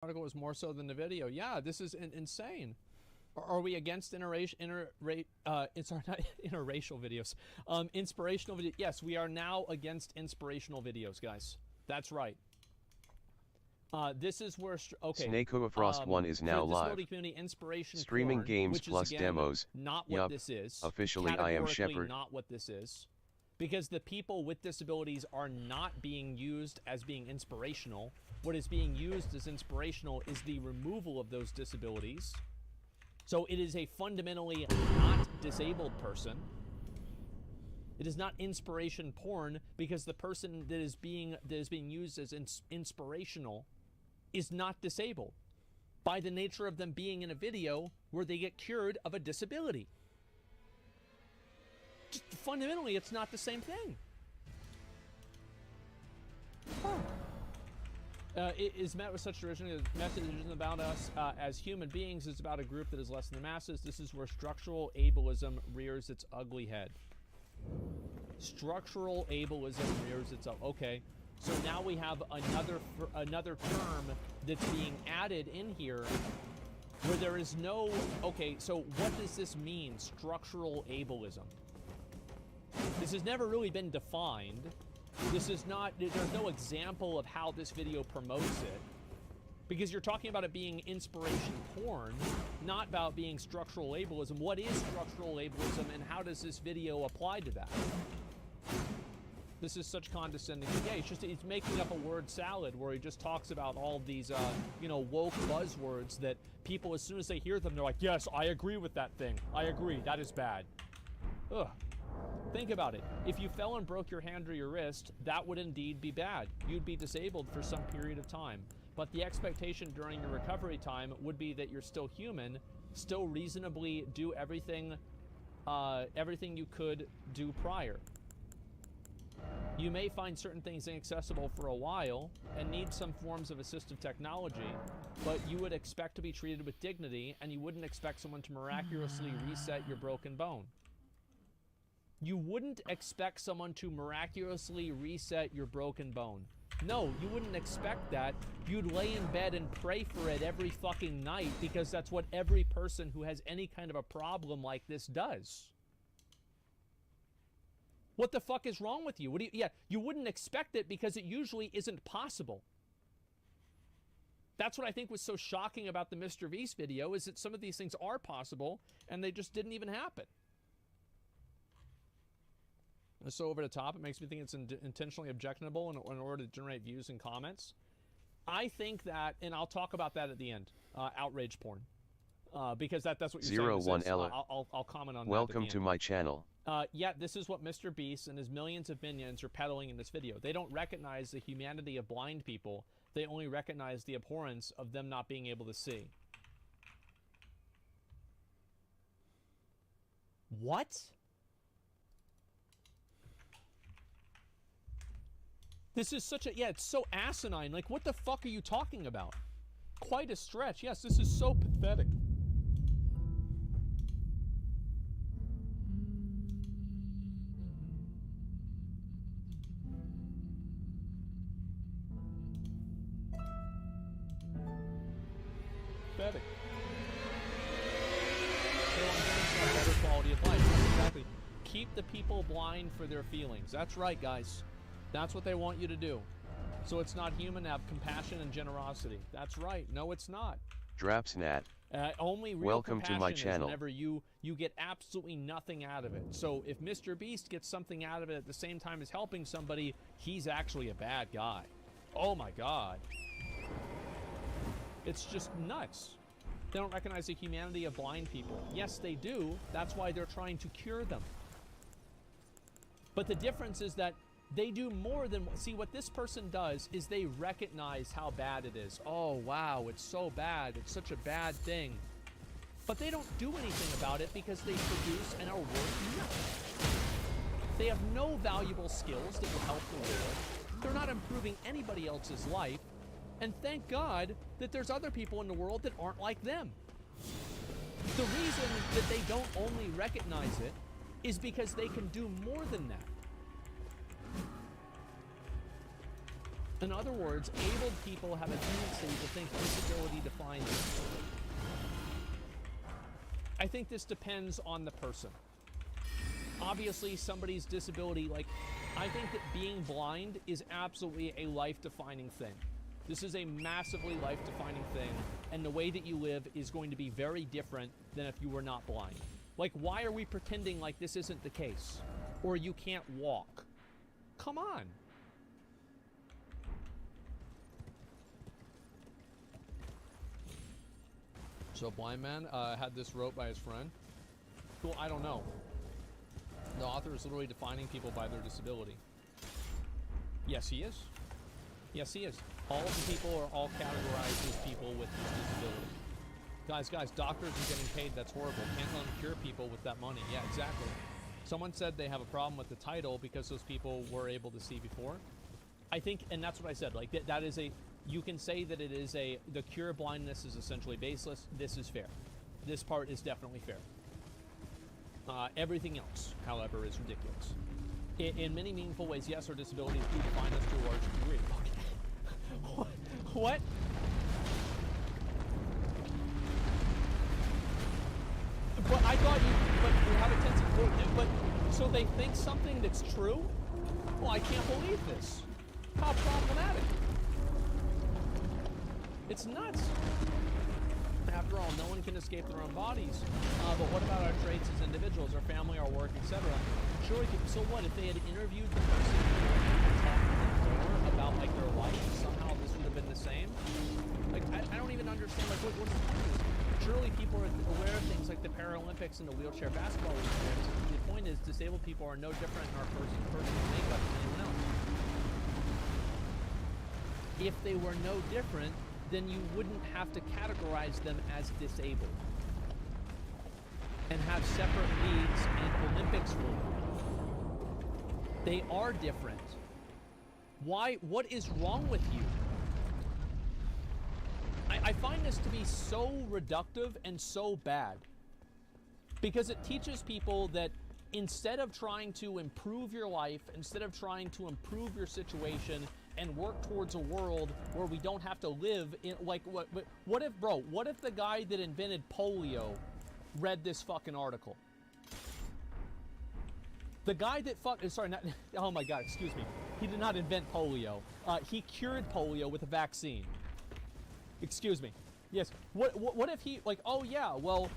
article was more so than the video. Yeah, this is insane. Are we against interracial videos? Inspirational videos. Yes, we are now against inspirational videos, guys. That's right. This is where S.W.Frost 1 is now live. Streaming porn, games plus again, demos. Not what this is. Officially, I am Shepherd. Not what this is. Because the people with disabilities are not being used as being inspirational. What is being used as inspirational is the removal of those disabilities. So it is a fundamentally not disabled person. It is not inspiration porn because the person that is being used as inspirational is not disabled by the nature of them being in a video where they get cured of a disability. Just fundamentally, it's not the same thing. It is met with such derision. The message isn't about us as human beings. It's about a group that is less than the masses. This is where structural ableism rears its ugly head. Structural ableism rears its ugly. Okay, so now we have another term that's being added in here where there is no. Okay, so what does this mean? Structural ableism. This has never really been defined. This is not, there's no example of how this video promotes it. Because you're talking about it being inspiration porn, not about being structural ableism. What is structural ableism and how does this video apply to that? This is such condescending. Yeah, he's making up a word salad where he just talks about all of these, woke buzzwords that people, as soon as they hear them, they're like, yes, I agree with that thing. I agree, that is bad. Ugh. Think about it. If you fell and broke your hand or your wrist, that would indeed be bad. You'd be disabled for some period of time. But the expectation during your recovery time would be that you're still human, still reasonably do everything you could do prior. You may find certain things inaccessible for a while and need some forms of assistive technology, but you would expect to be treated with dignity, and you wouldn't expect someone to miraculously reset your broken bone. You wouldn't expect someone to miraculously reset your broken bone. No, you wouldn't expect that. You'd lay in bed and pray for it every fucking night because that's what every person who has any kind of a problem like this does. What the fuck is wrong with you? You wouldn't expect it because it usually isn't possible. That's what I think was so shocking about the Mr. Beast video, is that some of these things are possible and they just didn't even happen. It's so over the top, it makes me think it's intentionally objectionable in order to generate views and comments. I think that, and I'll talk about that at the end, outrage porn. Because that's what you're saying. 01 Ella. I'll comment on that. Welcome to my channel. Yeah, this is what Mr. Beast and his millions of minions are peddling in this video. They don't recognize the humanity of blind people. They only recognize the abhorrence of them not being able to see. What? This is such a, it's so asinine. Like, what the fuck are you talking about? Quite a stretch. Yes, this is so pathetic. Pathetic. They want a better quality of life. Exactly. Keep the people blind for their feelings. That's right, guys. That's what they want you to do. So it's not human to have compassion and generosity. That's right. No, it's not. Drapsnat. Only real Welcome to my compassion channel. is whenever you get absolutely nothing out of it. So if Mr. Beast gets something out of it at the same time as helping somebody, he's actually a bad guy. Oh my God. It's just nuts. They don't recognize the humanity of blind people. Yes, they do. That's why they're trying to cure them. But the difference is that they do more than, see, what this person does is they recognize how bad it is. Oh, wow, it's so bad. It's such a bad thing. But they don't do anything about it because they produce and are worth nothing. They have no valuable skills that will help the world. They're not improving anybody else's life. And thank God that there's other people in the world that aren't like them. The reason that they don't only recognize it is because they can do more than that. In other words, abled people have a tendency to think disability defines them. I think this depends on the person. Obviously, somebody's disability, like, I think that being blind is absolutely a life-defining thing. This is a massively life-defining thing, and the way that you live is going to be very different than if you were not blind. Like, why are we pretending like this isn't the case? Or you can't walk? Come on. So a blind man had this wrote by his friend. Well, I don't know. The author is literally defining people by their disability. Yes, he is. Yes, he is. All of the people are all categorized as people with this disability. Guys, doctors are getting paid. That's horrible. Can't let them cure people with that money. Yeah, exactly. Someone said they have a problem with the title because those people were able to see before. I think, and that's what I said, like, that is a, you can say that it is a, the cure of blindness is essentially baseless. This is fair. This part is definitely fair. Everything else, however, is ridiculous. In many meaningful ways, yes, our disabilities do define us to a large degree. Okay. What? But I thought you have a tendency, but so they think something that's true? Well, I can't believe this. How problematic. It's nuts. After all, no one can escape their own bodies. But what about our traits as individuals, our family, our work, etc.? Sure, so what if they had interviewed the person and talked to them more about like their life? Somehow this would have been the same. Like I don't even understand. Like what is the point of this? Surely people are aware of things like the Paralympics and the wheelchair basketball experience. The point is, disabled people are no different in our personal makeup than anyone else. If they were no different, then you wouldn't have to categorize them as disabled and have separate leagues and Olympics for them. They are different. Why? What is wrong with you? I find this to be so reductive and so bad because it teaches people that instead of trying to improve your life, instead of trying to improve your situation and work towards a world where we don't have to live in, like, what if the guy that invented polio read this fucking article? The guy that oh my God, excuse me. He did not invent polio. He cured polio with a vaccine. Excuse me. Yes. What if he, like, oh yeah, well,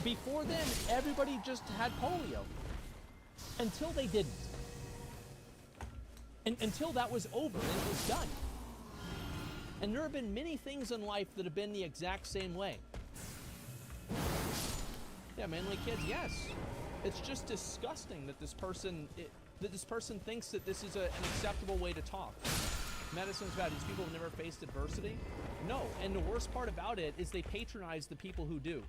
before then, everybody just had polio. Until they didn't. And until that was over and it was done. And there have been many things in life that have been the exact same way. Yeah, manly kids, yes. It's just disgusting that this person thinks that this is an acceptable way to talk. Medicine's bad. These people have never faced adversity. No, and the worst part about it is they patronize the people who do.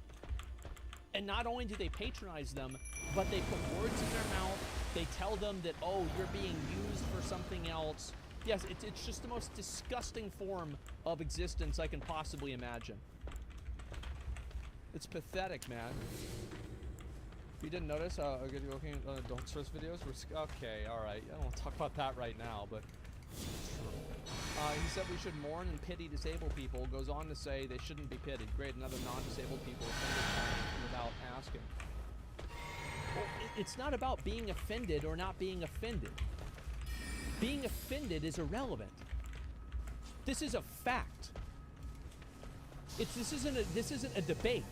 And not only do they patronize them, but they put words in their mouth. They tell them that, oh, you're being used for something else. Yes, it's just the most disgusting form of existence I can possibly imagine. It's pathetic, man. If you didn't notice, I'll get you looking at adult source videos. Okay, alright. I don't want to talk about that right now, but... he said we should mourn and pity disabled people. Goes on to say they shouldn't be pitied. Great, another non-disabled people offended without asking. Well, it's not about being offended or not being offended. Being offended is irrelevant. This is a fact. This isn't a debate.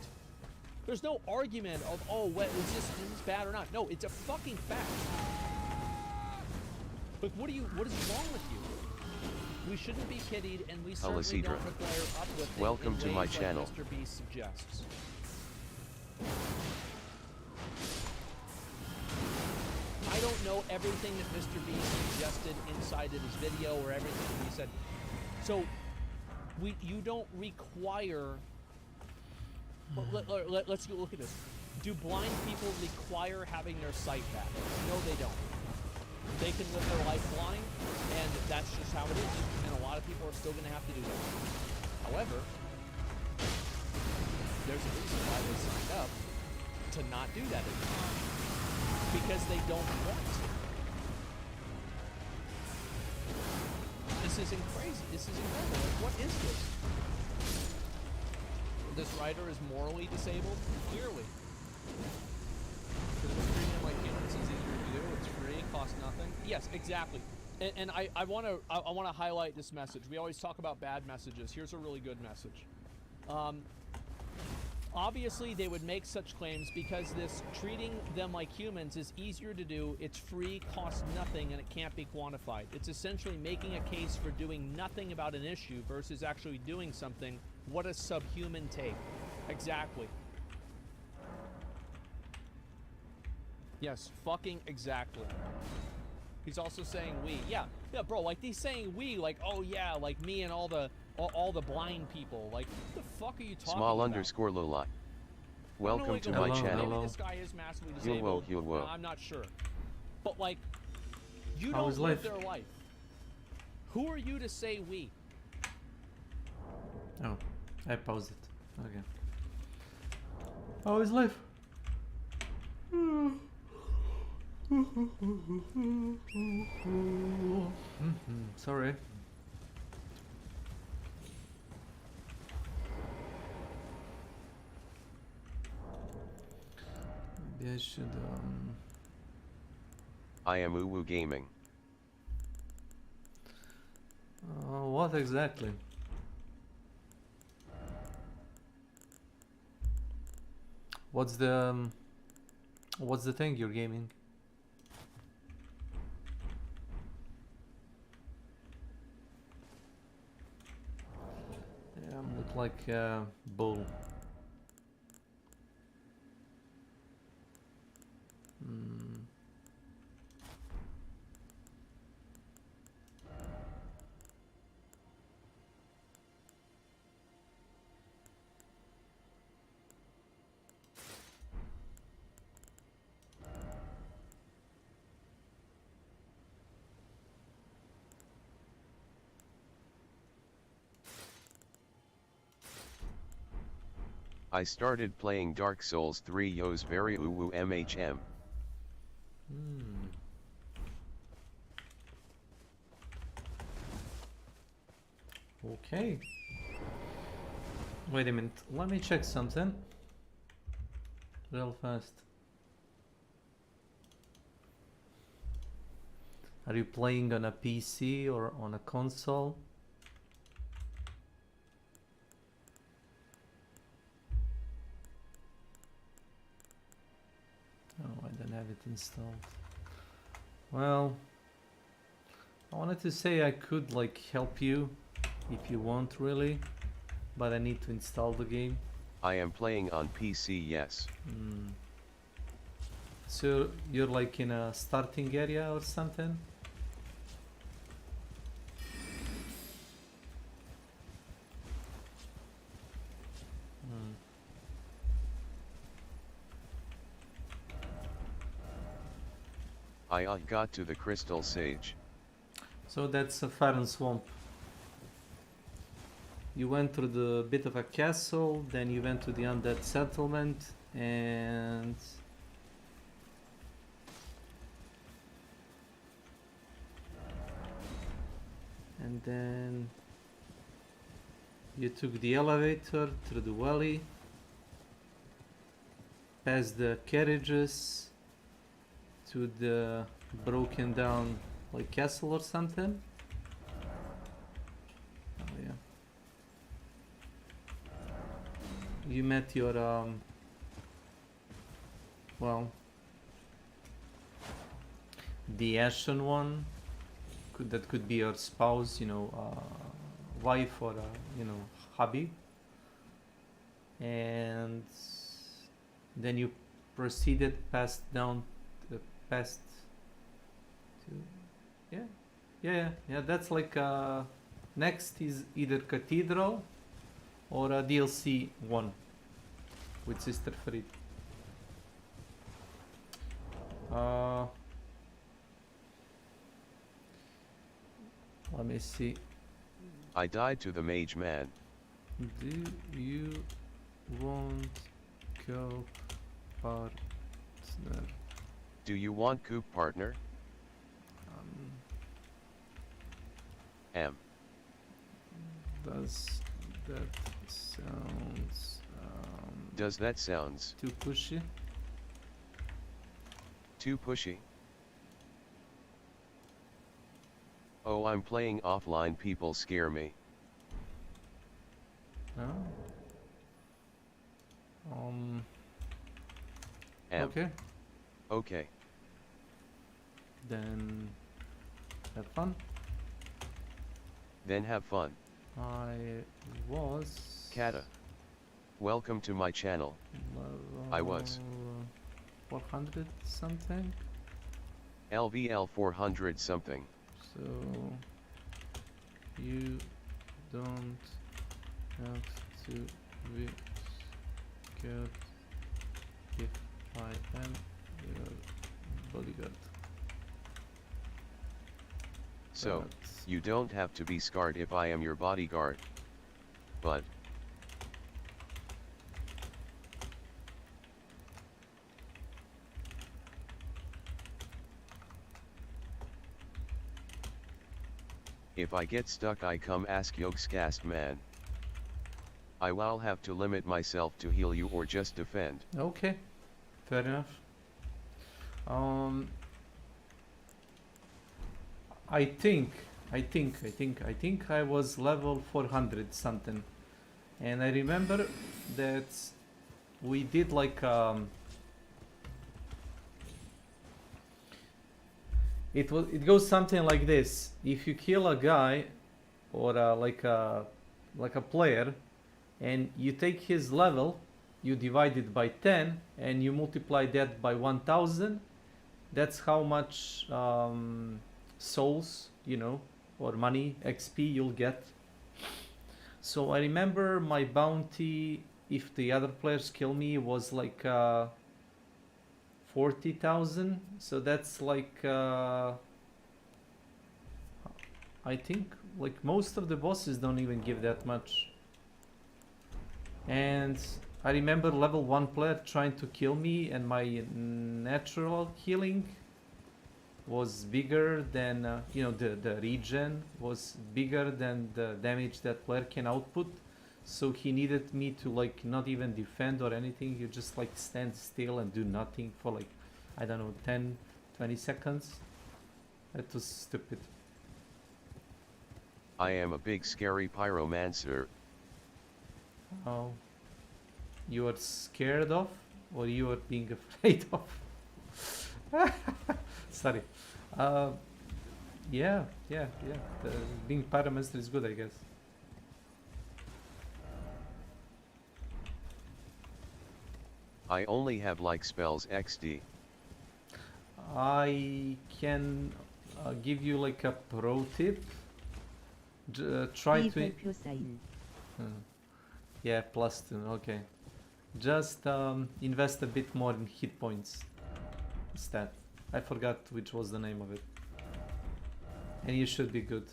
There's no argument of, oh, what is this bad or not? No, it's a fucking fact. Like, what is wrong with you? We shouldn't be pitied, and we certainly don't require uplifting. Welcome to my channel. Like Mr. Beast suggests. I don't know everything that Mr. Beast suggested inside of his video or everything that he said. So, you don't require... Let's go look at this. Do blind people require having their sight back? No, they don't. They can live their life blind, and that's just how it is. And a lot of people are still going to have to do that. However, there's a reason why they signed up to not do that anymore. Because they don't want to. This isn't crazy. This is incredible. Like, what is this? This writer is morally disabled? Clearly. Because we're treating them like humans. It's easier to do. It's free. Costs nothing. Yes, exactly. And I want to highlight this message. We always talk about bad messages. Here's a really good message. Obviously, they would make such claims because this treating them like humans is easier to do, it's free, costs nothing, and it can't be quantified. It's essentially making a case for doing nothing about an issue versus actually doing something. What a subhuman take. Exactly. Yes, fucking exactly. He's also saying we. Yeah, bro, like he's saying we, like, oh yeah, like me and all the blind people. Like, what the fuck are you talking Small about? underscore Lola. Welcome to my channel. Maybe this guy is massively disabled. Hello. I'm not sure. But like, you How don't live their life. Who are you to say we? Oh, I paused it. Okay. How is life? Sorry. Maybe I should I am Uwu Gaming. what exactly? What's the thing you're gaming? Yeah, look like a bull. I started playing Dark Souls 3 Yo's very Uwu MHM. Okay. Wait a minute. Let me check something. Real fast. Are you playing on a PC or on a console? Oh, I don't have it installed. Well, I wanted to say I could like help you if you want really, but I need to install the game. I am playing on PC, yes. So you're like in a starting area or something? I got to the Crystal Sage. So that's a Farron Swamp. You went through the bit of a castle, then you went to the undead settlement, and then you took the elevator through the valley, past the carriages to the broken down like castle or something. Oh yeah. You met your well, the Ashen one. That could be your spouse, you know, wife or you know, hubby. And then you proceeded past to yeah, that's like next is either Cathedral or a DLC 1 with Sister Farid. Let me see. I died to the Mage Man. Do you want co-partner? Do you want Coop partner? Um, Does that sounds Does that sounds too pushy? too pushy? Oh, I'm playing offline, people scare me. No. Am. Okay. Okay. Then have fun. Then have fun. I was Kata. Welcome to my channel. I was. 400 something. LVL 400 something. So you don't have to be scared if I am your bodyguard. So, But you don't have to be scarred if I am your bodyguard. But if I get stuck, I come ask Yogscast man. I will have to limit myself to heal you or just defend. okay, fair enough. I think I was level 400 something, and I remember that we did like it goes something like this: if you kill a guy or like a player, and you take his level, you divide it by 10, and you multiply that by 1000. That's how much souls, you know, or money, XP you'll get. So I remember my bounty, if the other players kill me, was like 40,000. So that's like I think like most of the bosses don't even give that much. And I remember level 1 player trying to kill me, and my natural healing was bigger than, you know, the regen was bigger than the damage that player can output. So he needed me to like not even defend or anything. You just like stand still and do nothing for like, I don't know, 10-20 seconds. That was stupid. I am a big scary pyromancer. Oh, you are scared of, or you are being afraid of? Sorry. Yeah. Being pyromancer is good, I guess. I only have like spells XD. I can give you like a pro tip. Try to. Yeah, +2. Okay. Just invest a bit more in hit points stat. I forgot which was the name of it. And you should be good.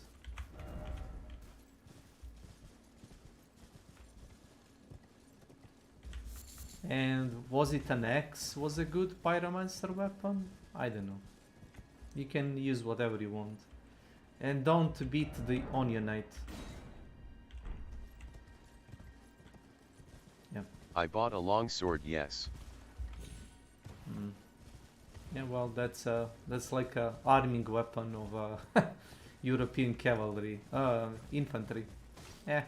And was it an X? Was a good pyromancer weapon? I don't know. You can use whatever you want. And don't beat the Onion Knight. I bought a longsword, yes. Yeah, well, that's like a arming weapon of European cavalry, infantry. Yeah,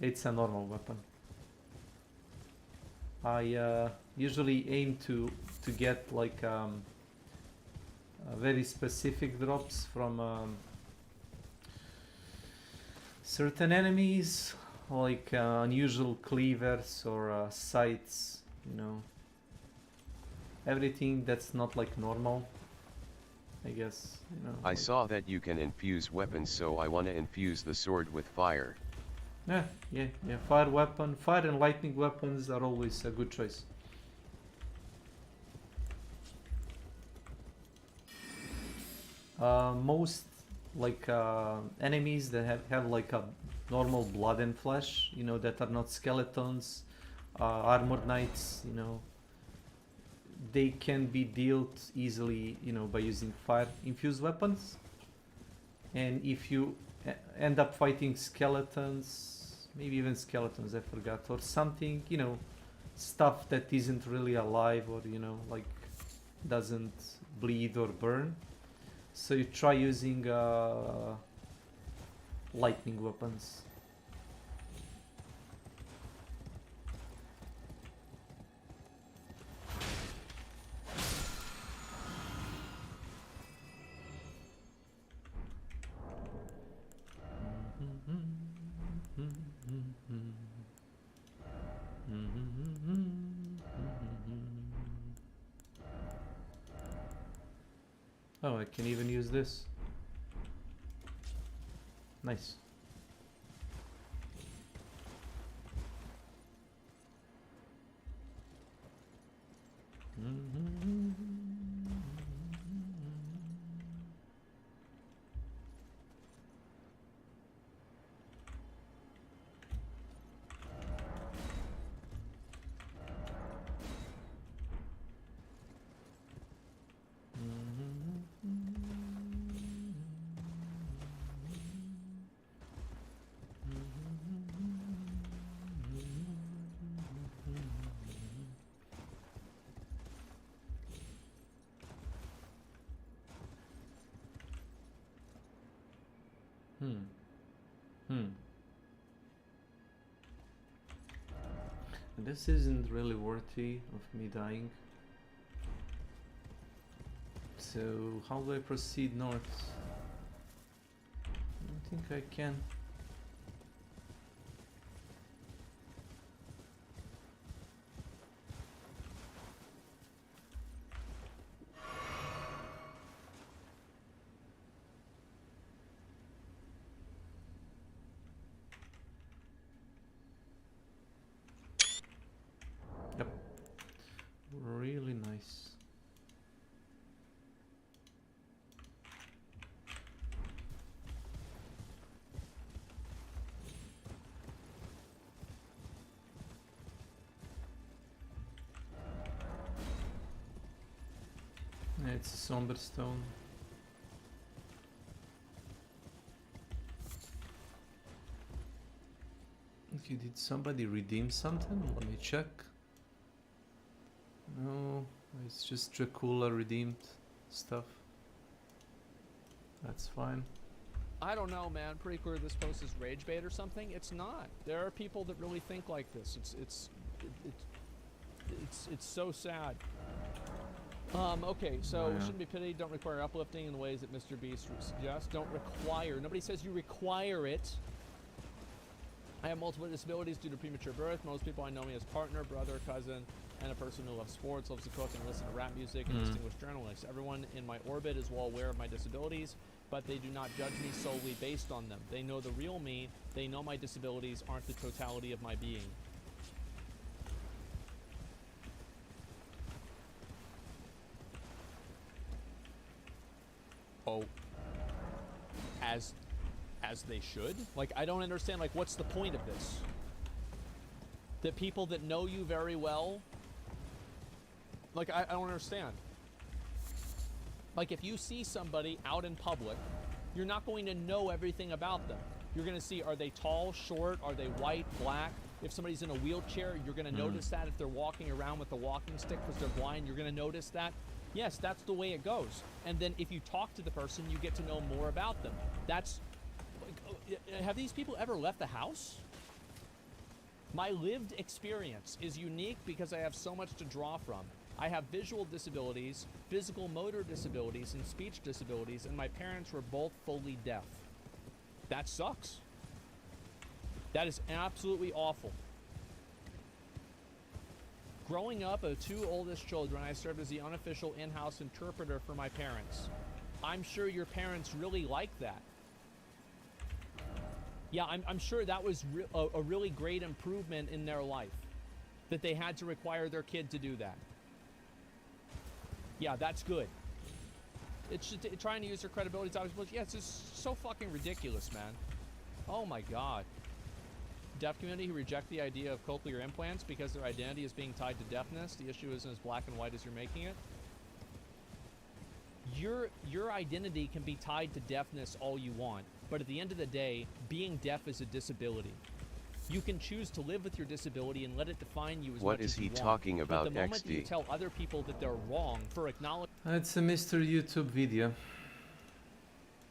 it's a normal weapon. I usually aim to get like very specific drops from certain enemies, like unusual cleavers or sights, you know. Everything that's not like normal, I guess, you know. I like, saw that you can infuse weapons, so I wanna infuse the sword with fire. Yeah. Fire weapon, fire and lightning weapons are always a good choice. Most like enemies that have like a normal blood and flesh, you know, that are not skeletons, armored knights, you know, they can be dealt easily, you know, by using fire infused weapons. And if you end up fighting skeletons, maybe even skeletons, I forgot, or something, you know, stuff that isn't really alive, or, you know, like doesn't bleed or burn. So you try using lightning weapons. Oh, I can even use this. Nice. This isn't really worthy of me dying. So how do I proceed north? I don't think I can. Yep. Really nice. Yeah, it's a somber stone. Okay, did somebody redeem something? Let me check. No, it's just Dracula redeemed stuff. That's fine. I don't know, man. Pretty clear this post is rage bait or something. It's not. There are people that really think like this. It's so sad. Okay, so Yeah. shouldn't be pitied. Don't require uplifting in the ways that Mr. Beast suggests. Don't require. Nobody says you require it. I have multiple disabilities due to premature birth. Most people I know me as partner, brother, cousin, and a person who loves sports, loves to cook, and listen to rap music, and distinguished journalists. Everyone in my orbit is well aware of my disabilities, but they do not judge me solely based on them. They know the real me. They know my disabilities aren't the totality of my being. Oh, as they should? Like, I don't understand, like, what's the point of this? That people that know you very well, like, I don't understand. Like, if you see somebody out in public, you're not going to know everything about them. You're going to see, are they tall, short, are they white, black? If somebody's in a wheelchair, you're going to notice that. If they're walking around with a walking stick because they're blind, you're going to notice that. Yes, that's the way it goes. And then if you talk to the person, you get to know more about them. That's, like, have these people ever left the house? My lived experience is unique because I have so much to draw from. I have visual disabilities, physical motor disabilities, and speech disabilities, and my parents were both fully deaf. That sucks. That is absolutely awful. Growing up, of two oldest children, I served as the unofficial in-house interpreter for my parents. I'm sure your parents really like that. Yeah, I'm sure that was a really great improvement in their life, that they had to require their kid to do that. Yeah, that's good. It's just trying to use their credibility to obviously, yeah, it's just so fucking ridiculous, man. Oh my god. Deaf community who reject the idea of cochlear implants because their identity is being tied to deafness. The issue isn't as black and white as you're making it. Your identity can be tied to deafness all you want. But at the end of the day, being deaf is a disability. You can choose to live with your disability and let it define you as What much is as he you want. talking But about, the moment that you XD? tell other people that they're wrong for acknowledging It's a Mr. YouTube video.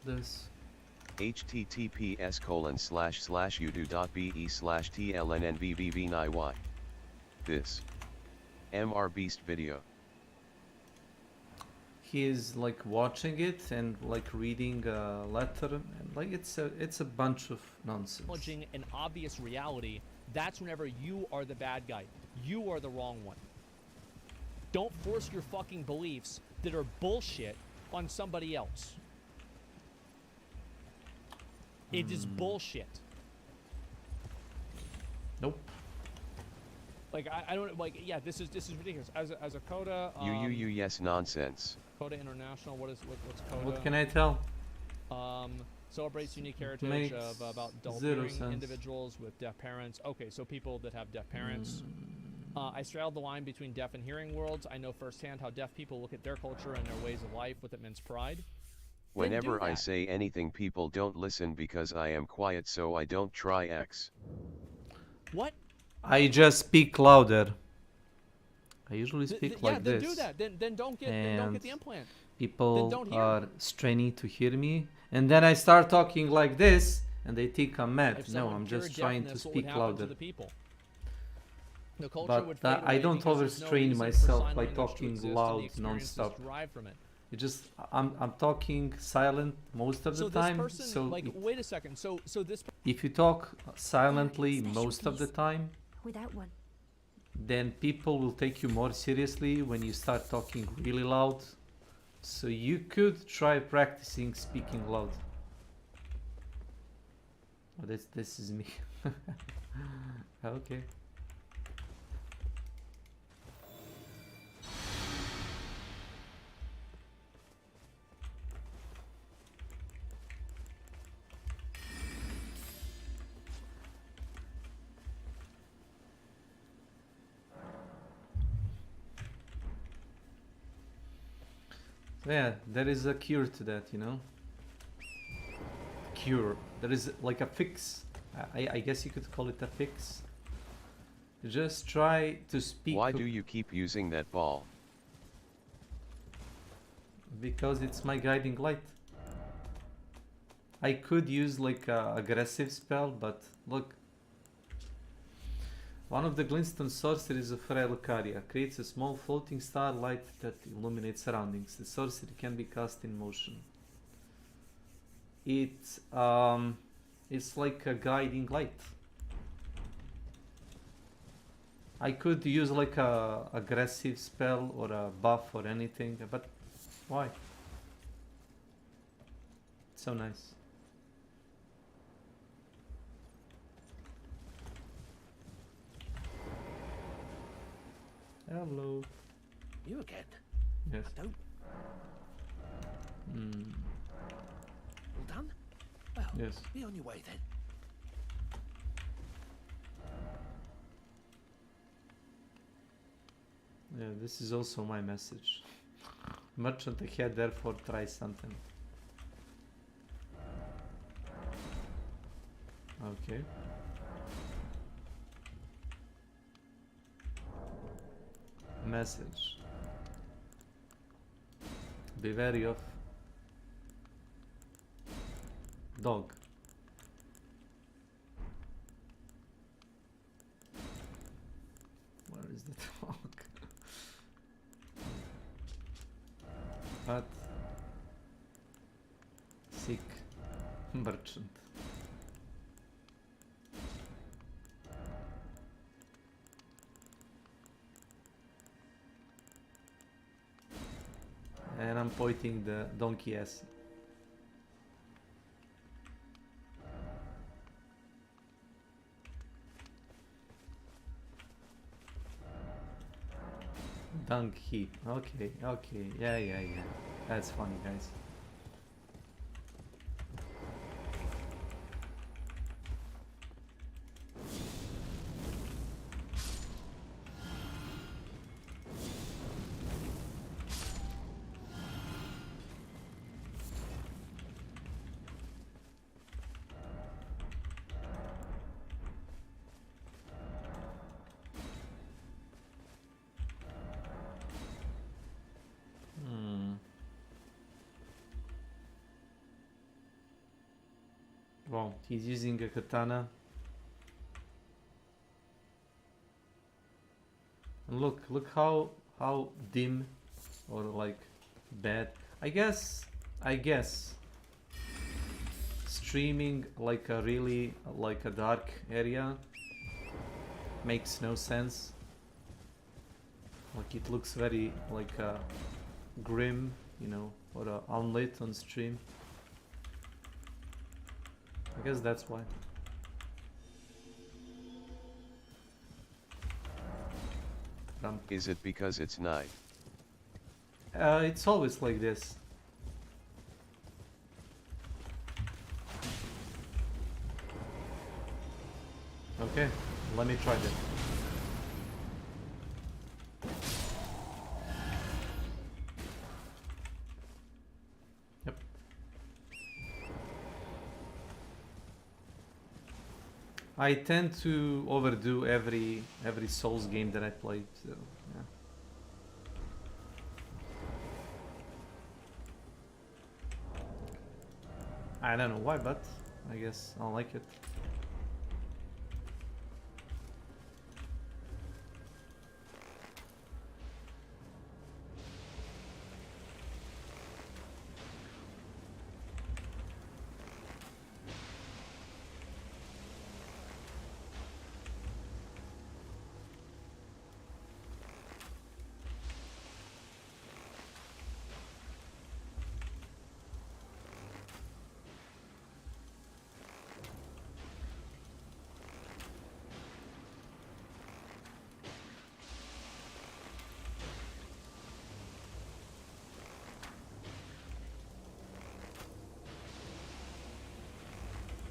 This. https://udo.be/tlnnvvvniy. This MR Beast video. He is like watching it and like reading a letter, and like it's a bunch of nonsense. an obvious reality, that's whenever you are the bad guy. You are the wrong one. Don't force your fucking beliefs that are bullshit on somebody else. It is bullshit. Nope. Like I don't like. Yeah, this is ridiculous. As a Coda. Yes, nonsense. Coda International. What's Coda? What can I tell? Celebrates unique heritage Makes of about dull zero hearing sense. individuals with deaf parents. Okay, so people that have deaf parents. I straddle the line between deaf and hearing worlds. I know firsthand how deaf people look at their culture and their ways of life with immense pride. Whenever I that. say anything, people don't listen because I am quiet, so I don't try X. What? I just speak louder. I usually speak Yeah, like then this. do that. Then don't get the implant. People don't hear. are straining to hear me, and then I start talking like this, and they think I'm mad. If No, someone I'm just cured trying to deafness, what would speak happen to louder. the people? The culture would But fade I away don't because there's no overstrain reason for myself sign by language to talking exist and loud the experiences non-stop. derived from it. It just I'm talking silent most of So the this time. person, So like, wait a second. So this. if you talk silently Special most of the piece. time, Without one. then people will take you more seriously when you start talking really loud. So you could try practicing speaking loud. Oh, this is me. Okay. Yeah, there is a cure to that, you know? Cure. There is like a fix. I guess you could call it a fix. Just try to speak. Why do you keep using that ball? Because it's my guiding light. I could use like a aggressive spell, but look. One of the glintstone sorceries of Lucaria creates a small floating star light that illuminates surroundings. The sorcery can be cast in motion. It's like a guiding light. I could use like a aggressive spell or a buff or anything, but why? It's so nice. Hello. You again? Yes. I don't. Mm, All done? Well, yes. be on your way then. Yeah, this is also my message. Merchant ahead, therefore try something. Okay. Message. Be wary of dog. Where is the dog? But sick merchant. And I'm pointing the donkey ass. Donkey. Okay, okay. Yeah. That's funny, guys. Wow, he's using a katana. And look how dim or like bad. I guess streaming like a really like a dark area makes no sense. Like it looks very like grim, you know, or unlit on stream. I guess that's why. Is it because it's night? It's always like this. Okay, let me try that. Yep. I tend to overdo every Souls game that I played, so yeah. I don't know why, but I guess I like it.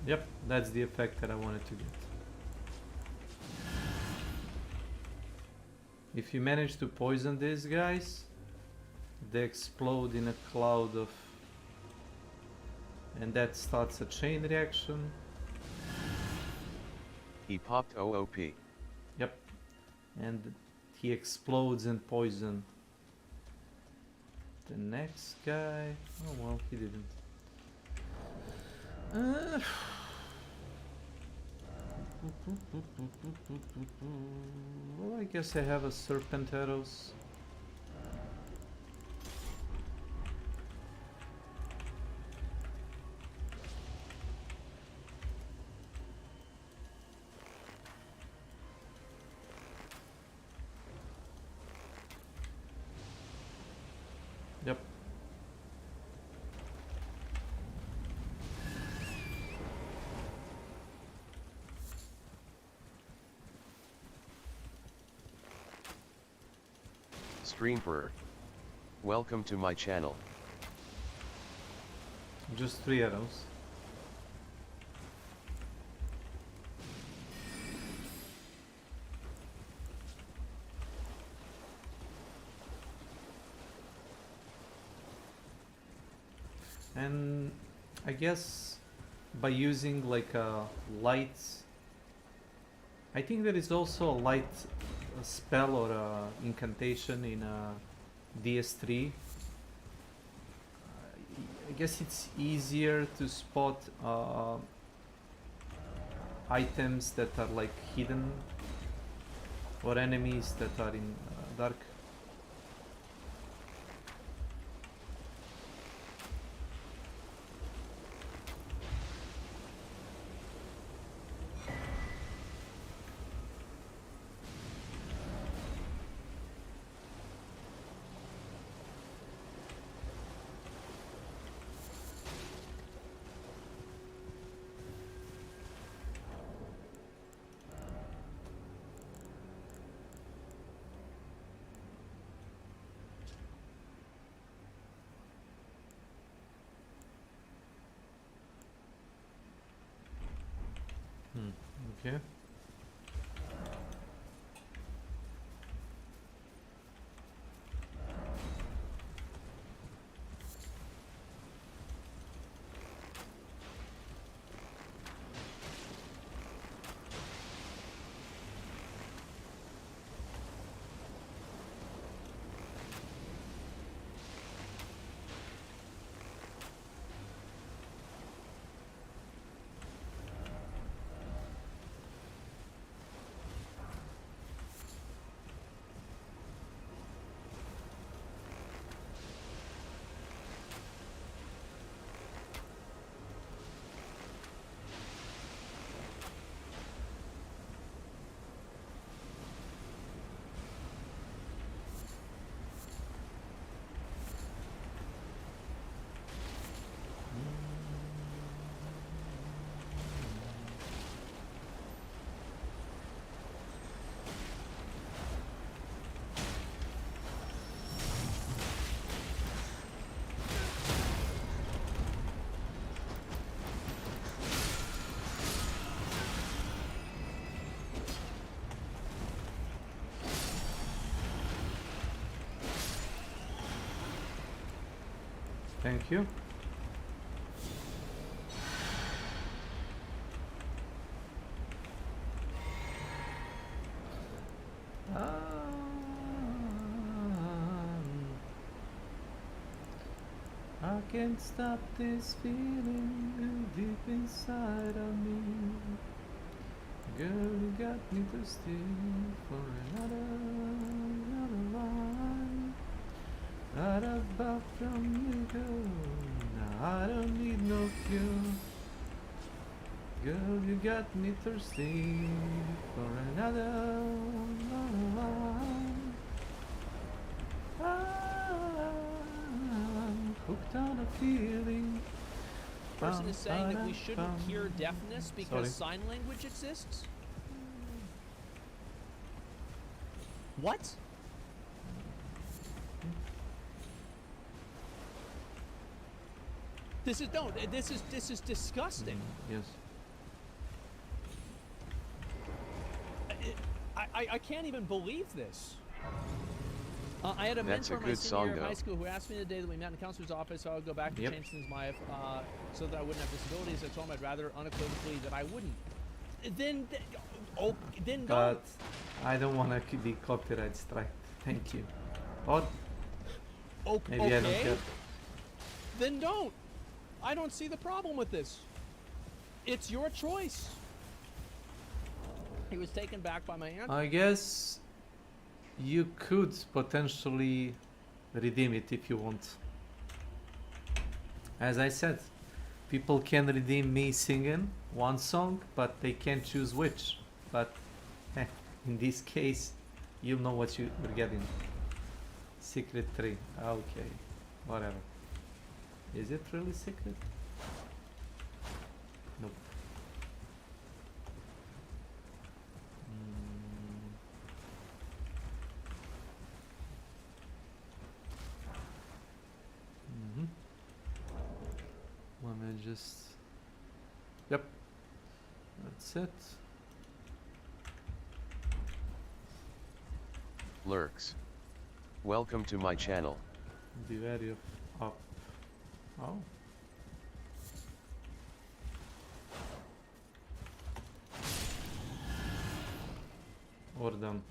Yep, that's the effect that I wanted to get. If you manage to poison these guys, they explode in a cloud of... and that starts a chain reaction. He popped OOP. Yep. And he explodes and poison the next guy. Oh well, he didn't. Well, I guess I have a serpent arrows. Yep. Streamer. Welcome to my channel. Just 3 arrows. And I guess by using like a light, I think there is also a light spell or a incantation in DS3. I guess it's easier to spot items that are like hidden or enemies that are in dark. Okay. Thank you. I can't stop this feeling deep inside of me. Girl, you got me thirsty for another one. Not about from you, girl. Now I don't need no cure. Girl, you got me thirsty for another one. I'm hooked on a feeling. Person is saying that we shouldn't hear deafness because Sorry. sign language exists? What? This is disgusting. Yes. I can't even believe this. I had a That's a mentor in my good senior year song, in high though. school who asked me the day that we met in the counselor's office so I would go back to Yep. change things in my life so that I wouldn't have disabilities. I told him I'd rather unequivocally that I wouldn't. Then don't. But I don't want to be copyright strike. Thank you. Or maybe I don't Okay. care. Then don't. I don't see the problem with this. It's your choice. He was taken back by my aunt. I guess you could potentially redeem it if you want. As I said, people can redeem me singing one song, but they can't choose which. But in this case, you'll know what you're getting. Secret 3. Okay, whatever. Is it really secret? Nope. Mm-hmm. Let me just... Yep. That's it. Lurks. Welcome to my channel. Be wary of up. Oh. Or done.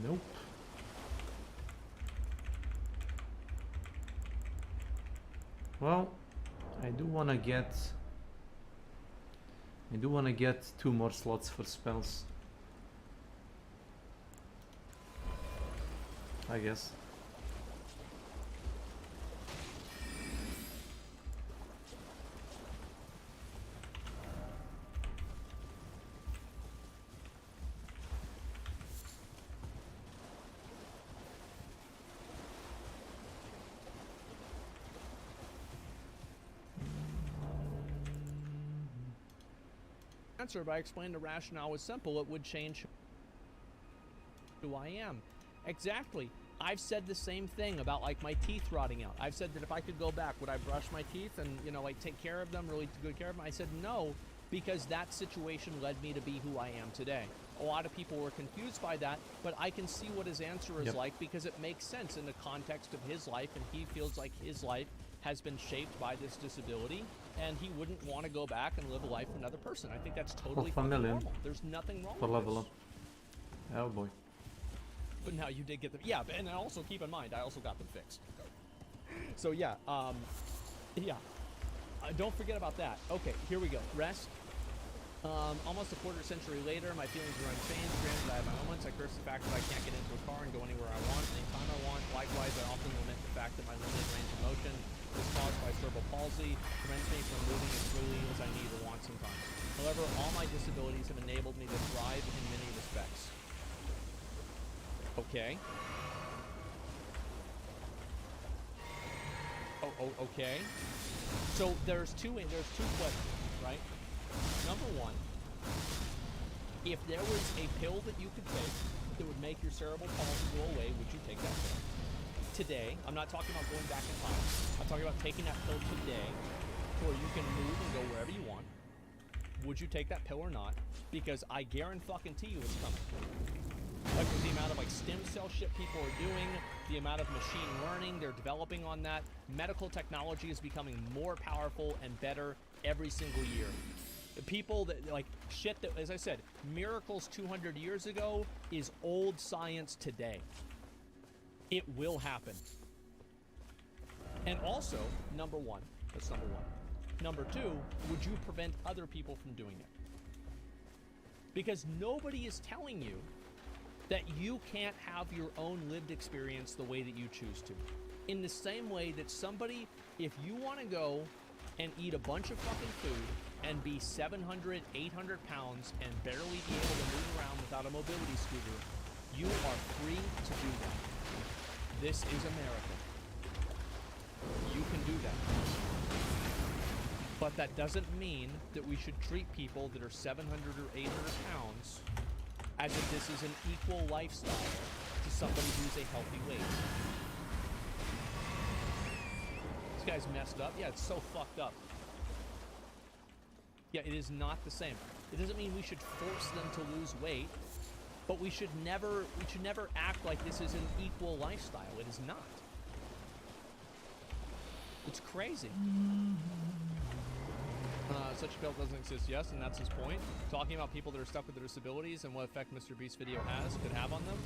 Nope. Well, I do wanna get 2 more slots for spells. I guess. Answer, but I explained the rationale was simple. It would change who I am. Exactly. I've said the same thing about like my teeth rotting out. I've said that if I could go back, would I brush my teeth and, you know, like take care of them, really good care of them? I said no, because that situation led me to be who I am today. A lot of people were confused by that, but I can see what his answer is Yep. like because it makes sense in the context of his life, and he feels like his life has been shaped by this disability, and he wouldn't want to go back and live a life for another person. I think that's totally fucking familiar. normal. There's nothing wrong For with level this. up. Oh boy. But now you did get them. Yeah, and also keep in mind, I also got them fixed. So yeah, don't forget about that. Okay, here we go. Rest. Almost a quarter century later, my feelings are unchanged. Granted, I have my moments. I curse the fact that I can't get into a car and go anywhere I want, anytime I want. Likewise, I often lament the fact that my limited range of motion paralysis caused by cerebral palsy prevents me from moving as freely as I need or want sometimes. However, all my disabilities have enabled me to thrive in many respects. Okay. Okay. So there's two questions, right? Number one, if there was a pill that you could take that would make your cerebral palsy go away, would you take that pill? Today, I'm not talking about going back in time. I'm talking about taking that pill today to where you can move and go wherever you want. Would you take that pill or not? Because I guarantee you it's coming. Like with the amount of like stem cell shit people are doing, the amount of machine learning they're developing on that, medical technology is becoming more powerful and better every single year. The people that like shit that, as I said, miracles 200 years ago is old science today. It will happen. And also, number one, that's number one. Number two, would you prevent other people from doing it? Because nobody is telling you that you can't have your own lived experience the way that you choose to. In the same way that somebody, if you want to go and eat a bunch of fucking food and be 700, 800 pounds and barely be able to move around without a mobility scooter, you are free to do that. This is America. You can do that. But that doesn't mean that we should treat people that are 700 or 800 pounds as if this is an equal lifestyle to somebody who's a healthy weight. This guy's messed up. Yeah, it's so fucked up. Yeah, it is not the same. It doesn't mean we should force them to lose weight, but we should never act like this is an equal lifestyle. It is not. It's crazy. Such a pill doesn't exist, yes, and that's his point. Talking about people that are stuck with their disabilities and what effect Mr. Beast's video could have on them.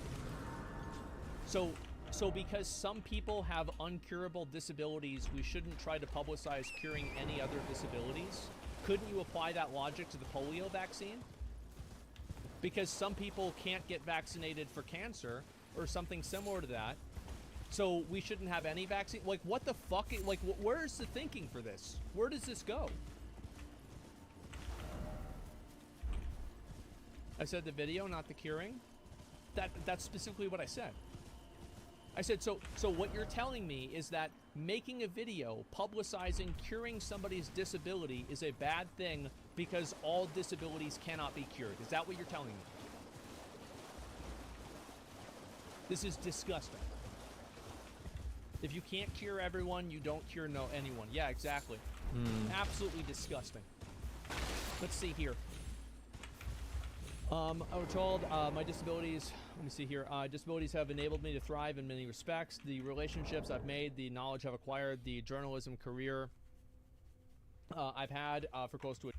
So because some people have uncurable disabilities, we shouldn't try to publicize curing any other disabilities. Couldn't you apply that logic to the polio vaccine? Because some people can't get vaccinated for cancer or something similar to that. So we shouldn't have any vaccine. Like, what the fuck? Like, where's the thinking for this? Where does this go? I said the video, not the curing. That's specifically what I said. I said, so what you're telling me is that making a video publicizing curing somebody's disability is a bad thing because all disabilities cannot be cured. Is that what you're telling me? This is disgusting. If you can't cure everyone, you don't cure anyone. Yeah, exactly. Absolutely disgusting. Let's see here. I was told my disabilities, let me see here, disabilities have enabled me to thrive in many respects. The relationships I've made, the knowledge I've acquired, the journalism career I've had for close to a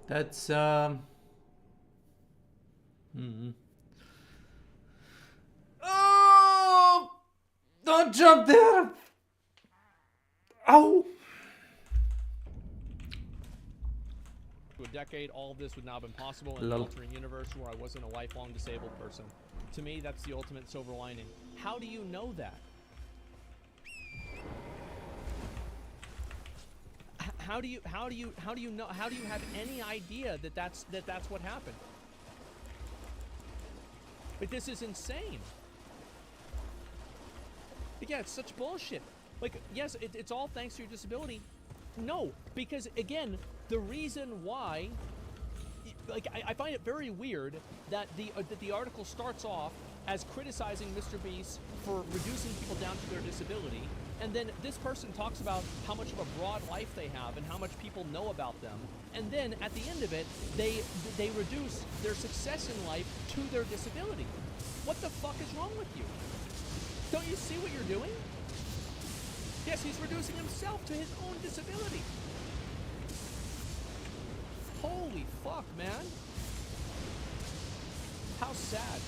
That's Oh! Don't jump there! Ow! To a decade, all of this would not have been possible in an Lol. alternate universe where I wasn't a lifelong disabled person. To me, that's the ultimate silver lining. How do you know that? How do you know? How do you have any idea that that's what happened? Like, this is insane. But yeah, it's such bullshit. Like, yes, it's all thanks to your disability. No, because again, the reason why, like, I find it very weird that the article starts off as criticizing Mr. Beast for reducing people down to their disability, and then this person talks about how much of a broad life they have and how much people know about them, and then at the end of it, they reduce their success in life to their disability. What the fuck is wrong with you? Don't you see what you're doing? Yes, he's reducing himself to his own disability. Holy fuck, man. How sad.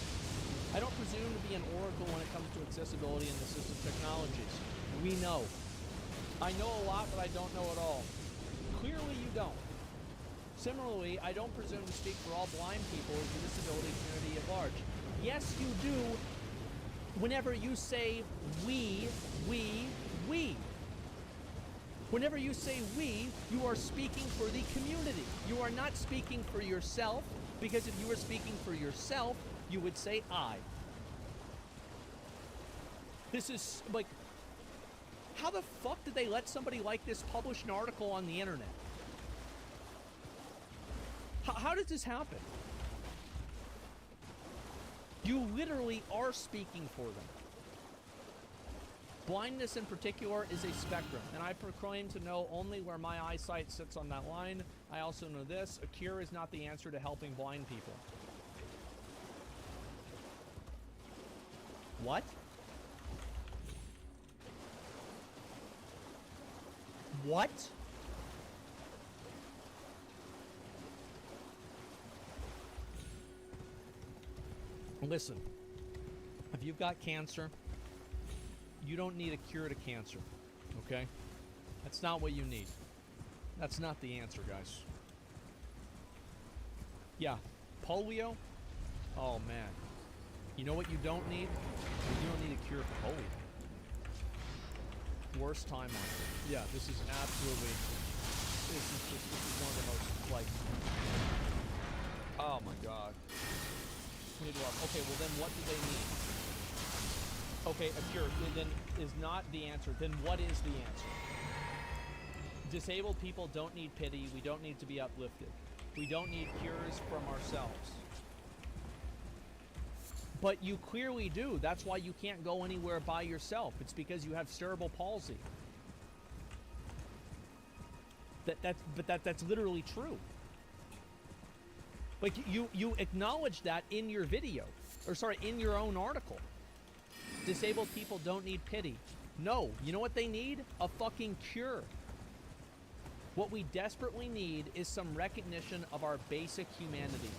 I don't presume to be an oracle when it comes to accessibility and assistive technologies. We know. I know a lot, but I don't know it all. Clearly you don't. Similarly, I don't presume to speak for all blind people in the disability community at large. Yes, you do. Whenever you say we. Whenever you say we, you are speaking for the community. You are not speaking for yourself, because if you were speaking for yourself, you would say I. This is, like, how the fuck did they let somebody like this publish an article on the internet? How did this happen? You literally are speaking for them. Blindness in particular is a spectrum, and I proclaim to know only where my eyesight sits on that line. I also know this: a cure is not the answer to helping blind people. What? What? Listen, if you've got cancer, you don't need a cure to cancer, okay? That's not what you need. That's not the answer, guys. Yeah, polio? Oh, man. You know what you don't need? You don't need a cure for polio. Worst time on it. Yeah, this is absolutely... This is one of the most, like... Oh, my God. Okay, well then what do they need? Okay, a cure then is not the answer. Then what is the answer? Disabled people don't need pity. We don't need to be uplifted. We don't need cures from ourselves. But you clearly do. That's why you can't go anywhere by yourself. It's because you have cerebral palsy. That's literally true. Like, you acknowledge that in your video. Or sorry, in your own article. Disabled people don't need pity. No, you know what they need? A fucking cure. What we desperately need is some recognition of our basic humanity.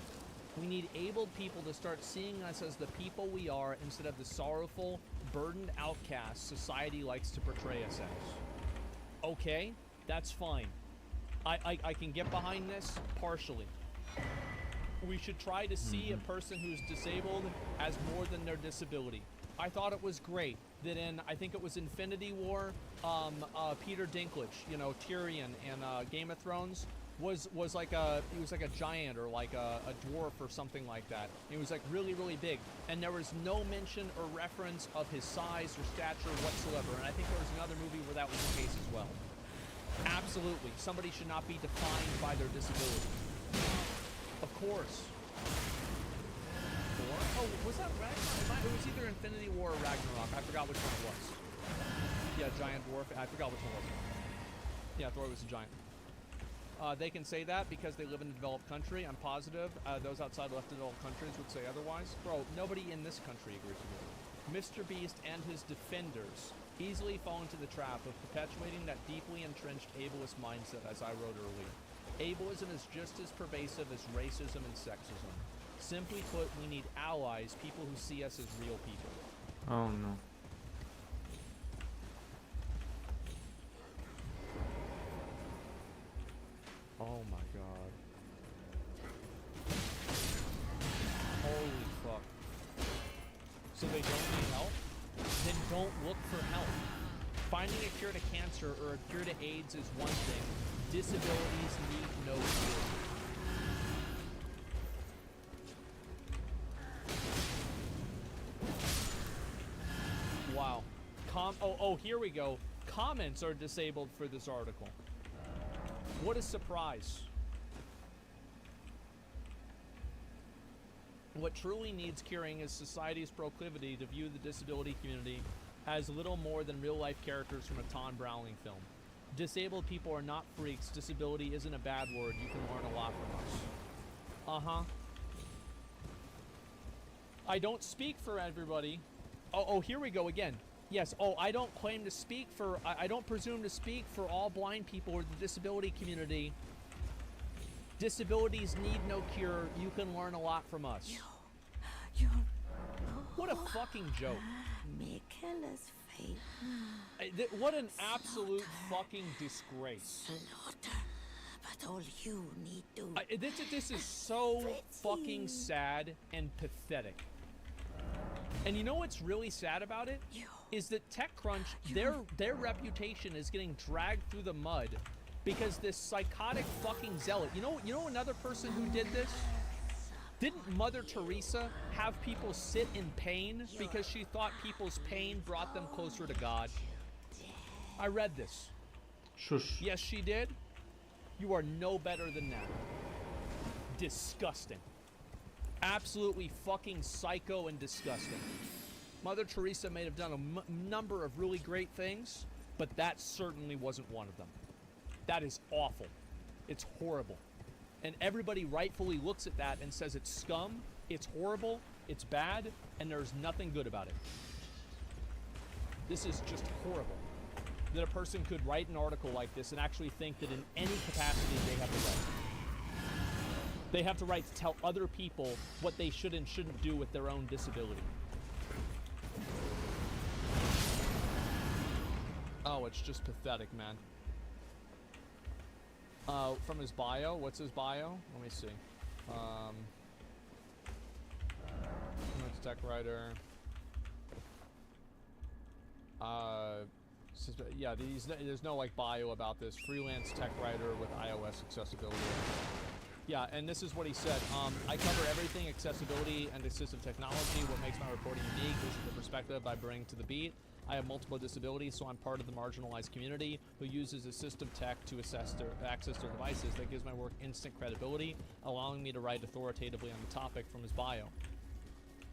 We need abled people to start seeing us as the people we are instead of the sorrowful, burdened outcasts society likes to portray us as. Okay, that's fine. I can get behind this partially. We should try to see a person who's disabled as more than their disability. I thought it was great that in, I think it was Infinity War, Peter Dinklage, you know, Tyrion in Game of Thrones, was like he was like a giant or like a dwarf or something like that. He was like really, really big. And there was no mention or reference of his size or stature whatsoever. And I think there was another movie where that was the case as well. Absolutely. Somebody should not be defined by their disability. Of course. Oh, was that Ragnarok? It was either Infinity War or Ragnarok. I forgot which one it was. Yeah, giant dwarf. I forgot which one it was. Yeah, Thor was a giant. They can say that because they live in a developed country. I'm positive those outside less developed countries would say otherwise. Bro, nobody in this country agrees with me. Mr. Beast and his defenders easily fall into the trap of perpetuating that deeply entrenched ableist mindset, as I wrote earlier. Ableism is just as pervasive as racism and sexism. Simply put, we need allies, people who see us as real people. Oh no. Oh my god. Holy fuck. So they don't need help? Then don't look for help. Finding a cure to cancer or a cure to AIDS is one thing. Disabilities need no cure. Wow. Oh, here we go. Comments are disabled for this article. What a surprise. What truly needs curing is society's proclivity to view the disability community as little more than real-life characters from a Tom Browning film. Disabled people are not freaks. Disability isn't a bad word. You can learn a lot from us. Uh-huh. I don't speak for everybody. Oh, here we go again. Yes, I don't claim to speak for... I don't presume to speak for all blind people or the disability community. Disabilities need no cure. You can learn a lot from us. What a fucking joke. What an absolute fucking disgrace. But all you need to... This is so fucking sad and pathetic. And you know what's really sad about it? Is that TechCrunch, their reputation is getting dragged through the mud because this psychotic fucking zealot. You know another person who did this? Didn't Mother Teresa have people sit in pain because she thought people's pain brought them closer to God? I read this. Shush. Yes, she did. You are no better than that. Disgusting. Absolutely fucking psycho and disgusting. Mother Teresa may have done a number of really great things, but that certainly wasn't one of them. That is awful. It's horrible. And everybody rightfully looks at that and says it's scum, it's horrible, it's bad, and there's nothing good about it. This is just horrible. That a person could write an article like this and actually think that in any capacity they have the right. They have the right to tell other people what they should and shouldn't do with their own disability. Oh, it's just pathetic, man. From his bio, what's his bio? Let me see. Tech writer. Yeah, there's no like bio about this. Freelance tech writer with iOS accessibility. Yeah, and this is what he said. I cover everything accessibility and assistive technology. What makes my reporting unique is the perspective I bring to the beat. I have multiple disabilities, so I'm part of the marginalized community who uses assistive tech to access their devices. That gives my work instant credibility, allowing me to write authoritatively on the topic from his bio.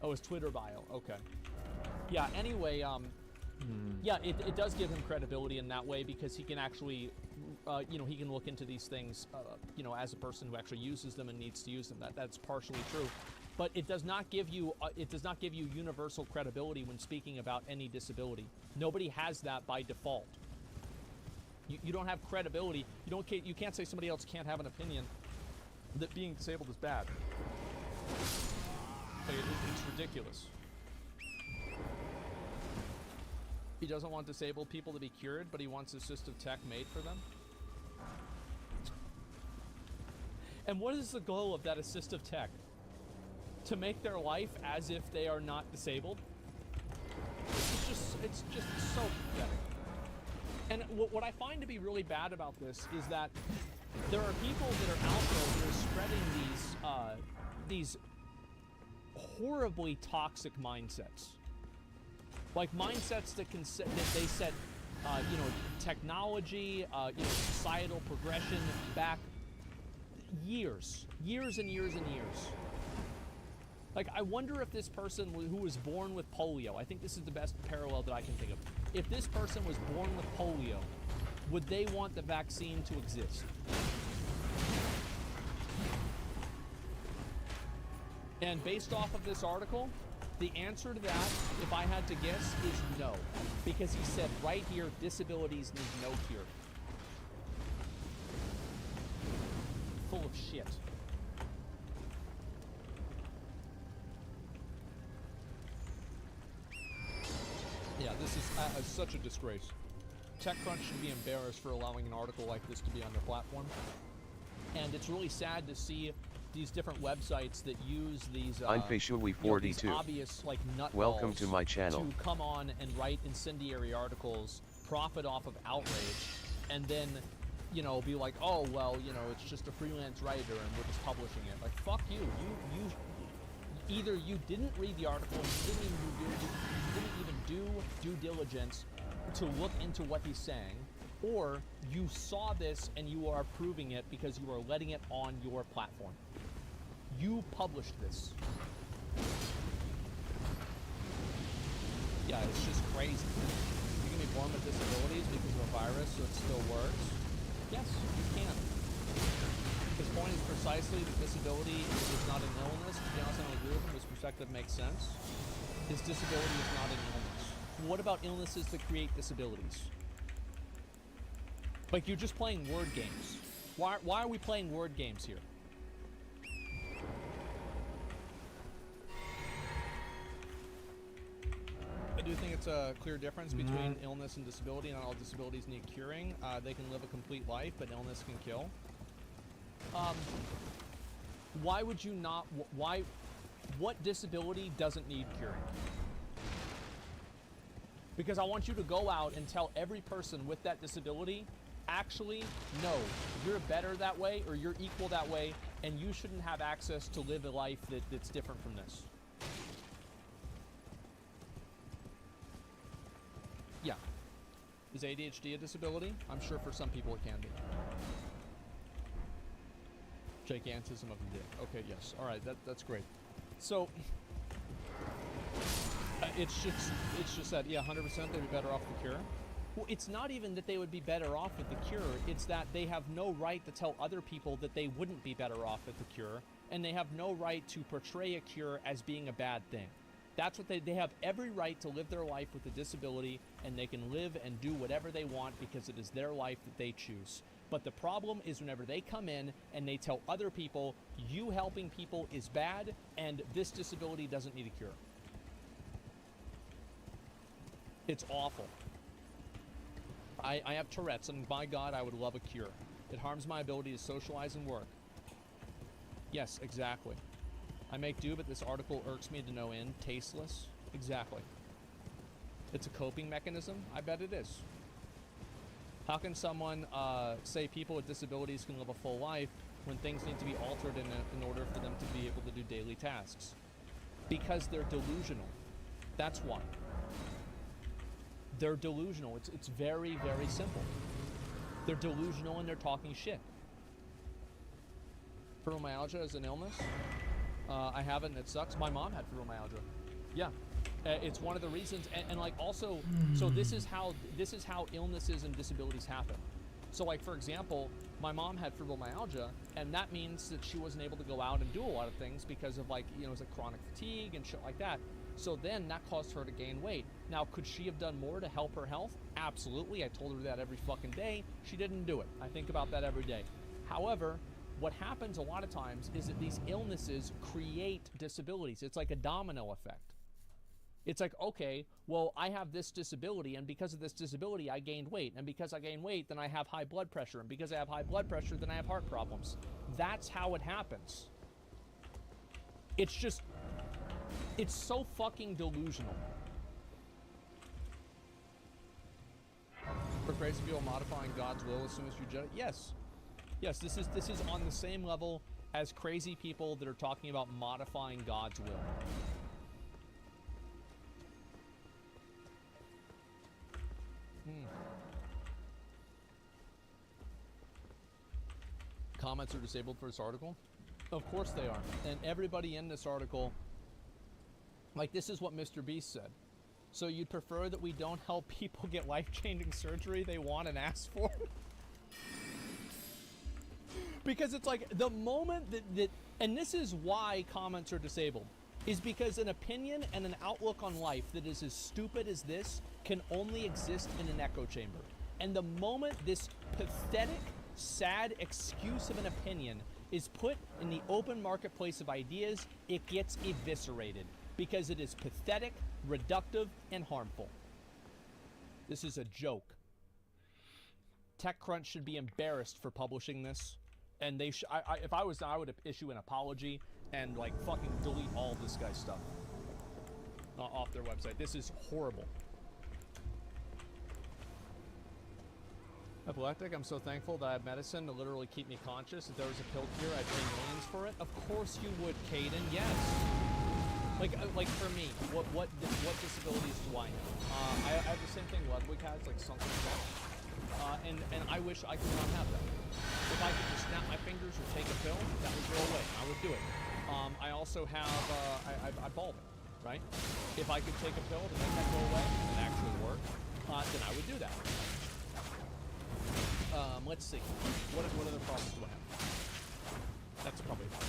Oh, his Twitter bio. Okay. Yeah, anyway, yeah, it does give him credibility in that way because he can actually, he can look into these things, as a person who actually uses them and needs to use them. That's partially true. But it does not give you universal credibility when speaking about any disability. Nobody has that by default. You don't have credibility. You can't say somebody else can't have an opinion that being disabled is bad. It's ridiculous. He doesn't want disabled people to be cured, but he wants assistive tech made for them. And what is the goal of that assistive tech? To make their life as if they are not disabled? It's just so pathetic. And what I find to be really bad about this is that there are people that are out there that are spreading these horribly toxic mindsets. Like mindsets that they set, technology, societal progression back years and years and years. Like, I wonder if this person who was born with polio, I think this is the best parallel that I can think of. If this person was born with polio, would they want the vaccine to exist? And based off of this article, the answer to that, if I had to guess, is no. Because he said right here, disabilities need no cure. of shit. Yeah, this is such a disgrace. TechCrunch should be embarrassed for allowing an article like this to be on their platform. And it's really sad to see these different websites that use these, Unfishui42. these obvious, like, nutballs Welcome to my channel. to come on and write incendiary articles, profit off of outrage, and then, you know, be like, oh, well, you know, it's just a freelance writer and we're just publishing it. Like, fuck you. Either you didn't read the article, you didn't even do due diligence to look into what he's saying, or you saw this and you are approving it because you are letting it on your platform. You published this. Yeah, it's just crazy. You can be born with disabilities because of a virus, so it still works. Yes, you can. His point is precisely that disability is not an illness. To be honest, I don't agree with him. His perspective makes sense. His disability is not an illness. What about illnesses that create disabilities? Like, you're just playing word games. Why are we playing word games here? I do think it's a clear difference between illness and disability. Not all disabilities need curing. They can live a complete life, but illness can kill. Why would you not? What disability doesn't need curing? Because I want you to go out and tell every person with that disability, actually, no, you're better that way, or you're equal that way, and you shouldn't have access to live a life that's different from this. Yeah. Is ADHD a disability? I'm sure for some people it can be. Gigantism of the dick. Okay, yes. All right, that's great. So it's just that, yeah, 100% they'd be better off with the cure. Well, it's not even that they would be better off with the cure. It's that they have no right to tell other people that they wouldn't be better off with the cure, and they have no right to portray a cure as being a bad thing. That's what they have every right to live their life with a disability, and they can live and do whatever they want because it is their life that they choose. But the problem is whenever they come in and they tell other people, you helping people is bad, and this disability doesn't need a cure. It's awful. I have Tourette's, and by God, I would love a cure. It harms my ability to socialize and work. Yes, exactly. I make do, but this article irks me to no end. Tasteless. Exactly. It's a coping mechanism? I bet it is. How can someone say people with disabilities can live a full life when things need to be altered in order for them to be able to do daily tasks? Because they're delusional. That's why. They're delusional. It's very, very simple. They're delusional and they're talking shit. Fibromyalgia is an illness. I have it and it sucks. My mom had fibromyalgia. Yeah. It's one of the reasons, and like also, so this is how illnesses and disabilities happen. So like, for example, my mom had fibromyalgia, and that means that she wasn't able to go out and do a lot of things because of, like, you know, it was like chronic fatigue and shit like that. So then that caused her to gain weight. Now, could she have done more to help her health? Absolutely. I told her that every fucking day. She didn't do it. I think about that every day. However, what happens a lot of times is that these illnesses create disabilities. It's like a domino effect. It's like, okay, well, I have this disability, and because of this disability, I gained weight. And because I gained weight, then I have high blood pressure. And because I have high blood pressure, then I have heart problems. That's how it happens. It's just, it's so fucking delusional. For crazy people modifying God's will as soon as you judge it? Yes. Yes, this is on the same level as crazy people that are talking about modifying God's will. Comments are disabled for this article? Of course they are. And everybody in this article, like, this is what Mr. Beast said. So you'd prefer that we don't help people get life-changing surgery they want and ask for? Because it's like, the moment that and this is why comments are disabled, is because an opinion and an outlook on life that is as stupid as this can only exist in an echo chamber. And the moment this pathetic, sad excuse of an opinion is put in the open marketplace of ideas, it gets eviscerated because it is pathetic, reductive, and harmful. This is a joke. TechCrunch should be embarrassed for publishing this, and they if I was, I would issue an apology and like fucking delete all this guy's stuff off their website. This is horrible. Epileptic, I'm so thankful that I have medicine to literally keep me conscious. If there was a pill cure, I'd pay millions for it. Of course you would, Caden. Yes. Like for me, what disabilities do I have? I have the same thing Ludwig has, like something like that. And I wish I could not have that. If I could just snap my fingers or take a pill, that would go away. I would do it. I also have I balding, right? If I could take a pill to make that go away and actually work, then I would do that. Let's see. What other problems do I have? That's probably fine.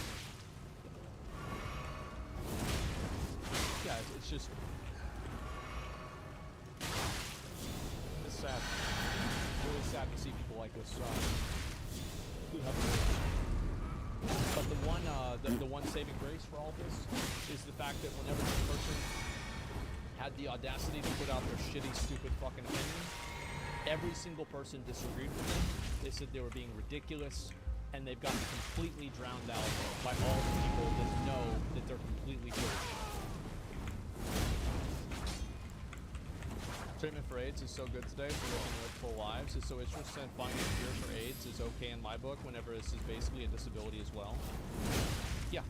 Yeah, it's just... It's sad. It's really sad to see people like this who have but the one saving grace for all this is the fact that whenever this person had the audacity to put out their shitty, stupid fucking opinion, every single person disagreed with them. They said they were being ridiculous, and they've gotten completely drowned out by all the people that know that they're completely foolish. Treatment for AIDS is so good today for living live full lives. So it's just said finding a cure for AIDS is okay in my book whenever this is basically a disability as well. Yeah.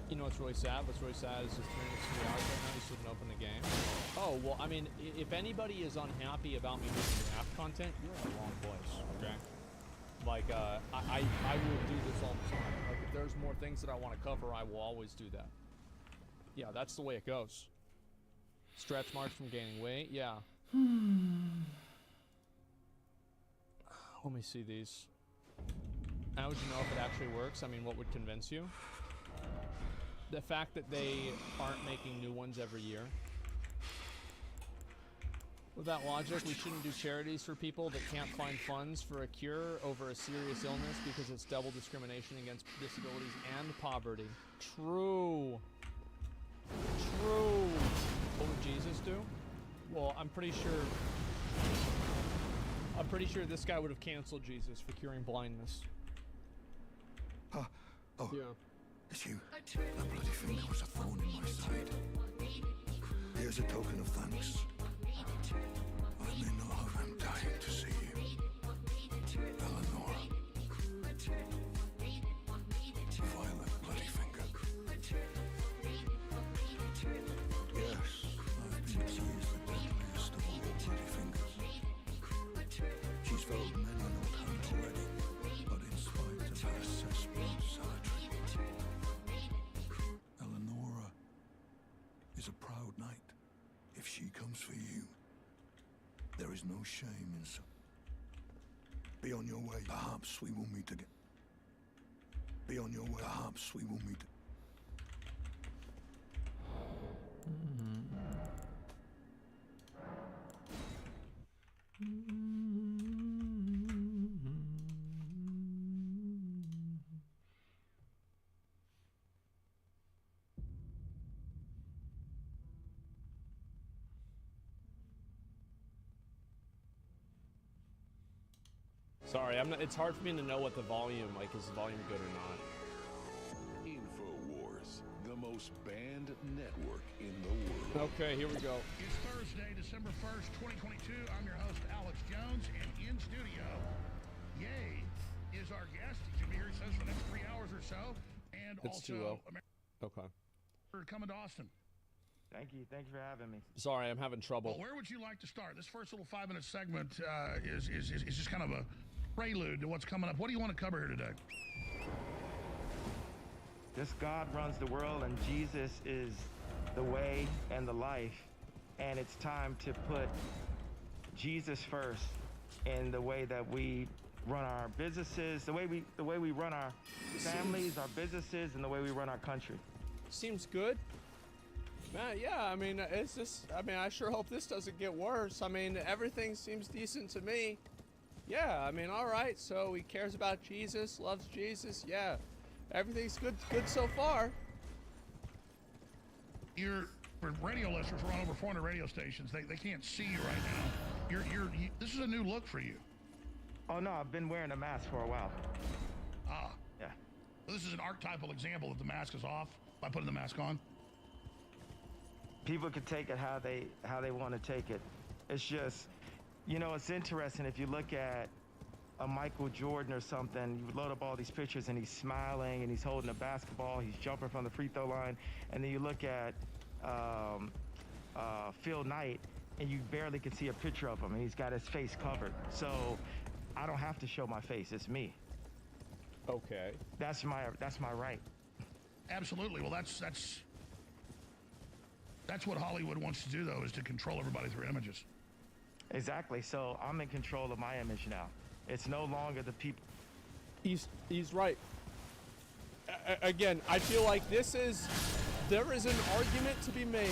You know what's really sad? What's really sad is just 360 hours right now, you still didn't open the game. Oh, well, I mean, if anybody is unhappy about me doing draft content, you're in the wrong place, okay? Like, I will do this all the time. Like, if there's more things that I want to cover, I will always do that. Yeah, that's the way it goes. Stretch marks from gaining weight, yeah. Let me see these. How would you know if it actually works? I mean, what would convince you? The fact that they aren't making new ones every year. With that logic, we shouldn't do charities for people that can't find funds for a cure over a serious illness because it's double discrimination against disabilities and poverty. True. True. What would Jesus do? Well, I'm pretty sure this guy would have canceled Jesus for curing blindness. Oh. Yeah. It's you. That bloody finger was a thorn in my side. Here's a token of thanks. I may not have, I'm dying to see you. Eleanor. Violet bloody finger. Yes, I've been teased the deadliest of all bloody fingers. She's felt many an old hand already, but in spite of her cesspool salutary, Eleonora is a proud knight. If she comes for you, there is no shame in so. Be on your way. Perhaps we will meet again. Be on your way. Perhaps we will meet. Sorry, it's hard for me to know what the volume, like, is the volume good or not? InfoWars, the most banned network in the world. Okay, here we go. It's Thursday, December 1st, 2022. I'm your host, Alex Jones, and in studio, Ye is our guest. He's going to be here, he says, for the next 3 hours or so. And It's too low. Okay. We're coming to Austin. Thank you for having me. Sorry, I'm having trouble. Well, where would you like to start? This first little 5-minute segment is just kind of a prelude to what's coming up. What do you want to cover here today? This God runs the world, and Jesus is the way and the life. And it's time to put Jesus first in the way that we run our businesses, the way we run our families, our businesses, and the way we run our country. Seems good. Yeah, I mean, it's just, I mean, I sure hope this doesn't get worse. I mean, everything seems decent to me. Yeah, I mean, all right, so he cares about Jesus, loves Jesus, yeah. Everything's good so far. For radio listeners, we're on over 400 radio stations. They can't see you right now. This is a new look for you. Oh no, I've been wearing a mask for a while. Ah. Yeah. So this is an archetypal example that the mask is off by putting the mask on. People can take it how they want to take it. It's just, you know, it's interesting if you look at a Michael Jordan or something, you load up all these pictures and he's smiling and he's holding a basketball, he's jumping from the free throw line, and then you look at Phil Knight and you barely can see a picture of him and he's got his face covered. So I don't have to show my face, it's me. Okay. That's my right. Absolutely. Well, that's what Hollywood wants to do, though, is to control everybody through images. Exactly. So I'm in control of my image now. It's no longer the people. He's right. Again, I feel like there is an argument to be made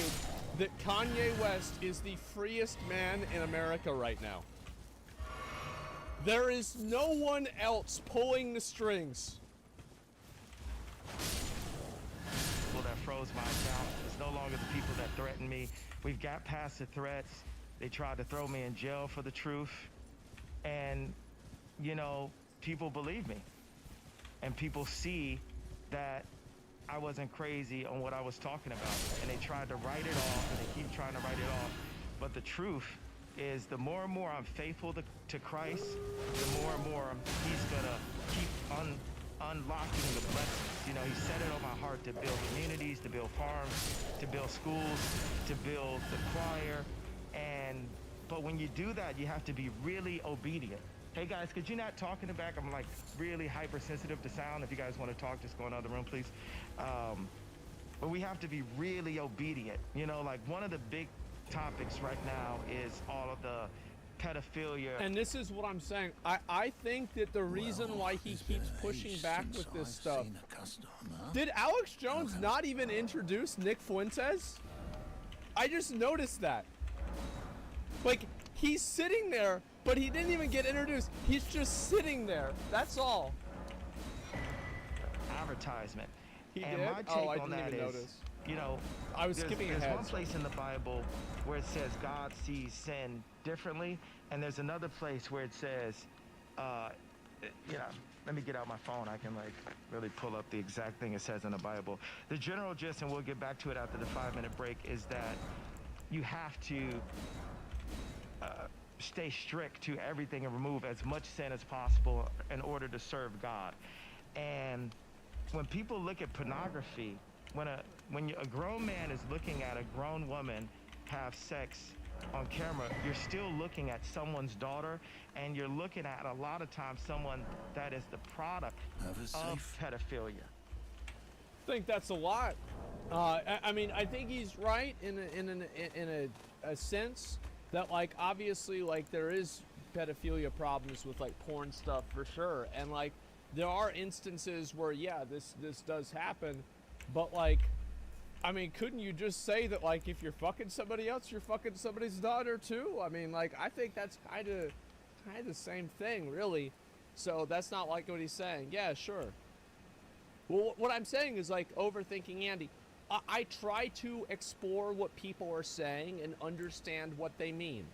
that Kanye West is the freest man in America right now. There is no one else pulling the strings. People that froze my account. It's no longer the people that threaten me. We've got past the threats. They tried to throw me in jail for the truth. And, you know, people believe me. And people see that I wasn't crazy on what I was talking about. And they tried to write it off, and they keep trying to write it off. But the truth is, the more and more I'm faithful to Christ, the more and more he's gonna keep unlocking the blessings. You know, he set it on my heart to build communities, to build farms, to build schools, to build the choir. But when you do that, you have to be really obedient. Hey guys, could you not talk in the back? I'm like really hypersensitive to sound. If you guys want to talk, just go in the other room, please. But we have to be really obedient. You know, like one of the big topics right now is all of the pedophilia. And this is what I'm saying. I think that the reason why he keeps pushing back with this stuff. Did Alex Jones not even introduce Nick Fuentes? I just noticed that. Like, he's sitting there, but he didn't even get introduced. He's just sitting there. That's all. Advertisement. He and did? my take on didn't that even is, notice. you know, I was skipping ahead. There's one place in the Bible where it says God sees sin differently, and there's another place where it says, you know, let me get out my phone. I can like really pull up the exact thing it says in the Bible. The general gist, and we'll get back to it after the 5-minute break, is that you have to stay strict to everything and remove as much sin as possible in order to serve God. And when people look at pornography, when a grown man is looking at a grown woman have sex on camera, you're still looking at someone's daughter, and you're looking at a lot of times someone that is the product of pedophilia. I think that's a lot. I mean, I think he's right in a sense that, like, obviously, like, there is pedophilia problems with like porn stuff for sure, and like there are instances where yeah, this does happen, but like, I mean, couldn't you just say that like if you're fucking somebody else, you're fucking somebody's daughter too? I mean, like, I think that's kind of the same thing, really. So that's not like what he's saying. Yeah, sure. Well, what I'm saying is like overthinking Andy. I try to explore what people are saying and understand what they mean.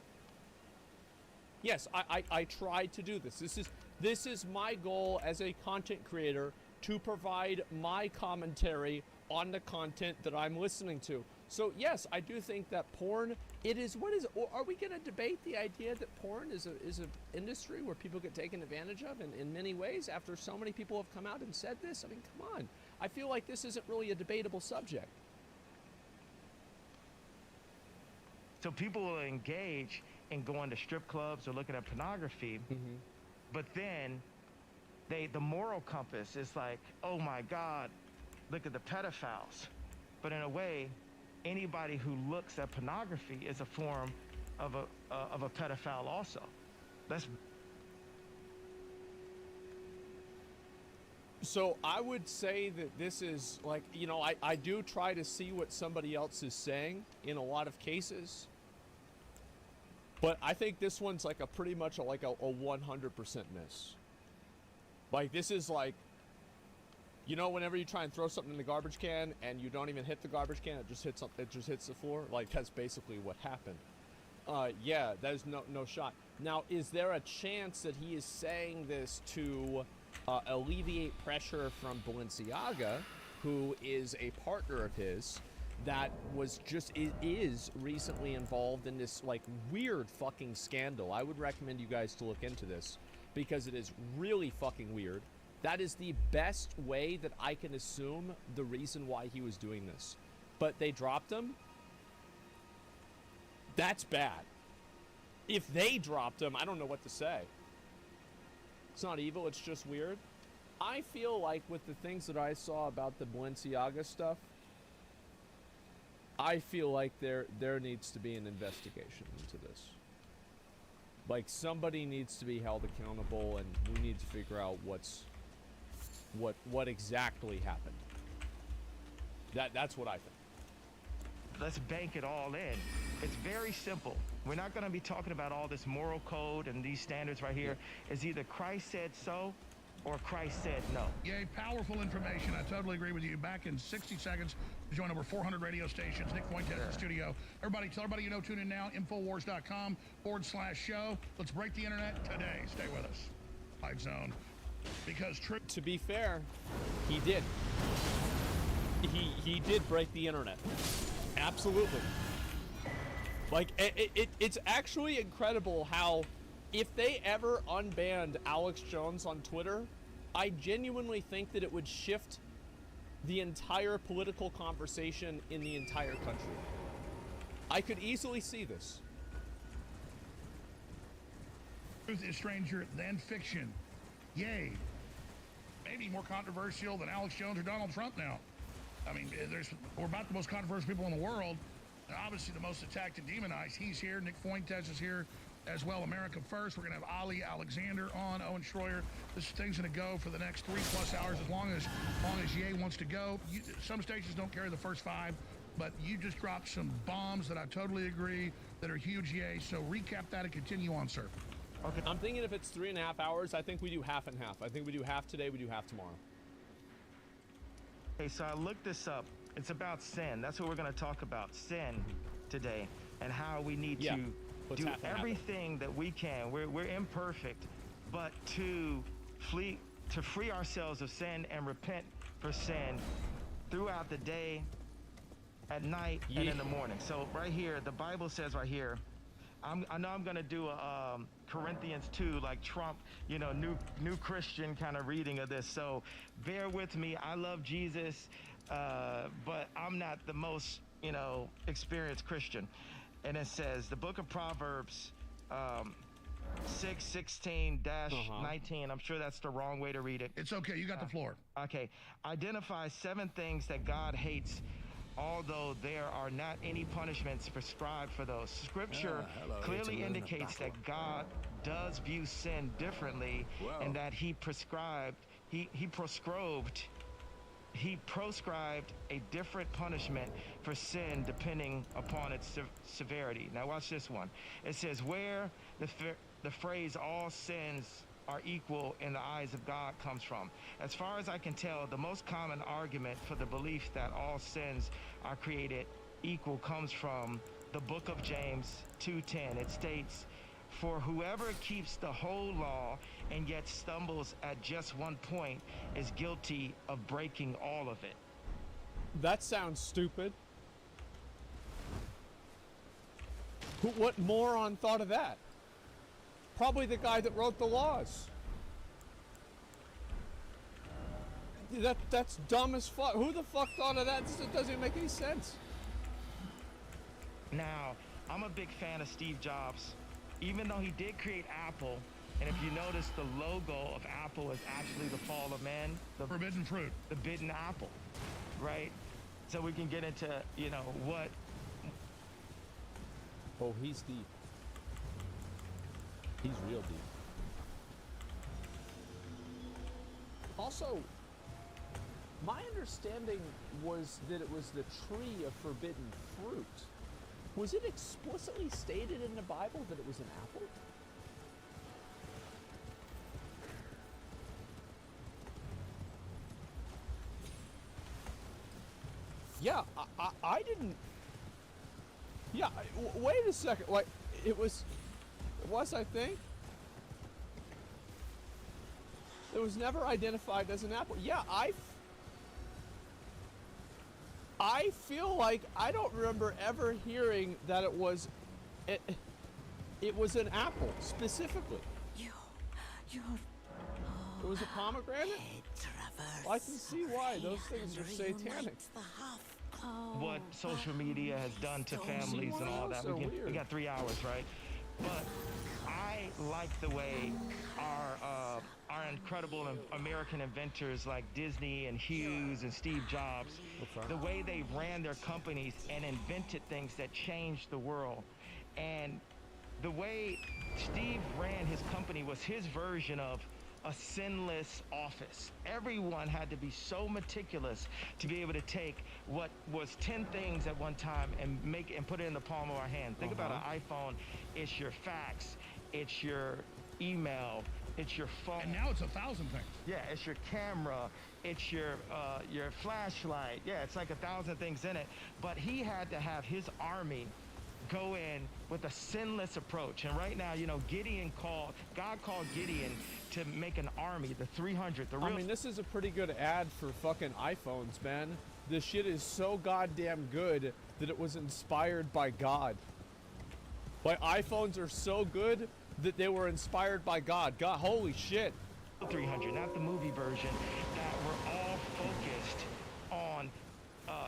Yes, I try to do this. This is my goal as a content creator, to provide my commentary on the content that I'm listening to. So yes, I do think that porn, it is, what is, or are we going to debate the idea that porn is an industry where people get taken advantage of in many ways after so many people have come out and said this? I mean, come on. I feel like this isn't really a debatable subject. So people will engage in going to strip clubs or looking at pornography, but then the moral compass is like, oh my God, look at the pedophiles. But in a way, anybody who looks at pornography is a form of a pedophile also. So I would say that this is like, you know, I do try to see what somebody else is saying in a lot of cases. But I think this one's like a pretty much like a 100% miss. Like this is like, you know, whenever you try and throw something in the garbage can and you don't even hit the garbage can, it just hits the floor. Like that's basically what happened. Yeah, there's no shot. Now, is there a chance that he is saying this to alleviate pressure from Balenciaga, who is a partner of his that was is recently involved in this like weird fucking scandal? I would recommend you guys to look into this because it is really fucking weird. That is the best way that I can assume the reason why he was doing this. But they dropped him. That's bad. If they dropped him, I don't know what to say. It's not evil, it's just weird. I feel like with the things that I saw about the Balenciaga stuff, I feel like there needs to be an investigation into this. Like somebody needs to be held accountable, and we need to figure out what exactly happened. That's what I think. Let's bank it all in. It's very simple. We're not going to be talking about all this moral code and these standards right here. It's either Christ said so or Christ said no. Yay, powerful information. I totally agree with you. Back in 60 seconds, join over 400 radio stations. Nick Fuentes in the studio. Everybody, tell everybody you know, tune in now. Infowars.com/show. Let's break the internet today. Stay with us. Live Zone. Because to be fair, he did. He did break the internet. Absolutely. Like, it's actually incredible how, if they ever unbanned Alex Jones on Twitter, I genuinely think that it would shift the entire political conversation in the entire country. I could easily see this. Truth is stranger than fiction. Yay. Maybe more controversial than Alex Jones or Donald Trump now. I mean, we're about the most controversial people in the world. And obviously the most attacked and demonized. He's here. Nick Fuentes is here as well. America First. We're going to have Ali Alexander on, Owen Schroyer. This thing's going to go for the next 3+ hours as long as Ye wants to go. Some stations don't carry the first 5, but you just dropped some bombs that I totally agree that are huge, Ye. So recap that and continue on, sir. Okay. I'm thinking if it's 3.5 hours, I think we do half and half. I think we do half today, we do half tomorrow. Okay, so I looked this up. It's about sin. That's what we're going to talk about, sin today, and how we need to do everything that we can. We're imperfect, but to free ourselves of sin and repent for sin throughout the day, at night, and in the morning. So right here, the Bible says right here, I know I'm going to do a Corinthians 2, like Trump, you know, new Christian kind of reading of this. So bear with me. I love Jesus, but I'm not the most, you know, experienced Christian. And it says, the book of Proverbs 6:16-19. I'm sure that's the wrong way to read it. It's okay. You got the floor. Okay. Identify 7 things that God hates, although there are not any punishments prescribed for those. Scripture clearly indicates that God does view sin differently, and that he proscribed a different punishment for sin depending upon its severity. Now watch this one. It says, where the phrase all sins are equal in the eyes of God comes from. As far as I can tell, the most common argument for the belief that all sins are created equal comes from the book of James 2:10. It states, for whoever keeps the whole law and yet stumbles at just one point is guilty of breaking all of it. That sounds stupid. What moron thought of that? Probably the guy that wrote the laws. That's dumb as fuck. Who the fuck thought of that? It doesn't even make any sense. Now, I'm a big fan of Steve Jobs. Even though he did create Apple, and if you notice, the logo of Apple is actually the fall of man. The forbidden fruit. The bitten apple, right? So we can get into, you know, what... Oh, he's deep. He's real deep. Also, My understanding was that it was the tree of forbidden fruit. Was it explicitly stated in the Bible that it was an apple? Yeah, I didn't. Yeah, wait a second. Like, it was, I think. It was never identified as an apple. Yeah, I feel like I don't remember ever hearing that it was an apple specifically. It was a pomegranate? Well, I can see why. Those things are satanic. What social media has done to families and all that. We got 3 hours, right? But I like the way our incredible American inventors like Disney and Hughes and Steve Jobs, the way they ran their companies and invented things that changed the world. And the way Steve ran his company was his version of a sinless office. Everyone had to be so meticulous to be able to take what was 10 things at one time and put it in the palm of our hand. Think about an iPhone. It's your fax, it's your email, it's your phone. And now it's 1,000 things. Yeah, it's your camera, it's your flashlight. Yeah, it's like 1,000 things in it. But he had to have his army go in with a sinless approach. And right now, you know, God called Gideon to make an army, the 300. I mean, this is a pretty good ad for fucking iPhones, man. This shit is so goddamn good that it was inspired by God. Like, iPhones are so good that they were inspired by God. God, holy shit. 300, not the movie version, that were all focused on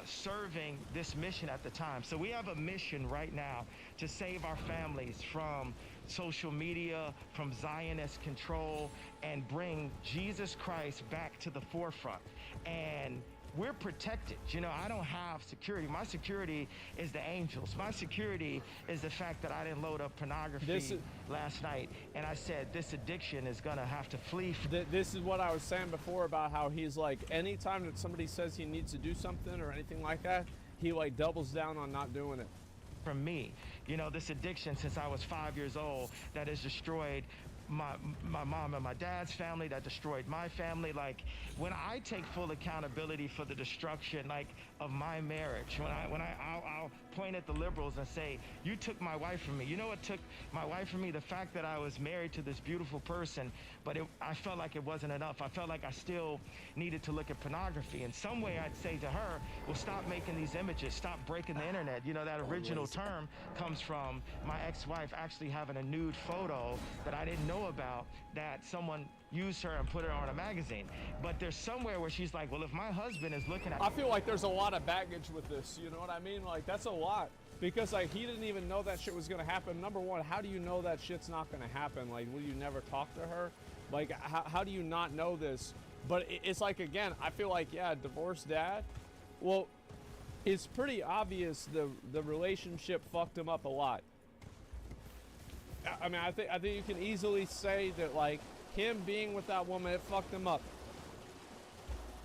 serving this mission at the time. So we have a mission right now to save our families from social media, from Zionist control, and bring Jesus Christ back to the forefront. And we're protected. You know, I don't have security. My security is the angels. My security is the fact that I didn't load up pornography last night. And I said, this addiction is going to have to flee. This is what I was saying before about how he's like, anytime that somebody says he needs to do something or anything like that, he like doubles down on not doing it. From me, you know, this addiction since I was 5 years old that has destroyed my mom and my dad's family, that destroyed my family. Like, when I take full accountability for the destruction, like, of my marriage, I'll point at the liberals and say, you took my wife from me. You know what took my wife from me? The fact that I was married to this beautiful person, but I felt like it wasn't enough. I felt like I still needed to look at pornography. In some way, I'd say to her, well, stop making these images, stop breaking the internet. You know, that original term comes from my ex-wife actually having a nude photo that I didn't know about, that someone used her and put her on a magazine. But there's somewhere where she's like, well, if my husband is looking at... I feel like there's a lot of baggage with this, you know what I mean? Like, that's a lot. Because, like, he didn't even know that shit was gonna happen. Number one, how do you know that shit's not gonna happen? Like, will you never talk to her? Like, how do you not know this? But it's like, again, I feel like, yeah, divorced dad. Well, it's pretty obvious the relationship fucked him up a lot. I mean, I think you can easily say that, like, him being with that woman, it fucked him up.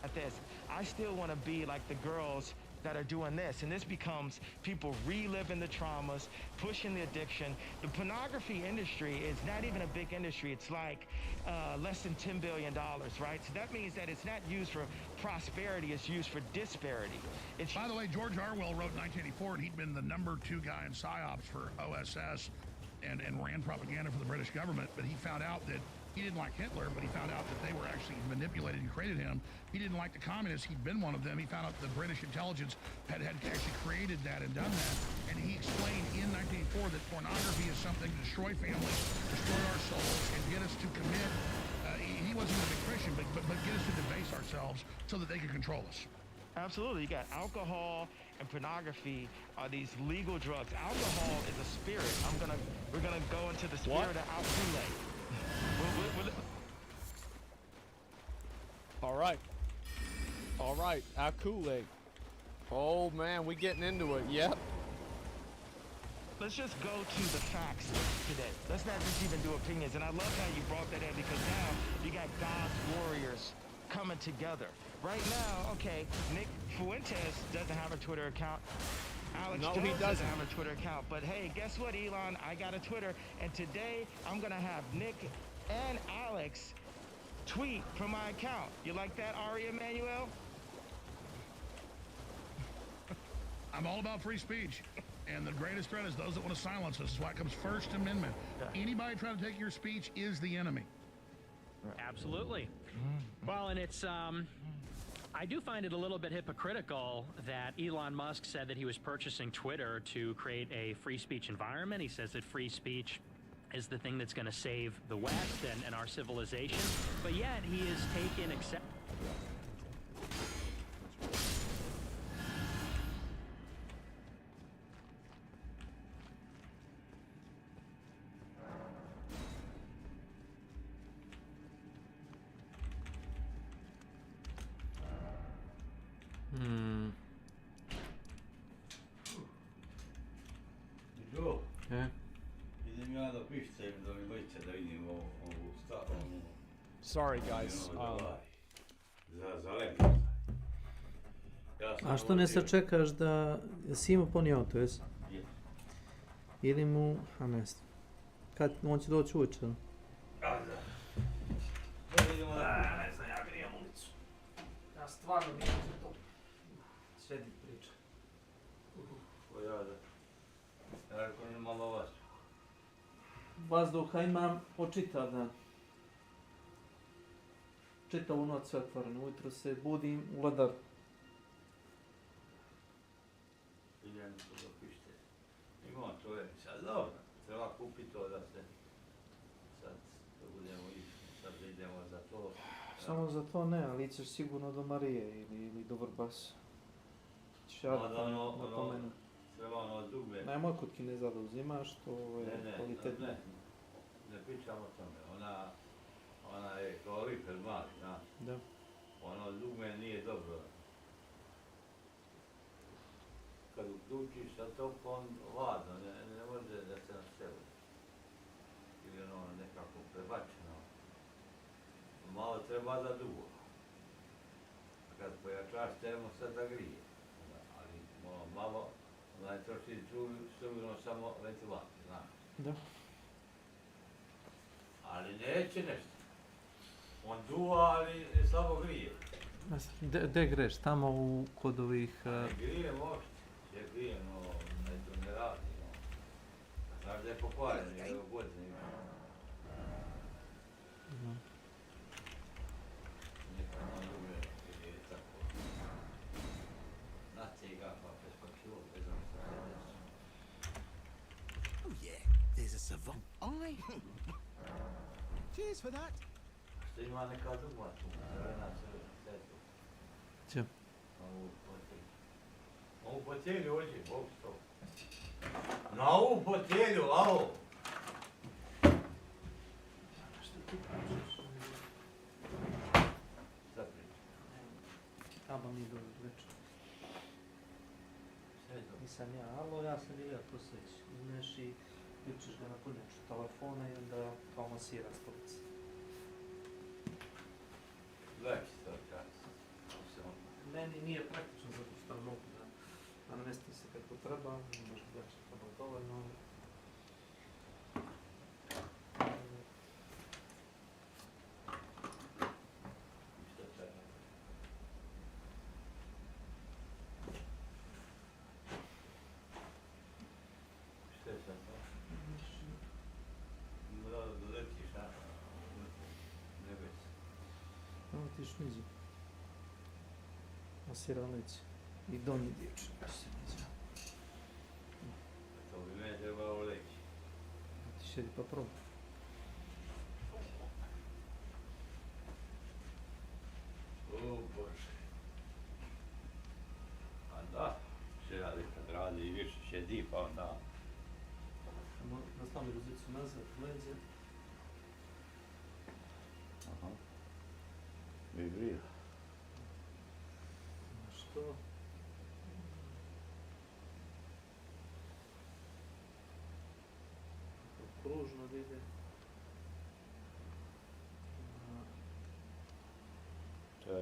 At this, I still want to be like the girls that are doing this, and this becomes people reliving the traumas, pushing the addiction. The pornography industry is not even a big industry. It's like less than $10 billion, right? So that means that it's not used for prosperity, it's used for disparity. By the way, George Orwell wrote in 1984, and he'd been the #2 guy in PSYOPs for OSS and ran propaganda for the British government, but he found out that he didn't like Hitler, but he found out that they were actually manipulated and created him. He didn't like the communists. He'd been one of them. He found out the British intelligence had actually created that and done that. And he explained in 1984 that pornography is something to destroy families, destroy our souls, and get us to commit. He wasn't a big Christian, but get us to debase ourselves so that they could control us. Absolutely. You got alcohol and pornography are these legal drugs. Alcohol is a spirit. We're gonna go into the spirit of Al Kool-Aid. All right, our Kool-Aid. Oh man, we getting into it. Yep. Let's just go to the facts today. Let's not just even do opinions. And I love how you brought that in, because now you got God's warriors coming together. Right now, okay, Nick Fuentes doesn't have a Twitter account. Alex No, he Jones doesn't. have a Twitter account. But hey, guess what, Elon? I got a Twitter, and today I'm gonna have Nick and Alex tweet from my account. You like that, Ari Emanuel? I'm all about free speech. And the greatest threat is those that want to silence us. That's why it comes First Amendment. Yeah. Anybody trying to take your speech is the enemy. Absolutely. Well, and it's, I do find it a little bit hypocritical that Elon Musk said that he was purchasing Twitter to create a free speech environment. He says that free speech is the thing that's going to save the West and our civilization. But yet he is taken except. Sorry, guys. A što ne sačekaš da si imao puni auto, jesi? Ili mu, a ne znam. Kad on će doći uveče? Ne znam, ja grijem ulicu. Ja stvarno nisam za to. Sedi priča. Vazduha imam po čitav dan. Čitavu noć sve otvoreno. Ujutro se budim u ladar. Imam to je, sad dobro, treba kupiti to da se sad budemo sad idemo za to. Samo za to ne, ali ćeš sigurno do Marije ili do Vrbasa. Ćeš ja napomenu. Treba ono dugme. Nemoj kod Kineza da uzimaš, to je kvalitetno. Ne pričam o tome, ona je kao riper mali, znaš. Da. Ono dugme nije dobro. Kad uključiš sa topom, ladno, ne može da se naseli. Ili ono nekako prebačeno. Malo treba da dugo. Kad pojačaš termostat da grije. Ali malo, onaj troši strujno samo ventilator, znaš. Da. Ali neće nešto. On duva, ali slabo grije. Gde greš? Tamo kod ovih... Ne grije možda. Je grije, no, to ne radi, no. Znaš da je pokvaren, jer je godine ima. Nekad na druge je tako. Znate ga, pa preskočilo, bez ono što se desi. Oh yeah, there's a savant. Cheers for that. Što ima neka druga tu, crvena svetu. Če? Na ovu potelju ođe, Bog što. Na ovu potelju, alo! Šta priča? Aba mi dobro večer. Nisam ja, alo, ja sam Ilija Prosveć. Uzmeš i ključiš ga na punjaču telefona i onda kao masira stolica. Leći to čas. Meni nije praktično zato što mogu da namestim se kako treba, možda da će to dovoljno. Šta je sad to? Da letiš na nebes. Evo ti šmiđi. Masiralić i donji dio čini se niđa. To bi mene trebalo leći. Ti šedi pa probaj. O Bože. A da, će radi kad radi i više šedi pa onda. Nastavi ruzicu nazad, leđe. Aha. Vibrira. Što? Kružno da ide. To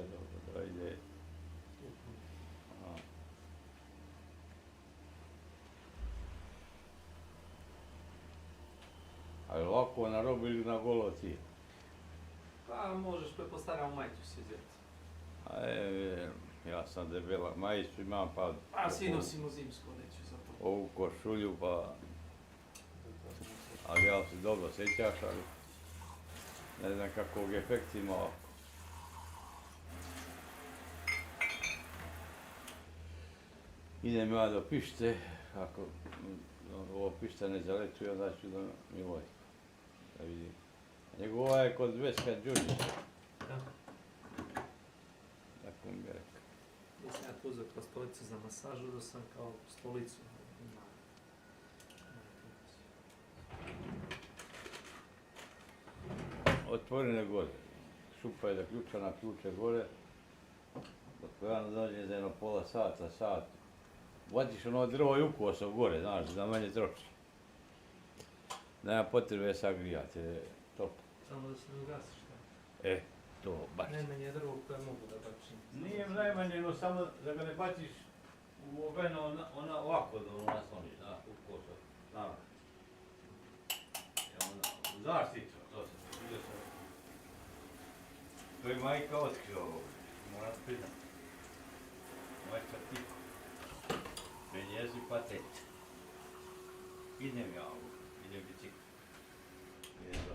ovako na robu ili na golo ti? Pa možeš pretpostavljam majicu si uzeti. Ja sam debela majicu imam pa... A si nosimo zimsko, neću za to. Ovu košulju pa... Ali ja se dobro sjećaš, ali... Ne znam kakvog efekta ima ovako. Idem ja do pište, ako ovo pišta ne zaletuje, onda ću do Milojka. Da vidim. Njegova je kod Veska Đurđića. Tako mi je rekao. Nisam ja tu uzeo kao stolicu za masažu, uzeo sam kao stolicu. Otvorene gore. Šupa je zaključana, ključe gore. Dok ja dođem za jedno pola sata, sat. Vatiš ono drvo i ukosao gore, znaš, da manje troši. Nema potrebe sagrijati, je toplo. Samo da se ne ugasiš tako. To baš. Najmanje drvo koje mogu da bačim. Nije najmanje, no samo da ga ne baciš u oveno, ona ovako da ono nasloniš, da, ukosao, znaš. Zaštitu, to se vidio sam. To je majka otkrio ovo, moram priznat. Majka Tiko. Benjezi patet. Idem ja ovo, idem bicikl. Idem do...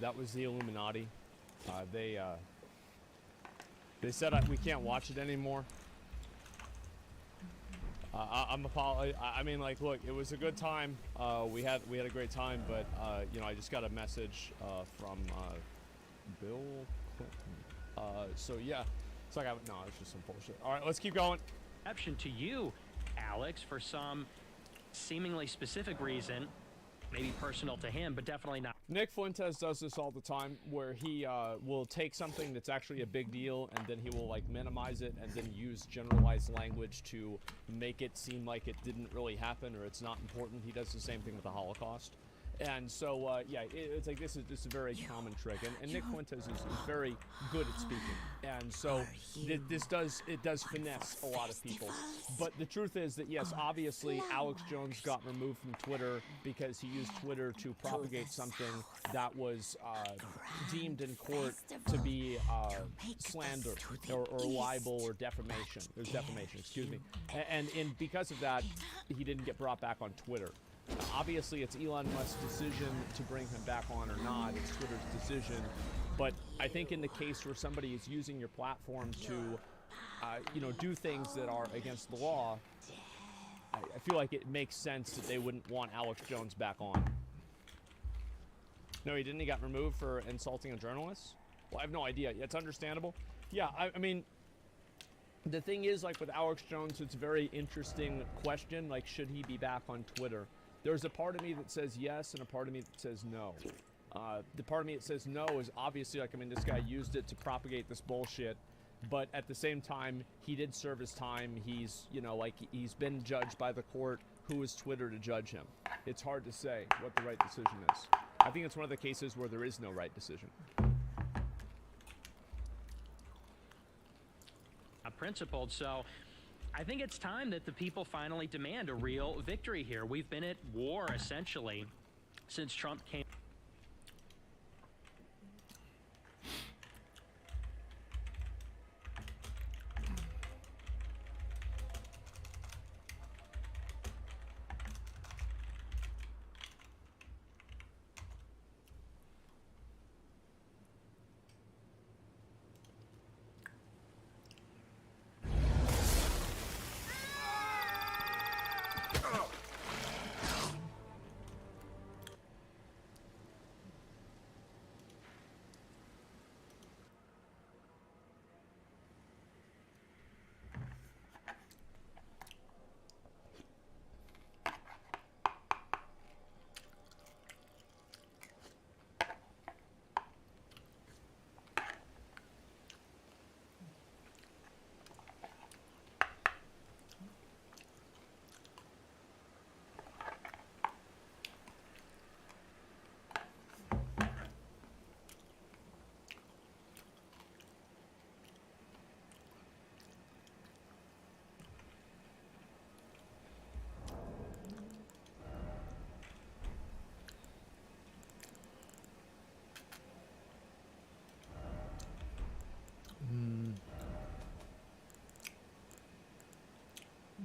That was the Illuminati. They said we can't watch it anymore. I mean, like, look, it was a good time. We had a great time, but you know, I just got a message from Bill Clinton. So yeah, it's like no, it's just some bullshit. All right, let's keep going. Exception to you, Alex, for some seemingly specific reason, maybe personal to him, but definitely not. Nick Fuentes does this all the time, where he will take something that's actually a big deal, and then he will like minimize it, and then use generalized language to make it seem like it didn't really happen or it's not important. He does the same thing with the Holocaust. And so, yeah, it's like this is a very common trick, and Nick Fuentes is very good at speaking, and so this does finesse a lot of people. But the truth is that yes, obviously Alex Jones got removed from Twitter because he used Twitter to propagate something that was deemed in court to be slander or libel or defamation. There's defamation, excuse me, and because of that, he didn't get brought back on Twitter. Obviously, it's Elon Musk's decision to bring him back on or not. It's Twitter's decision. But I think in the case where somebody is using your platform to, you know, do things that are against the law, I feel like it makes sense that they wouldn't want Alex Jones back on. No, he didn't. He got removed for insulting a journalist? Well, I have no idea. It's understandable. Yeah, I mean, the thing is, like with Alex Jones, it's a very interesting question. Like, should he be back on Twitter? There's a part of me that says yes and a part of me that says no. The part of me that says no is obviously, like, I mean, this guy used it to propagate this bullshit, but at the same time, he did serve his time. He's, you know, like, he's been judged by the court. Who is Twitter to judge him? It's hard to say what the right decision is. I think it's one of the cases where there is no right decision. Principled, so I think it's time that the people finally demand a real victory here. We've been at war, essentially, since Trump came.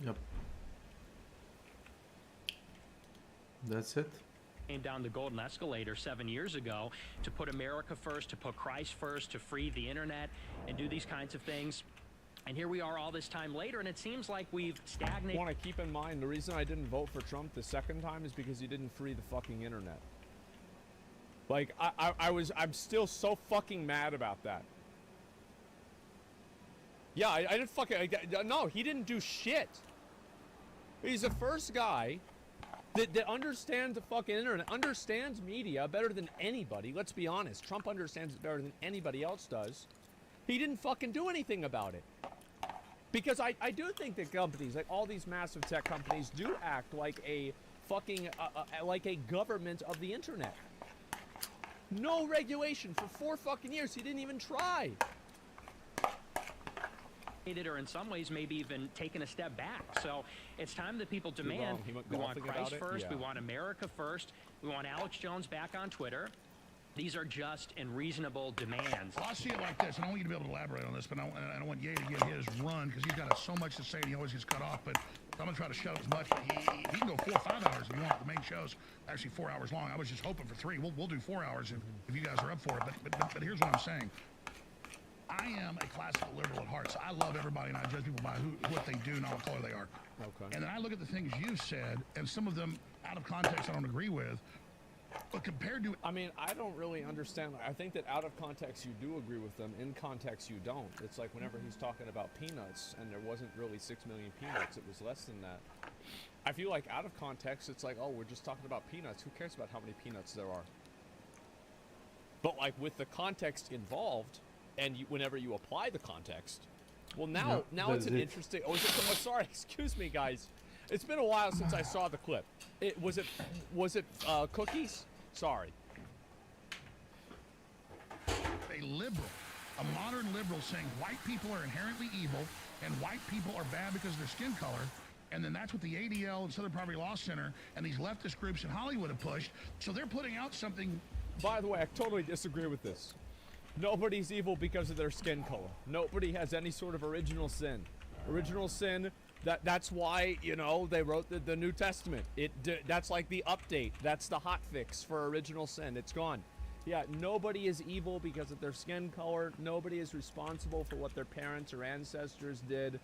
Yep. That's it. Came down the golden escalator 7 years ago to put America first, to put Christ first, to free the internet and do these kinds of things. And here we are all this time later, and it seems like we've stagnated. I want to keep in mind, the reason I didn't vote for Trump the second time is because he didn't free the fucking internet. Like, I'm still so fucking mad about that. Yeah, I didn't fucking, no, he didn't do shit. He's the first guy that understands the fucking internet, understands media better than anybody. Let's be honest. Trump understands it better than anybody else does. He didn't fucking do anything about it. Because I do think that companies, like all these massive tech companies, do act like a fucking, like a government of the internet. No regulation for 4 fucking years. He didn't even try. Or in some ways maybe even taken a step back. So it's time that people demand we want Christ first, we want America first, we want Alex Jones back on Twitter, These are just and reasonable demands. Well, I see it like this, and I want you to be able to elaborate on this, but I don't want Ye to get his run because he's got so much to say and he always gets cut off. But I'm going to try to shut up as much. He can go 4 or 5 hours if you want. The main show's actually 4 hours long. I was just hoping for 3. We'll do 4 hours if you guys are up for it. But here's what I'm saying. I am a classical liberal at heart, so I love everybody and I judge people by what they do, not what color they are. Okay. And then I look at the things you've said, and some of them out of context I don't agree with. But compared to... I mean, I don't really understand. I think that out of context you do agree with them. In context you don't. It's like whenever he's talking about peanuts, and there wasn't really 6 million peanuts, it was less than that. I feel like out of context, it's like, oh, we're just talking about peanuts. Who cares about how many peanuts there are? But like with the context involved, and whenever you apply the context, well, now it's an interesting... Oh, sorry, excuse me, guys. It's been a while since I saw the clip. Was it cookies? Sorry. A liberal, a modern liberal saying white people are inherently evil and white people are bad because of their skin color, and then that's what the ADL and Southern Poverty Law Center and these leftist groups in Hollywood have pushed. So they're putting out something... By the way, I totally disagree with this. Nobody's evil because of their skin color. Nobody has any sort of original sin. Original sin... That's why, you know, they wrote the New Testament. That's like the update. That's the hot fix for original sin. It's gone. Yeah, nobody is evil because of their skin color. Nobody is responsible for what their parents or ancestors did.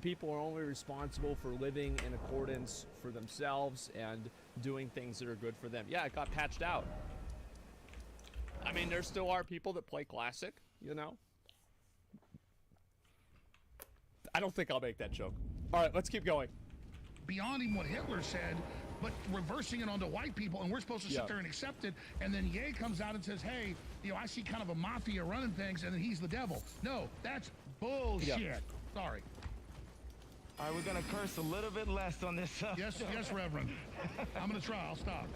People are only responsible for living in accordance for themselves and doing things that are good for them. Yeah, it got patched out. I mean, there still are people that play classic, you know? I don't think I'll make that joke. All right, let's keep going. Beyond even what Hitler said, but reversing it onto white people, and we're supposed to sit there and accept it, and then Ye comes out and says, hey, you know, I see kind of a mafia running things, and then he's the devil. No, that's bullshit. Yeah. Sorry. All right, we're going to curse a little bit less on this subject. Yes, Reverend. I'm going to try. I'll stop.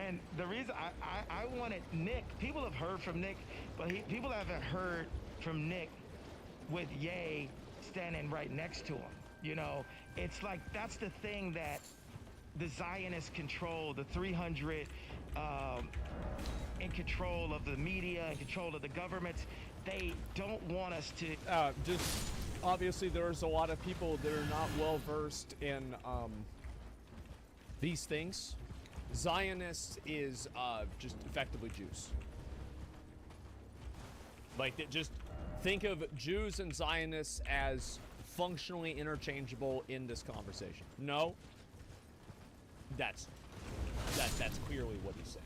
And the reason I wanted Nick, people have heard from Nick, but people haven't heard from Nick with Ye standing right next to him. You know, it's like that's the thing that the Zionists control, the 300 in control of the media, in control of the governments. They don't want us to... Just obviously there's a lot of people that are not well versed in these things. Zionists is just effectively Jews. Like, just think of Jews and Zionists as functionally interchangeable in this conversation. No, that's clearly what he's saying.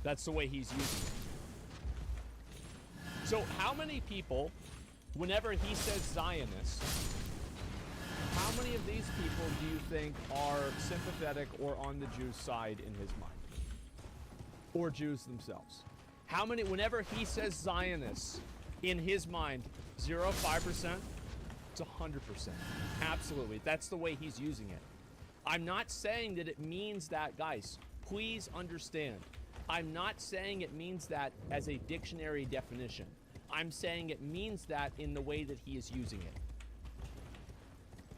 That's the way he's using it. So how many people, whenever he says Zionist, how many of these people do you think are sympathetic or on the Jews' side in his mind? Or Jews themselves? How many, whenever he says Zionists, in his mind, 0, 5%, it's 100%. Absolutely. That's the way he's using it. I'm not saying that it means that, guys, please understand. I'm not saying it means that as a dictionary definition. I'm saying it means that in the way that he is using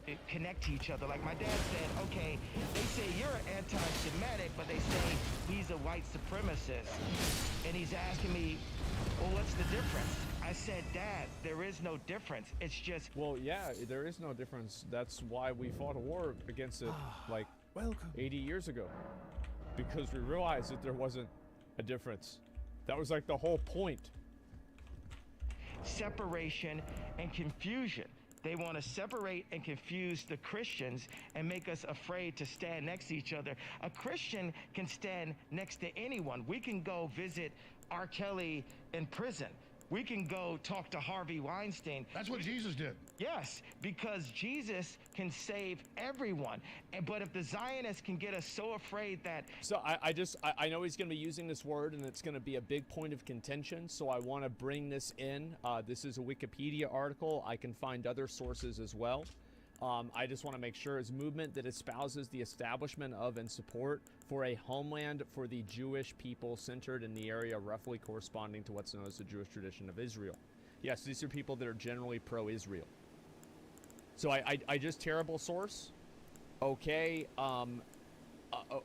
it. Connect to each other. Like my dad said, okay, they say you're anti-Semitic, but they say he's a white supremacist. And he's asking me, well, what's the difference? I said, Dad, there is no difference. It's just... Well, yeah, there is no difference. That's why we fought a war against it, like, 80 years ago. Because we realized that there wasn't a difference. That was like the whole point. Separation and confusion. They want to separate and confuse the Christians and make us afraid to stand next to each other. A Christian can stand next to anyone. We can go visit R. Kelly in prison. We can go talk to Harvey Weinstein. That's what Jesus did. Yes, because Jesus can save everyone. But if the Zionists can get us so afraid that... So I know he's going to be using this word, and it's going to be a big point of contention, so I want to bring this in. This is a Wikipedia article. I can find other sources as well. I just want to make sure it's movement that espouses the establishment of and support for a homeland for the Jewish people centered in the area roughly corresponding to what's known as the Jewish tradition of Israel. Yes, these are people that are generally pro-Israel. So I just terrible source. Okay,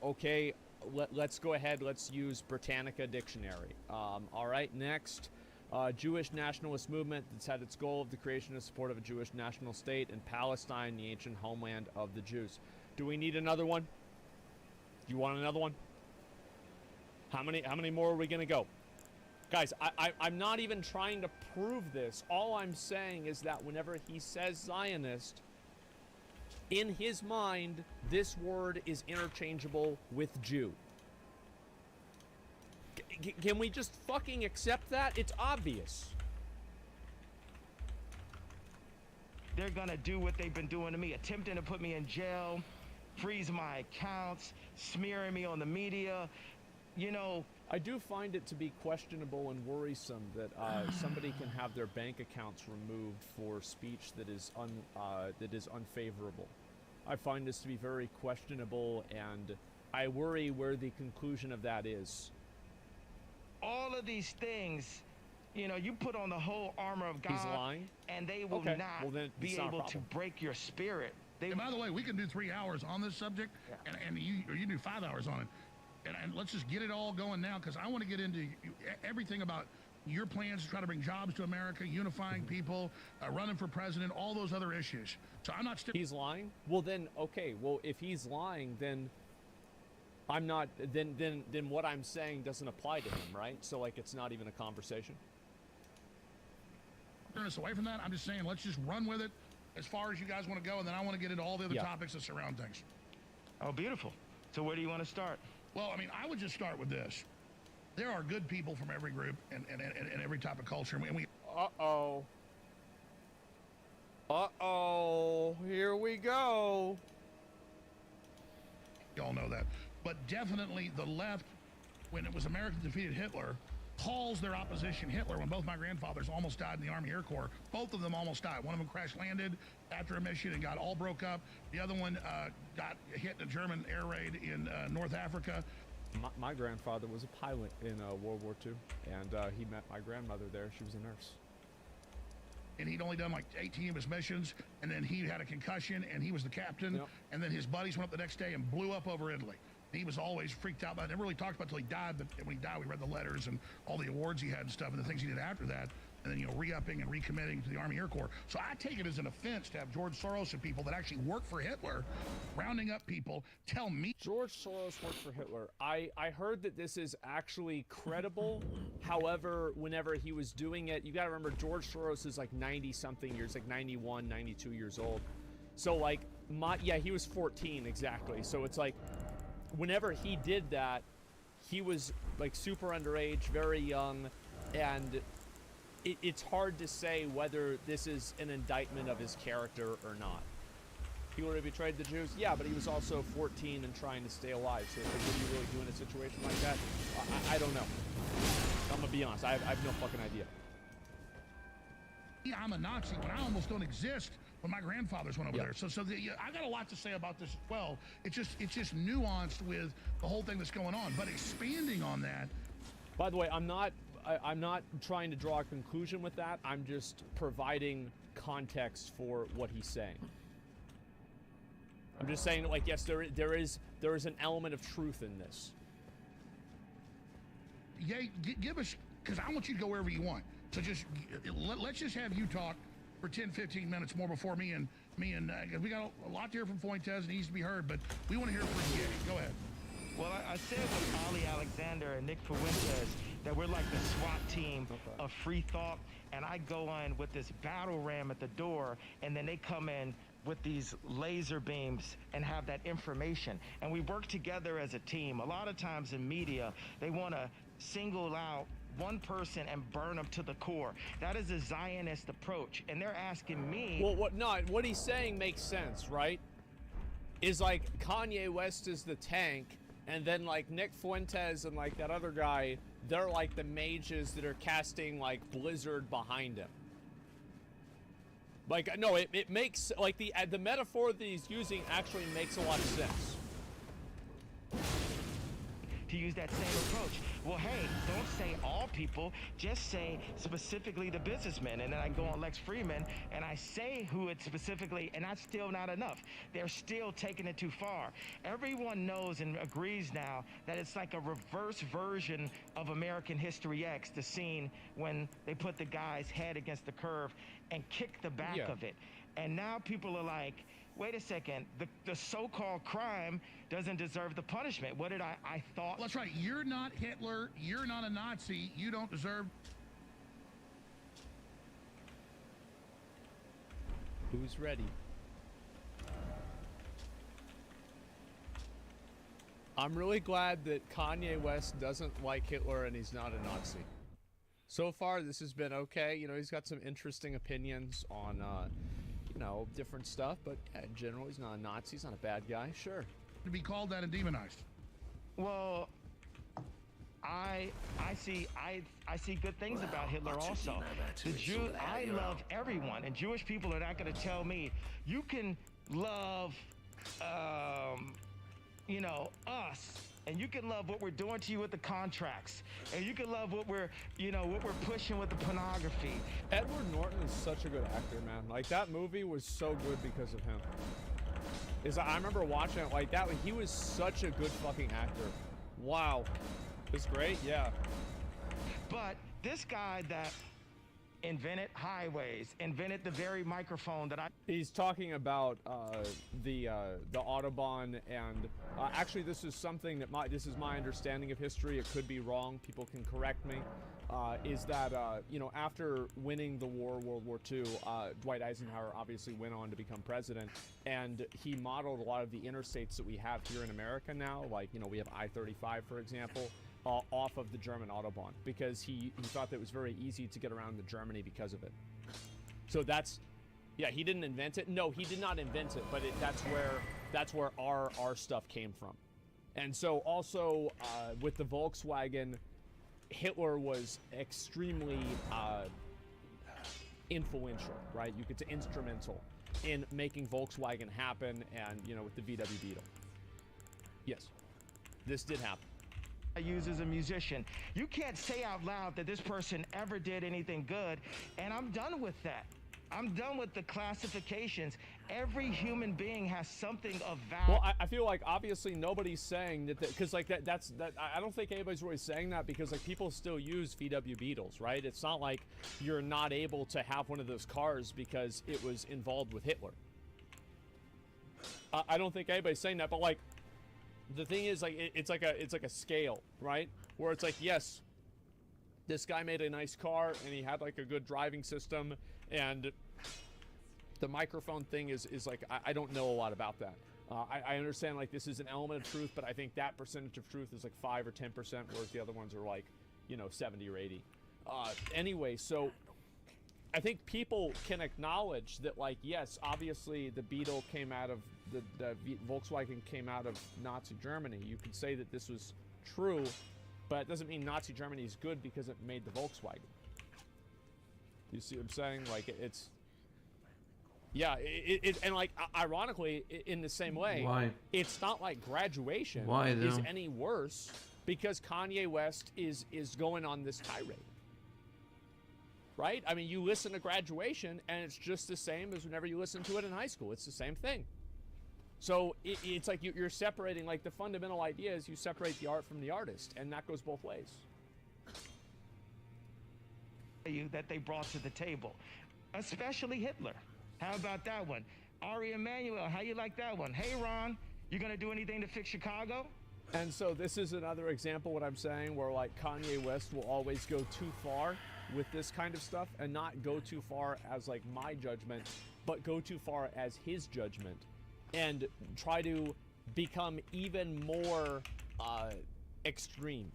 okay, let's go ahead. Let's use Britannica Dictionary. All right, next. Jewish nationalist movement that's had its goal of the creation and support of a Jewish national state in Palestine, the ancient homeland of the Jews. Do we need another one? Do you want another one? How many more are we gonna go? Guys, I'm not even trying to prove this. All I'm saying is that whenever he says Zionist, in his mind, this word is interchangeable with Jew. Can we just fucking accept that? It's obvious. They're gonna do what they've been doing to me, attempting to put me in jail, freeze my accounts, smearing me on the media. You know, I do find it to be questionable and worrisome that somebody can have their bank accounts removed for speech that is unfavorable. I find this to be very questionable, and I worry where the conclusion of that is. all of these things, you know, you put on the whole armor of God. He's lying? And they will Okay. not Well, then be it's not a able to problem. break your spirit. They, And by the way, we can do 3 hours on this subject, and you do 5 hours on it. And let's just get it all going now, because I want to get into everything about your plans to try to bring jobs to America, unifying people, running for president, all those other issues. So I'm not... He's lying? Well, then, okay. Well, if he's lying, then I'm not... Then what I'm saying doesn't apply to him, right? So, like, it's not even a conversation? Turn us away from that. I'm just saying, let's just run with it as far as you guys want to go, and then I want to get into all the other topics that surround things. Oh, beautiful. So where do you want to start? Well, I mean, I would just start with this. There are good people from every group and every type of culture. And we Uh-oh. Uh-oh. Here we go. You all know that. But definitely the left, when it was America defeated Hitler, calls their opposition Hitler. When both my grandfathers almost died in the Army Air Corps, both of them almost died. One of them crash landed after a mission and got all broke up. The other one got hit in a German air raid in North Africa. My grandfather was a pilot in World War II, and he met my grandmother there. She was a nurse. And he'd only done like 18 of his missions, and then he had a concussion, and he was the captain. Yep. And then his buddies went up the next day and blew up over Italy. He was always freaked out about it. Never really talked about it until he died, but when he died, we read the letters and all the awards he had and stuff and the things he did after that. And then, you know, re-upping and recommitting to the Army Air Corps. So I take it as an offense to have George Soros and people that actually work for Hitler, rounding up people, tell me. George Soros worked for Hitler. I heard that this is actually credible. However, whenever he was doing it, you got to remember George Soros is like 90-something years, like 91, 92 years old. So, like, he was 14, exactly. So it's like, whenever he did that, he was, like, super underage, very young, and... It's hard to say whether this is an indictment of his character or not. He would have betrayed the Jews? Yeah, but he was also 14 and trying to stay alive. So what do you really do in a situation like that? I don't know. I'm going to be honest. I have no fucking idea. Yeah, I'm a Nazi when I almost don't exist when my grandfathers went over there. So I got a lot to say about this as well. It's just nuanced with the whole thing that's going on. But expanding on that. By the way, I'm not trying to draw a conclusion with that. I'm just providing context for what he's saying. I'm just saying, like, yes, there is an element of truth in this. Yeah, give us, because I want you to go wherever you want. So just let's just have you talk for 10, 15 minutes more before me and we got a lot to hear from Fuentes. It needs to be heard, but we want to hear from you. Go ahead. Well, I said with Ali Alexander and Nick Fuentes that we're like the SWAT team of free thought, and I go in with this battle ram at the door, and then they come in with these laser beams and have that information, and we work together as a team. A lot of times in media, they want to single out one person and burn them to the core. That is a Zionist approach, and they're asking me... Well, what he's saying makes sense, right? Is like Kanye West is the tank, and then, like, Nick Fuentes and, like, that other guy, they're, like, the mages that are casting, like, Blizzard behind him. Like, no, it makes, like, the metaphor that he's using actually makes a lot of sense. to use that same approach. Well, hey, don't say all people, just say specifically the businessmen. And then I go on Lex Friedman and I say who it's specifically, and that's still not enough. They're still taking it too far. Everyone knows and agrees now that it's like a reverse version of American History X, the scene when they put the guy's head against the curve and kick the back of it. And now people are like, wait a second, the so-called crime doesn't deserve the punishment. What did I thought? Well, that's right. You're not Hitler. You're not a Nazi. You don't deserve. Who's ready? I'm really glad that Kanye West doesn't like Hitler and he's not a Nazi. So far, this has been okay. You know, he's got some interesting opinions on, you know, different stuff, but yeah, in general, he's not a Nazi. He's not a bad guy. Sure. To be called that and demonized. Well, I see good things about Hitler also. The Jew, I love everyone, and Jewish people are not going to tell me you can love, you know, us, and you can love what we're doing to you with the contracts, and you can love what we're, you know, what we're pushing with the pornography. Edward Norton is such a good actor, man. Like, that movie was so good because of him. I remember watching it like that. He was such a good fucking actor. Wow. It's great, yeah. But this guy that invented highways, invented the very microphone that He's talking about the Autobahn, and actually this is something that this is my understanding of history. It could be wrong. People can correct me. Is that you know, after winning the war, World War II, Dwight Eisenhower obviously went on to become president, and he modeled a lot of the interstates that we have here in America now. Like, you know, we have I-35, for example, off of the German Autobahn, because he thought that it was very easy to get around to Germany because of it. So that's, yeah, he didn't invent it. No, he did not invent it, but that's where our stuff came from. And so also with the Volkswagen, Hitler was extremely influential, right? You could say instrumental in making Volkswagen happen, and, you know, with the VW Beetle. Yes, this did happen. I use as a musician. You can't say out loud that this person ever did anything good, and I'm done with that. I'm done with the classifications. Every human being has something of value. Well, I feel like obviously nobody's saying that, because like that's I don't think anybody's really saying that, because like people still use VW Beetles, right? It's not like you're not able to have one of those cars because it was involved with Hitler. I don't think anybody's saying that, but like the thing is, like it's like a scale, right? Where it's like, yes, this guy made a nice car and he had like a good driving system, and the microphone thing is like, I don't know a lot about that. I understand like this is an element of truth, but I think that percentage of truth is like 5 or 10%, whereas the other ones are like, you know, 70 or 80. Anyway, so I think people can acknowledge that, like, yes, obviously the Beetle came out of the Volkswagen came out of Nazi Germany. You could say that this was true, but it doesn't mean Nazi Germany is good because it made the Volkswagen. You see what I'm saying? Like, it's, yeah, and like, ironically, in the same way, Why? It's not like Graduation Why, is though? any worse because Kanye West is going on this tirade. Right? I mean, you listen to Graduation, and it's just the same as whenever you listen to it in high school. It's the same thing. So it's like you're separating, like, the fundamental idea is you separate the art from the artist, and that goes both ways. That they brought to the table, especially Hitler. How about that one? Ari Emanuel, how you like that one? Hey, Ron, you gonna do anything to fix Chicago? And so this is another example, what I'm saying, where like Kanye West will always go too far with this kind of stuff, and not go too far as like my judgment, but go too far as his judgment, and try to become even more extreme.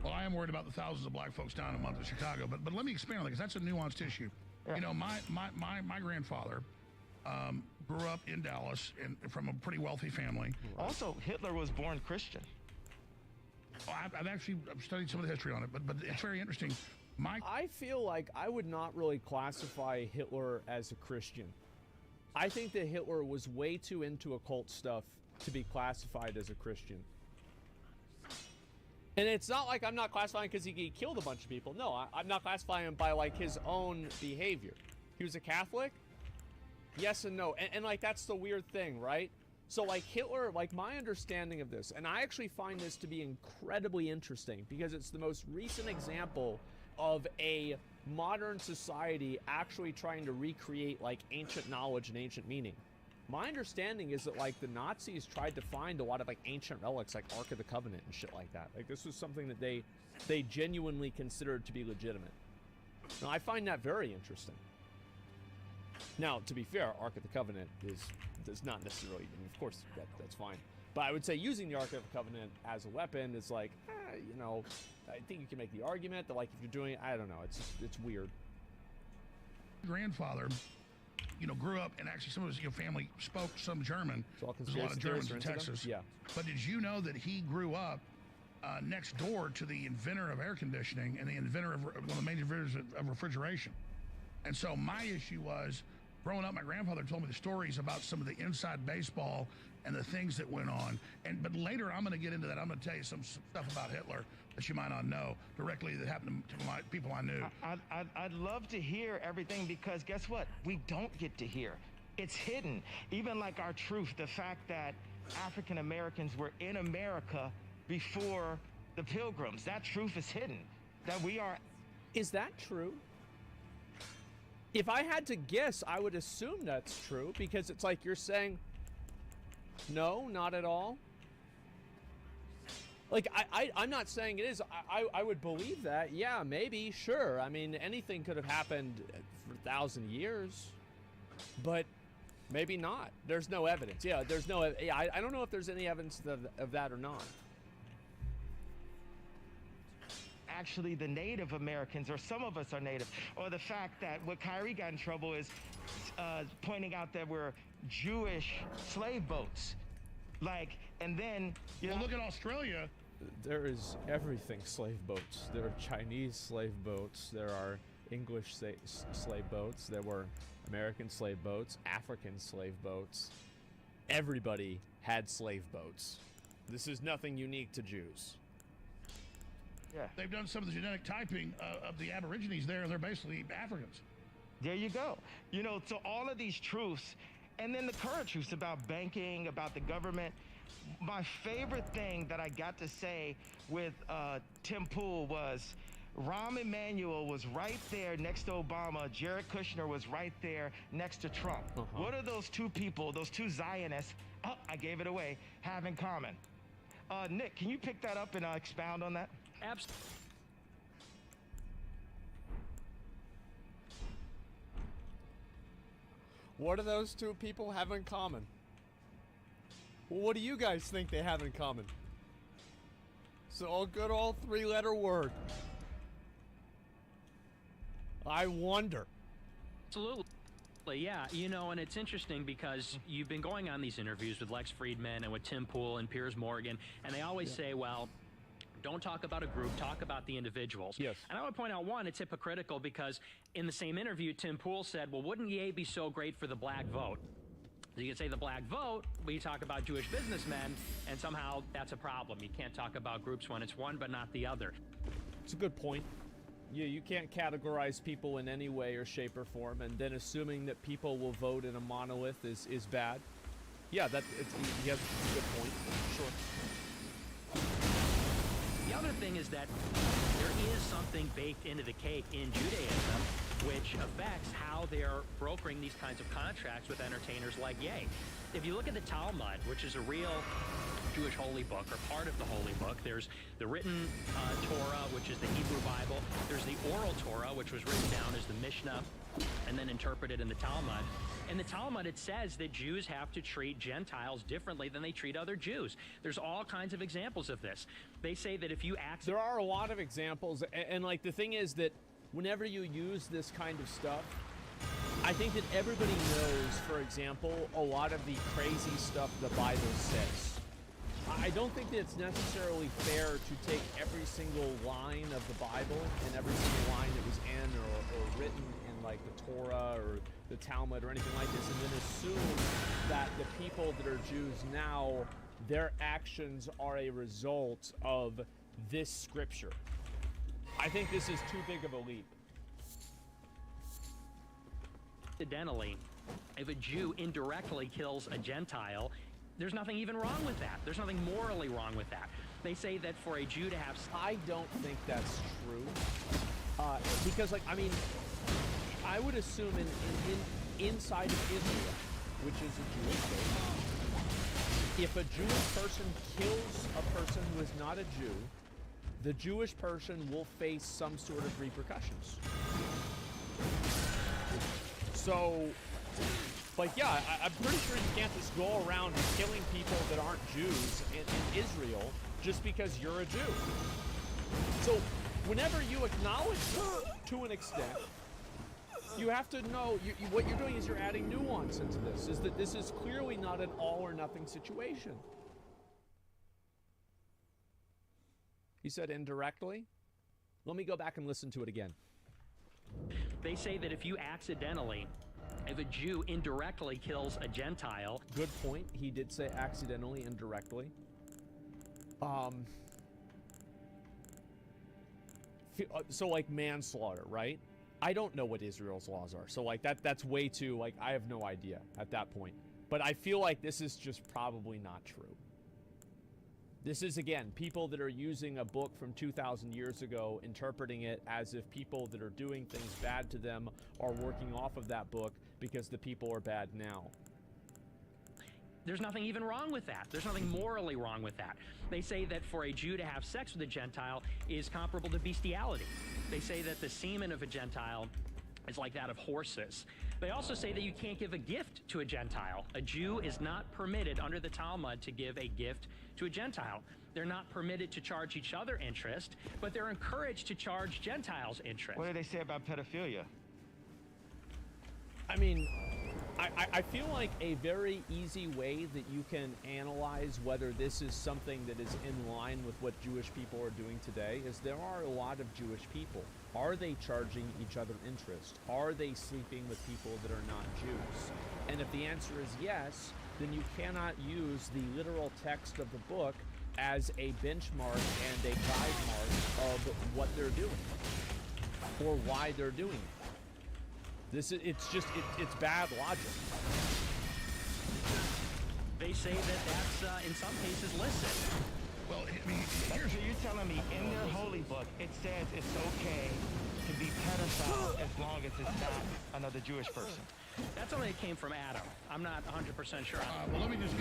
Well, I am worried about the thousands of black folks down in the month of Chicago, but let me expand on that, because that's a nuanced issue. Yeah. You know, my grandfather grew up in Dallas and from a pretty wealthy family. Also, Hitler was born Christian. Oh, I've actually studied some of the history on it, but it's very interesting. I feel like I would not really classify Hitler as a Christian. I think that Hitler was way too into occult stuff to be classified as a Christian. And it's not like I'm not classifying because he killed a bunch of people. No, I'm not classifying him by, like, his own behavior. He was a Catholic? Yes and no. And like, that's the weird thing, right? So, like, Hitler, like, my understanding of this, and I actually find this to be incredibly interesting because it's the most recent example of a modern society actually trying to recreate, like, ancient knowledge and ancient meaning. My understanding is that, like, the Nazis tried to find a lot of, like, ancient relics, like Ark of the Covenant and shit like that. Like, this was something that they genuinely considered to be legitimate. Now, I find that very interesting. Now, to be fair, Ark of the Covenant does not necessarily, I mean, of course, that's fine. But I would say using the Ark of the Covenant as a weapon is like, you know, I think you can make the argument that, like, if you're doing, I don't know, it's weird. Grandfather, you know, grew up and actually some of his family spoke some German. There's a lot of Germans in Texas. Yeah. But did you know that he grew up next door to the inventor of air conditioning and the inventor of one of the major inventors of refrigeration? And so my issue was, growing up, my grandfather told me the stories about some of the inside baseball and the things that went on. But later I'm going to get into that. I'm going to tell you some stuff about Hitler that you might not know directly that happened to my people I knew. I'd love to hear everything because guess what? We don't get to hear. It's hidden. Even like our truth, the fact that African Americans were in America before the Pilgrims, that truth is hidden. That we are. Is that true? If I had to guess, I would assume that's true because it's like you're saying, no, not at all. Like, I'm not saying it is. I would believe that. Yeah, maybe, sure. I mean, anything could have happened for 1,000 years, but maybe not. There's no evidence. Yeah, there's no. Yeah, I don't know if there's any evidence of that or not. Actually the Native Americans, or some of us are Native, or the fact that what Kyrie got in trouble is pointing out that we're Jewish slave boats. Like, and then, you know, look at Australia. There is everything slave boats. There are Chinese slave boats. There are English slave boats. There were American slave boats, African slave boats. Everybody had slave boats. This is nothing unique to Jews. Yeah. They've done some of the genetic typing of the Aborigines there, and they're basically Africans. There you go. You know, so all of these truths, and then the current truths about banking, about the government. My favorite thing that I got to say with Tim Pool was Rahm Emanuel was right there next to Obama. Jared Kushner was right there next to Trump. What do those two people, those two Zionists, oh, I gave it away, have in common? Nick, can you pick that up and expound on that? Absolutely. What do those two people have in common? Well, what do you guys think they have in common? So a good old three-letter word. I wonder. Absolutely. Yeah, you know, and it's interesting because you've been going on these interviews with Lex Friedman and with Tim Pool and Piers Morgan, and they always say, well, don't talk about a group, talk about the individuals. Yes. And I would point out, one, it's hypocritical because in the same interview, Tim Pool said, well, wouldn't Ye be so great for the black vote? You can say the black vote, but you talk about Jewish businessmen, and somehow that's a problem. You can't talk about groups when it's one but not the other. It's a good point. You can't categorize people in any way or shape or form, and then assuming that people will vote in a monolith is bad. Yeah, you have a good point. Sure. The other thing is that there is something baked into the cake in Judaism which affects how they're brokering these kinds of contracts with entertainers like Ye. If you look at the Talmud, which is a real Jewish holy book, or part of the holy book, there's the written Torah, which is the Hebrew Bible. There's the oral Torah, which was written down as the Mishnah and then interpreted in the Talmud. In the Talmud, it says that Jews have to treat Gentiles differently than they treat other Jews. There's all kinds of examples of this. They say that if you act... There are a lot of examples, and like the thing is that whenever you use this kind of stuff, I think that everybody knows, for example, a lot of the crazy stuff the Bible says. I don't think that it's necessarily fair to take every single line of the Bible and every single line that was in or written in like the Torah or the Talmud or anything like this, and then assume that the people that are Jews now, their actions are a result of this scripture. I think this is too big of a leap. Incidentally, if a Jew indirectly kills a Gentile, there's nothing even wrong with that. There's nothing morally wrong with that. They say that for a Jew to have... I don't think that's true. Because, like, I mean, I would assume inside of Israel, which is a Jewish state, if a Jewish person kills a person who is not a Jew, the Jewish person will face some sort of repercussions. So, like, yeah, I'm pretty sure you can't just go around killing people that aren't Jews in Israel just because you're a Jew. So, whenever you acknowledge to an extent, you have to know, what you're doing is you're adding nuance into this, is that this is clearly not an all or nothing situation. He said indirectly. Let me go back and listen to it again. They say that if you accidentally, if a Jew indirectly kills a Gentile... Good point. He did say accidentally, indirectly. So like manslaughter, right? I don't know what Israel's laws are. So like that's way too, like, I have no idea at that point. But I feel like this is just probably not true. This is, again, people that are using a book from 2,000 years ago, interpreting it as if people that are doing things bad to them are working off of that book because the people are bad now. There's nothing even wrong with that. There's nothing morally wrong with that. They say that for a Jew to have sex with a Gentile is comparable to bestiality. They say that the semen of a Gentile is like that of horses. They also say that you can't give a gift to a Gentile. A Jew is not permitted under the Talmud to give a gift to a Gentile. They're not permitted to charge each other interest, but they're encouraged to charge Gentiles interest. What do they say about pedophilia? I mean, I feel like a very easy way that you can analyze whether this is something that is in line with what Jewish people are doing today is there are a lot of Jewish people. Are they charging each other interest? Are they sleeping with people that are not Jews? And if the answer is yes, then you cannot use the literal text of the book as a benchmark and a guide mark of what they're doing or why they're doing it. It's bad logic. They say that that's, in some cases, listed. Well, I mean, here's what you're telling me. In their holy book, it says it's okay to be pedophile as long as it's not another Jewish person. That's only it came from Adam. I'm not 100% sure. Well, let me just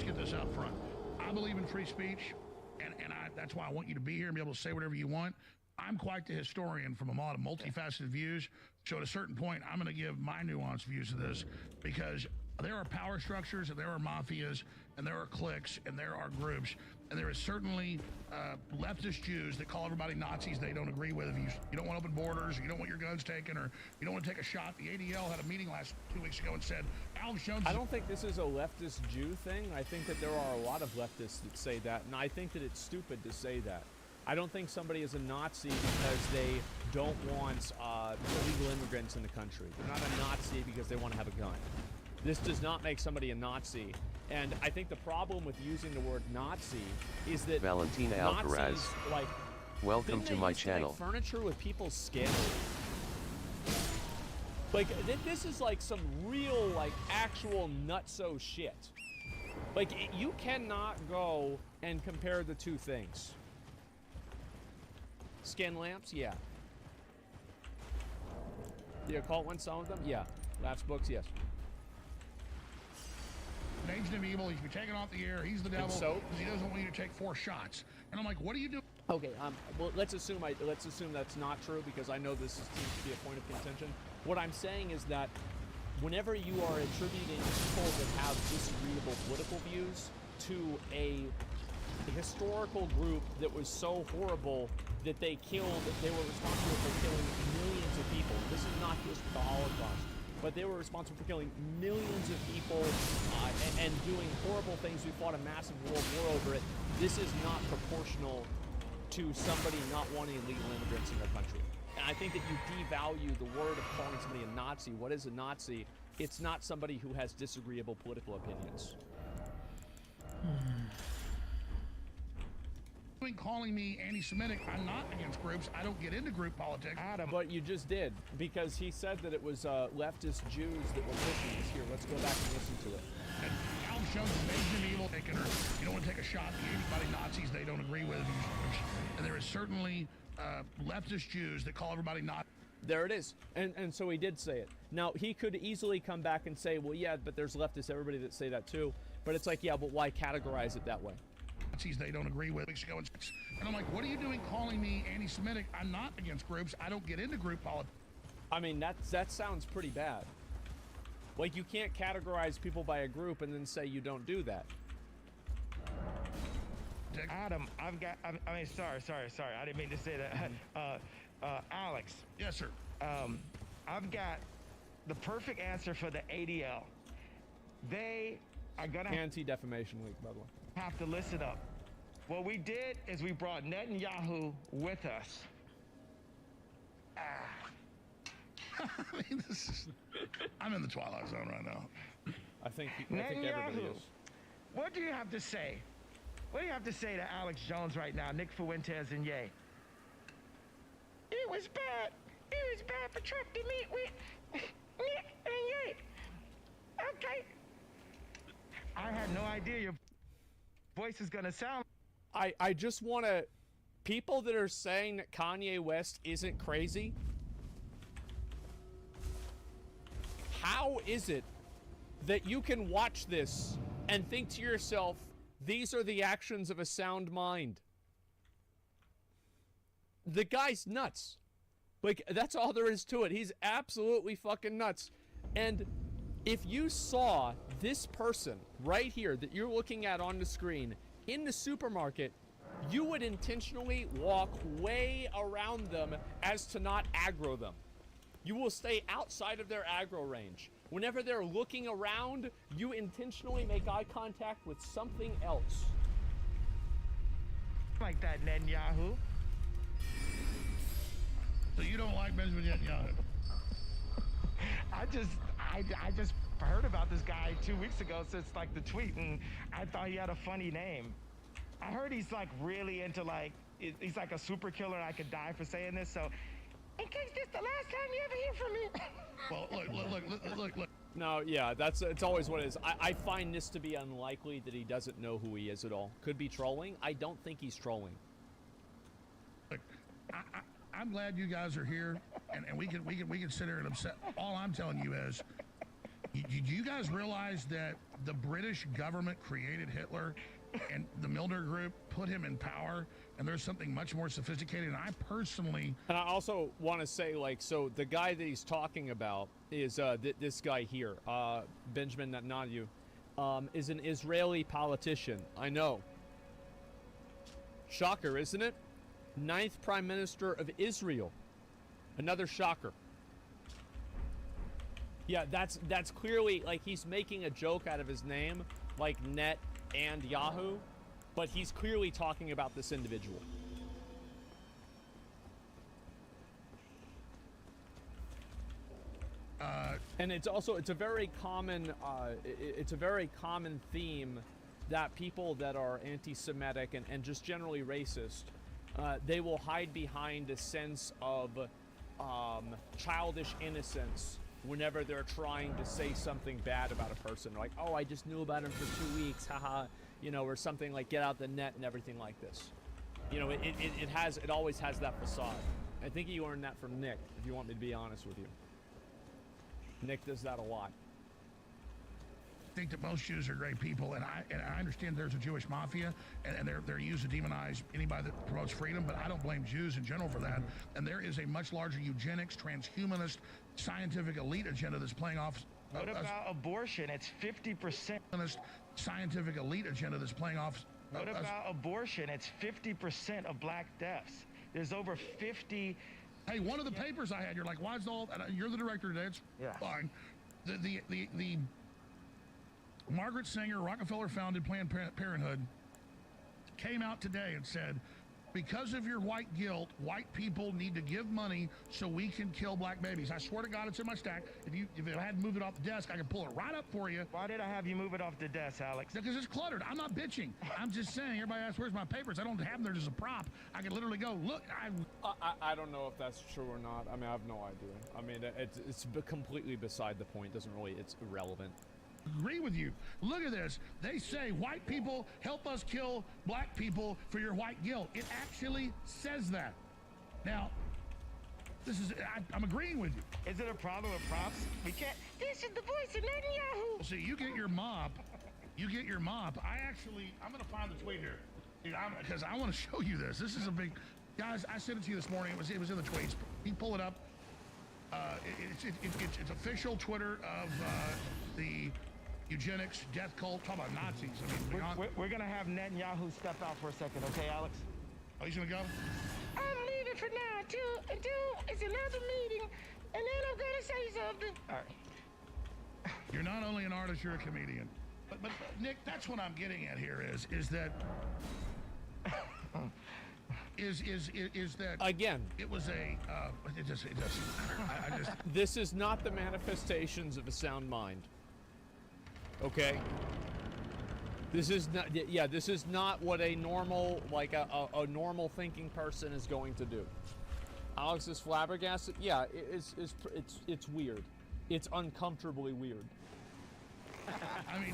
get this out front. I believe in free speech, and that's why I want you to be here and be able to say whatever you want. I'm quite the historian from a lot of multifaceted views. So at a certain point, I'm going to give my nuanced views of this because there are power structures and there are mafias and there are cliques and there are groups. And there is certainly leftist Jews that call everybody Nazis they don't agree with. If you don't want open borders, or you don't want your guns taken, or you don't want to take a shot. The ADL had a meeting 2 weeks ago and said, Alex Jones... I don't think this is a leftist Jew thing. I think that there are a lot of leftists that say that, and I think that it's stupid to say that. I don't think somebody is a Nazi because they don't want illegal immigrants in the country. They're not a Nazi because they want to have a gun. This does not make somebody a Nazi. And I think the problem with using the word Nazi is that Valentina Nazis, Alcaraz, like, welcome to my channel. Make furniture with people's skin. Like, this is like some real, like, actual nutso shit. Like, you cannot go and compare the two things. Skin lamps? Yeah. The occult ones, some of them? Yeah. Laughs books? Yes. Agent of evil, he's been taken off the air, he's the devil, because he doesn't want you to take 4 shots. And I'm like, what do you do? Okay, well, let's assume that's not true, because I know this seems to be a point of contention. What I'm saying is that whenever you are attributing people that have disagreeable political views to a historical group that was so horrible that they were responsible for killing millions of people. This is not just the Holocaust, but they were responsible for killing millions of people and doing horrible things. We fought a massive world war over it. This is not proportional to somebody not wanting illegal immigrants in their country. I think that you devalue the word of calling somebody a Nazi. What is a Nazi? It's not somebody who has disagreeable political opinions. Calling me anti-Semitic, I'm not against groups. I don't get into group politics. Adam. But you just did, because he said that it was leftist Jews that were pushing this. Here, let's go back and listen to it. And Alex Jones is major evil. You don't want to take a shot at anybody Nazis they don't agree with. And there is certainly leftist Jews that call everybody Nazi. There it is. And so he did say it. Now, he could easily come back and say, well, yeah, but there's leftists, everybody that say that too. But it's like, yeah, but why categorize it that way? Nazis they don't agree with. And I'm like, what are you doing calling me anti-Semitic? I'm not against groups. I don't get into group politics. I mean, that sounds pretty bad. Like, you can't categorize people by a group and then say you don't do that. Adam, I mean, sorry. I didn't mean to say that. Alex. Yes, sir. I've got the perfect answer for the ADL. They are gonna Anti-Defamation League, by the way. Have to listen up. What we did is we brought Netanyahu with us. I mean, I'm in the twilight zone right now. I think everybody is. What do you have to say? What do you have to say to Alex Jones right now, Nick Fuentes and Ye? It was bad. It was bad for Trump to meet with Nick and Ye. Okay. I had no idea your voice is gonna sound. I just want to, people that are saying that Kanye West isn't crazy, how is it that you can watch this and think to yourself, these are the actions of a sound mind? The guy's nuts. Like, that's all there is to it. He's absolutely fucking nuts. And if you saw this person right here that you're looking at on the screen in the supermarket, you would intentionally walk way around them as to not aggro them. You will stay outside of their aggro range. Whenever they're looking around, you intentionally make eye contact with something else. Like that, Netanyahu. So you don't like Benjamin Netanyahu? I just heard about this guy 2 weeks ago since like the tweet, and I thought he had a funny name. I heard he's like really into like, he's like a super killer and I could die for saying this, so in case this the last time you ever hear from me. Well, look. No, yeah, it's always what it is. I find this to be unlikely that he doesn't know who he is at all. Could be trolling. I don't think he's trolling. Look, I'm glad you guys are here, and we can sit here and upset. All I'm telling you is, do you guys realize that the British government created Hitler, and the Milner Group put him in power, and there's something much more sophisticated? And I personally, and I also want to say, like, so the guy that he's talking about is this guy here, Benjamin Netanyahu, is an Israeli politician. I know. Shocker, isn't it? 9th Prime Minister of Israel. Another shocker. Yeah, that's clearly, like, he's making a joke out of his name, like Net and Yahoo, but he's clearly talking about this individual. And it's a very common theme that people that are anti-Semitic and just generally racist, they will hide behind a sense of childish innocence whenever they're trying to say something bad about a person. Like, oh, I just knew about him for 2 weeks, haha, you know, or something like get out the net and everything like this. You know, it always has that facade. I think you learned that from Nick, if you want me to be honest with you. Nick does that a lot. I think that most Jews are great people, and I understand there's a Jewish mafia, and they're used to demonize anybody that promotes freedom, but I don't blame Jews in general for that. And there is a much larger eugenics, transhumanist, scientific elite agenda that's playing off. What about abortion? It's 50%. Scientific elite agenda that's playing off. What about abortion? It's 50% of black deaths. There's over 50. Hey, one of the papers I had, you're like, why is all? You're the director today. It's fine. The Margaret Sanger, Rockefeller-founded Planned Parenthood, came out today and said because of your white guilt, white people need to give money so we can kill black babies. I swear to God, it's in my stack. If I hadn't moved it off the desk, I could pull it right up for you. Why did I have you move it off the desk, Alex? Because it's cluttered. I'm not bitching. I'm just saying, everybody asks, where's my papers? I don't have them there as a prop. I can literally go, look, I don't know if that's true or not. I mean, I have no idea. I mean, it's completely beside the point. Doesn't really, it's irrelevant. Agree with you. Look at this. They say white people help us kill black people for your white guilt. It actually says that. Now, this is, I'm agreeing with you. Is it a problem with props? We can't. This is the voice of Netanyahu. See, you get your mop. You get your mop. I'm going to find the tweet here. Because I want to show you this. This is a big, guys, I sent it to you this morning. It was in the tweets. You pull it up. It's official Twitter of the eugenics death cult. Talk about Nazis. I mean, we're gonna have Netanyahu step out for a second, okay, Alex? Oh, he's gonna go? I'm leaving for now until it's another meeting, and then I'm gonna say something. All right. You're not only an artist, you're a comedian. But Nick, that's what I'm getting at here is that is that again? It was a it just I just. This is not the manifestations of a sound mind. Okay. This is not. Yeah, this is not what a normal, like a normal thinking person is going to do. Alex is flabbergasted. Yeah, it's weird. It's uncomfortably weird. I mean,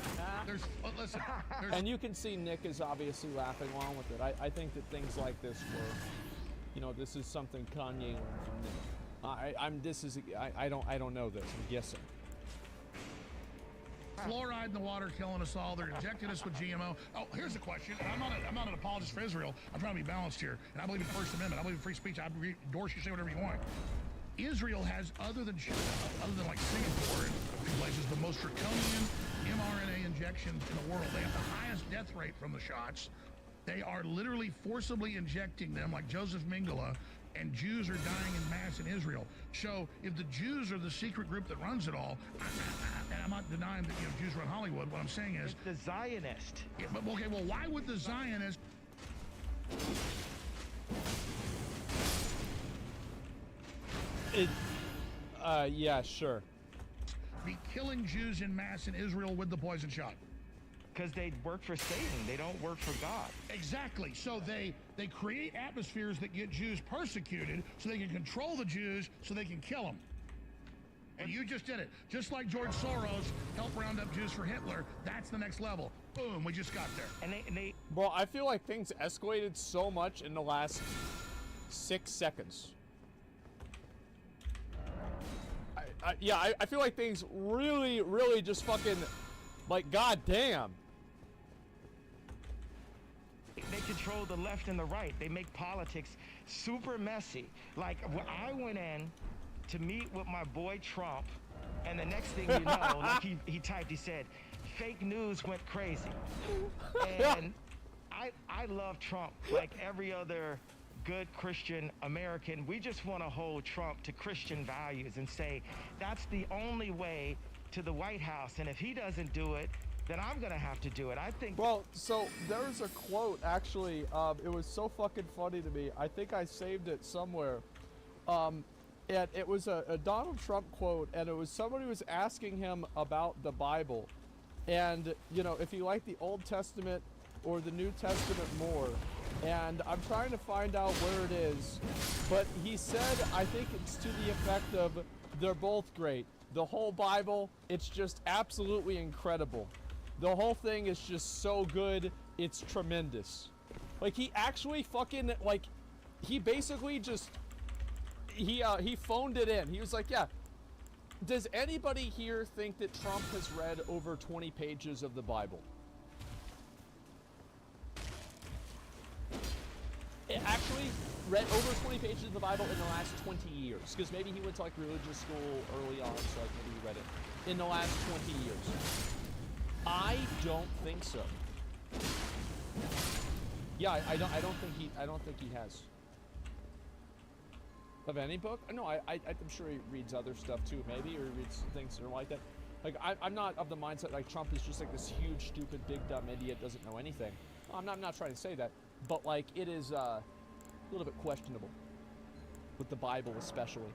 listen. And you can see Nick is obviously laughing along with it. I think that things like this were, this is something Kanye learned from Nick. I don't know this. I'm guessing. Fluoride in the water killing us all. They're injecting us with GMO. Oh, here's the question. And I'm not an apologist for Israel. I'm trying to be balanced here. And I believe in the First Amendment. I believe in free speech. I endorse you, say whatever you want. Israel has, other than like Singapore and a few places, the most draconian mRNA injections in the world. They have the highest death rate from the shots. They are literally forcibly injecting them like Joseph Mengele, and Jews are dying in mass in Israel. So if the Jews are the secret group that runs it all, and I'm not denying that Jews run Hollywood, what I'm saying is... It's the Zionist. Yeah, but okay, well, why would the Zionist... Yeah, sure. Be killing Jews in mass in Israel with the poison shot? Because they work for Satan. They don't work for God. Exactly. So they create atmospheres that get Jews persecuted so they can control the Jews so they can kill them. And you just did it. Just like George Soros helped round up Jews for Hitler, that's the next level. Boom, we just got there. And they Bro, I feel like things escalated so much in the last 6 seconds. I feel like things really just fucking, like, goddamn. They control the left and the right. They make politics super messy. Like, when I went in to meet with my boy Trump, and the next thing you know, like he typed, he said, fake news went crazy. And I love Trump like every other good Christian American. We just want to hold Trump to Christian values and say that's the only way to the White House, and if he doesn't do it, then I'm gonna have to do it. I think. Well, so there's a quote actually. It was so fucking funny to me. I think I saved it somewhere. And it was a Donald Trump quote, and it was somebody was asking him about the Bible, and if you like the Old Testament or the New Testament more. And I'm trying to find out where it is, but he said, I think it's to the effect of, they're both great. The whole Bible, it's just absolutely incredible. The whole thing is just so good, it's tremendous. Like, he actually fucking, like, he basically just, he phoned it in. He was like, yeah, does anybody here think that Trump has read over 20 pages of the Bible? Actually read over 20 pages of the Bible in the last 20 years, because maybe he went to like religious school early on, so like maybe he read it in the last 20 years. I don't think so. Yeah, I don't think he has. Of any book? No, I'm sure he reads other stuff too, maybe, or he reads things that are like that. Like, I'm not of the mindset like Trump is just like this huge, stupid, big, dumb idiot, doesn't know anything. I'm not trying to say that. But like, it is a little bit questionable. With the Bible especially.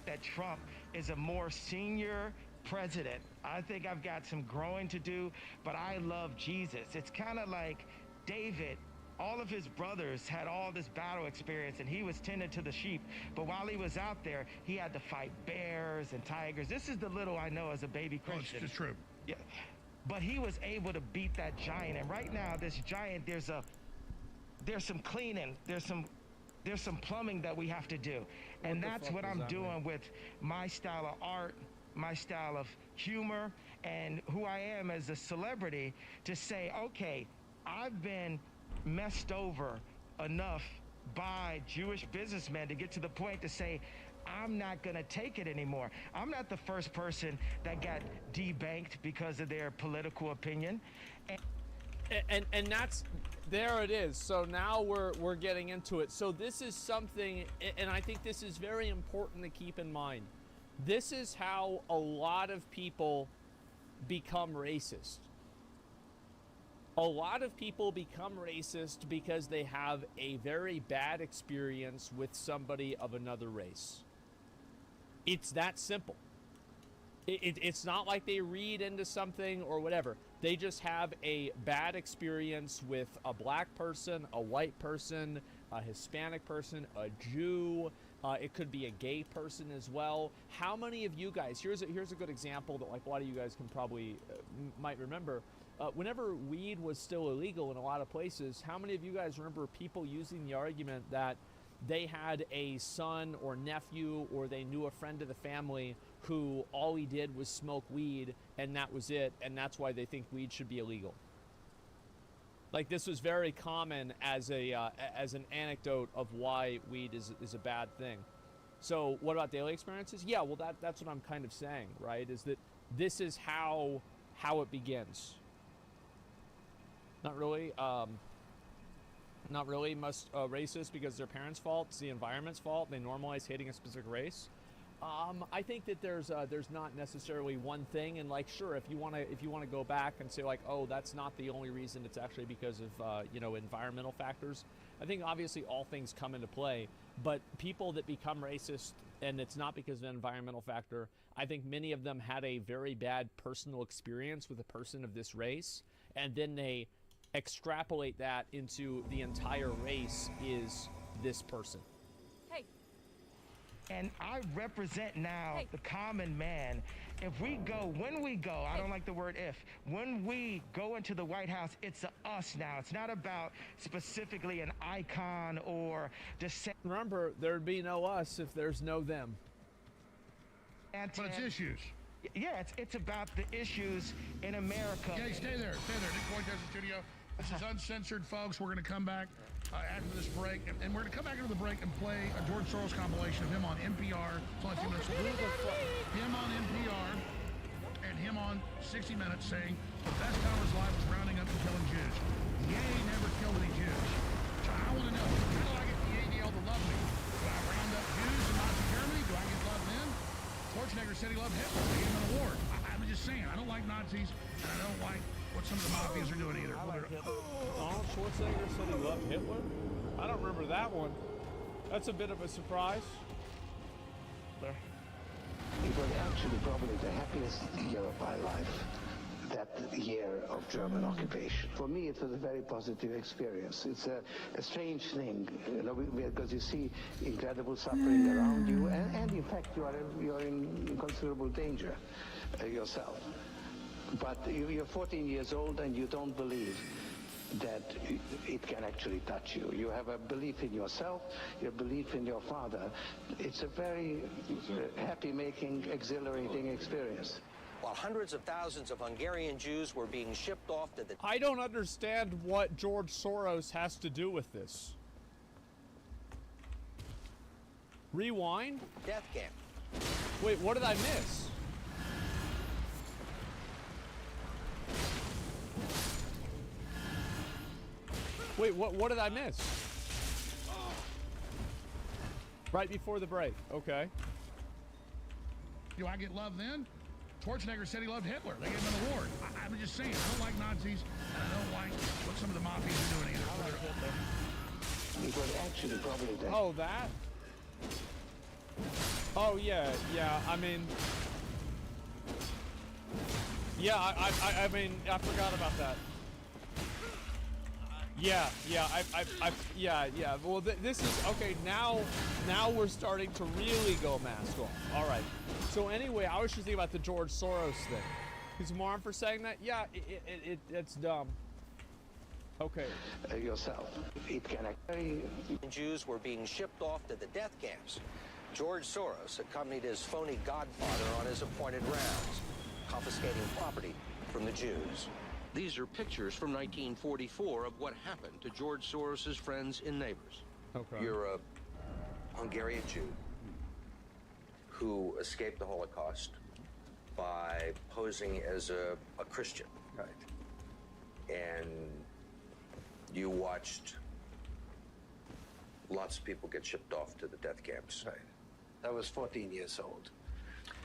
That Trump is a more senior president. I think I've got some growing to do, but I love Jesus. It's kind of like David. All of his brothers had all this battle experience, and he was tending to the sheep. But while he was out there, he had to fight bears and tigers. This is the little I know as a baby Christian. Oh, it's true. Yeah. But he was able to beat that giant. And right now, this giant, there's some cleaning, there's some plumbing that we have to do. And that's what I'm doing with my style of art, my style of humor, and who I am as a celebrity, to say, okay, I've been messed over enough by Jewish businessmen to get to the point to say, I'm not going to take it anymore. I'm not the first person that got debanked because of their political opinion. And that's, there it is. So now we're getting into it. So this is something, and I think this is very important to keep in mind. This is how a lot of people become racist. A lot of people become racist because they have a very bad experience with somebody of another race. It's that simple. It's not like they read into something or whatever. They just have a bad experience with a black person, a white person, a Hispanic person, a Jew. It could be a gay person as well. How many of you guys, here's a good example that like a lot of you guys can probably might remember. Whenever weed was still illegal in a lot of places, how many of you guys remember people using the argument that they had a son or nephew, or they knew a friend of the family who all he did was smoke weed and that was it, and that's why they think weed should be illegal? Like, this was very common as an anecdote of why weed is a bad thing. So what about daily experiences? Yeah, well that's what I'm kind of saying, right? Is that this is how it begins. Not really racist because their parents' fault. It's the environment's fault. They normalize hating a specific race. I think that there's not necessarily one thing, and like, sure, if you want to go back and say like, oh, that's not the only reason. It's actually because of environmental factors. I think obviously all things come into play, but people that become racist, and it's not because of an environmental factor. I think many of them had a very bad personal experience with a person of this race, and then they extrapolate that into the entire race is this person. Hey. And I represent now the common man. When we go, I don't like the word if, when we go into the White House, it's a us now. It's not about specifically an icon or just say. Remember, there'd be no us if there's no them. But it's issues. Yeah, it's about the issues in America. Okay, stay there. Nick Pointez in the studio. This is Uncensored, folks. We're going to come back after this break, and we're going to come back into the break and play a George Soros compilation of him on NPR. It's only 2 minutes long. Him on NPR and him on 60 Minutes saying the best time of his life was rounding up and killing Jews. Ye never killed any Jews. So I want to know, how do I get the ADL to love me? Do I round up Jews in Nazi Germany? Do I get love then? Schwarzenegger said he loved Hitler. They gave him an award. I'm just saying, I don't like Nazis, and I don't like what some of the mafias are doing either. Arnold Schwarzenegger said he loved Hitler? I don't remember that one. That's a bit of a surprise. It was actually probably the happiest year of my life, that year of German occupation. For me, it was a very positive experience. It's a strange thing, because you see incredible suffering around you, and in fact, you're in considerable danger yourself. But you're 14 years old and you don't believe that it can actually touch you. You have a belief in yourself, your belief in your father. It's a very happy-making, exhilarating experience. While hundreds of thousands of Hungarian Jews were being shipped off to the... I don't understand what George Soros has to do with this. Rewind? Death camp. Wait, what did I miss? Wait, what did I miss? Right before the break. Okay. Do I get love then? Schwarzenegger said he loved Hitler. They gave him an award. I'm just saying, I don't like Nazis, and I don't like what some of the mafias are doing either. I like Hitler. It was actually probably that. Oh, that? Oh, yeah, yeah, I mean... Yeah, I mean, I forgot about that. Yeah, yeah. Well, this is, okay, now we're starting to really go mask off. All right. So anyway, I was just thinking about the George Soros thing. Is Marm for saying that? Yeah, it's dumb. Okay. Yourself. It can actually... Jews were being shipped off to the death camps. George Soros accompanied his phony godfather on his appointed rounds, confiscating property from the Jews. These are pictures from 1944 of what happened to George Soros's friends and neighbors. Okay. You're a Hungarian Jew who escaped the Holocaust by posing as a Christian. Right. And you watched lots of people get shipped off to the death camps. Right. I was 14 years old.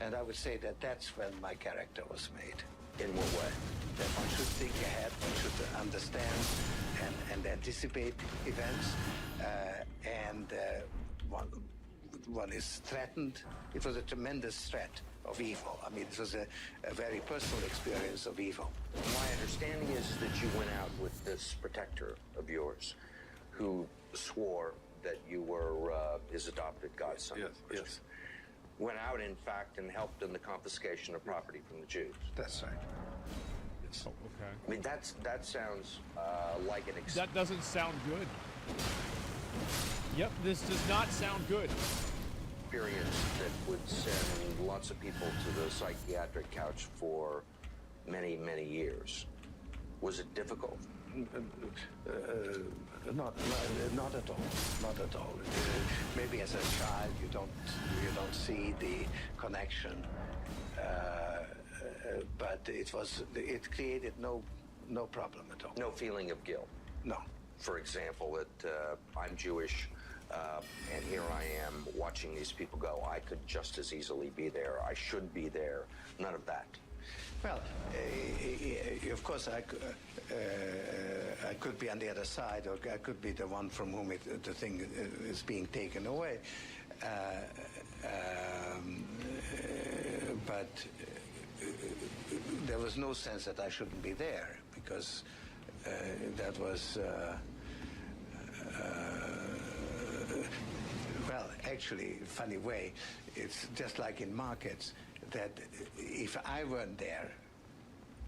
And I would say that that's when my character was made. In what way? That one should think ahead, one should understand and anticipate events, and one is threatened. It was a tremendous threat of evil. I mean, it was a very personal experience of evil. My understanding is that you went out with this protector of yours who swore that you were his adopted godson. Yes. Went out, in fact, and helped in the confiscation of property from the Jews. That's right. Oh, okay. I mean, that sounds like an That doesn't sound good. Yep, this does not sound good. Experience that would send lots of people to the psychiatric couch for many, many years. Was it difficult? Not at all. Not at all. Maybe as a child you don't see the connection, but it created no problem at all. No feeling of guilt. No. For example, that I'm Jewish, and here I am watching these people go. I could just as easily be there. I should be there. None of that. Well, of course, I could be on the other side, or I could be the one from whom the thing is being taken away. But there was no sense that I shouldn't be there, because that was... well, actually, funny way, it's just like in markets, that if I weren't there,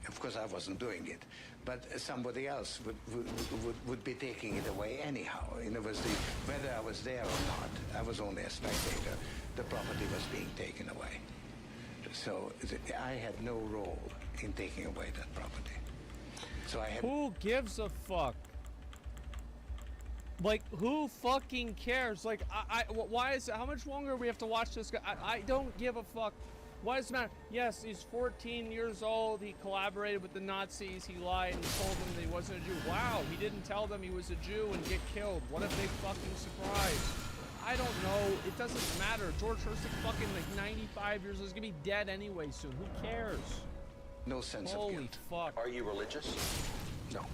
of course I wasn't doing it, but somebody else would be taking it away anyhow. In other words, whether I was there or not, I was only a spectator. The property was being taken away. So I had no role in taking away that property. So I had... Who gives a fuck? Like, who fucking cares? Like, why is it, how much longer do we have to watch this guy? I don't give a fuck. Why does it matter? Yes, he's 14 years old. He collaborated with the Nazis. He lied and told them that he wasn't a Jew. Wow, he didn't tell them he was a Jew and get killed. What a big fucking surprise. I don't know. It doesn't matter. George Soros is fucking like 95 years old. He's gonna be dead anyway soon. Who cares? No sense of Holy guilt. fuck. Are you religious? No.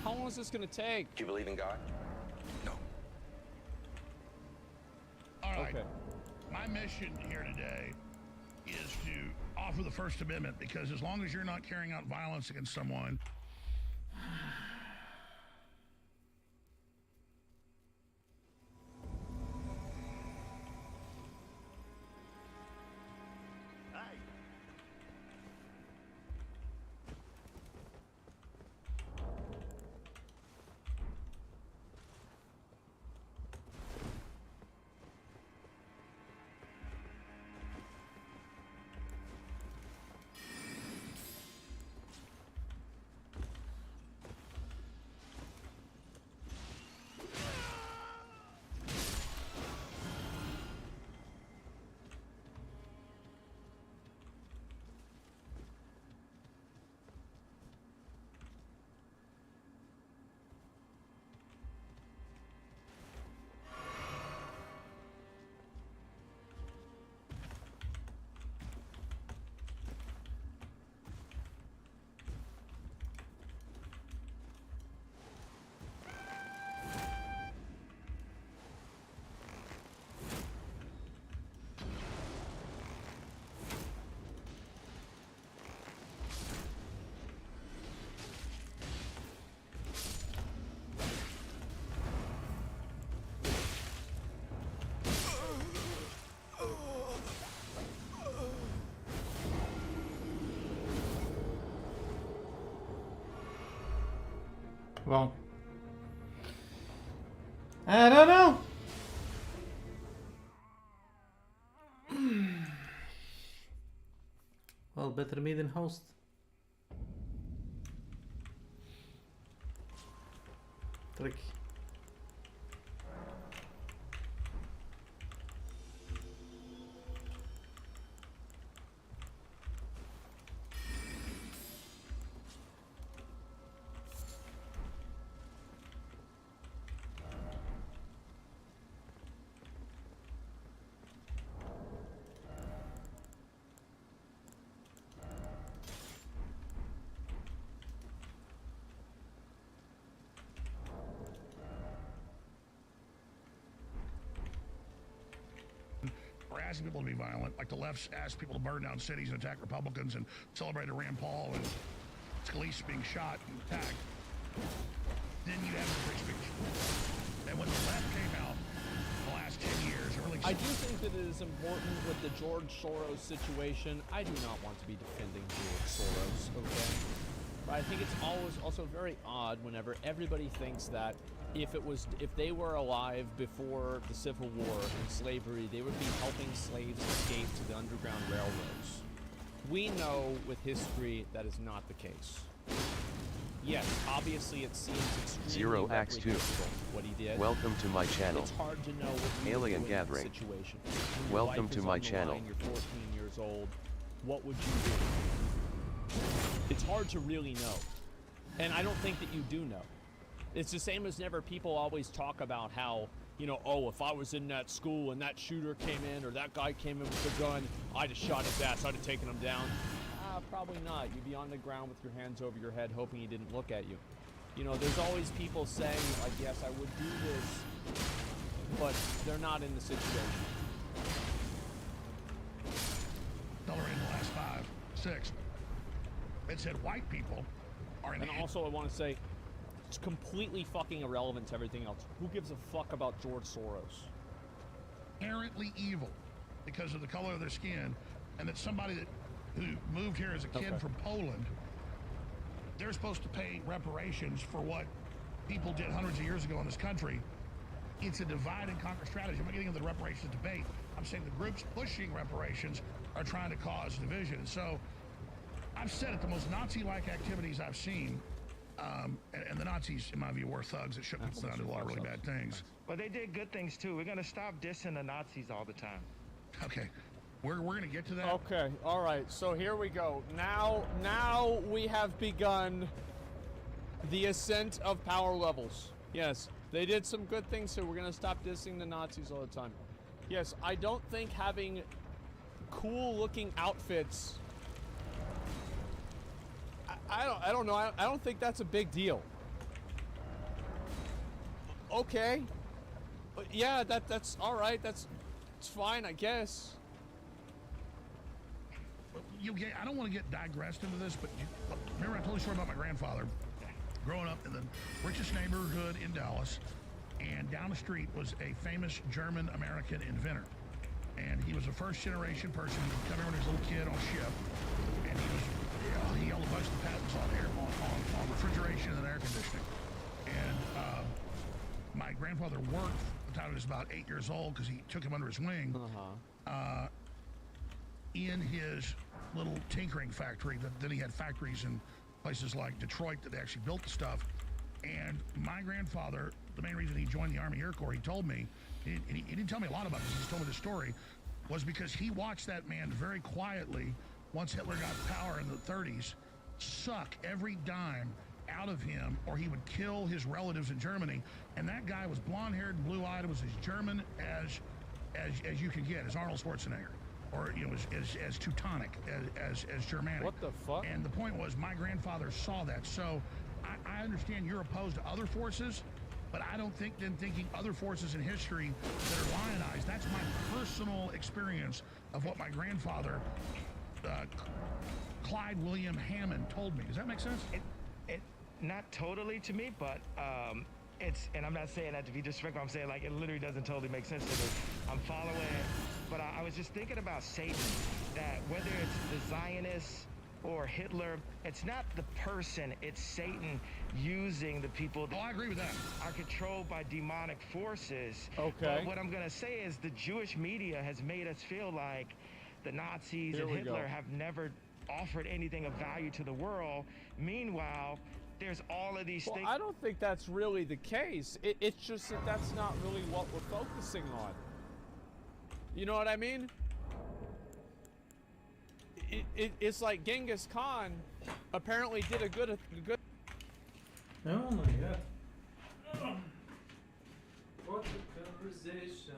How long is this gonna take? Do you believe in God? No. All right. Okay. My mission here today is to offer the First Amendment, because as long as you're not carrying out violence against someone, Well, I don't know. Well, better me than host. Tricky. Or asking people to be violent, like the left's asked people to burn down cities and attack Republicans and celebrated Rand Paul and Scalise being shot and attacked, then you have free speech. And when the left came out the last 10 years, early... I do think that it is important with the George Soros situation. I do not want to be defending George Soros, okay? But I think it's always also very odd whenever everybody thinks that if they were alive before the Civil War and slavery, they would be helping slaves escape to the Underground Railroads. We know with history that is not the case. Yes, obviously it seems extremely reprehensible what he did. Welcome to my channel. It's hard to know what you Alien would do in Gathering. that situation. Welcome to my channel. Line, you're 14 years old. What would you do? It's hard to really know. And I don't think that you do know. It's the same as never people always talk about how, you know, oh, if I was in that school and that shooter came in or that guy came in with a gun, I'd have shot his ass, I'd have taken him down. Probably not. You'd be on the ground with your hands over your head hoping he didn't look at you. You know, there's always people saying, like, yes, I would do this, but they're not in the situation. Dollar in the last 5, 6. It said white people are in. And also I want to say, it's completely fucking irrelevant to everything else. Who gives a fuck about George Soros? Inherently evil because of the color of their skin, and that somebody who moved here as a kid from Poland, they're supposed to pay reparations for what people did hundreds of years ago in this country. It's a divide and conquer strategy. I'm not getting into the reparations debate. I'm saying the groups pushing reparations are trying to cause division. And so I've said it, the most Nazi-like activities I've seen, and the Nazis, in my view, were thugs that shook people down to a lot of really bad things. But they did good things too. We're gonna stop dissing the Nazis all the time. Okay, we're gonna get to that. Okay, all right. So here we go. Now we have begun the ascent of power levels. Yes, they did some good things, so we're gonna stop dissing the Nazis all the time. Yes, I don't think having cool-looking outfits. I don't know. I don't think that's a big deal. Okay. Yeah, that's all right. It's fine, I guess. I don't want to get digressed into this, but remember I told you a story about my grandfather growing up in the richest neighborhood in Dallas, and down the street was a famous German-American inventor. And he was a first-generation person who came here when he was a little kid on a ship, and he held a bunch of patents on refrigeration and air conditioning. And my grandfather worked the time he was about 8 years old because he took him under his wing in his little tinkering factory. Then he had factories in places like Detroit that they actually built the stuff. And my grandfather, the main reason he joined the Army Air Corps, he told me, he didn't tell me a lot about this, he just told me the story, was because he watched that man very quietly, once Hitler got power in the 30s, suck every dime out of him, or he would kill his relatives in Germany. And that guy was blonde-haired and blue-eyed, was as German as you could get, as Arnold Schwarzenegger, or as Teutonic as Germanic. What the fuck? And the point was, my grandfather saw that. So I understand you're opposed to other forces, but I don't think thinking other forces in history that are lionized. That's my personal experience of what my grandfather, Clyde William Hammond, told me. Does that make sense? It not totally to me, but and I'm not saying that to be disrespectful. I'm saying like it literally doesn't totally make sense to me. I'm following it, but I was just thinking about Satan. That whether it's the Zionists or Hitler. It's not the person, it's Satan using the people that I agree with that. Are controlled by demonic forces. Okay. But what I'm gonna say is the Jewish media has made us feel like the Nazis Here and we Hitler go. have never offered anything of value to the world. Meanwhile, there's all of these things. I don't think that's really the case. It's just that that's not really what we're focusing on. You know what I mean? It's like Genghis Khan apparently did a good. Oh my god. What a conversation.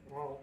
Well,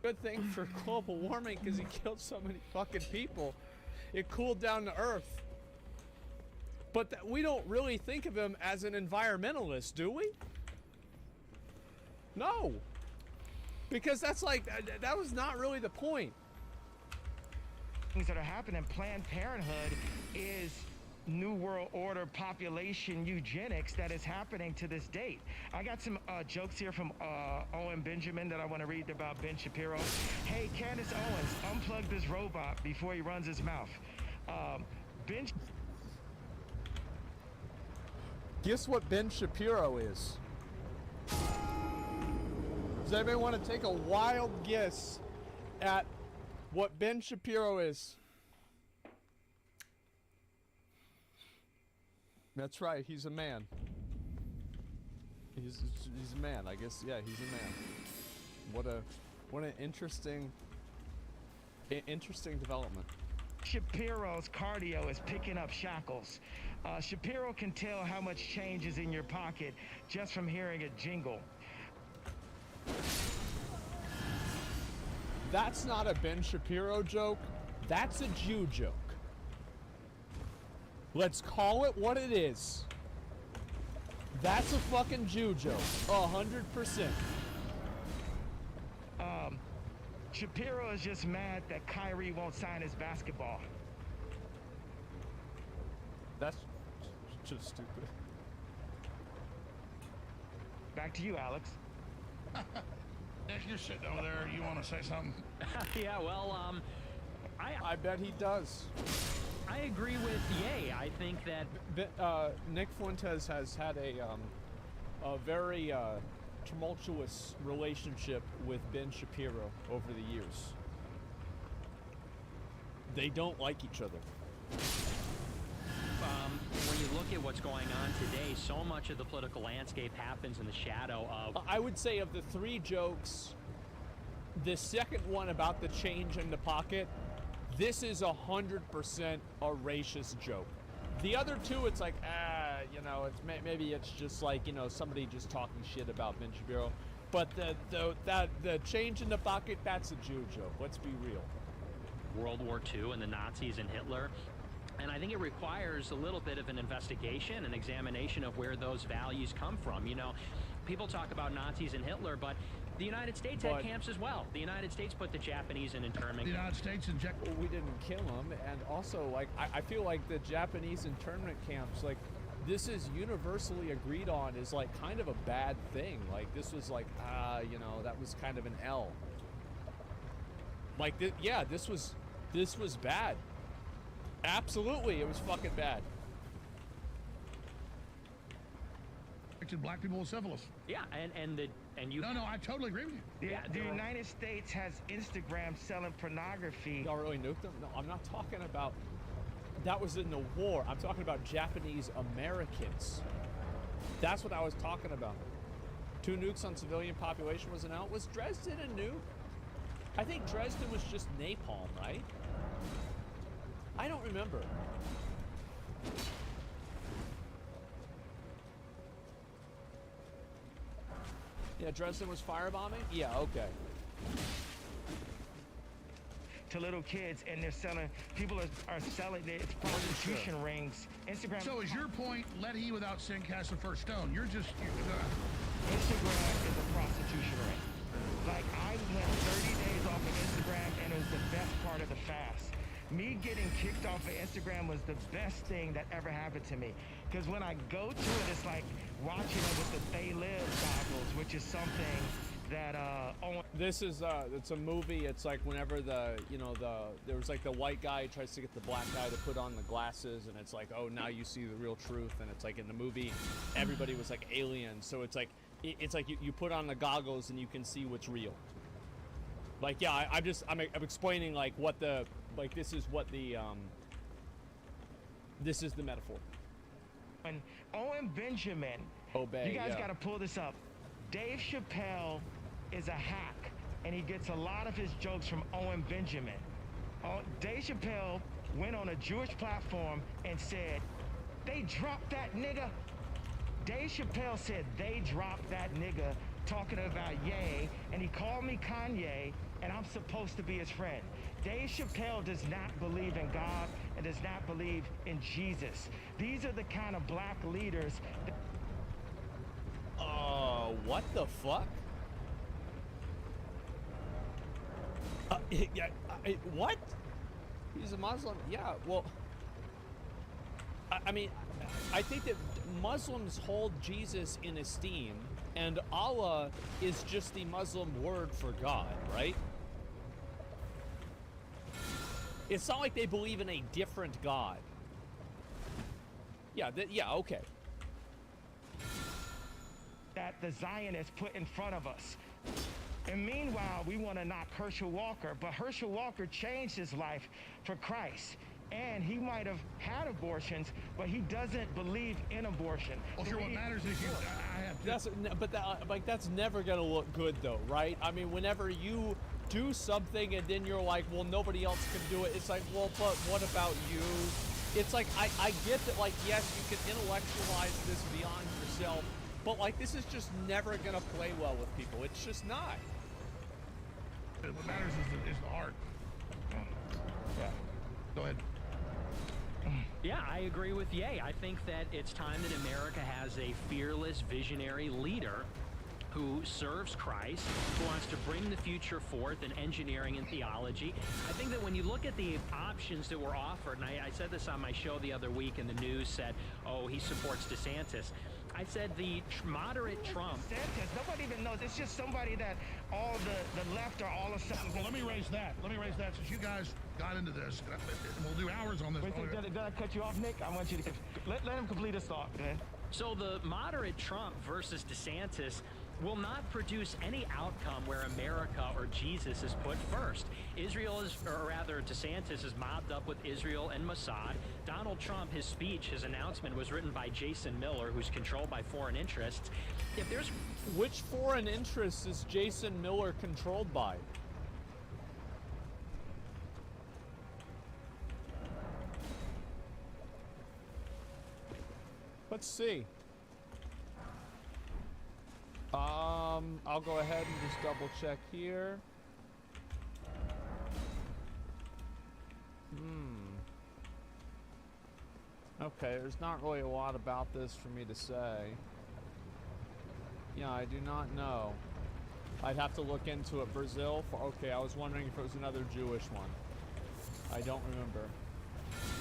Good thing for global warming because he killed so many fucking people. It cooled down the Earth. But we don't really think of him as an environmentalist, do we? No. Because that's like, that was not really the point. Things that are happening, Planned Parenthood is New World Order population eugenics that is happening to this date. I got some jokes here from Owen Benjamin that I want to read about Ben Shapiro. Hey, Candace Owens, unplug this robot before he runs his mouth. Ben... Guess what Ben Shapiro is? Does anybody want to take a wild guess at what Ben Shapiro is? That's right, he's a man. He's a man, I guess. Yeah, he's a man. What an interesting development. Shapiro's cardio is picking up shackles. Shapiro can tell how much change is in your pocket just from hearing a jingle. That's not a Ben Shapiro joke. That's a Jew joke. Let's call it what it is. That's a fucking Jew joke. 100%. Shapiro is just mad that Kyrie won't sign his basketball. That's just stupid. Back to you, Alex. Nick, you're sitting over there. You want to say something? Yeah, well, I bet he does. I agree with Ye. I think that Nick Fuentes has had a very tumultuous relationship with Ben Shapiro over the years. They don't like each other. When you look at what's going on today, so much of the political landscape happens in the shadow of... I would say of the three jokes, the second one about the change in the pocket, this is 100% a racist joke. The other two, it's like, you know, it's maybe it's just like, you know, somebody just talking shit about Ben Shapiro. But the change in the pocket, that's a Jew joke. Let's be real. World War II and the Nazis and Hitler. And I think it requires a little bit of an investigation, an examination of where those values come from. You know, people talk about Nazis and Hitler, but the United States had camps as well. The United States put the Japanese in internment. The United States Well, we didn't kill them, and also, like, I feel like the Japanese internment camps, like, this is universally agreed on is, like, kind of a bad thing. Like, this was, like, you know, that was kind of an L. Like, yeah, this was bad. Absolutely, it was fucking bad. Black people with syphilis. Yeah, and you... No, I totally agree with you. Yeah, the United States has Instagram selling pornography. Y'all really nuked them? No, I'm not talking about... That was in the war. I'm talking about Japanese Americans. That's what I was talking about. 2 nukes on civilian population wasn't out. Was Dresden a nuke? I think Dresden was just napalm, right? I don't remember. Yeah, Dresden was firebombing? Yeah, okay. To little kids, and they're selling, people are selling, it's prostitution rings. Instagram. So is your point, let he without sin cast the first stone? You're just... Instagram is a prostitution ring. Like, I went 30 days off of Instagram, and it was the best part of the fast. Me getting kicked off of Instagram was the best thing that ever happened to me. Because when I go to it, it's like watching it with the They Live goggles, which is something that this is it's a movie. It's like whenever there was like the white guy tries to get the black guy to put on the glasses, and it's like, oh, now you see the real truth. And it's like in the movie, everybody was like aliens, so it's like you put on the goggles and you can see what's real. Like, yeah, I'm explaining like what the, like, this is what the this is the metaphor. And Owen Benjamin, Obey, you guys yeah. got to pull this up. Dave Chappelle is a hack, and he gets a lot of his jokes from Owen Benjamin. Dave Chappelle went on a Jewish platform and said, "They dropped that nigga." Dave Chappelle said, "They dropped that nigga," talking about Ye, and he called me Kanye, and I'm supposed to be his friend. Dave Chappelle does not believe in God and does not believe in Jesus. These are the kind of black leaders. What the fuck? What? He's a Muslim? Yeah, well, I mean, I think that Muslims hold Jesus in esteem, and Allah is just the Muslim word for God, right? It's not like they believe in a different God. Yeah, yeah, okay. That the Zionists put in front of us. And meanwhile, we want to knock Herschel Walker, but Herschel Walker changed his life for Christ. And he might have had abortions, but he doesn't believe in abortion. Well, sure, what matters is I have that's never gonna look good though, right? I mean, whenever you do something and then you're like, well, nobody else can do it, it's like, well, but what about you? It's like, I get that, like, yes, you can intellectualize this beyond yourself, but like, this is just never gonna play well with people. It's just not. What matters is the heart. Yeah. Go ahead. Yeah, I agree with Ye. I think that it's time that America has a fearless, visionary leader who serves Christ, who wants to bring the future forth in engineering and theology. I think that when you look at the options that were offered, and I said this on my show the other week, and the news said, oh, he supports DeSantis. I said the moderate Trump. DeSantis, nobody even knows. It's just somebody that all the left are all of a sudden. Well, let me raise that. Since you guys got into this, we'll do hours on this. Wait, did I cut you off, Nick? I want you to let him complete his thought, man. So the moderate Trump versus DeSantis will not produce any outcome where America or Jesus is put first. Israel is, or rather DeSantis is mobbed up with Israel and Mossad. Donald Trump, his speech, his announcement was written by Jason Miller, who's controlled by foreign interests. If there's... Which foreign interests is Jason Miller controlled by? Let's see. I'll go ahead and just double check here. Okay, there's not really a lot about this for me to say. Yeah, I do not know. I'd have to look into it. Brazil? Okay, I was wondering if it was another Jewish one. I don't remember.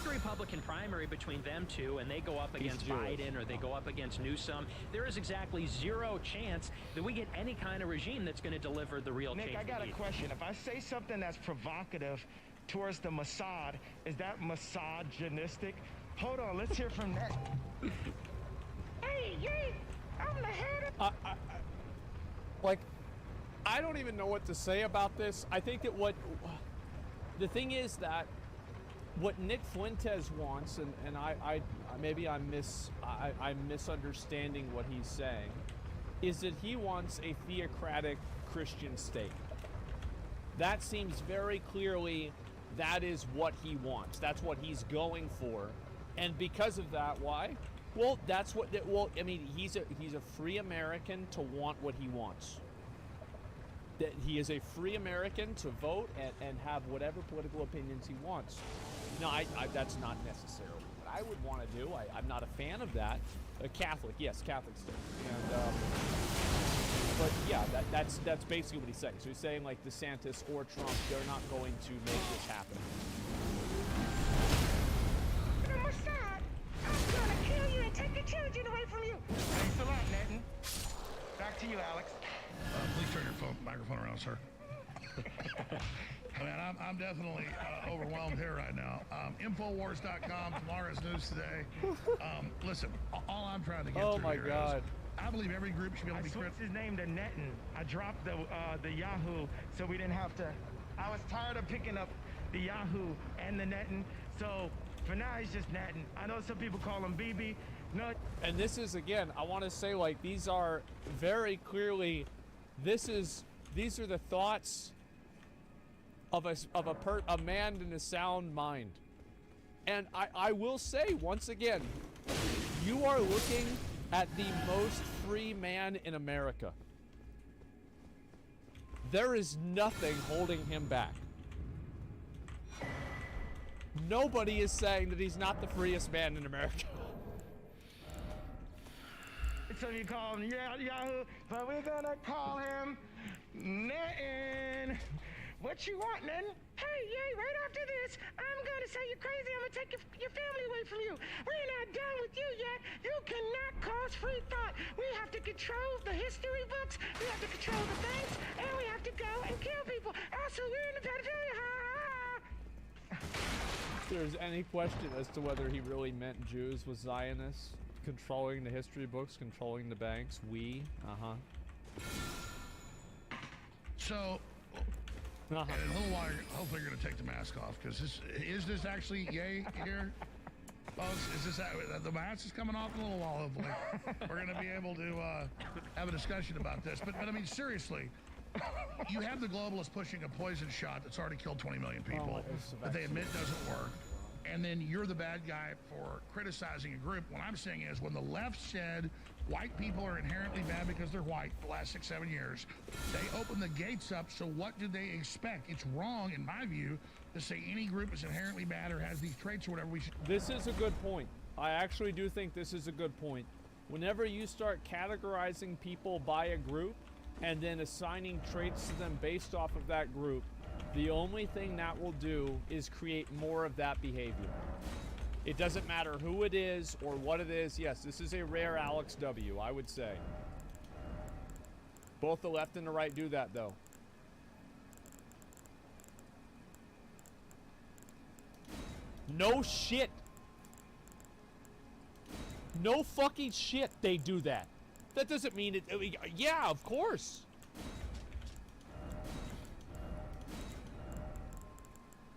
The Republican primary between them two, and they go up against Biden or they go up against Newsom, there is exactly zero chance that we get any kind of regime that's going to deliver the real change. Nick, I got a question. If I say something that's provocative towards the Mossad, is that misogynistic? Hold on, let's hear from that. Hey, I'm the head of... Like, I don't even know what to say about this. I think that the thing is that what Nick Fuentes wants, and I'm misunderstanding what he's saying, is that he wants a theocratic Christian state. That seems very clearly that is what he wants. That's what he's going for. And because of that, why? Well, that's what, I mean, he's a free American to want what he wants. That he is a free American to vote and have whatever political opinions he wants. No, that's not necessarily what I would want to do. I'm not a fan of that. A Catholic, yes, Catholic state. And, but yeah, that's basically what he's saying. So he's saying like DeSantis or Trump, they're not going to make this happen. I'm gonna kill you and take the children away from you. Thanks a lot, Netton. Back to you, Alex. Please turn your microphone around, sir. Man, I'm definitely overwhelmed here right now. Infowars.com, tomorrow's news today. Listen, all I'm trying to get to my here God. is I believe every group should be able to be switched his name to Netton. I dropped the Yahoo so we didn't have to. I was tired of picking up the Yahoo and the Netton, so for now he's just Netton. I know some people call him BB. No. And this is, again, I want to say, like, these are very clearly, these are the thoughts of a man in a sound mind. And I will say, once again, you are looking at the most free man in America. there is nothing holding him back. Nobody is saying that he's not the freest man in America. So you call him Yahoo, but we're gonna call him Nathan. What you want, Nathan? Hey, yay, right after this, I'm gonna say you're crazy. I'm gonna take your family away from you. We're not done with you yet. You cannot cause free thought. We have to control the history books, we have to control the banks, and we have to go and kill people. Also, we're in the pedophilia. Ha ha. If there's any question as to whether he really meant Jews was Zionists, controlling the history books, controlling the banks, So, in a little while, hopefully you're going to take the mask off, because is this actually yay here? Folks, is this, the mask is coming off in a little while, hopefully. We're going to be able to have a discussion about this. But I mean, seriously, you have the globalists pushing a poison shot that's already killed 20 million people that they admit doesn't work. And then you're the bad guy for criticizing a group. What I'm saying is, when the left said white people are inherently bad because they're white the last 6-7 years, they opened the gates up, so what do they expect? It's wrong, in my view, to say any group is inherently bad or has these traits or whatever. This is a good point. I actually do think this is a good point. Whenever you start categorizing people by a group and then assigning traits to them based off of that group, the only thing that will do is create more of that behavior. It doesn't matter who it is or what it is. Yes, this is a rare Alex W, I would say. Both the left and the right do that, though. No shit. No fucking shit they do that. That doesn't mean it. Yeah, of course.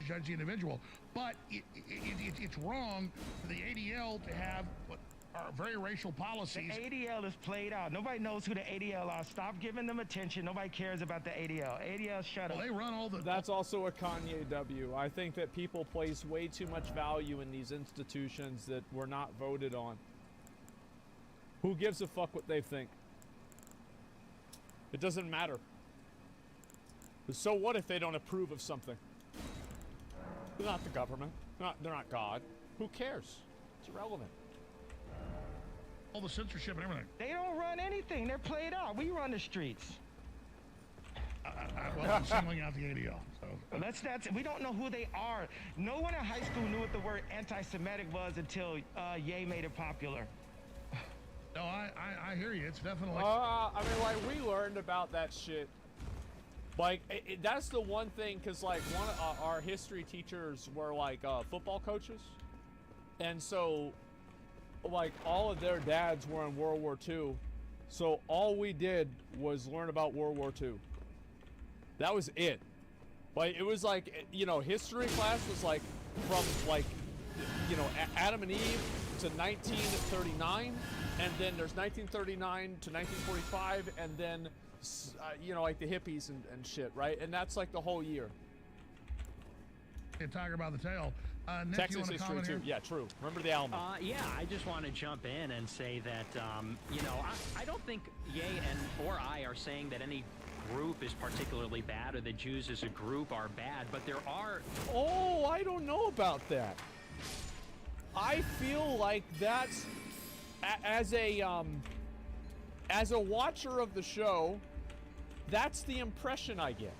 Judge the individual, but it's wrong for the ADL to have what are very racial policies. The ADL is played out. Nobody knows who the ADL are. Stop giving them attention. Nobody cares about the ADL. ADL, shut up. They run all the... That's also a Kanye W. I think that people place way too much value in these institutions that were not voted on. Who gives a fuck what they think? It doesn't matter. So what if they don't approve of something? They're not the government. They're not God. Who cares? It's irrelevant. All the censorship and everything. They don't run anything. They're played out. We run the streets. Well, I'm singling out the ADL. So. That's we don't know who they are. No one in high school knew what the word anti-Semitic was until Ye made it popular. No, I hear you. It's definitely... I mean, like, we learned about that shit. Like, that's the one thing, because, like, one of our history teachers were, like, football coaches. And so, like, all of their dads were in World War II. So all we did was learn about World War II. That was it. Like, it was like, you know, history class was, like, from, like, you know, Adam and Eve to 1939. And then there's 1939 to 1945, and then, you know, like the hippies and shit, right? And that's like the whole year. A tiger by the tail. Nick, Texas history too. Yeah, true. Remember the Alamo. Yeah, I just want to jump in and say that, you know, I don't think Ye or I are saying that any group is particularly bad or the Jews as a group are bad, but there are... Oh, I don't know about that. I feel like that's... As a watcher of the show, that's the impression I get.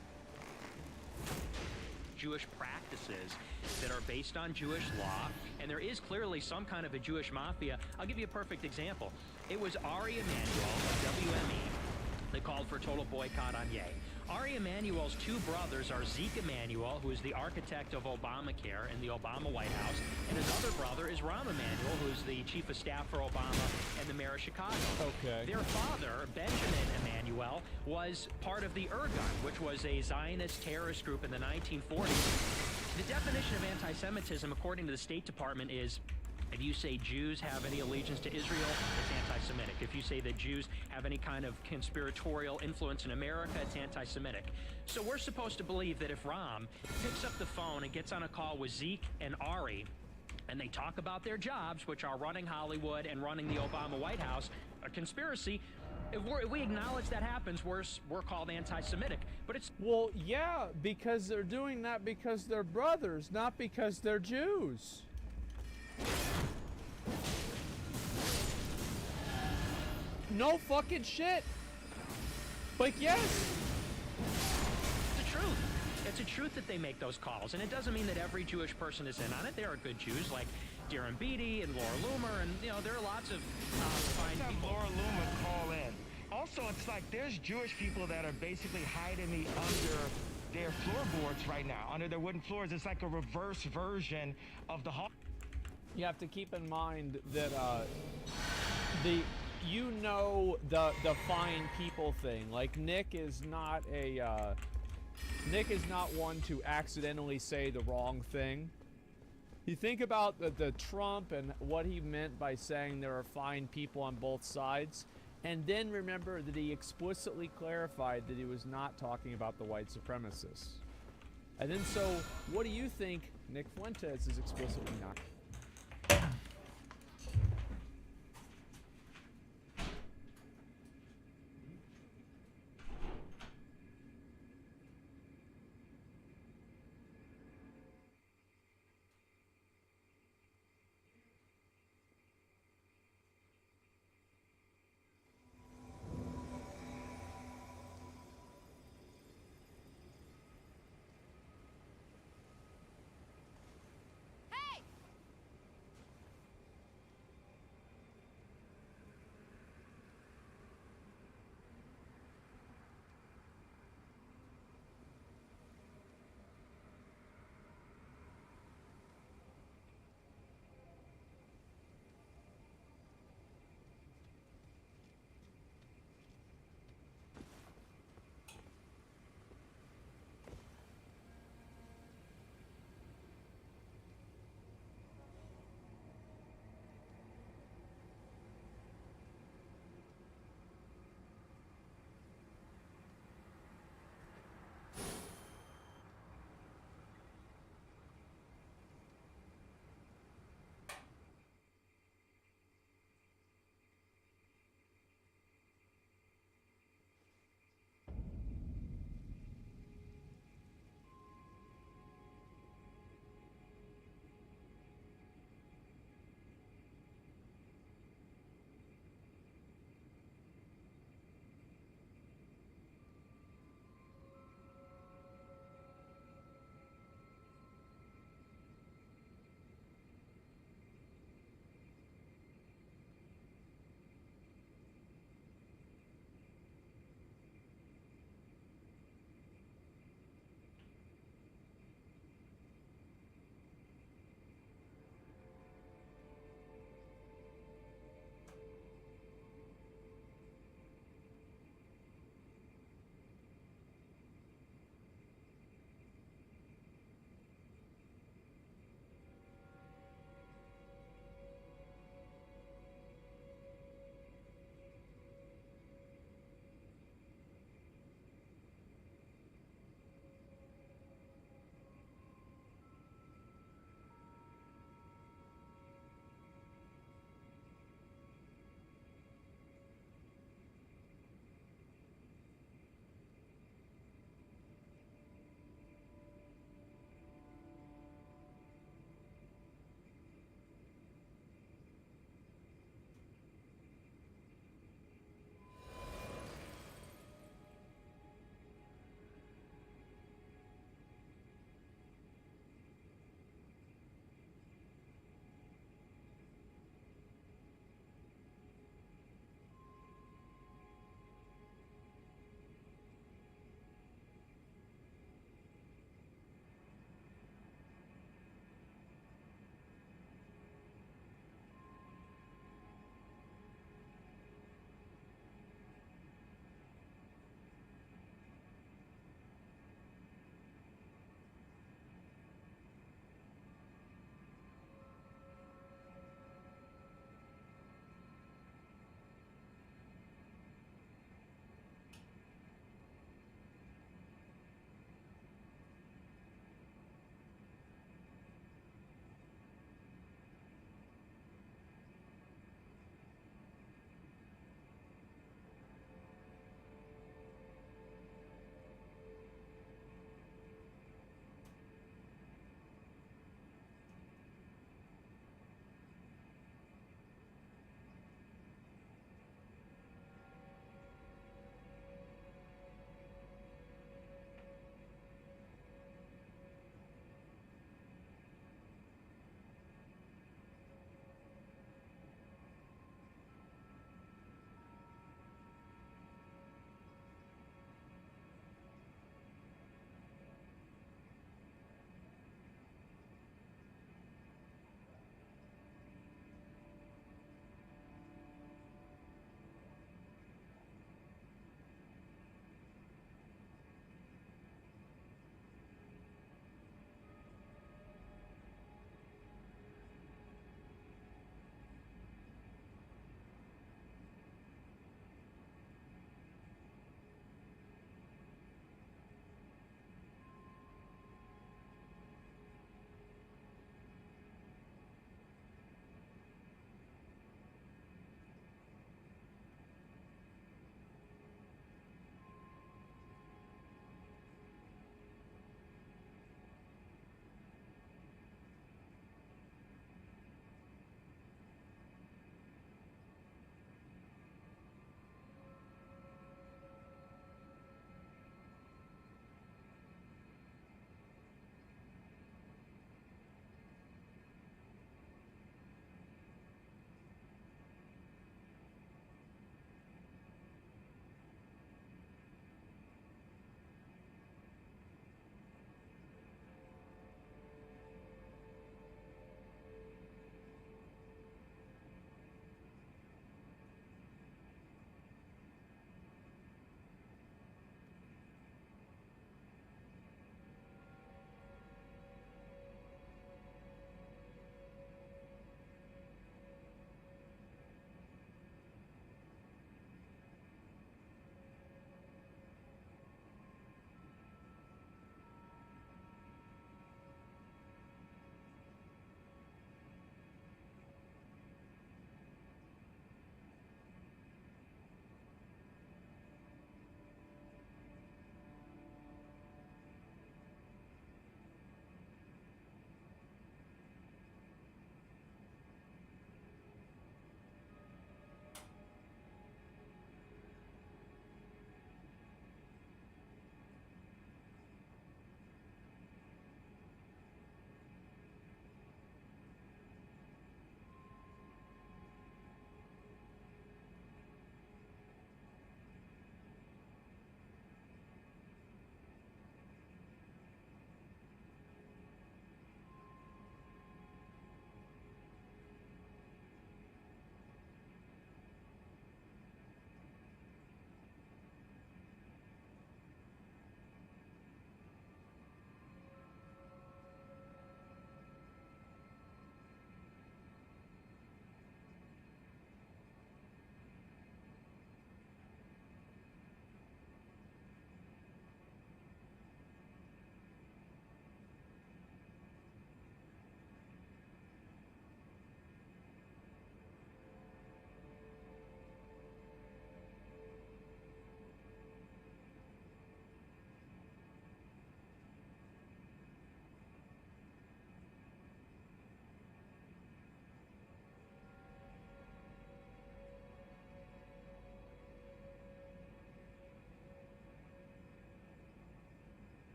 Jewish practices that are based on Jewish law, and there is clearly some kind of a Jewish mafia. I'll give you a perfect example. It was Ari Emanuel of WME that called for total boycott on Ye. Ari Emanuel's two brothers are Zeke Emanuel, who is the architect of Obamacare in the Obama White House, and his other brother is Rahm Emanuel, who's the chief of staff for Obama and the mayor of Chicago. Okay. Their father, Benjamin Emanuel, was part of the Irgun, which was a Zionist terrorist group in the 1940s. The definition of anti-Semitism, according to the State Department, is if you say Jews have any allegiance to Israel, it's anti-Semitic. If you say that Jews have any kind of conspiratorial influence in America, it's anti-Semitic. So we're supposed to believe that if Rahm picks up the phone and gets on a call with Zeke and Ari, and they talk about their jobs, which are running Hollywood and running the Obama White House, a conspiracy, If we acknowledge that happens, we're called anti-Semitic. But it's Well, yeah, because they're doing that because they're brothers, not because they're Jews. No fucking shit. Like, yes. the truth. It's a truth that they make those calls, and it doesn't mean that every Jewish person is in on it. There are good Jews like Darren Beatty and Laura Loomer, and there are lots of fine Have people. Laura Loomer call in. Also, it's like there's Jewish people that are basically hiding me under their floorboards right now, under their wooden floors. It's like a reverse version of the hall. You have to keep in mind that the fine people thing. Like Nick is not one to accidentally say the wrong thing. You think about the Trump and what he meant by saying there are fine people on both sides, and then remember that he explicitly clarified that he was not talking about the white supremacists. And then so, what do you think Nick Fuentes is explicitly not?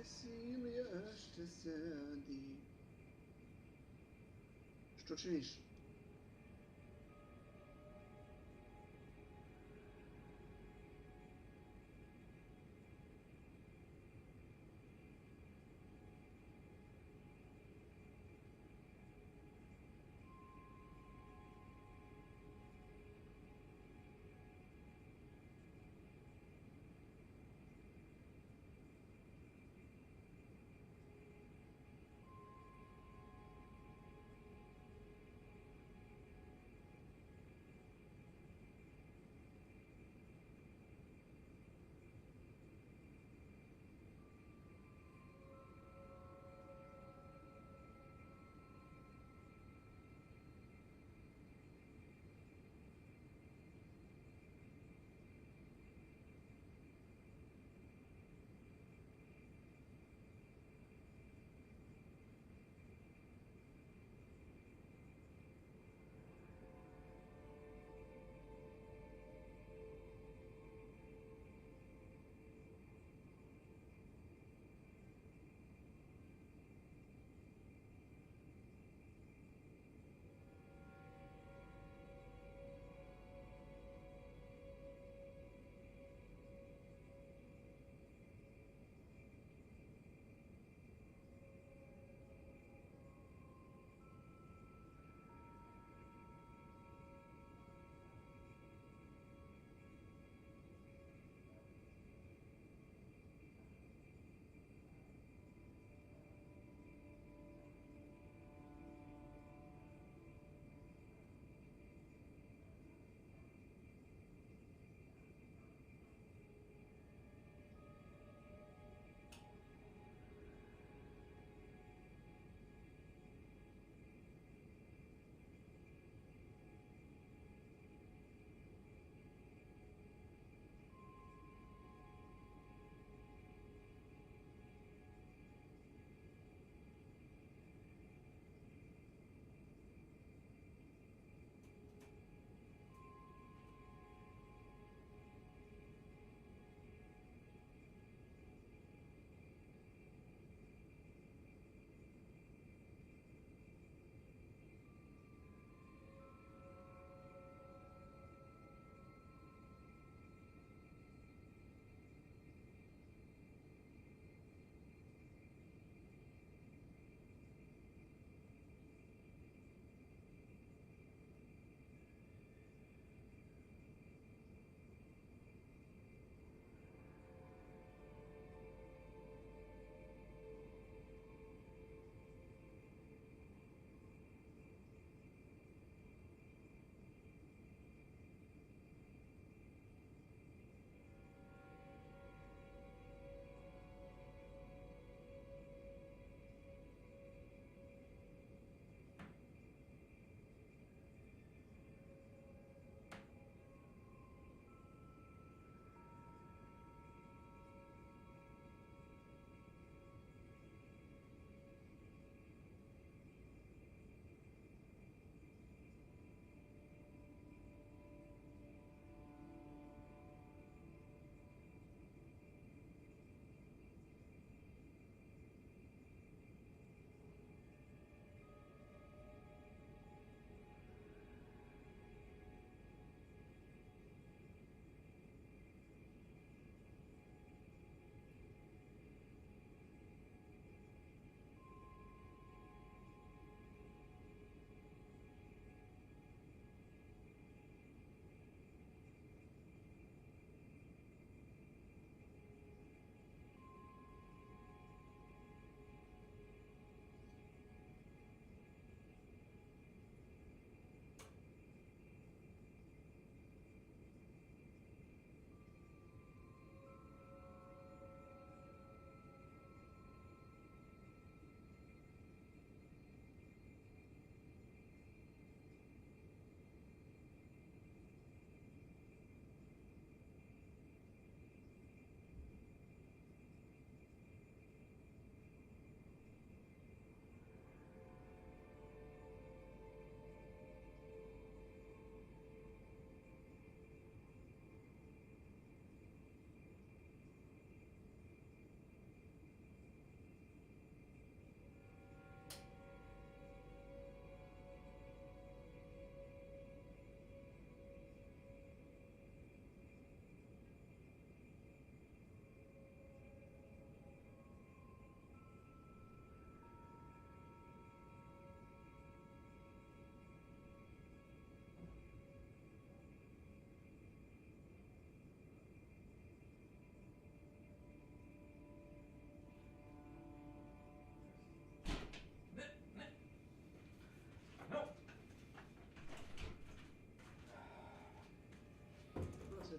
Silje što sedi. Što činiš?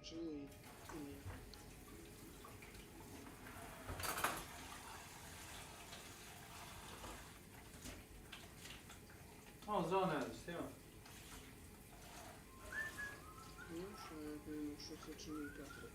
Znači, zdravo Nenad, šta ima? još vidimo što se čini kako.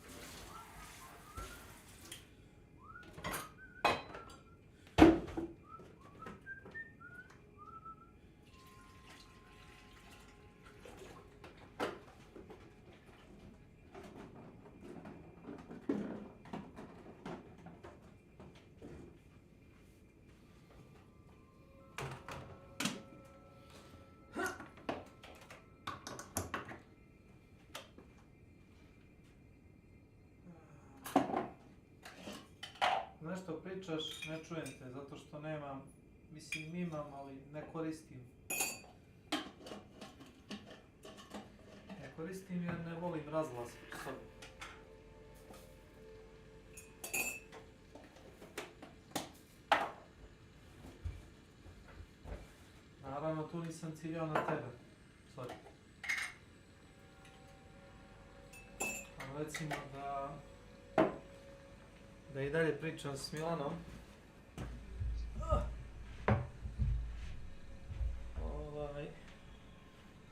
Nešto pričaš, ne čujem te, zato što nemam, mislim imam, ali ne koristim. Ne koristim jer ne volim razglas u sobi. Naravno, tu nisam ciljao na tebe, sorry. Ali recimo da i dalje pričam s Milanom.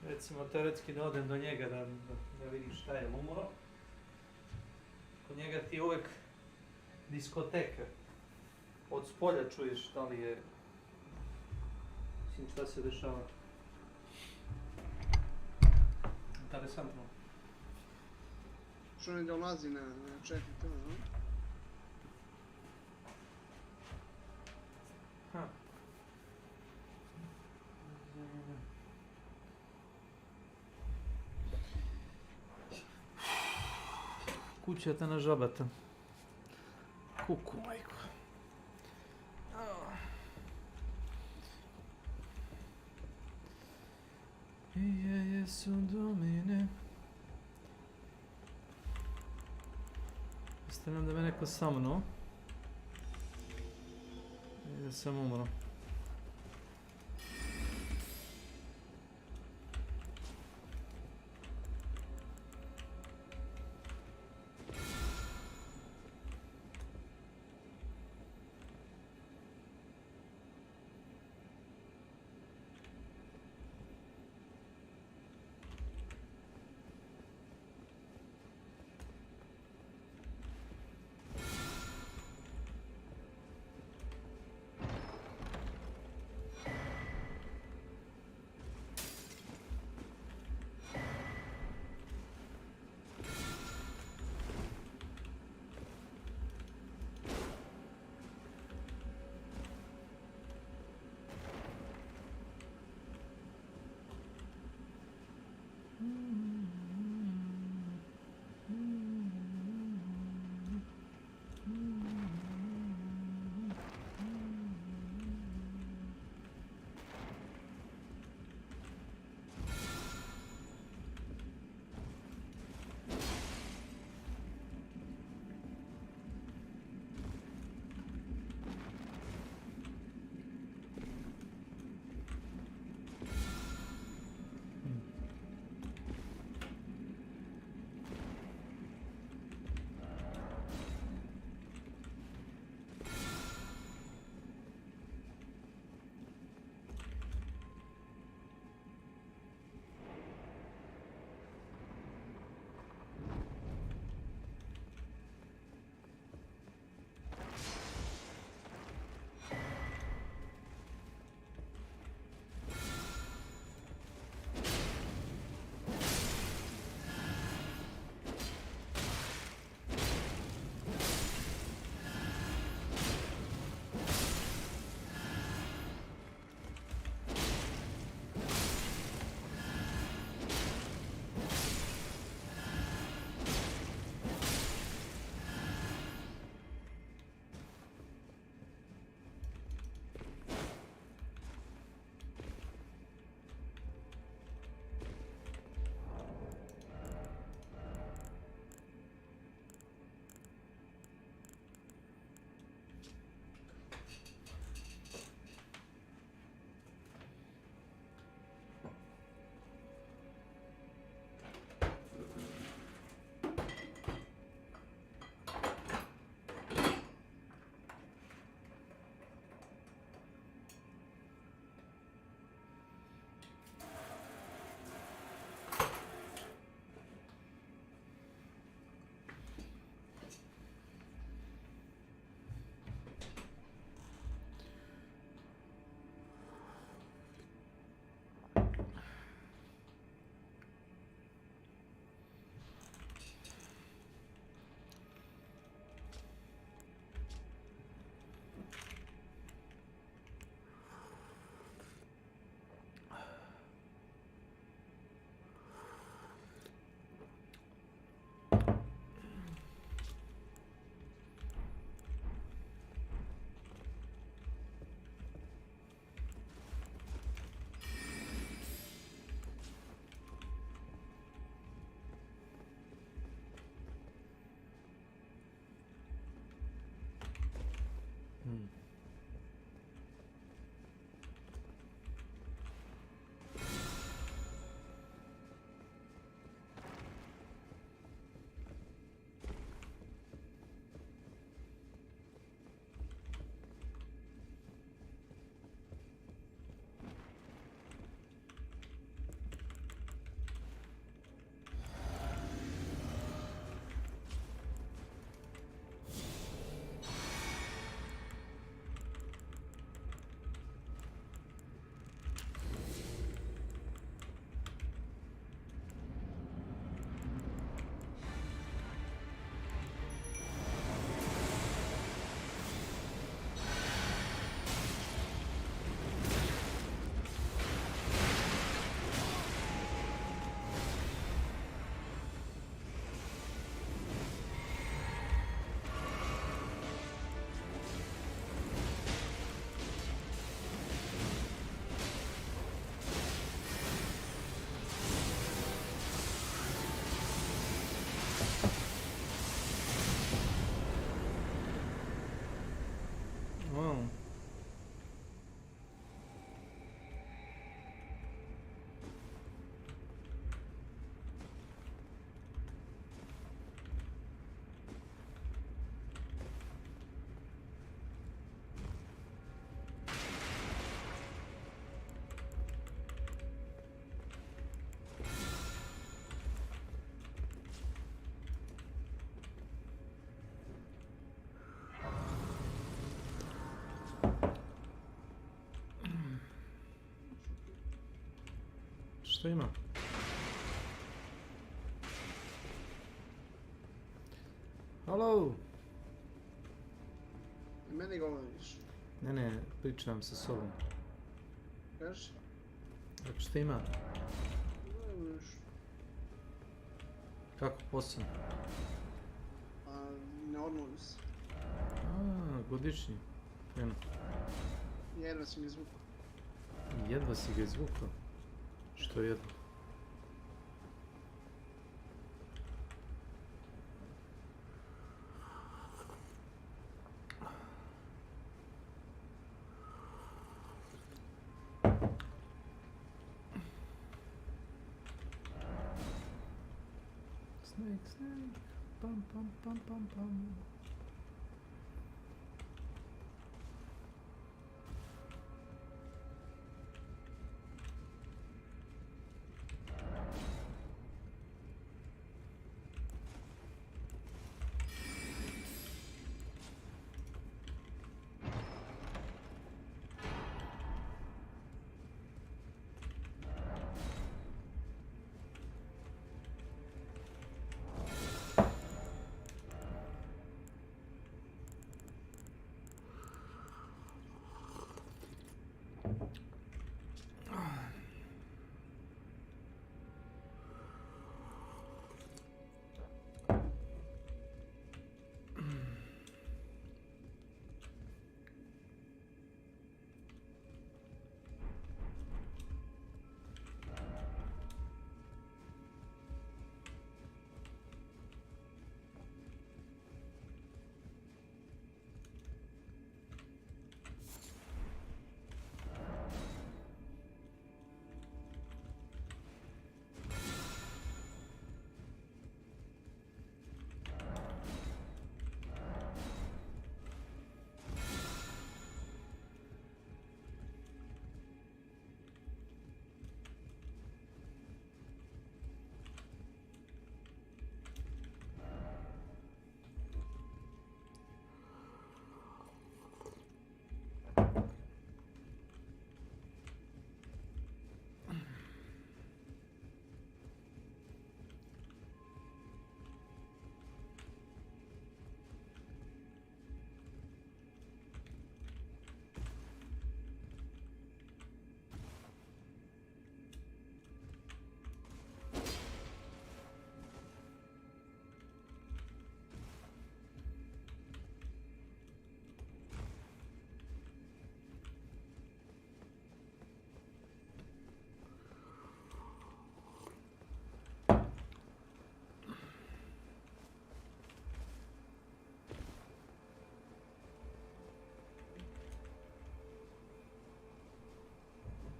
Recimo teoretski da odem do njega da vidim šta je umro. Kod njega ti je uvek diskoteka. Od spolja čuješ da li je, mislim šta se dešava. Interesantno. Što ne dolazi na četiri to, no? Ha. Kuća te na žabata. Kuku, majko. Jesu domine. Ostavljam da me neko sa mnom. I da sam umro. Što ima? Halo! I meni govoriš. Ne, pričam sa sobom. Kaži? Kako što ima? Ne, niš. Kako posao? Pa, normalno si. Godišnji. Fino. Jedva si mi zvukao. Jedva si ga izvukao. Što jedva? Snake. Pam, pam, pam, pam, pam.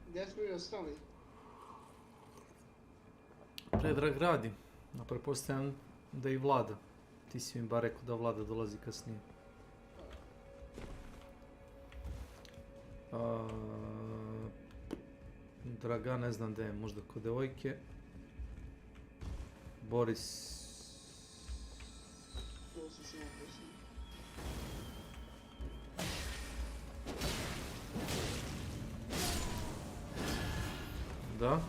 Gdje smo mi ostali? Predrag radi. A pretpostavljam da i Vlada. Ti si mi bar rekao da Vlada dolazi kasnije. Draga ne znam da je, možda kod devojke. Boris... To se samo poslije. Da?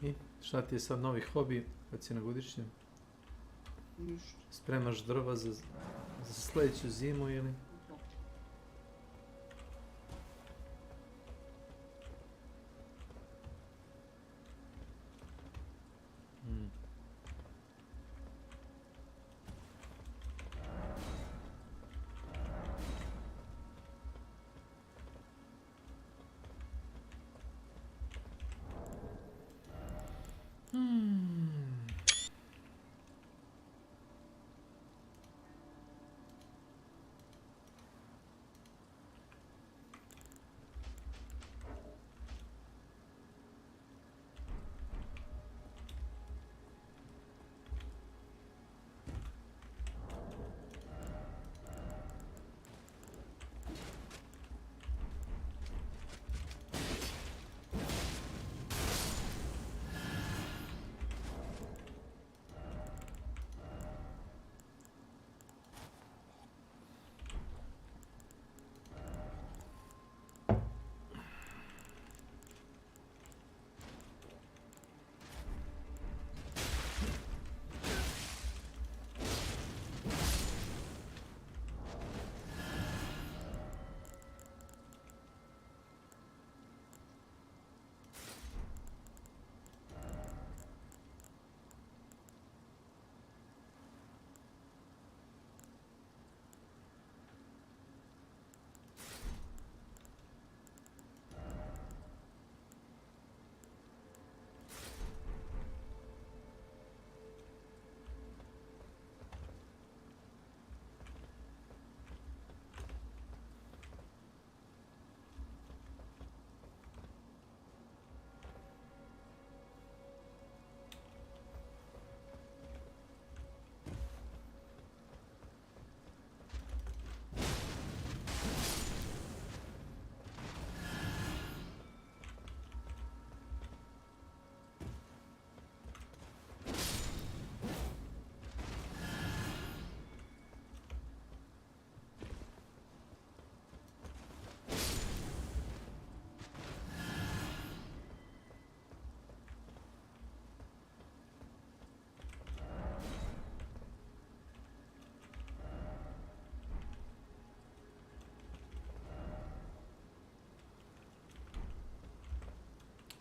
I šta ti je sad novi hobi kad si na godišnjem? Ništa. Spremaš drva za sljedeću zimu ili?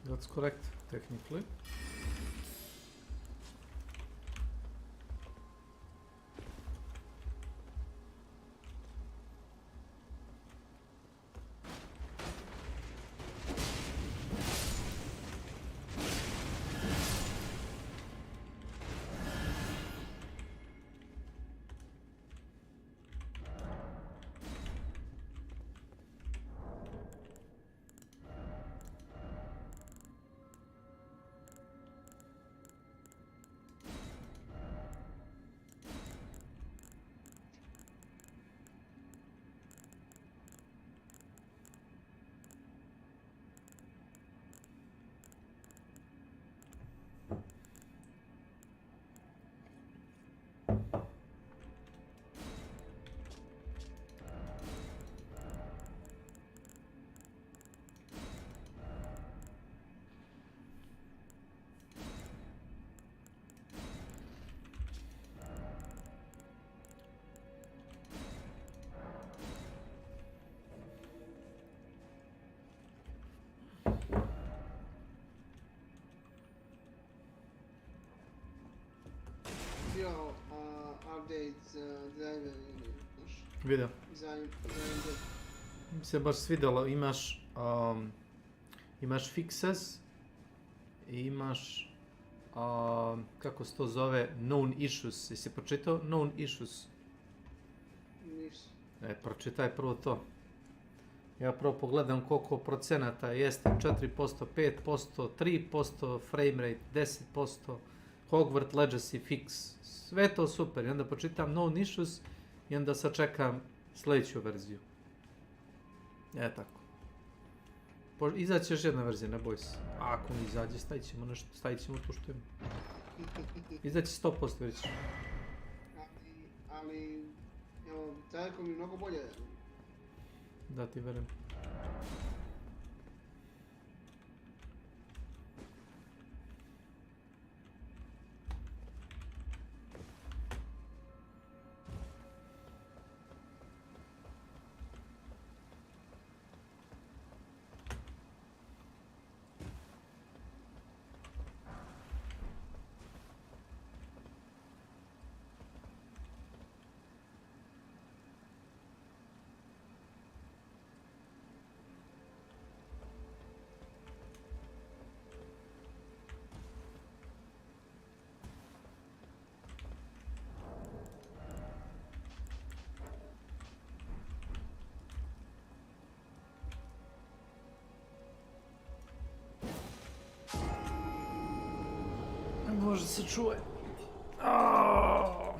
That's correct, technically. Bio update driver ili znaš. Video. Za Mi se baš svidjelo, imaš fixes i imaš, kako se to zove, known issues. Jesi pročitao known issues? Nisam. Pročitaj prvo to. Ja prvo pogledam koliko procenata jeste, 4%, 5%, 3%, frame rate, 10%, Hogwarts Legacy fix, sve to super. I onda pročitam known issues i onda sačekam sljedeću verziju. Tako. Izaći još jedna verzija, ne boj se. A ako ne izađe, stavit ćemo tu što ima. Izaći 100% već. Ali, evo, Telekom je mnogo bolje. Da ti verujem. Боже, се чуе. Aaaa.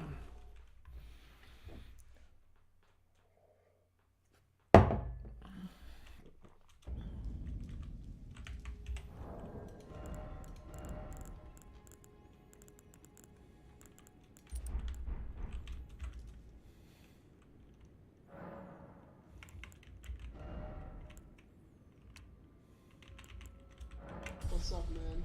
What's up, man?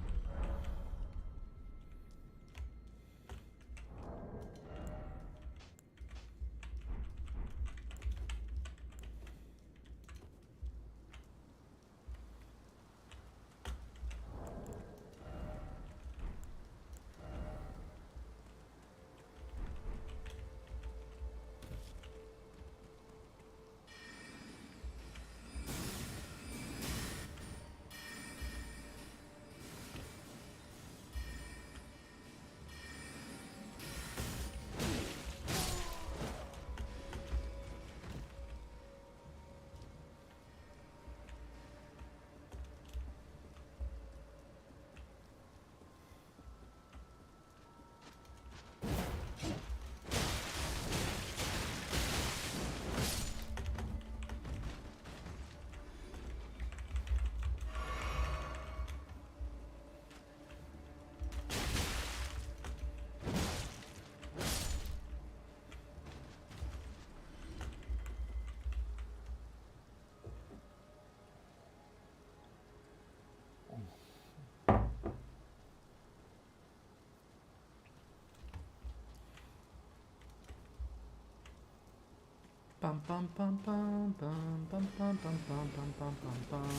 Pam pam pam pam pam pam pam pam pam pam pam pam pam.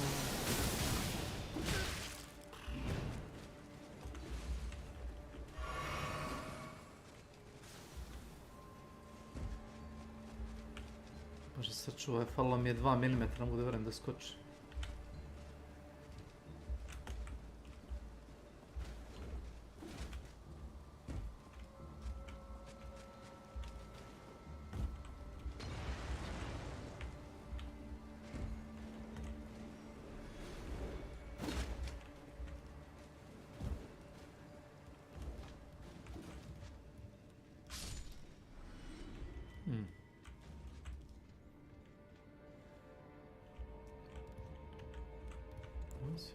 Bože, sačuvaj, falilo mi je 2 mm, ne mogu da verujem da skoči.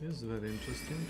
This is very interesting.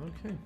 Okay.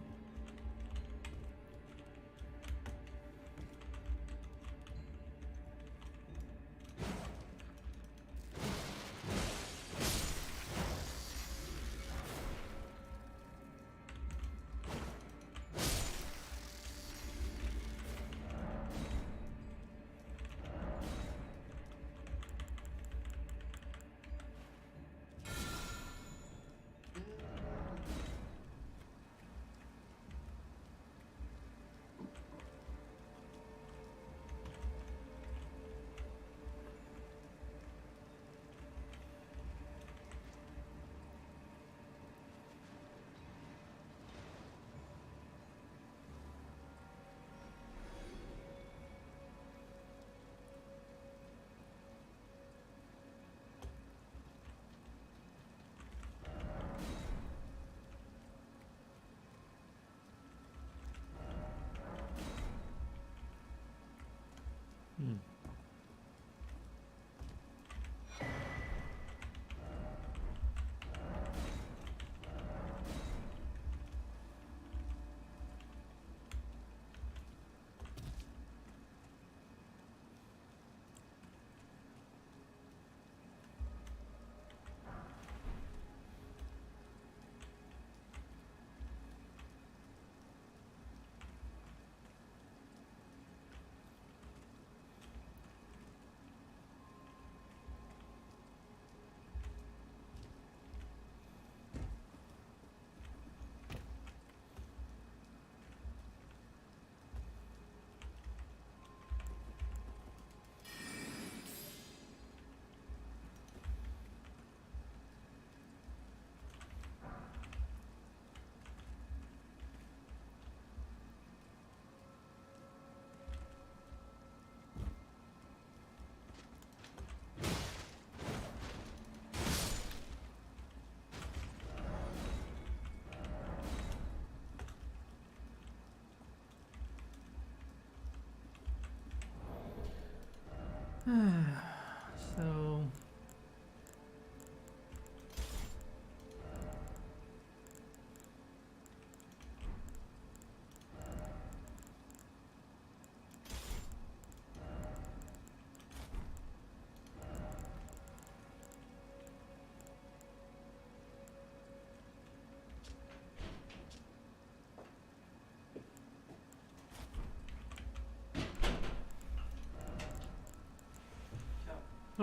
So...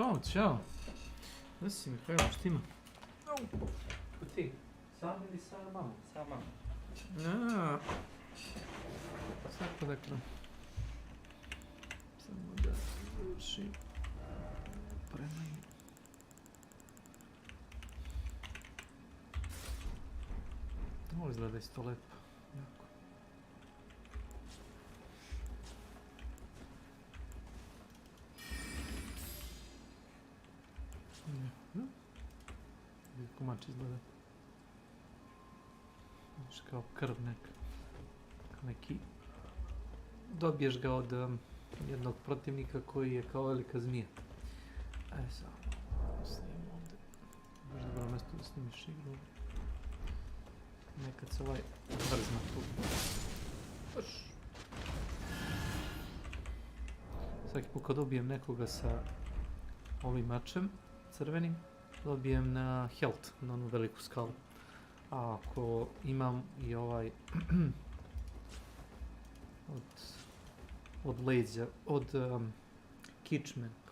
O, ćao. Gdje si Mihajlo, šta ima? Ko ti? Sam ili sa mamom? Sa mamom. Aaa. Svako dakle. Samo da završim. Premaj. Ovo izgleda isto lepo. Jako. Komač izgleda. Vidiš kao krv neka. Neki... Dobiješ ga od jednog protivnika koji je kao velika zmija. Samo snimim ovdje. Baš dobro mjesto da snimiš igru. Nekad se ovaj vrzna tu. Svaki put kad dobijem nekoga sa ovim mačem crvenim, dobijem na health, na onu veliku skalu. A ako imam i ovaj od leđa, od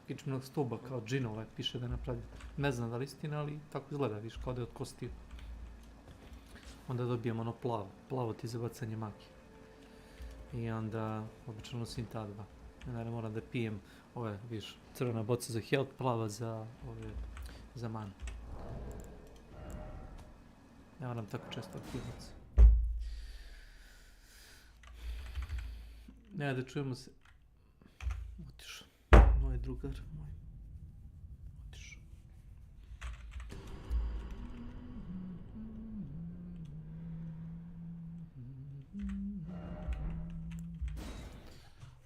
kičmenog stuba, kao džinove, piše da je napravio. Ne znam da li istina, ali tako izgleda, viš, kao da je od kostiju. Onda dobijem ono plavo ti za bacanje magije. I onda obično nosim ta dva. Onda moram da pijem ove, viš, crvena boca za health, plava za manu. Ne moram tako često aktivnici. Ne, da čujemo se. Otišao. Moj drugar, moj. Otišao.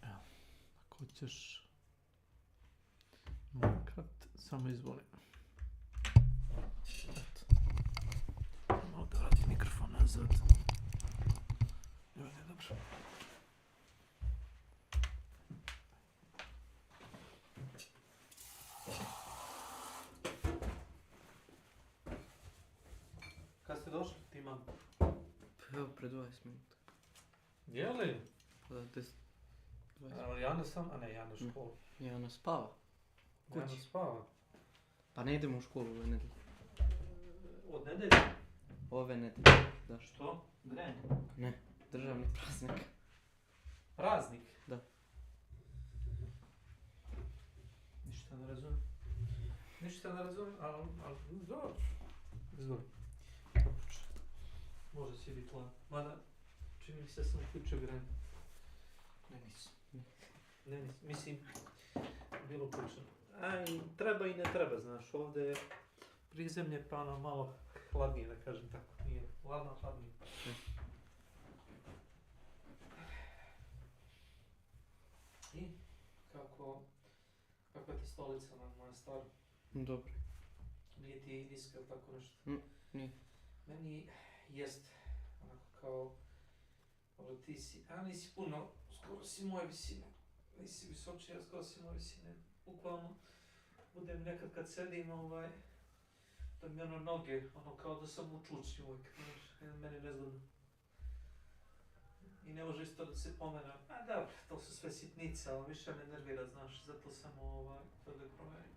Evo, ako hoćeš Minecraft, samo izvoli. Malo da vratim mikrofon nazad. Evo je dobro. Kad ste došli, ti mam? Evo, pre 20 minuta. Je li? Da, 10, 20. Ali Jana sam, a ne, Jana u školu. Jana spava. Jana Kući. spava. Pa ne idemo u školu ove nedelje. Od nedelje? Ove nedelje, da. Što? Grejanje? Ne, državni praznik. Praznik? Da. Ništa ne razumijem. Ništa ne razumijem, ali dobro. Izvoli. Kapuče. Može si biti lan. Mada, čini mi se da sam uključio grejanje. Ne nisam. Ne nisam. Mislim, bilo uključeno. A i treba i ne treba, znaš. Ovdje je prizemlje pa ono malo hladnije, da kažem tako. Nije hladno, hladnije. I kakva ti stolica, moja stara? Dobro. Nije ti niska ili tako nešto? Nije. Meni jest, onako kao, dobro ti si, a nisi puno, skoro si moje visine. Nisi visočija, skoro si moje visine. Bukvalno, budem nekad kad sedim, da mi ono noge, ono kao da sam u čučnju uvijek, znaš, meni nezgodno. I ne može isto da se pomena, a dobro, to su sve sitnice, ali više me nervira, znaš, zato sam to da promenim.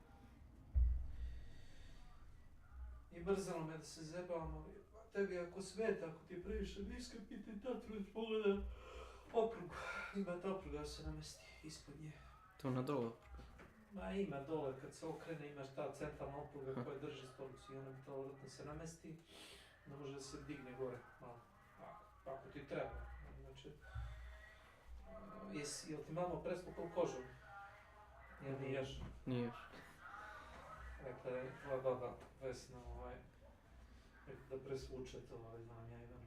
I brzalo me da se zebamo, tebi ako smeta, ako ti je previše niska, pitaj tatru da pogleda oprugu. Ima ta opruga da se namesti ispod nje. To na dole? Ma ima dole, kad se okrene imaš ta centralna opruga koja drži stolicu i ona bi to vratno se namesti, ne može da se digne gore malo, ako ti treba. Znači, jel ti mama presvukao kožu? Jel nije još? Nije još. Dakle, tvoja baba Vesna, rekao da presvuče to, znam ja jedan.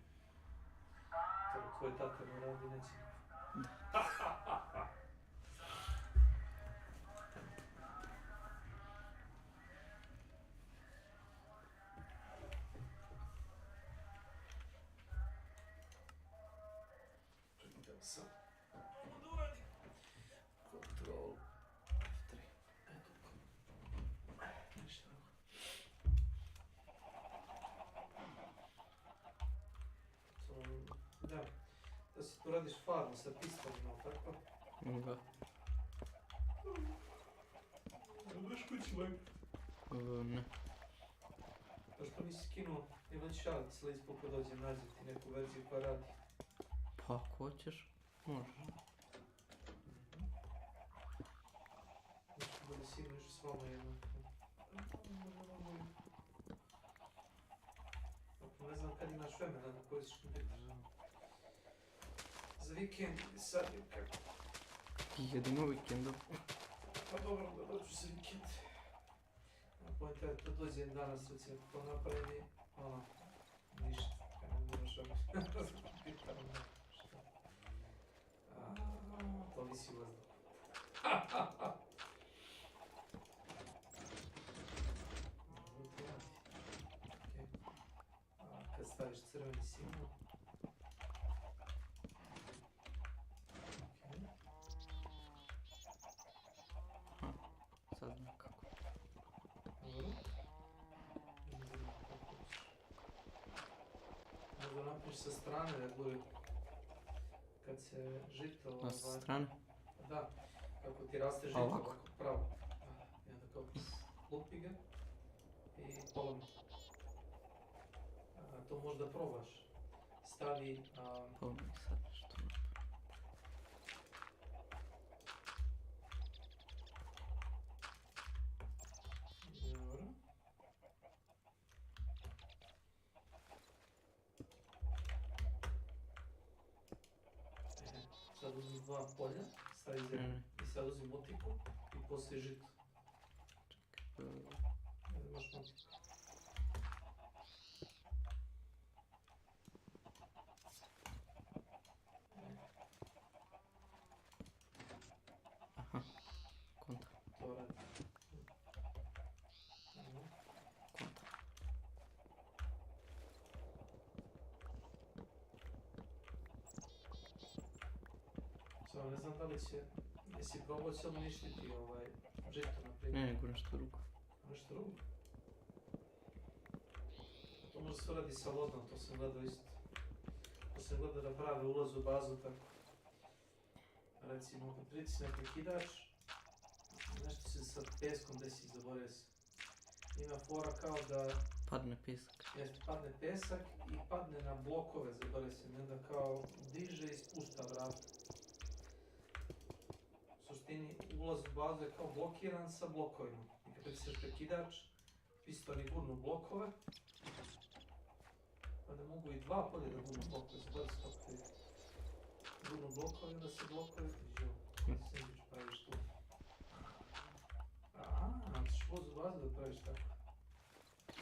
To tvoj tata ne radi, neće. sam. Ajmo da uradim. Control F3. Eto tako. Ništa drugo. Da. Da si tu radiš farmu sa pistonima, tako? Da. Baš kući lep. Ne. Zašto nisi skinuo ili šalit s lispu kad dođem nazvati neku verziju koja radi? Pa ako hoćeš, možeš. Nešto bude sigurno još s vama jedno. Ako ne znam kad imaš vremena na koji ćeš biti. Za vikend ili sad ili kako? Jedino vikendom. Pa dobro, da dođu za vikend. Pojte da dođem danas, recimo, to napravim, ono, ništa, kad ne moraš pitam, šta. To visi vazduh. Kad staviš crveni signal. Sad znam kako. Možda napiš sa strane da bude kad se žito... A sa strane? Da, kako ti raste žito ovako pravo. I onda kao lupi ga i polomi. To možda probaš. Stavi... Polomi sad nešto. Dobro. Sad uzmi dva polja, stavi zemlju i sad uzmi motiku i poslije žito. Čekaj. Imaš motiku. Aha, konta. To radi. Konta. Samo ne znam da li će... Jesi probao će li uništiti žito, na primjer? Ne, nego nešto drugo. Nešto drugo? To može se radi sa vodom, to sam gledao isto. To sam gledao da prave ulaz u bazu tako. Recimo, kad pritisne prekidač, nešto se sa peskom desi, zaboravio se. Ima fora kao da... Padne pesak. Jeste, padne pesak i padne na blokove, zaboravio se. I onda kao diže i spušta vrata. U suštini, ulaz u bazu je kao blokiran sa blokovima. I kad pritisneš prekidač, piston i gurnu blokove. Onda mogu i dva polja da gurnu blokove, zaboravio se kako je. Gurnu blokove, onda se blokove dižu. Sandvič praviš tu. Ćeš ulaz u bazu da praviš tako.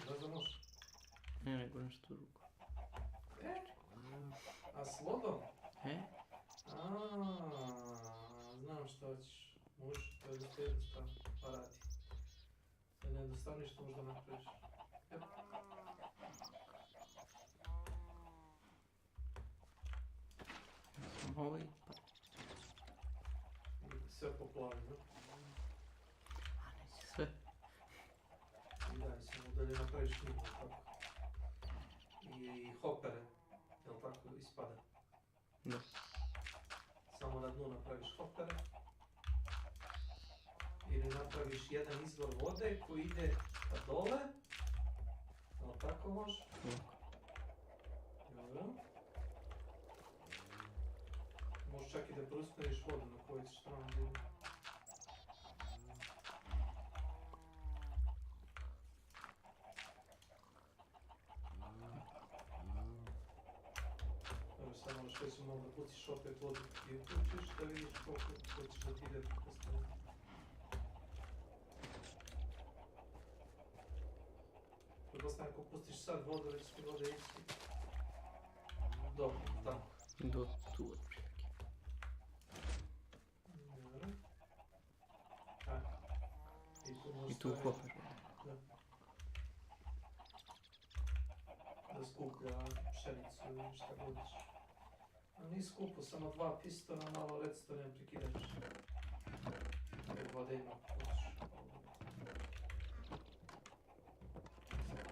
Da za može? Ne, nego nešto drugo. A s vodom? Znam što hoćeš. Možeš, to je dosta jednostavno. Pa radi. To je najjednostavnije što možda napraviš. Ovaj, pa... Sve poplavi, no? A neće sve. I daj, samo dalje napraviš nimo, tako. I hopere, jel tako, ispada? Da. Samo na dnu napraviš hopere. Ili napraviš jedan izvor vode koji ide ka dole. Jel tako može? Dobro. Možeš čak i da preusmeriš vodu na koju ćeš stranu da ide. Dobro, sad možeš već malo da pustiš opet vodu i uključiš da vidiš koliko hoćeš da ti ide postaviti. Pretpostavljam ako pustiš sad vodu, već ti vode ići. Dobro, tako. Do tu otprilike. Dobro. I tu hoper. Da. Da skuplja pšenicu ili šta godiš. Nije skupo, samo 2 pistona, malo redstone prekidaš. Vode ima,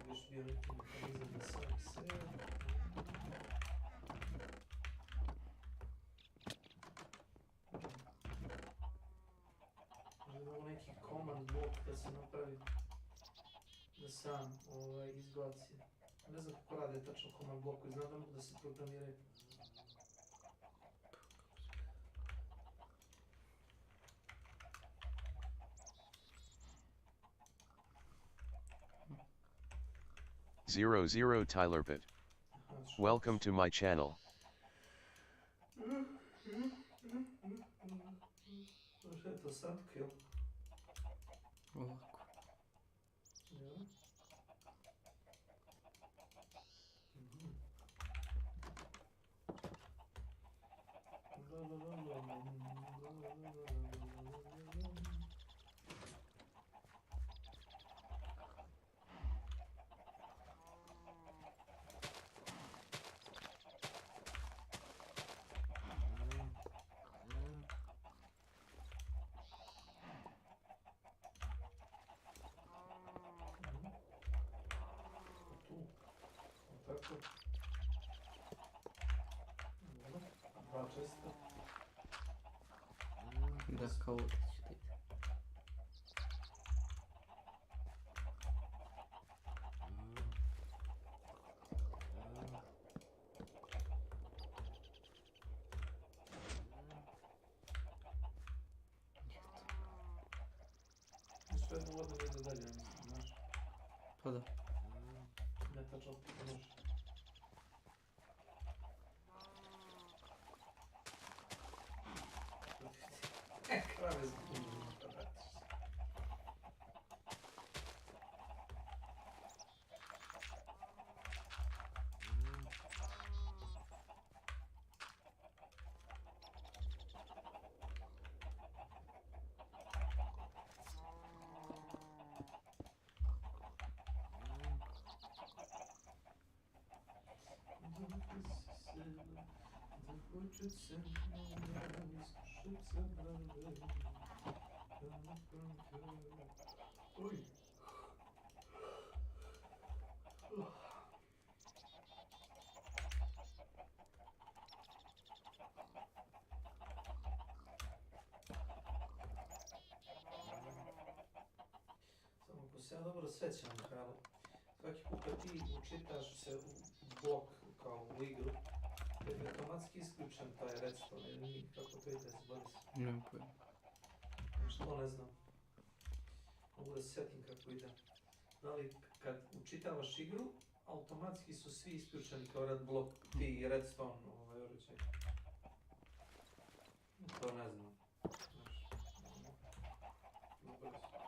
još bio neki mehanizam da sam sve. Imamo neki command block da se napravi, da sam izbaci. Ne znam kako rade tačno command bloku, znam da mogu da se programiraju. 00 Tylerbit. Welcome to my channel. Šta je to sad kill? Ovako. Ja. Tako. Dva česta. Da, kao ovdje ćete ide. Sve jedno vodno ide dalje, mislim, znaš. Pa da. Ne tačno može. Krave zbunili, šta radiš? Захочется искушиться головой. Ой. Samo ko se ja dobro sjećam, Karlo, svaki put kad ti učitaš se u blok kao u igru, tebi automatski isključen taj redstone, ili mi, kako to ide, zbori se. Nemam pojma. Što ne znam. Mogu da se sjetim kako ide. Da li kad učitavaš igru, automatski su svi isključeni kao red blok, ti i redstone uređaj. To ne znam. Znaš, dobro su.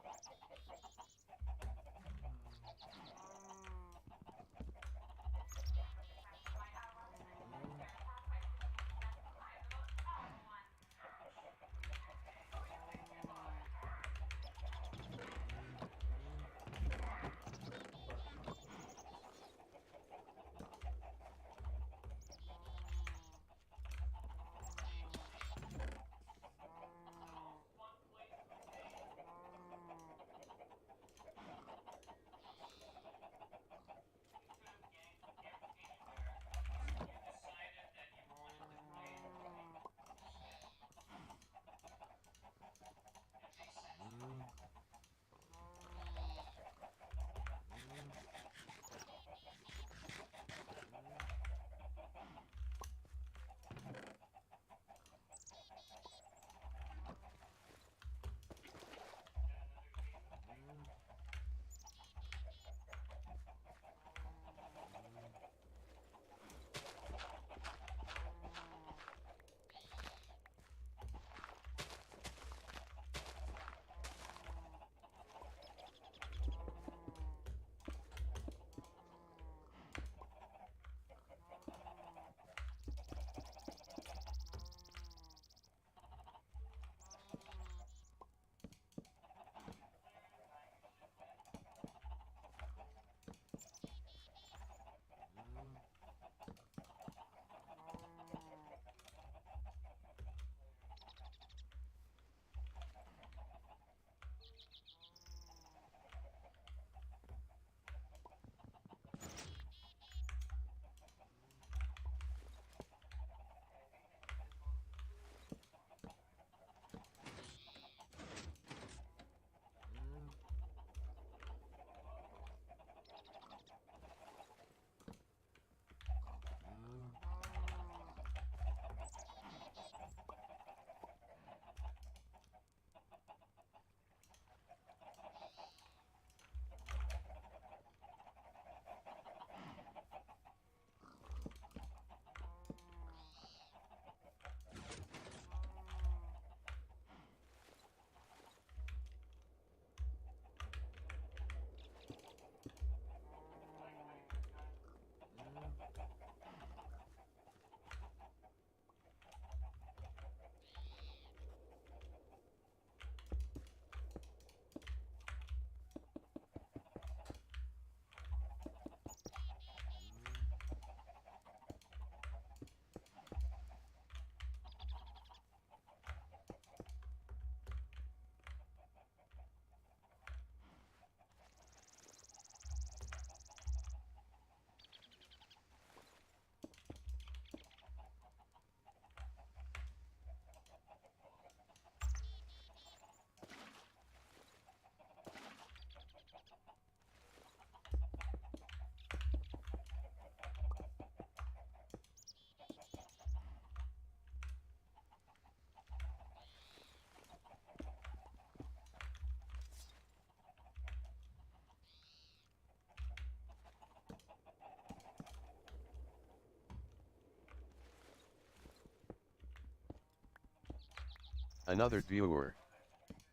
Another viewer.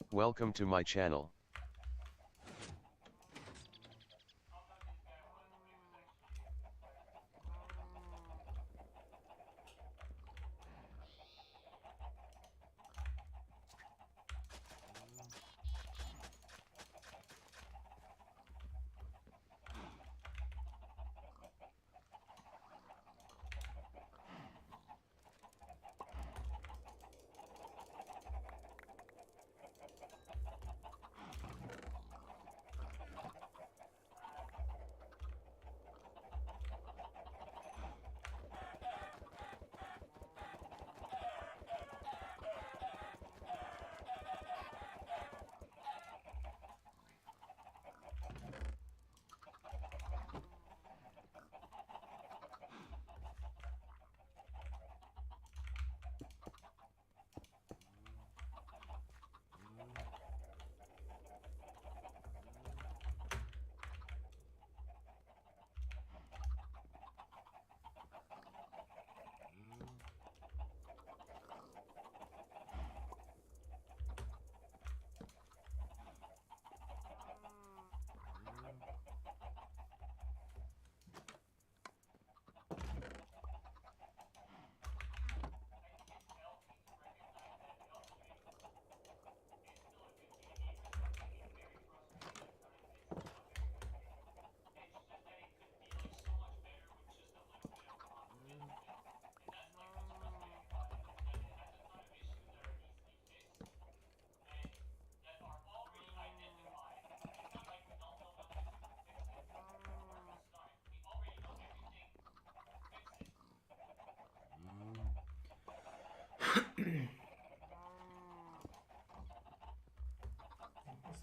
Welcome to my channel.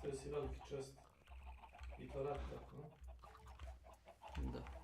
To jest wielki chest. I to laptop, no? Da.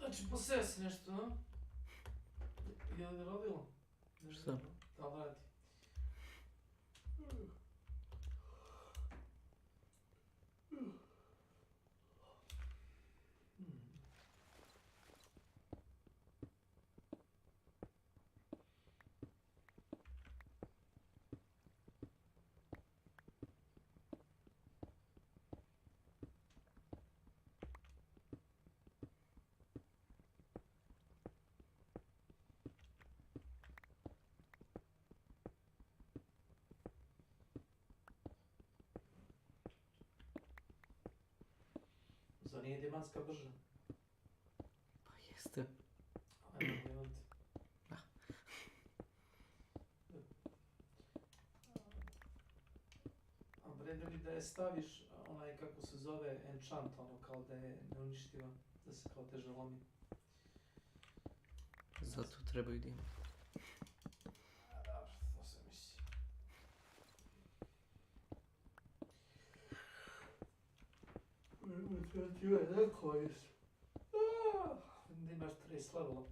Znači, poseo se nešto, no? Je li rodilo? Šta? Da li radi? Zar nije dimantska brža? Pa jeste. Ajmo dimant. Da. A vredno bi da je staviš onaj kako se zove enchant, ono kao da je neuništiva, da se kao teže lomi. Zato trebaju da ima. A dobro, to se misli. Ti je neko jest. Da imaš 30 levela.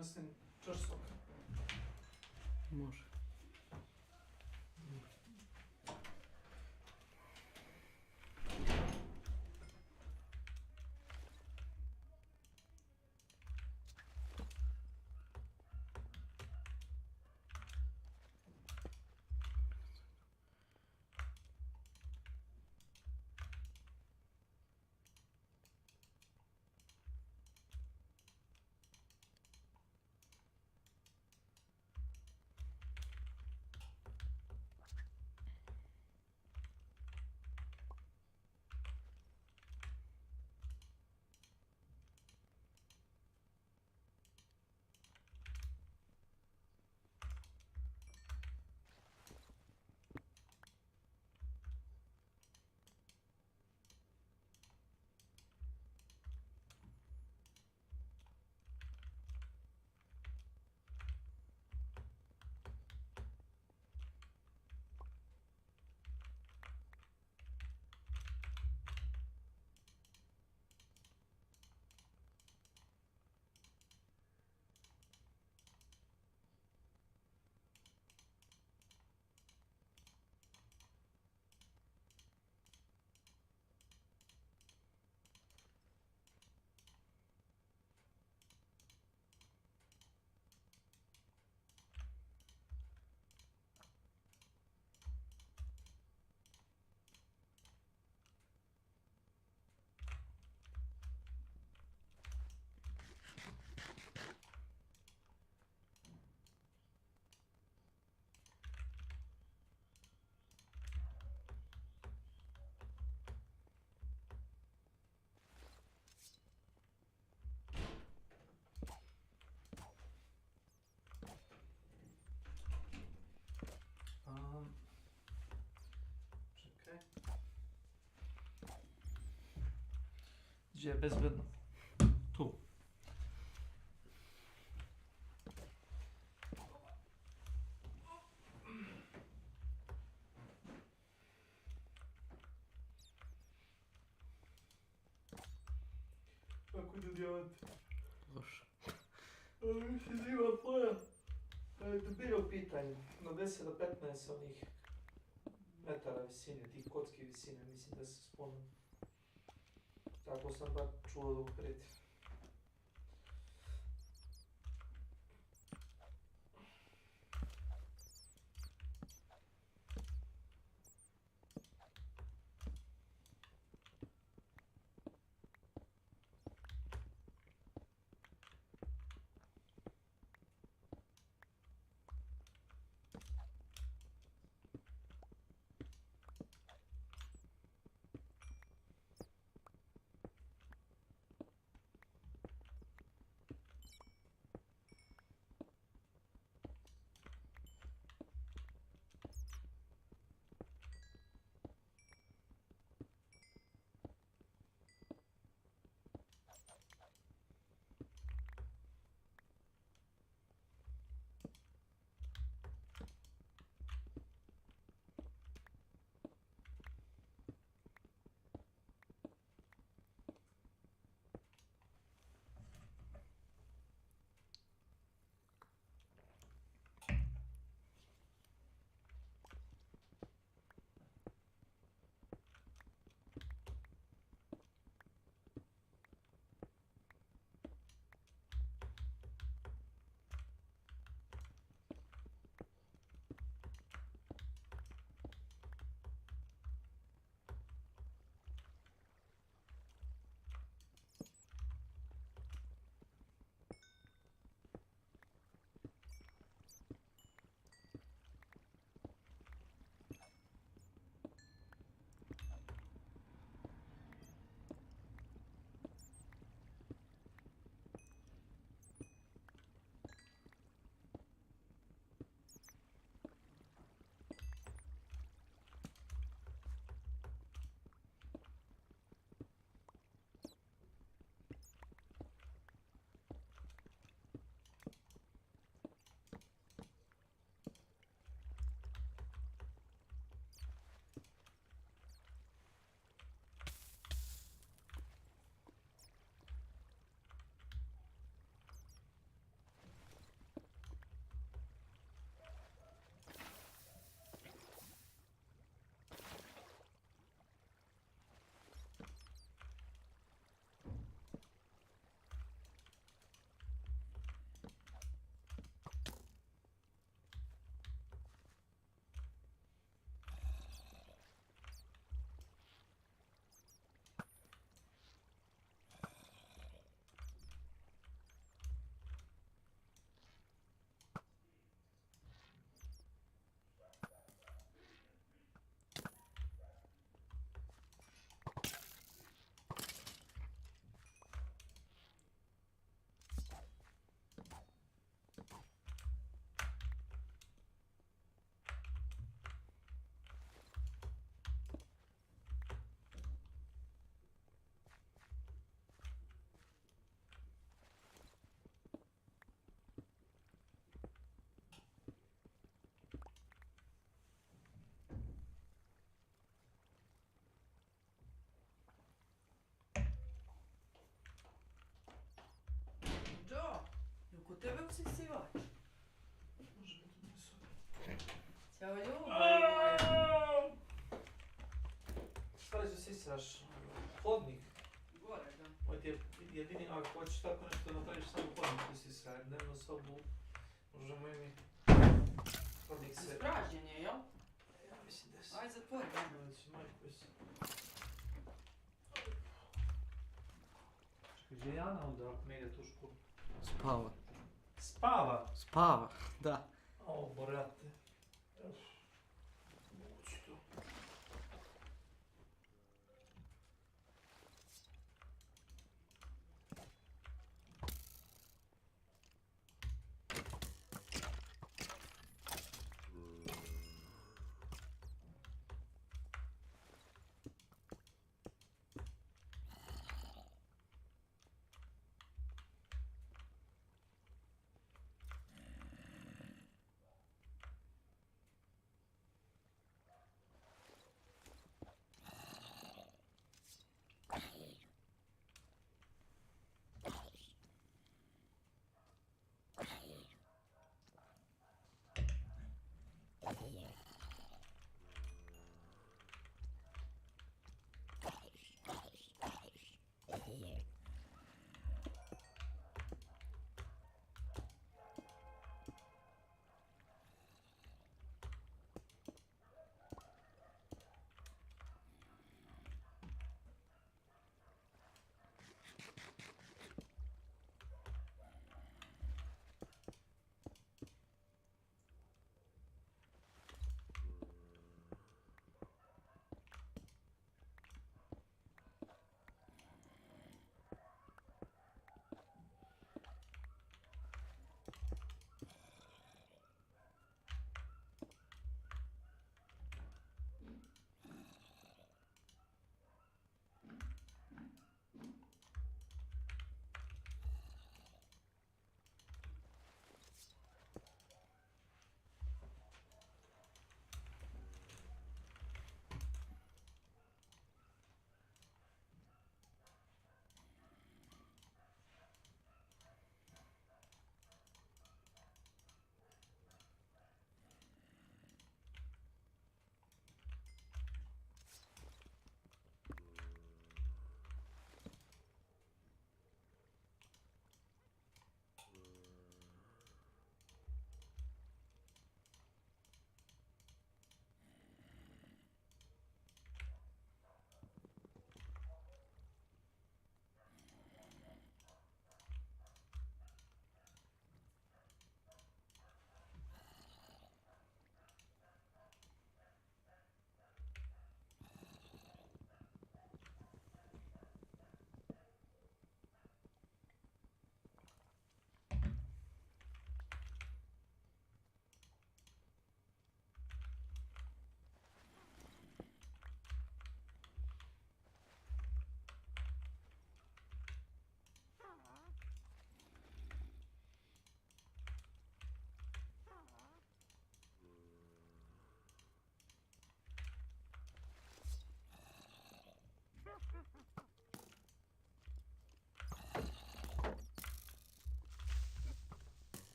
donesem čaš soka. Može. Čekaj. Gdje je bezbedno? Tu. Kako idu dijamanti? Loše. Mislim da ima tvoja debilo pitanje. Na 10 do 15 onih metara visine, tih kocki visine, mislim da se spomenu. Tako sam bar čuo da upreti. tebe usisivač. Može biti na sobi. Ćao ljubav moja. Šta li usisivaš? Hodnik? Gore, da. Moj ti je jedini, ako hoćeš tako nešto napraviš samo hodnik usisa, jer dnevnu sobu možemo i mi. Hodnik se... Ispražnjen je, jel? Ja mislim da se... Ajde, zatvori. Majko se... Čekaj, gdje je Jana onda ako ne ide tu u školu? Spava. Spava? Spava, da. O, brate. Moguće to.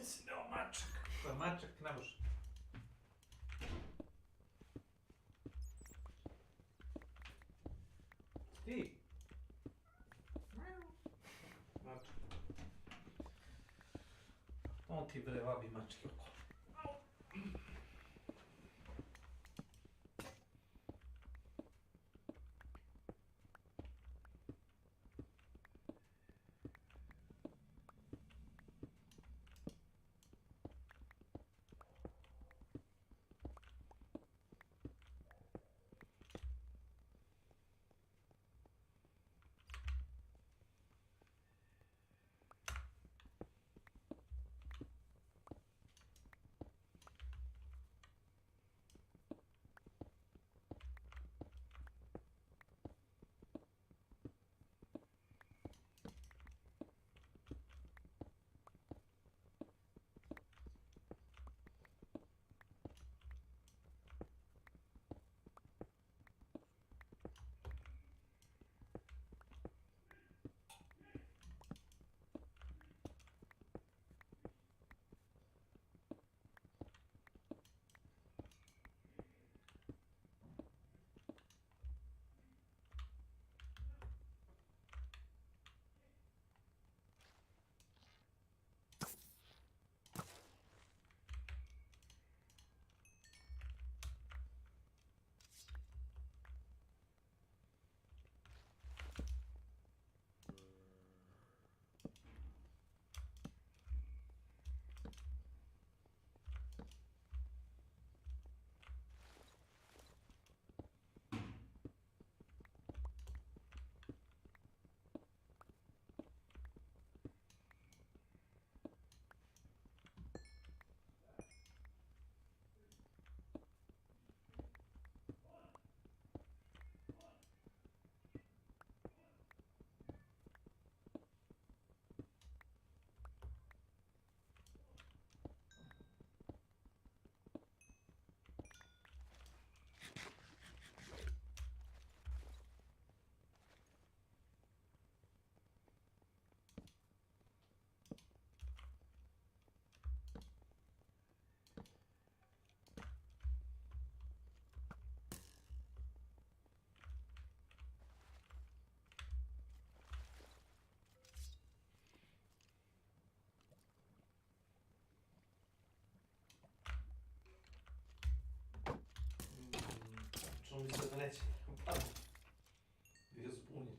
si dao mačak. To je mačak, ne može. Ti? Mačak. On ti bre vabi mačke oko. Što mi se da neće? Bio zbunjen.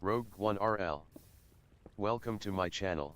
Rogue One RL. Welcome to my channel.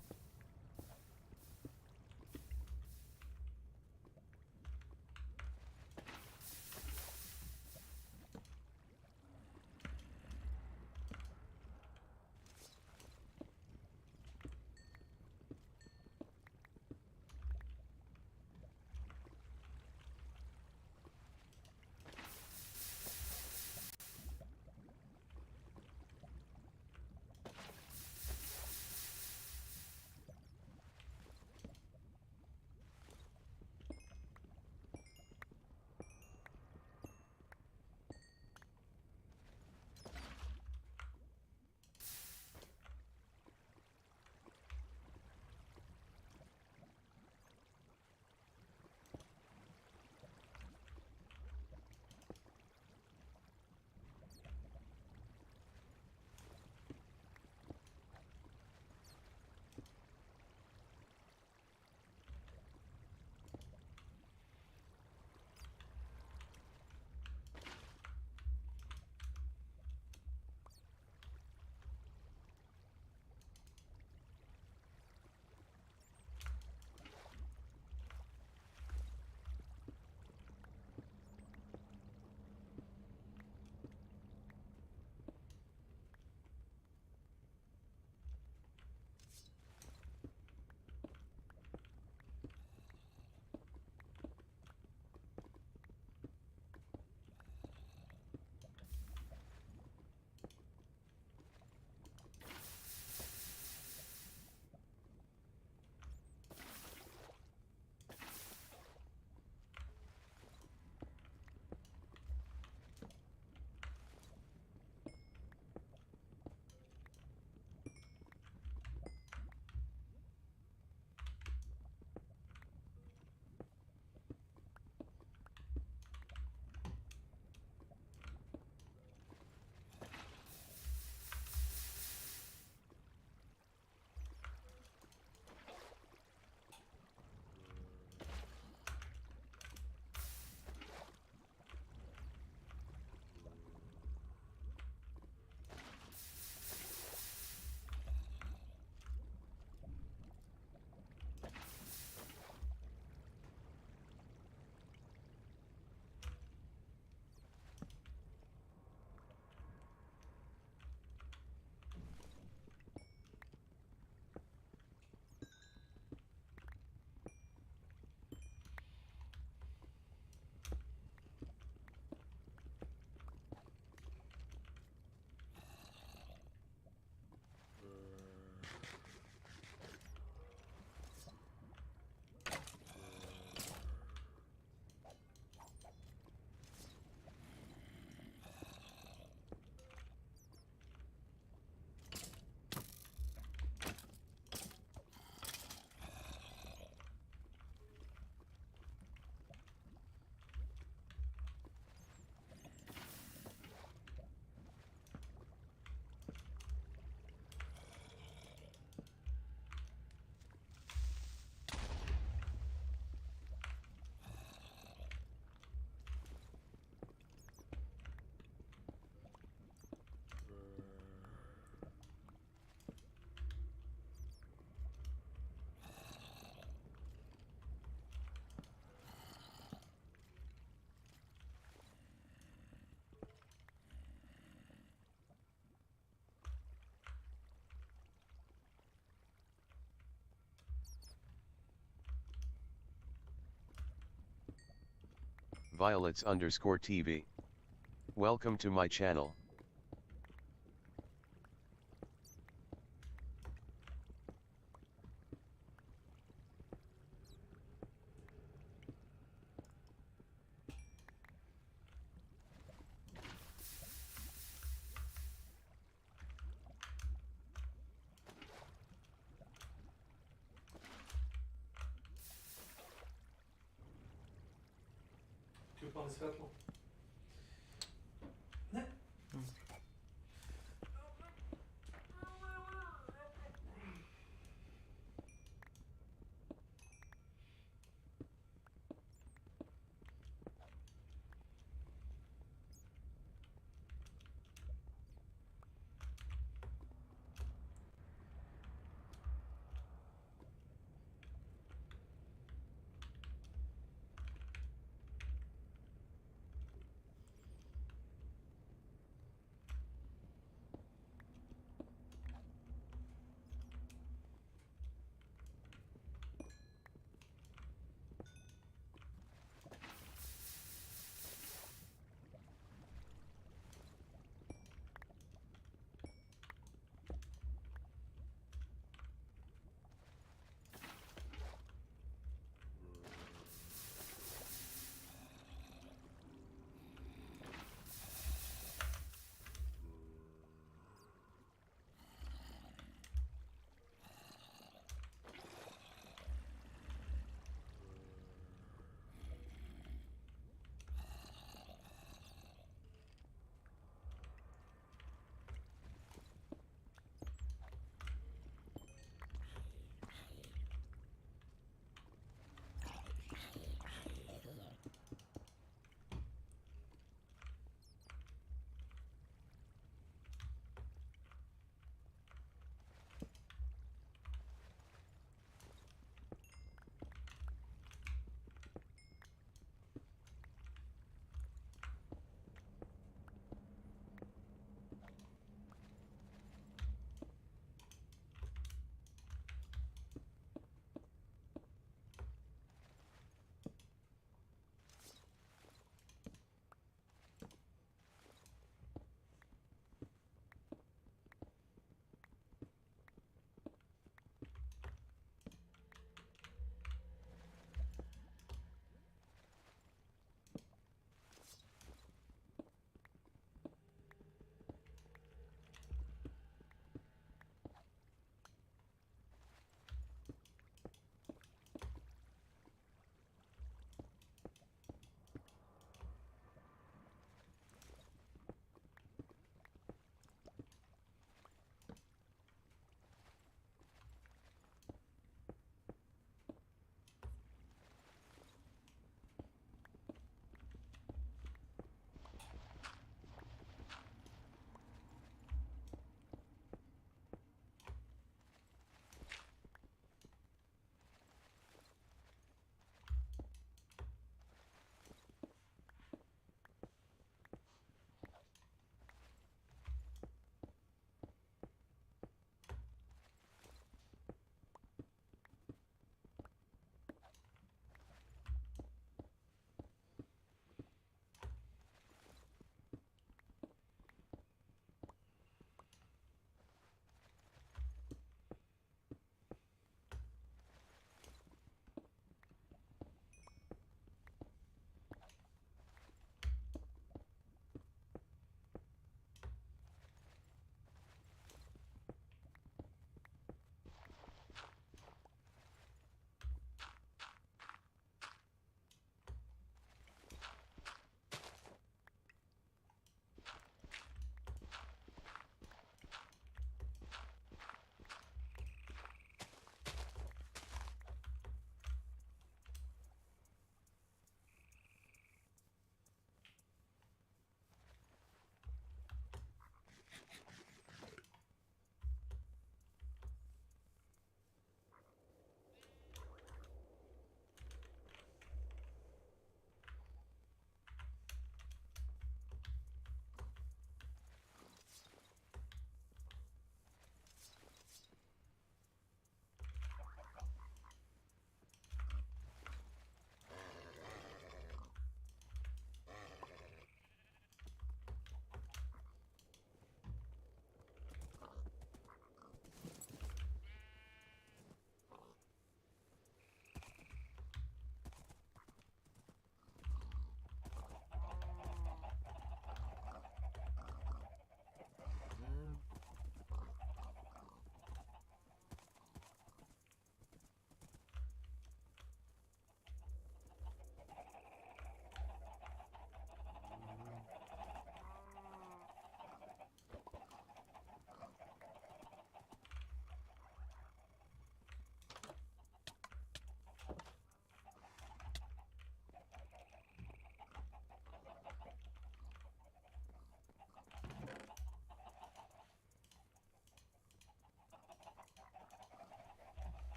Violets_TV. Welcome to my channel. Ti upali svetlo? Ne.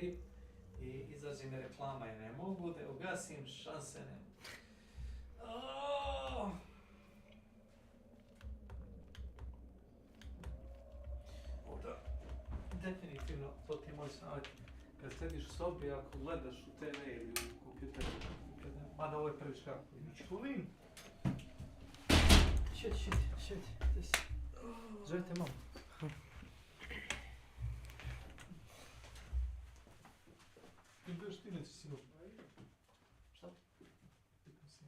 strip i izađe mi reklama i ne mogu da je ugasim, šanse nema. Da, definitivno, to ti je moj savjet. Kad sediš u sobi, ako gledaš u TV ili u kompjuteru, mada ovo je prvi škak. Čulin! Sjedi, gdje si? Zovete mamu. Ideš ti neći si noć. Šta? Pitam se.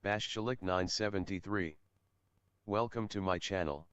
Bashchalik 973. Welcome to my channel.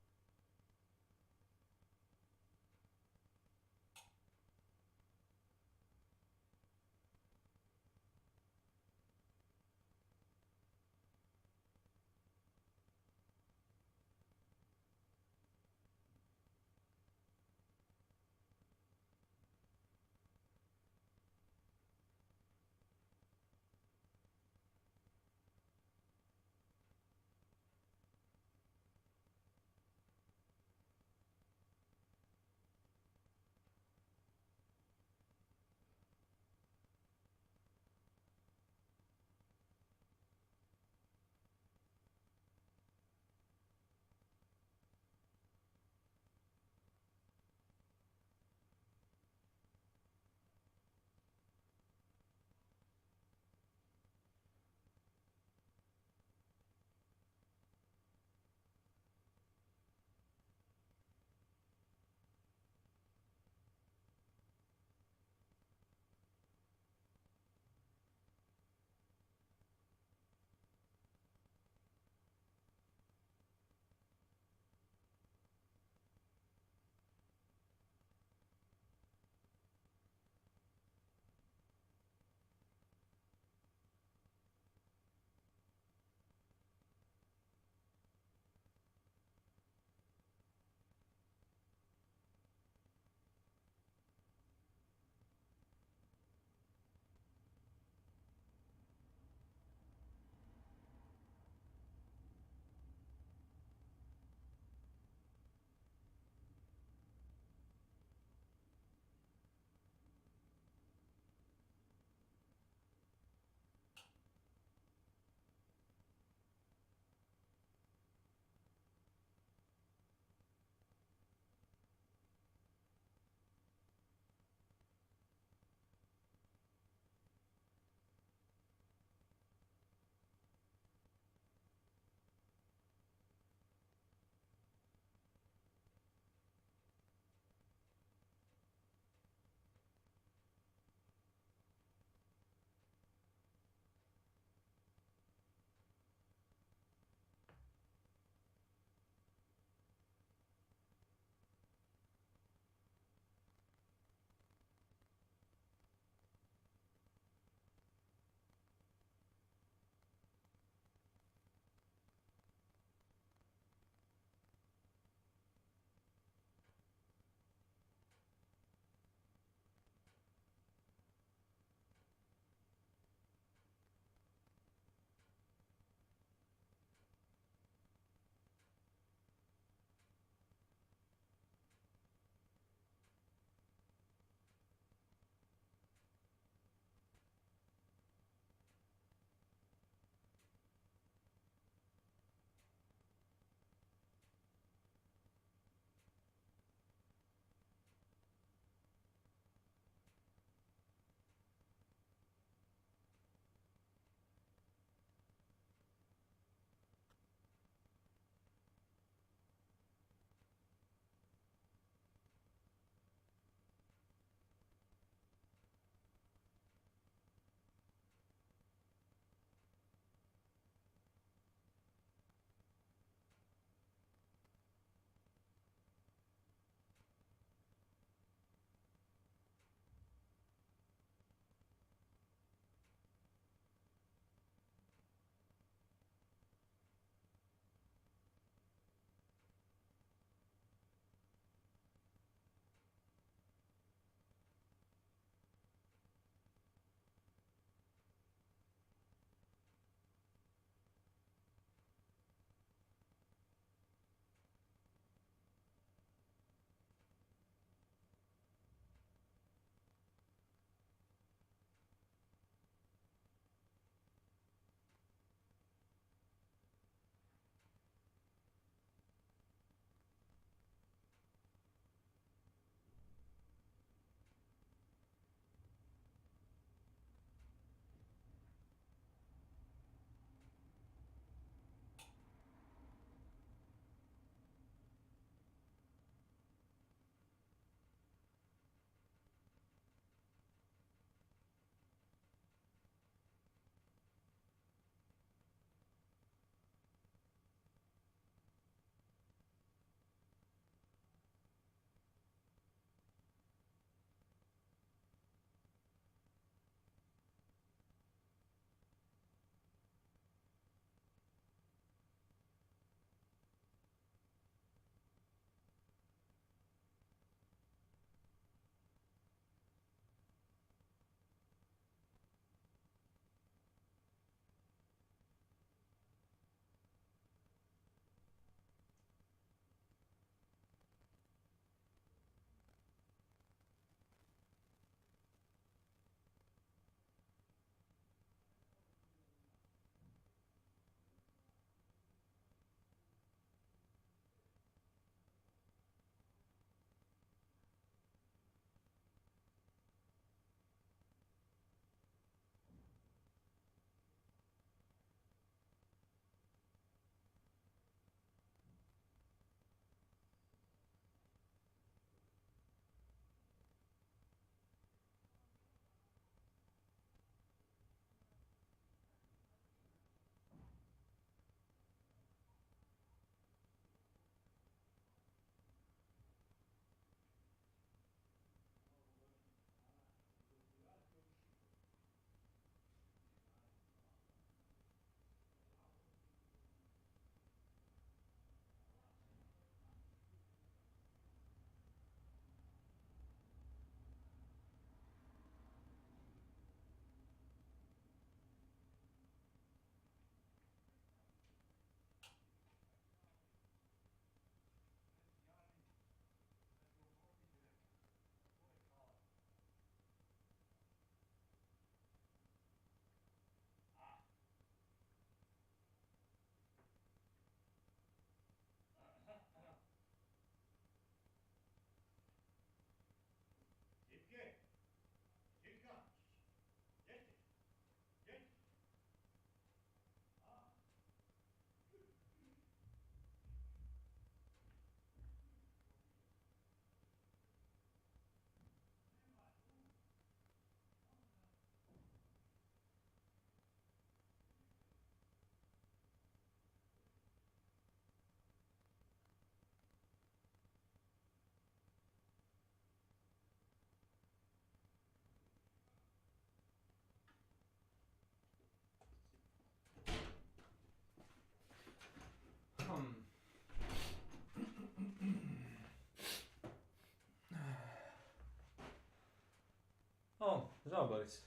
Žabari se.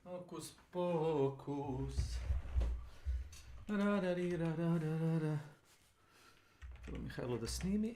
Hokus pokus. Prvo Mihajlo da snimi.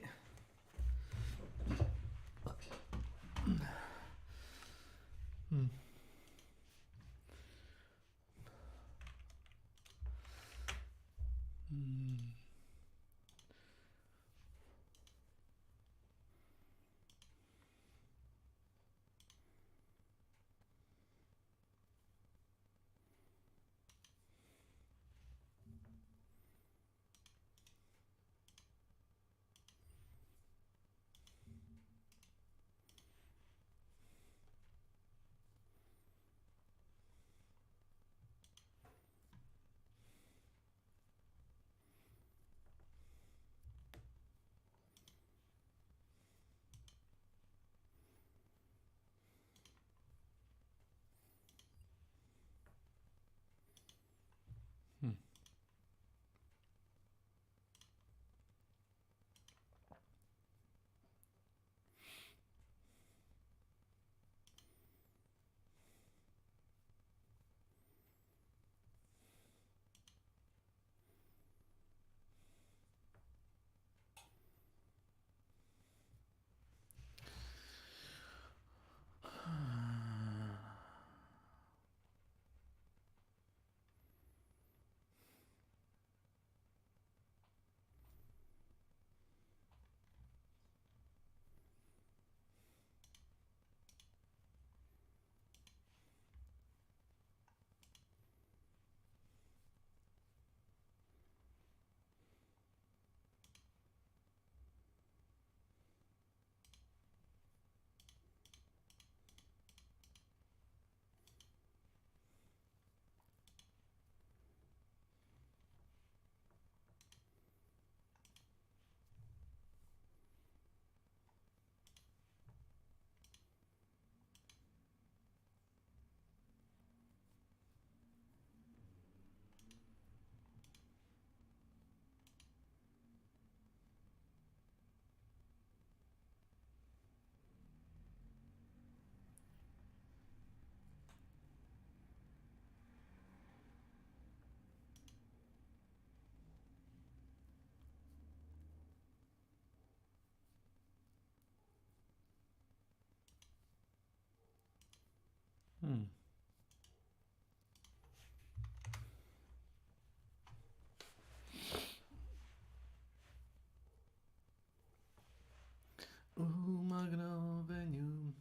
Magno venue.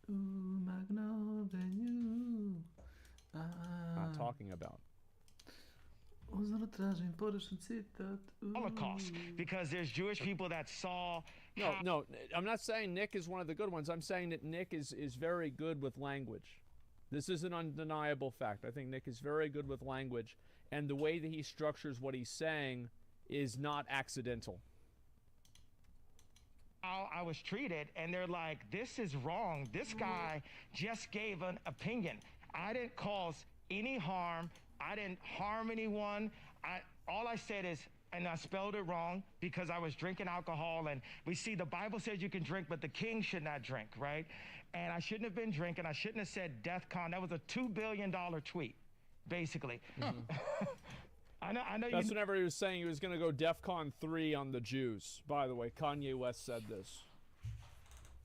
Magno venue. Not talking about. Holocaust, because there's Jewish people that saw. No, I'm not saying Nick is one of the good ones. I'm saying that Nick is very good with language. This is an undeniable fact. I think Nick is very good with language, and the way that he structures what he's saying is not accidental. I was treated, and they're like, this is wrong. This guy just gave an opinion. I didn't cause any harm. I didn't harm anyone. All I said is, and I spelled it wrong because I was drinking alcohol, and we see the Bible says you can drink, but the king should not drink, right? And I shouldn't have been drinking. I shouldn't have said DEFCON. That was a $2 billion tweet, basically. I know. That's whenever he was saying he was going to go DEFCON 3 on the Jews. By the way, Kanye West said this.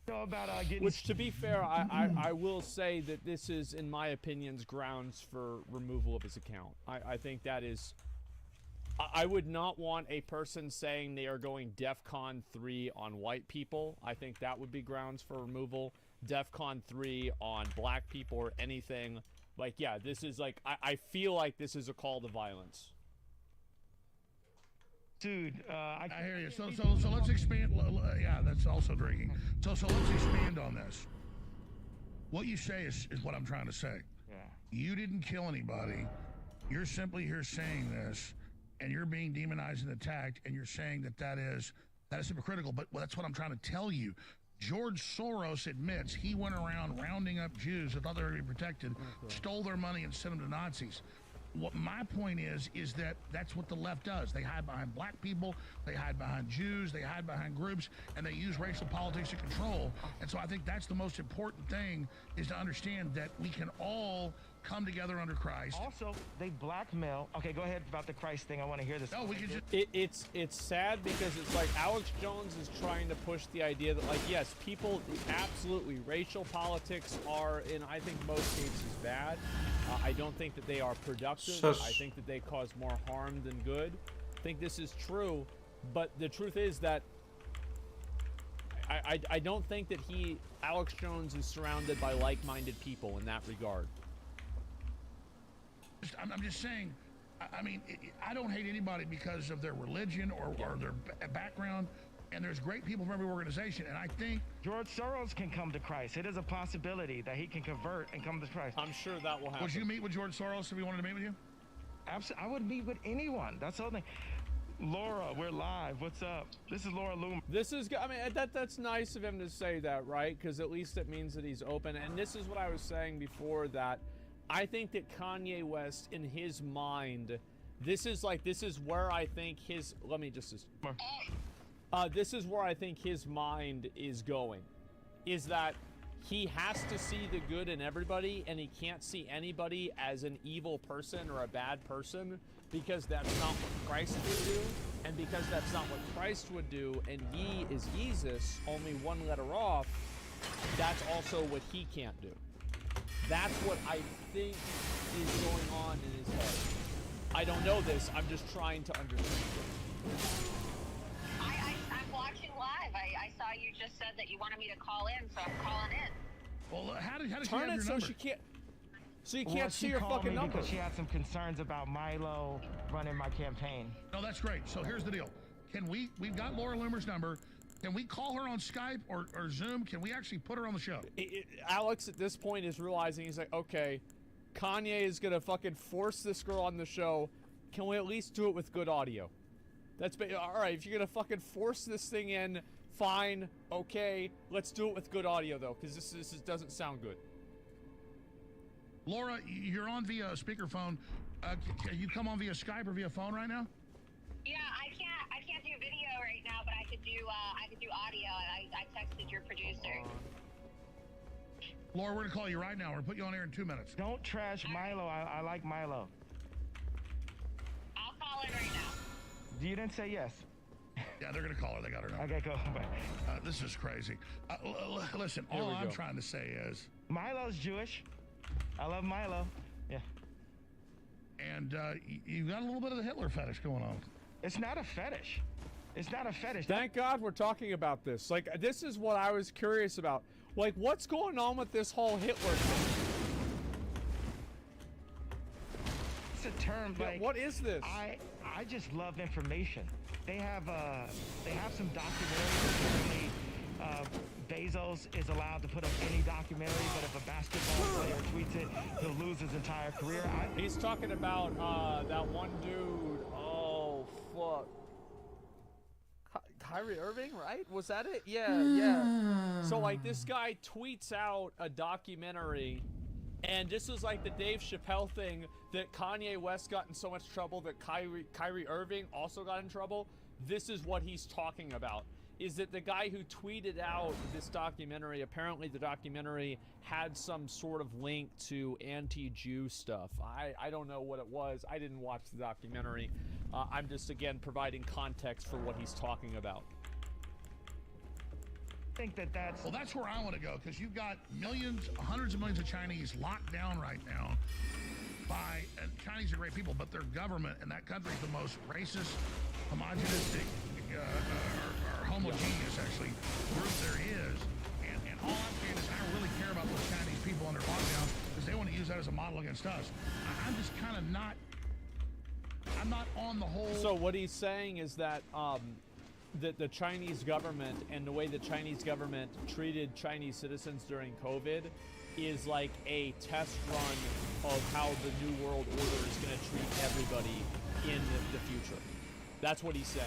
So about getting... Which, to be fair, I will say that this is, in my opinions, grounds for removal of his account. I think that is... I would not want a person saying they are going DEFCON 3 on white people. I think that would be grounds for removal. DEFCON 3 on black people or anything. Like, yeah, this is like... I feel like this is a call to violence. Dude, I hear you. So let's expand. Yeah, that's also drinking. So let's expand on this. What you say is what I'm trying to say. Yeah. You didn't kill anybody. You're simply here saying this, and you're being demonized and attacked, and you're saying that is hypocritical. But that's what I'm trying to tell you. George Soros admits he went around rounding up Jews that thought they were being protected, stole their money, and sent them to Nazis. what my point is that that's what the left does. They hide behind black people, they hide behind Jews, they hide behind groups, and they use racial politics to control. And so I think that's the most important thing, is to understand that we can all come together under Christ. Also, they blackmail. Okay, go ahead about the Christ thing. I want to hear this. No, we can just. It's sad because it's like Alex Jones is trying to push the idea that, like, yes, people, absolutely, racial politics are, in I think most cases, bad. I don't think that they are productive. Shush. I think that they cause more harm than good. I think this is true, but the truth is that I don't think that Alex Jones is surrounded by like-minded people in that regard. I'm just saying, I mean, I don't hate anybody because of their religion or their background, and there's great people from every organization, and I think George Soros can come to Christ. It is a possibility that he can convert and come to Christ. I'm sure that will happen. Would you meet with George Soros if he wanted to meet with you? Absolutely, I would meet with anyone. That's the whole thing. Laura, we're live. What's up? This is Laura Loomer. This is, I mean, that's nice of him to say that, right? Because at least it means that he's open. And this is what I was saying before, that I think that Kanye West, in his mind, this is where I think his, this is where I think his mind is going, is that he has to see the good in everybody, and he can't see anybody as an evil person or a bad person, because that's not what Christ would do, and because that's not what Christ would do, and ye is Jesus, only one letter off, that's also what he can't do. That's what I think is going on in his head. I don't know this, I'm just trying to understand it. I'm watching live. I saw you just said that you wanted me to call in, so I'm calling in. Well, how does she Turn have it your number? so you can't see your fucking number. Because she had some concerns about Milo running my campaign. No, that's great. So here's the deal. We've got Laura Loomer's number. Can we call her on Skype or Zoom? Can we actually put her on the show? Alex at this point is realizing, he's like, okay, Kanye is gonna fucking force this girl on the show. Can we at least do it with good audio? All right, if you're gonna fucking force this thing in, fine, okay, let's do it with good audio though, because this doesn't sound good. Laura, you're on via speakerphone. Can you come on via Skype or via phone right now? Yeah, I can't do video right now, but I could do audio. I texted your producer. Laura, we're gonna call you right now. We're gonna put you on air in 2 minutes. Don't trash Milo. I like Milo. I'll call in right now. You didn't say yes. Yeah, they're gonna call her. They got her number. Okay, go. This is crazy. Listen, all I'm trying to say is Milo's Jewish. I love Milo. Yeah. And you got a little bit of the Hitler fetish going on. It's not a fetish. It's not a fetish. Thank God we're talking about this. Like, this is what I was curious about. Like, what's going on with this whole Hitler thing? It's a term. Yeah, like, what is this? I just love information. They have some documentaries. Apparently, Bezos is allowed to put up any documentary, but if a basketball player tweets it, he'll lose his entire career. He's talking about that one dude. Oh fuck. Kyrie Irving, right? Was that it? Yeah. So like this guy tweets out a documentary, and this was like the Dave Chappelle thing that Kanye West got in so much trouble that Kyrie Irving also got in trouble. This is what he's talking about. Is that the guy who tweeted out this documentary, apparently the documentary had some sort of link to anti-Jew stuff. I don't know what it was. I didn't watch the documentary. I'm just, again, providing context for what he's talking about. I think that's... Well, that's where I want to go, because you've got millions, hundreds of millions of Chinese locked down right now by... And Chinese are great people, but their government in that country is the most racist, homogenistic, or homogeneous, actually, group there is. And all I'm saying is I don't really care about those Chinese people under lockdown because they want to use that as a model against us. I'm just kind of not... I'm not on the whole... So what he's saying is that that the Chinese government and the way the Chinese government treated Chinese citizens during COVID is like a test run of how the New World Order is going to treat everybody in the future. That's what he's saying.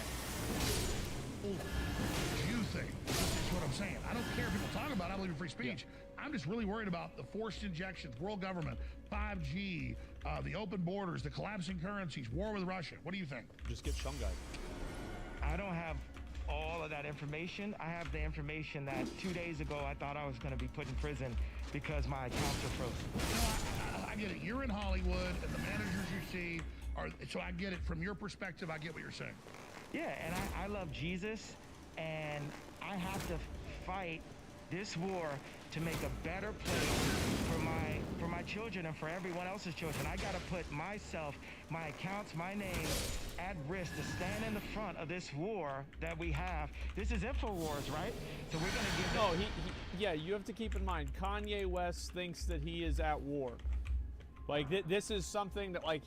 Jew thing. That's what I'm saying. I don't care if people talk about it. I believe in free speech. Yeah. I'm just really worried about the forced injections, world government, 5G, the open borders, the collapsing currencies, war with Russia. What do you think? Just get Shungai. I don't have all of that information. I have the information that 2 days ago I thought I was going to be put in prison because my accounts are frozen. You know, I get it. You're in Hollywood, and the managers you see are. So I get it from your perspective. I get what you're saying. Yeah, and I love Jesus, and I have to fight this war to make a better place for my children and for everyone else's children. I got to put myself, my accounts, my name at risk to stand in the front of this war that we have. This is InfoWars, right? So we're going to give... No, yeah, you have to keep in mind, Kanye West thinks that he is at war. Like, this is something that, like,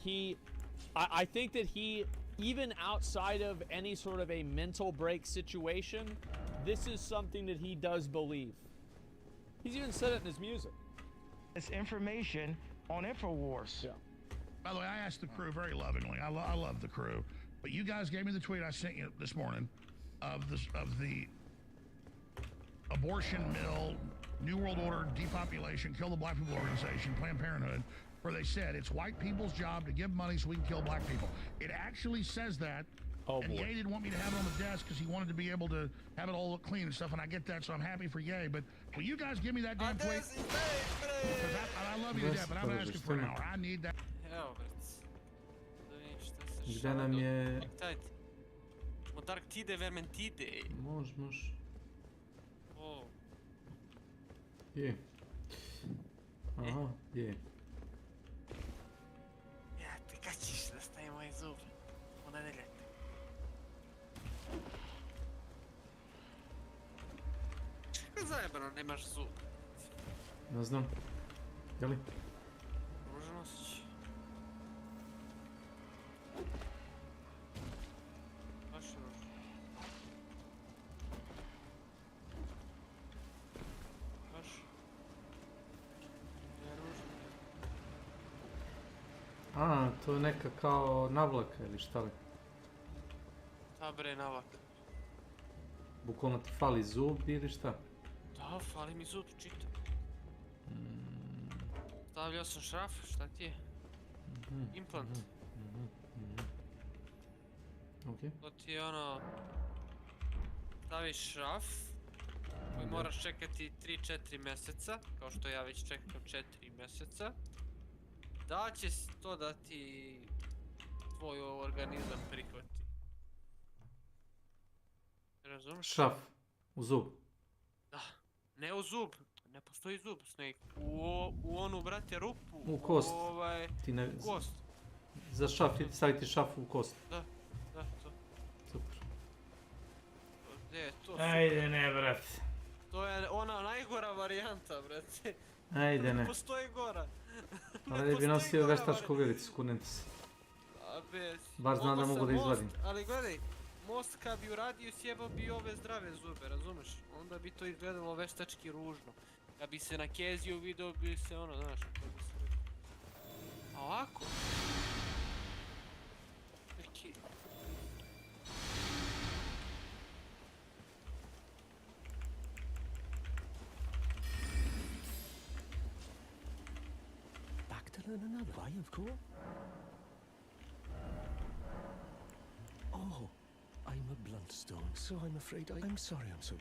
I think that he, even outside of any sort of a mental break situation, this is something that he does believe. He's even said it in his music. This information on InfoWars. Yeah. By the way, I asked the crew very lovingly. I love the crew, but you guys gave me the tweet I sent you this morning of the abortion mill, New World Order, depopulation, kill the black people organization, Planned Parenthood, where they said it's white people's job to give money so we can kill black people. It actually says that. Oh, and boy. Ye didn't want me to have it on the desk because he wanted to be able to have it all look clean and stuff, and I get that, so I'm happy for Ye. But will you guys give me that damn tweet? Because I love you to death, but I'm asking for an hour. I need that. Evo, brat. Da vidim šta se Gde nam je... Antarktide, Vermentide. Može. O. Je. Aha, je. Ja, ti kad ćeš da stavim moj zub? U nedeljak. Kako zajebano nemaš zub? Ne znam. Jeli? Ružno si. Baš ružno. Baš. Je ružno. A, to je neka kao navlaka ili šta li? Ta bre, navlaka. Bukvalno ti fali zub ili šta? Da, fali mi zub, čitam. Stavljao sam šraf, šta ti je? Implant. Ok. To ti je ono... Staviš šraf, koji moraš čekati 3-4 mjeseca, kao što ja već čekam 4 mjeseca. Da će to da ti tvoj organizam prihvati. Razumiješ? Šraf. U zub. Da. Ne u zub. Ne postoji zub, Snake. U onu, brate, rupu. U kost. Ti ne... U kost. Za šraf, ti staviti šraf u kost. Da, to. Super. Gdje je to? Ajde ne, brat. To je ona najgora varijanta, brate. Ajde ne. Ne postoji gora. Ali bi nosio veštačku vilicu, kunem ti se. Bar znam da mogu da izvadim. Ali gledaj, most kad bi uradio sjebao bi ove zdrave zube, razumeš? Onda bi to izgledalo veštački ružno. Kad bi se nakezio video bi se ono, znaš, kako bi se rekao. A ovako? Neki... Back to learn another way, of course. Oh, I'm a Bluntstone, so I'm afraid I'm sorry I'm so...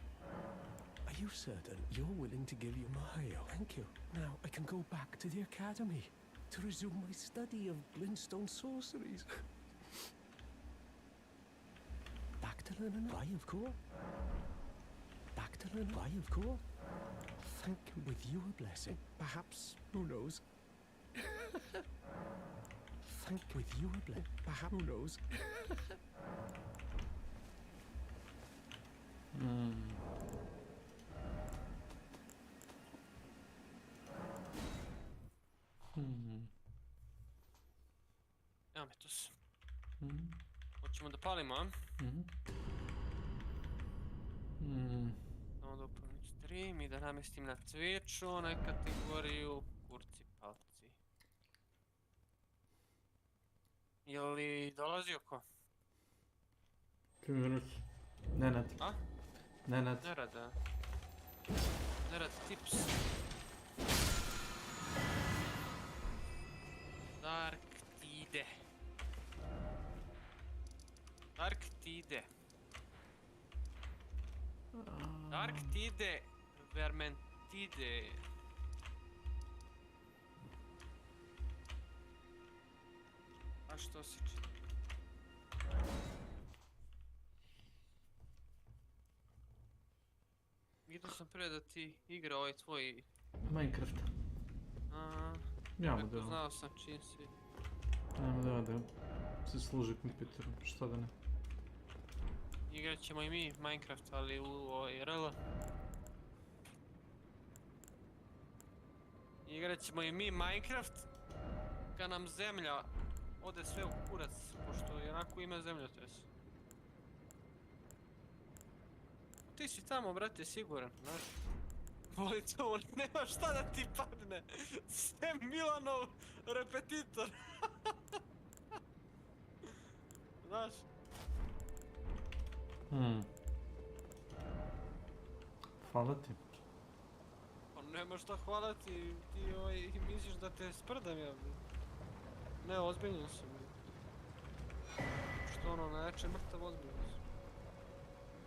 Are you certain you're willing to give you my... Thank you. Now I can go back to the academy to resume my study of Glintstone sorceries. Back to learn another way, of course. Back to learn way, of course. Thank you. With you a blessing. Perhaps, who knows? Thank you. With you a blessing. Perhaps, who knows? Evo me tu se. Hoćemo da palimo, a? Samo da upravim stream i da namestim na cvijeću onaj kategoriju kurci palci. Je li dolazio ko? Nenad. A? Nenad. Nerad tips. Darktide. Darktide. Darktide. Vermentide. A što se čini? Vidio sam prije da ti igra ovaj tvoj... Minecraft. Ja mu da. Znao sam čim si. Da. Se služi kompjuterom, što da ne. Igrat ćemo i mi Minecraft, ali u RL. Igrat ćemo i mi Minecraft kad nam zemlja ode sve u kurac, pošto jednako ima zemljotres. Ti si tamo, brate, siguran, znaš. Voli to, nema šta da ti padne. Sve Milanov repetitor. Znaš. Hvala ti. Pa nema šta hvala ti, ti misliš da te sprdam ja. Ne, ozbiljno sam. Što ono, najjače mrtav ozbiljno sam.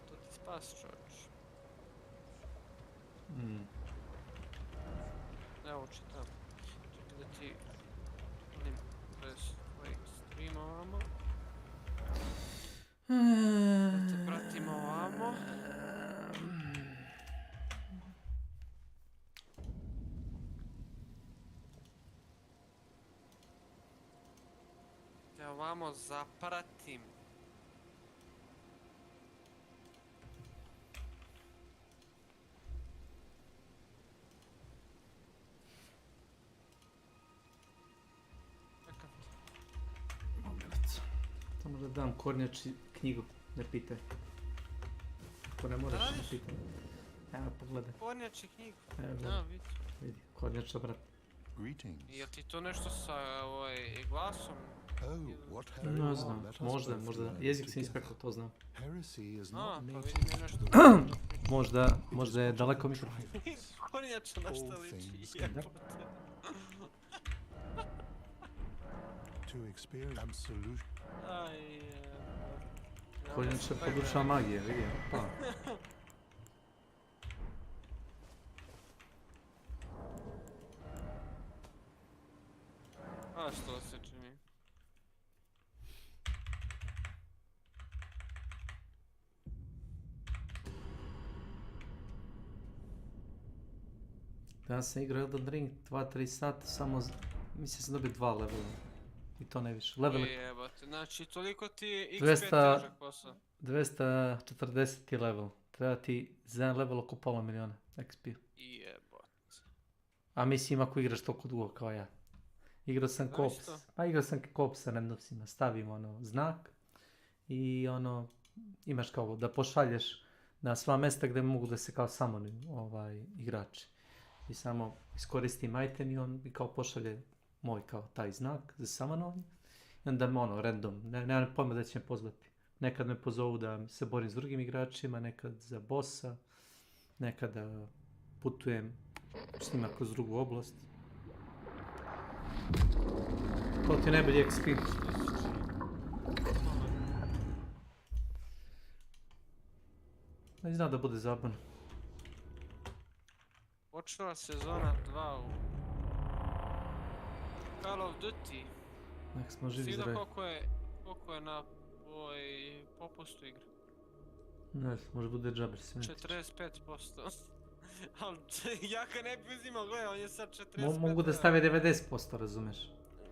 To ti spas, čovječ. Evo čitam. Čekaj da ti... Tvojeg streama ovamo. Da te pratimo ovamo. Te ovamo zapratim. Samo da dam Kornjači knjigu, ne pitaj. Ako ne moraš, ne pitaj. Evo, pogledaj. Kornjači knjigu. Evo, vidi, Kornjača, brat. Jel ti to nešto sa glasom? Ne znam, možda, jezik sam ispekao, to znam. Pa vidim je nešto. Možda je daleko mikrofon. Kornjača na šta liči, jebote. Kornjača poduša magije, vidim, pa. A što se čini? Danas sam igrao Elden Ring 2-3 sata, samo mislim sam dobio 2 levela. I to ne više. Level... Jebate, znači toliko ti je XP težak posao. 240 level. Treba ti za jedan level oko pola miliona XP. Jebate. A mislim ako igraš toliko dugo kao ja. Igrao sam kops. Pa igrao sam kops sa randomsima. Stavim ono znak i ono imaš kao da pošalješ na sva mjesta gdje mogu da se kao samoni igrači. I samo iskoristim item i on mi kao pošalje moj kao taj znak za samanovanje. I onda me ono random, nemam pojma da će me pozvati. Nekad me pozovu da se borim s drugim igračima, nekad za bossa, nekad da putujem s njima kroz drugu oblast. To ti je najbolji XP. Ne znam da bude zabavno. Počela sezona 2 u Call of Duty. Nek smo živi zdravi. zdravi. Koliko je na popustu igra? Ne znam, može bude džaber se neći. 45%. Ali ja kad ne bi uzimao, gledaj, on je sad 45%. Mogu da stave 90%, razumeš?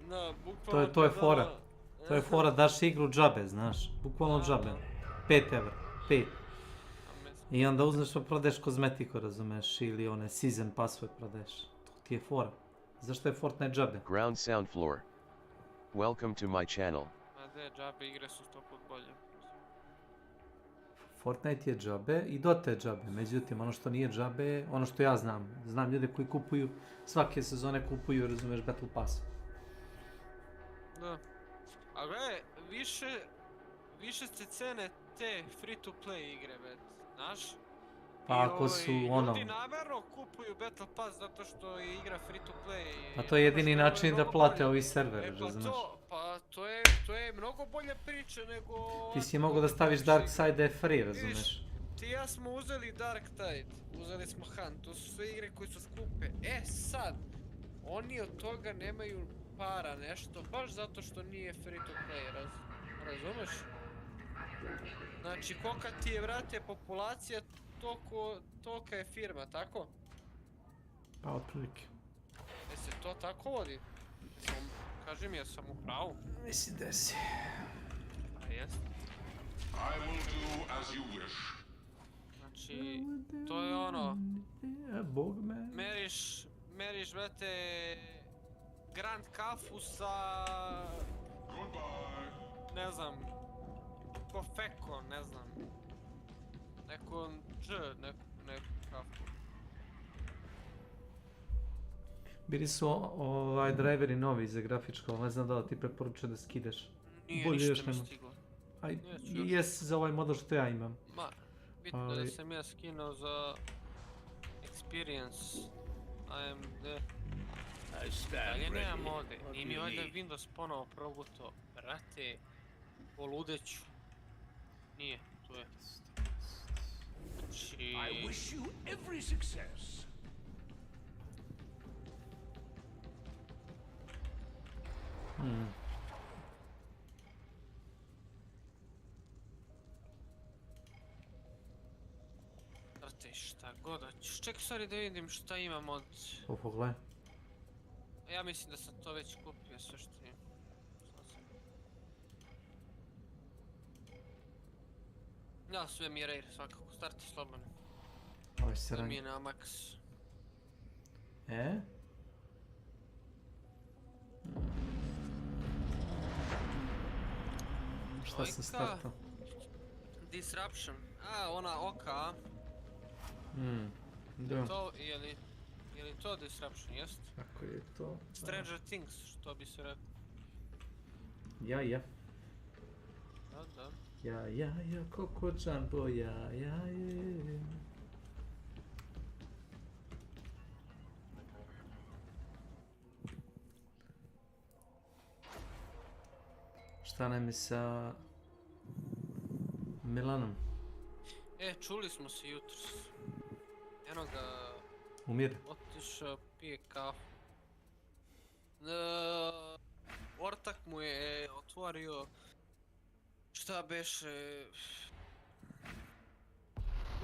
No, bukvalno to je fora. To je fora, daš igru džabe, znaš. Bukvalno džabe. 5 evra. 5. I onda uzmeš pa prodeš kozmetiku, razumeš, ili one season password prodeš. To ti je fora. Zašto je Fortnite džabe? Ground sound floor. Welcome to my channel. Ma de, džabe igre su 100 put bolje. Fortnite je džabe i Dota je džabe, međutim ono što nije džabe, ono što ja znam ljude koji kupuju, svake sezone kupuju, razumeš, Battle Pass. Da. A gledaj, više se cene te free to play igre, znaš? Pa ako su ono... Ljudi namjerno kupuju Battle Pass zato što je igra free to play. A to je jedini način da plate ovi serveri, Pa razumeš? pa to je mnogo bolje priče nego... Ti si mogao da staviš Dark Side da je free, razumeš? Ti i ja smo uzeli Dark Tide, uzeli smo Hunt, to su sve igre koje su skupe. Sad, oni od toga nemaju para nešto, baš zato što nije free to play, razumeš? Znači, kolika ti je, vrate, populacija, tolika je firma, tako? Pa, otprilike. Se to tako vodi? Kaži mi, jesam u pravu? Mislim da si. A jest. I will do as you wish. Znači, to je ono... Bog me. Meriš, brate, Grand kafu sa... Ne znam... Kofeko, ne znam... Neko neku kafu. Bili su driveri novi za grafičko, ne znam da li ti preporučujem da skidaš. Nije ništa mi stiglo. Aj, jes za ovaj model što ja imam. Ma, bitno da sam ja skinuo za Experience AMD. Dalje nemam ovdje, nije mi ovdje Windows ponovo proguto. Brate, poludeću. Nije, tu je. Znači... I wish you every success. Brate, šta god hoćeš. Čekaj, stvari da vidim šta imam od... Pogledaj. Ja mislim da sam to već kupio, sve što imam. Ja, sve mi je rare, svakako, starti slobodno. Ovo se To mi rani. je na max. Šta sam startao? Disruption. Ona oka. Da. Je li to Disruption, jest? Kako je to? Stranger Things, što bi se rekao. Ja. Da. Ja, Coco Jumbo, ja. Šta nam je sa Milanom? Čuli smo se jutros. Eno ga... Umire. Otišao, pije kafu. Ortak mu je otvorio... Šta beše...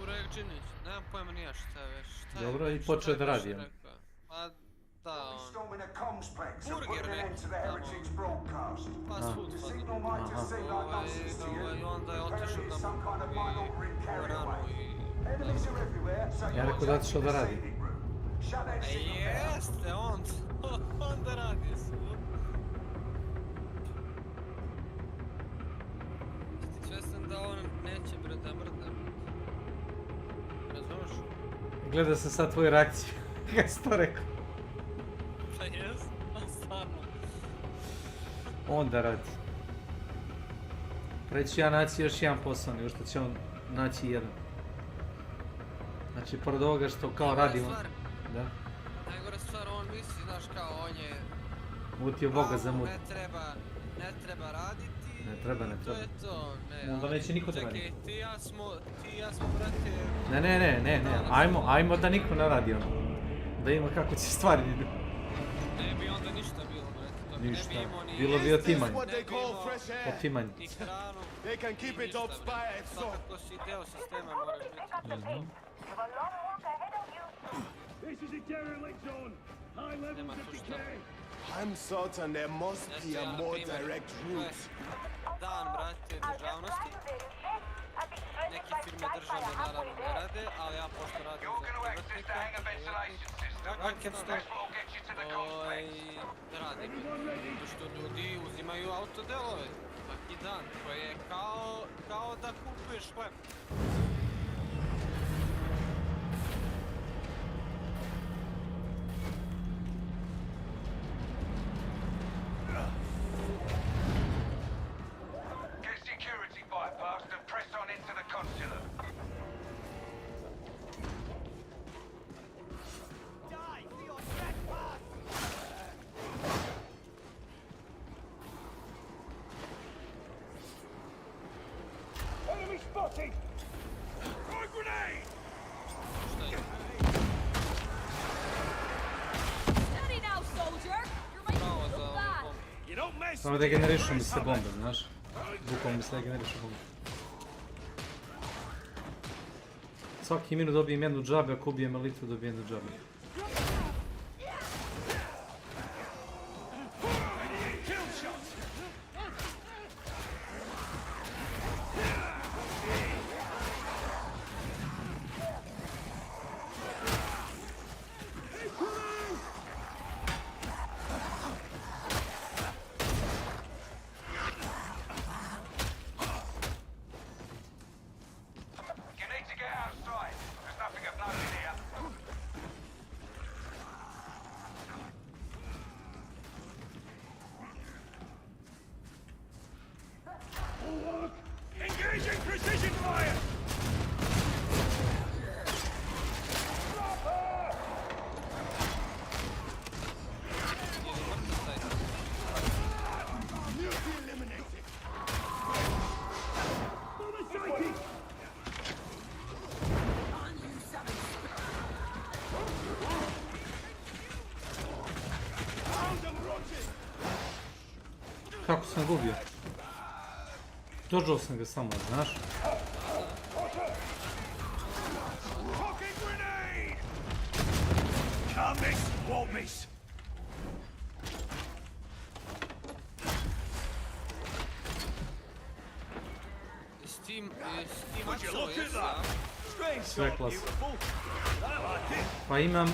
Uređenić, nemam pojma nija šta već. Dobro, i počeo da radi. Pa da, on... Burger neki tamo... Fast food i onda je otišao da mu kupi ranu i... Ja rekao da otišao da radi. Jeste, on da radi se. Svestan da on neće bre da mrda. Razumeš? Gledao sam sad tvoju reakciju. Kada si to rekao? Pa jes, stvarno. On da radi. Preći ja naći još jedan posao, nego što će on naći jedan. Znači, pored ovoga što kao radi on... Da? Najgore stvar, on misli, znaš kao, on je... Mutio Boga za mut. Ne treba raditi. Ne treba. To je to, ne. Onda neće niko da radi. Čekaj, ti i ja smo, brate... Ne. Ajmo da niko ne radi ono. Da ima kako će stvari idu. Ne bi onda ništa bilo, brate. Ništa. Ne bi imao ni... Bilo bi otimanje. Ne bi imao... Otimanje. Ni hranu, ni ništa, brate. Svakako si deo sistema moraš biti. Nema tu šta. I'm certain there must be a more direct route. Dan, brate, državnosti. Neke firme državne naravno ne rade, ali ja pošto radim za privatnika, radim. Zato što ljudi uzimaju autodelove svaki dan, koje je kao da kupuješ hleb. spotted! Throw grenade! Steady now, soldier! You're making Bravo me za look ovu bad. bombu. You don't mess Samo regenerišu mi se bombe, znaš. Bukvalno mi se regenerišu bombe. Svaki minut dobijem jednu džabe, ako ubijem elitu dobijem jednu džabe. Engaging precision fire! Kako sam gubio? Dođao sam ga samo, znaš? Can't miss, won't miss. Steam Axel jesi, a? Sve klas. Pa imam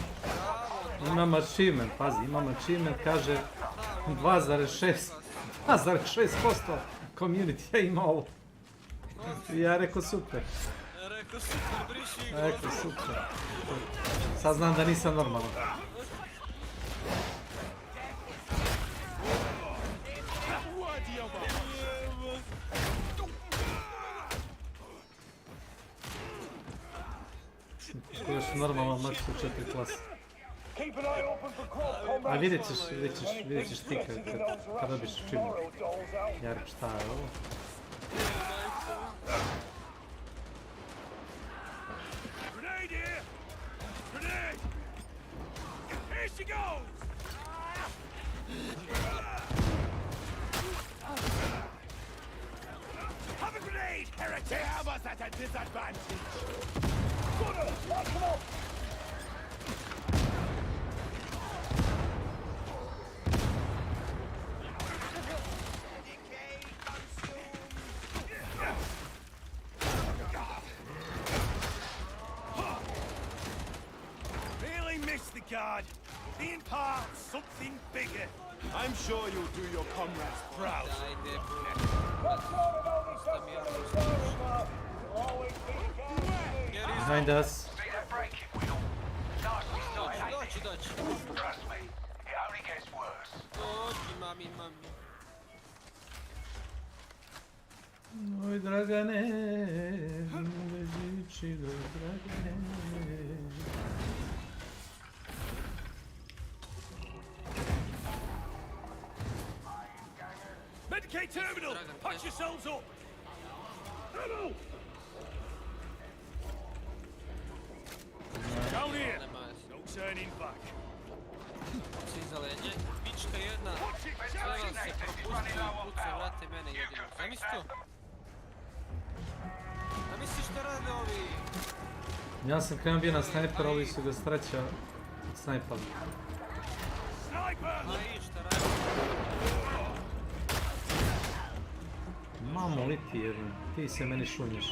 achievement, pazi, imam achievement, kaže 2,6% community je imao ovo. Ja rekao super. Rekao super, briši ih. Rekao super. Sad znam da nisam normalan. Koji su normalan mač u 4 klase. A vidjet ćeš ti kad dobiš achievement. Ja rekao šta je ovo? Grenade here! Grenade! Here she goes! Have a grenade, heretic! They have us at a disadvantage! Gunner, lock them up! Really missed the guard. Being part of something bigger. I'm sure you'll do your comrades proud. Ajde, Behind us. Doći. Doći, mami. Oj Dragane, žiči do Dragane. Medicate terminal! Patch yourselves up! Ammo! Down here! No turning back. Si zelenje, pička jedna, treba se propusti i puca, vrate mene jedino. Zamisli to? Zamisli što rade ovi? Ja sam krenuo bio na snajper, ovi su ga streća snajpali. Ma i šta rade? Mamo li ti jedan, ti se meni šunješ.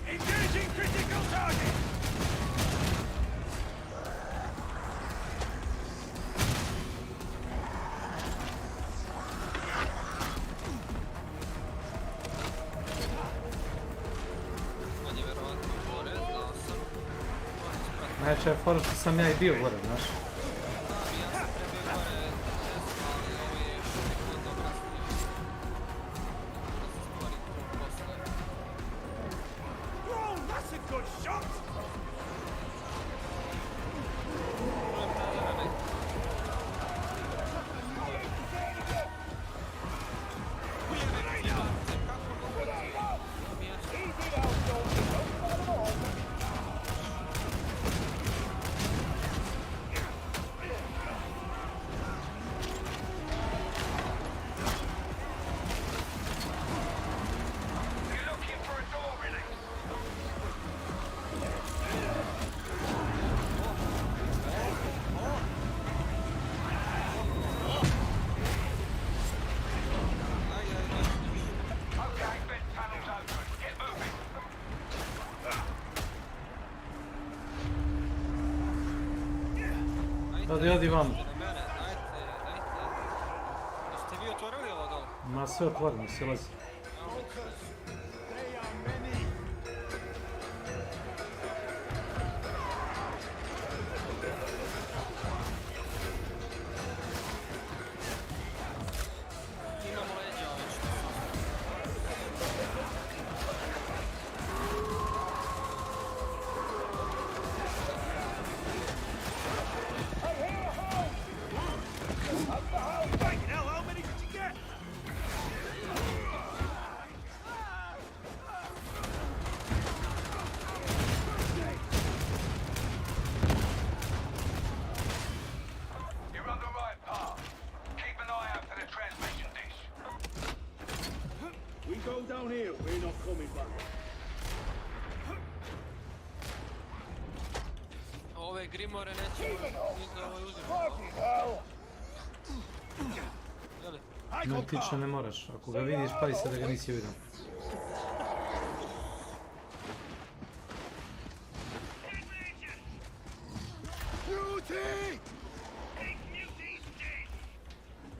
Engaging critical target! On je verovatno gore, znao sam. Najveća je fora što sam ja i bio gore, znaš. Ja sam trebao gore, ali ovo je još uvijek dobra snimka. Da se stvari tu posle. Whoa, that's a good shot! Čujem odi vam. Na mene, dajte. Jeste vi otvorili ovo dole? Ma sve otvoreno, sve lazi. Imamo leđa već. You're on the right path. Keep an eye out for the transmission dish. We go down here, we're not coming back. Ove grimore nećemo ni za ovaj uzimati. Jeli? No, tično ne moraš. Ako ga vidiš, pari se da ga nisi vidio.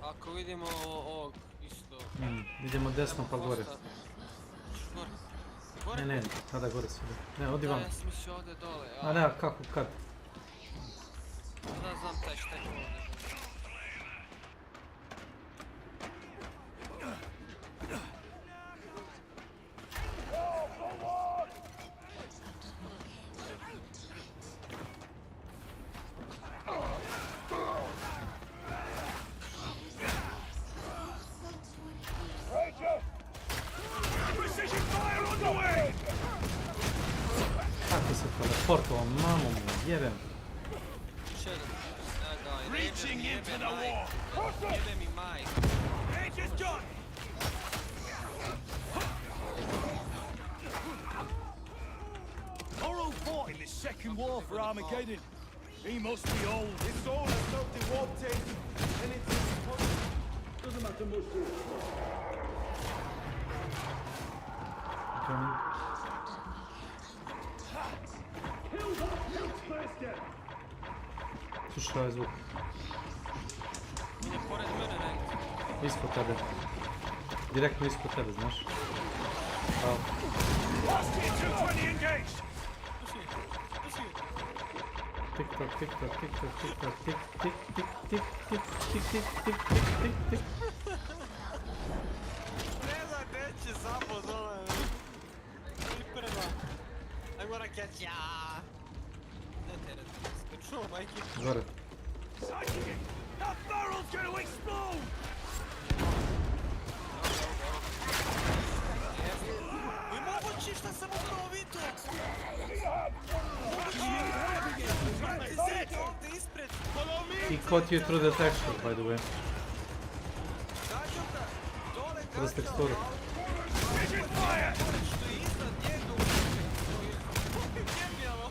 Ako vidimo ovog isto... Idemo desno pa gore. Gore. Gore? Ne, tada gore se ide. Ne, odi vam. Ja sam mislio ovdje dole. A ne, kako, kad? Da, znam taj štek ovdje. Precision fire on the way! Kako se teleportovao, mamo mu, jebem. Reaching into the wall! Jebe mi maj. Ranger's done! Morrow fought in the second war for Armageddon. He must be old. His soul has felt the warp taste, and it's doesn't matter much to it. Coming. Kill that huge bastard! Slušaj ovaj zvuk. Ide pored mene negdje. Ispod tebe. Direktno ispod tebe, znaš. Bravo. Tik tak, tik tak, tik tak, tik tak, tik, tik, tik, tik, tik, tik, tik, tik, tik, tik, tik. Ne znam gdje će zapad dole. I prva. I'm gonna catch ya. Ne terete. Skočuo, majke. Gore. That barrel's gonna explode! I mogući šta sam upravo vidio. Ovdje ispred. He caught you through the texture, by the way. Kroz teksturu. Što je iznad njega u genijalno.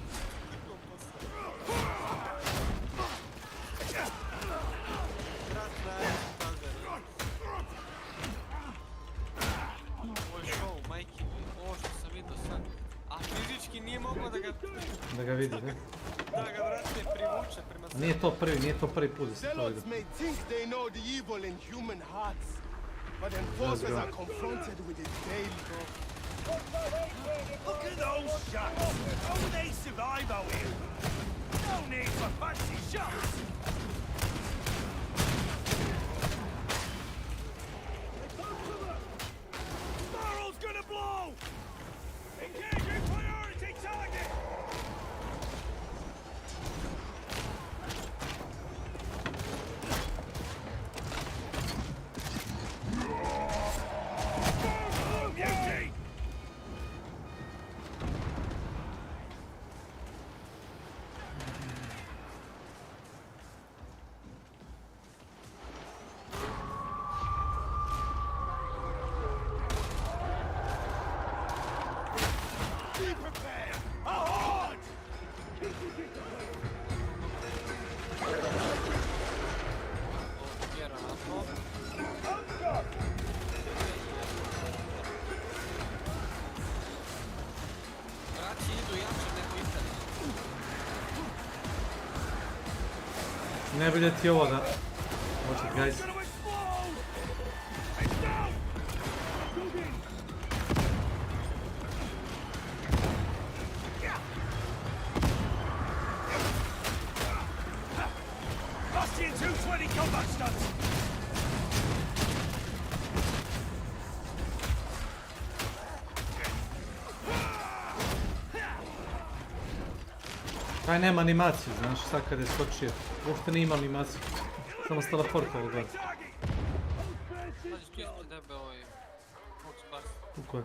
Ovo je show, majke mi. Ovo što sam vidio sad. A fizički nije mogao Da ga vidi, ne? Da ga, brate, privuče prema sebi. Nije to prvi put da se to Zealots vidi. may think they know the evil in human hearts, but enforcers are confronted with it daily. Look at those shots! How do they survive out here? No need for fancy shots! Barrel's gonna blow! Engaging priority target! Beauty! Najbolje ti je ovo da... Watch it, guys. Austrian 220 combat stunts! Taj nema animaciju, znaš, sad kad je skočio. Uopšte nije ima animaciju. Samo s teleportovo gore. Pazi tu ispred tebe ovaj... Fox Bars. Tako je.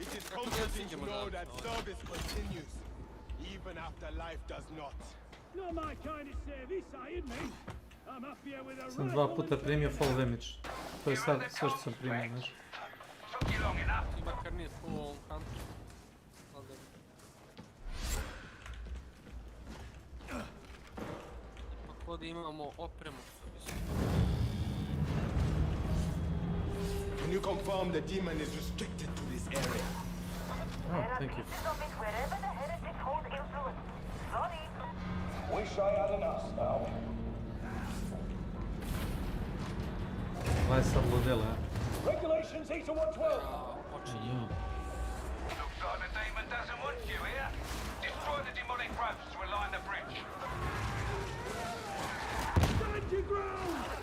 It is comforting to know that service continues, even after life does not. Not my kind of service, ain't me. I'm happier with a Sam 2 puta primio fall damage. To je sad sve što sam primio, znaš. I makar nije full ovom kantu. Ipak ovdje imamo opremu. Can you confirm the demon is restricted to this area? Oh, thank you. Wish I had an ass now. Vai sad ludela, a? Regulations 8 to 112. Počinje. Looks like the demon doesn't want you here. Destroy the demonic ropes to align the bridge. Stand your ground!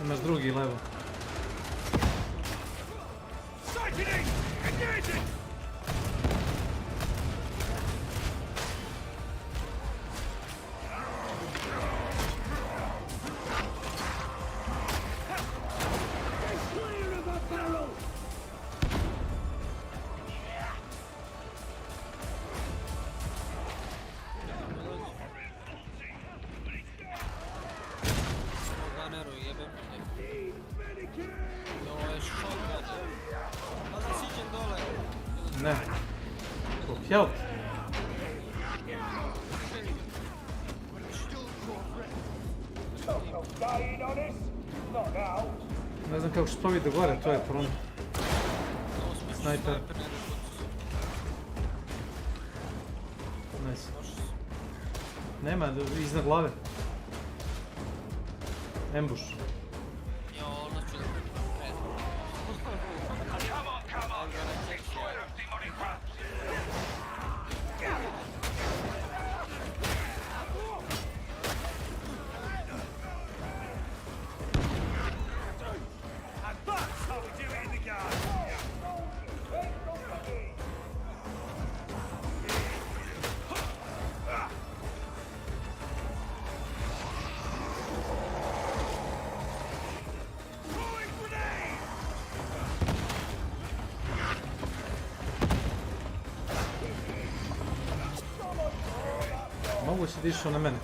Imaš drugi level. Ne. Popjel. Ne znam kako što to vidi gore, to je problem. Snajper. Nice. Nema, iznad glave. Ambush. Mogu si da išao na mene.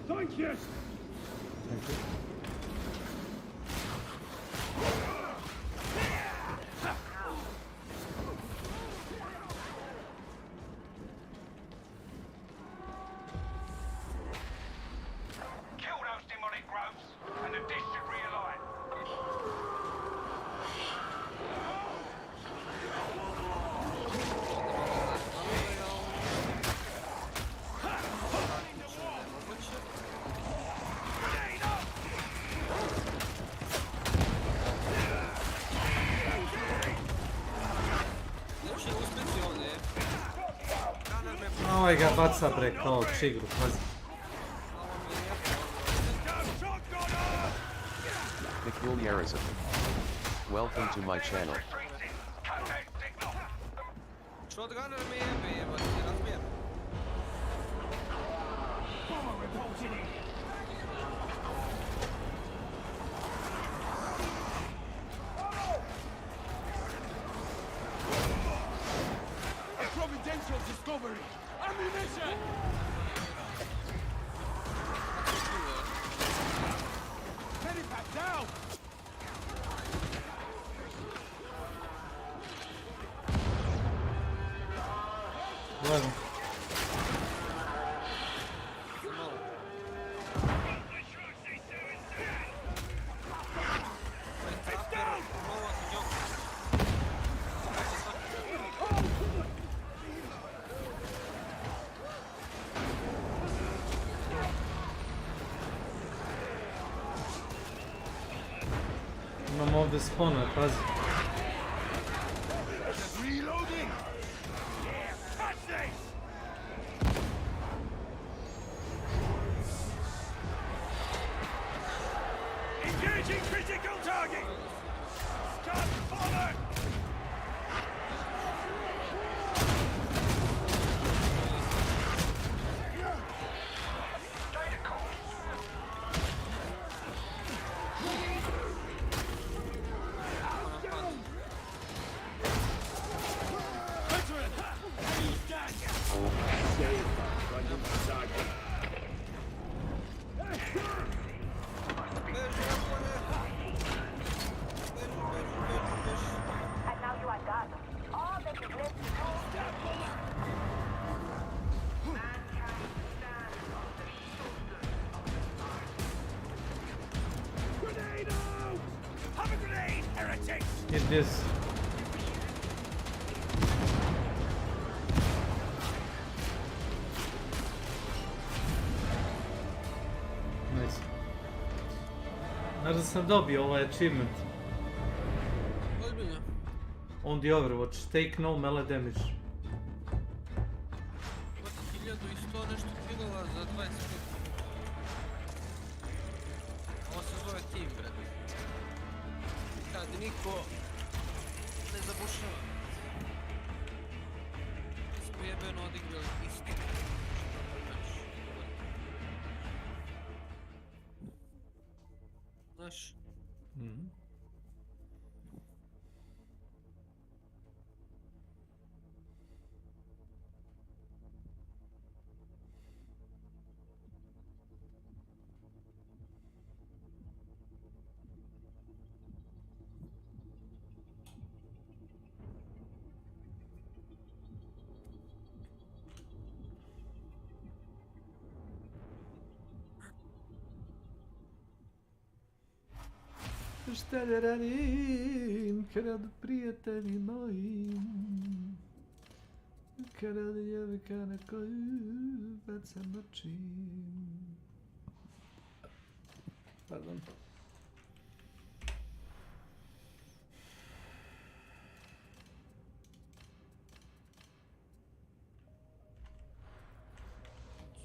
Thank you. Thank you. Ovaj ga baca bre kao čigru, pazi. Peculiarism. Welcome to my channel. Shotgunner me jebe, evo ti razbijem. A providential discovery! Ammunition! Medipack down! Levo. Imamo ovdje spona, pazi. Reloading! Catch this! Engaging critical target! Start forward! Hit this. Nice. Znaš da sam dobio ovaj achievement? Ozbiljno. On the Overwatch, take no melee damage. Imate 1100 nešto kilova za 20 minuta. Ovo se zove team, bre. Kad niko ne zabušava. Mi smo jebeno odigrali isto. Znaš? Šta da radim kad prijatelji moji, kada djevika na koju bacam oči. Pardon.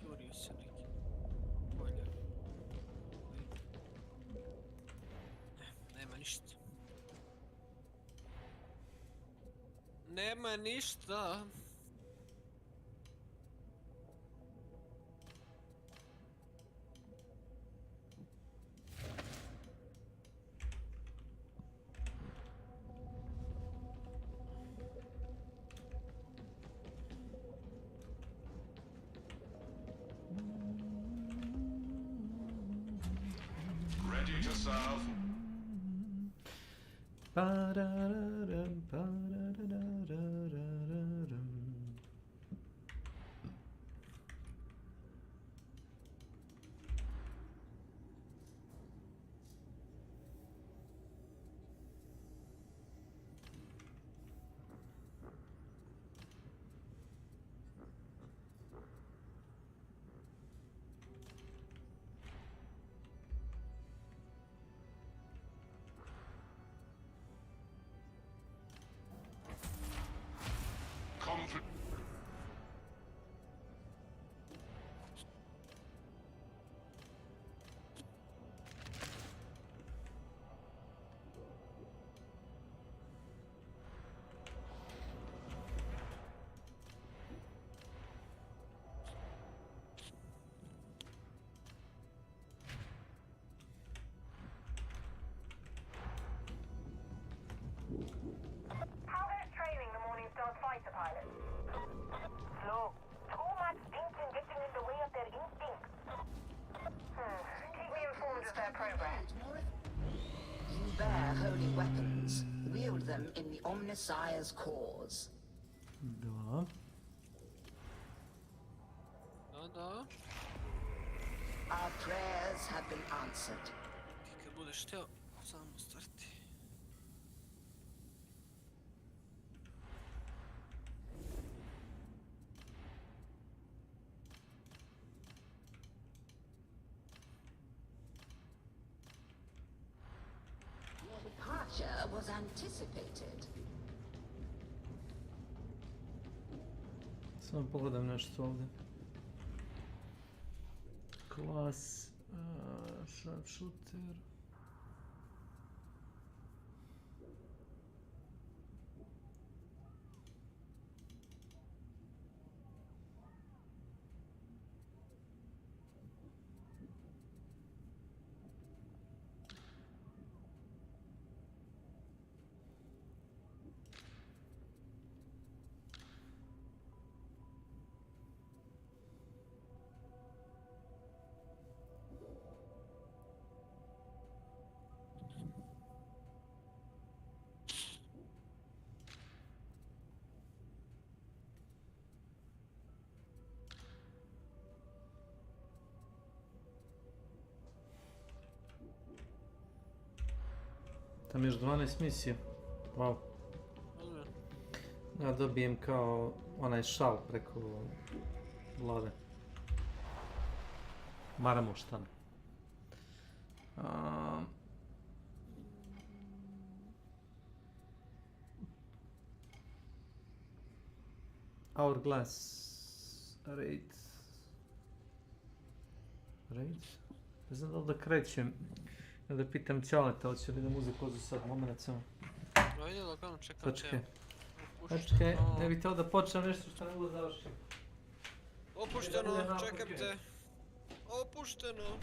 Curio se neki. Bolje. Nema ništa. Nema ništa. Ready to serve. Ba-da-da-dum, ba-da-da-da-da-da-dum. Messiah's cause. Da. Da. Our prayers have been answered. Ti kad budeš htio, samo starti. Your departure was anticipated. Samo pogledam nešto ovdje. Klas, sharpshooter. Tam još 12 misija. Wow. Ja dobijem kao onaj šal preko glave. Maramoštan. Hourglass. Raid. Ne znam da li da krećem. Da pitam Ćaleta, hoće li da mu uzeti kozu sad, moment samo. Ajde, lagano, čekam Točke. Točke, ne bih htio da počnem nešto što ne mogu završiti. Opušteno, čekam te. Opušteno.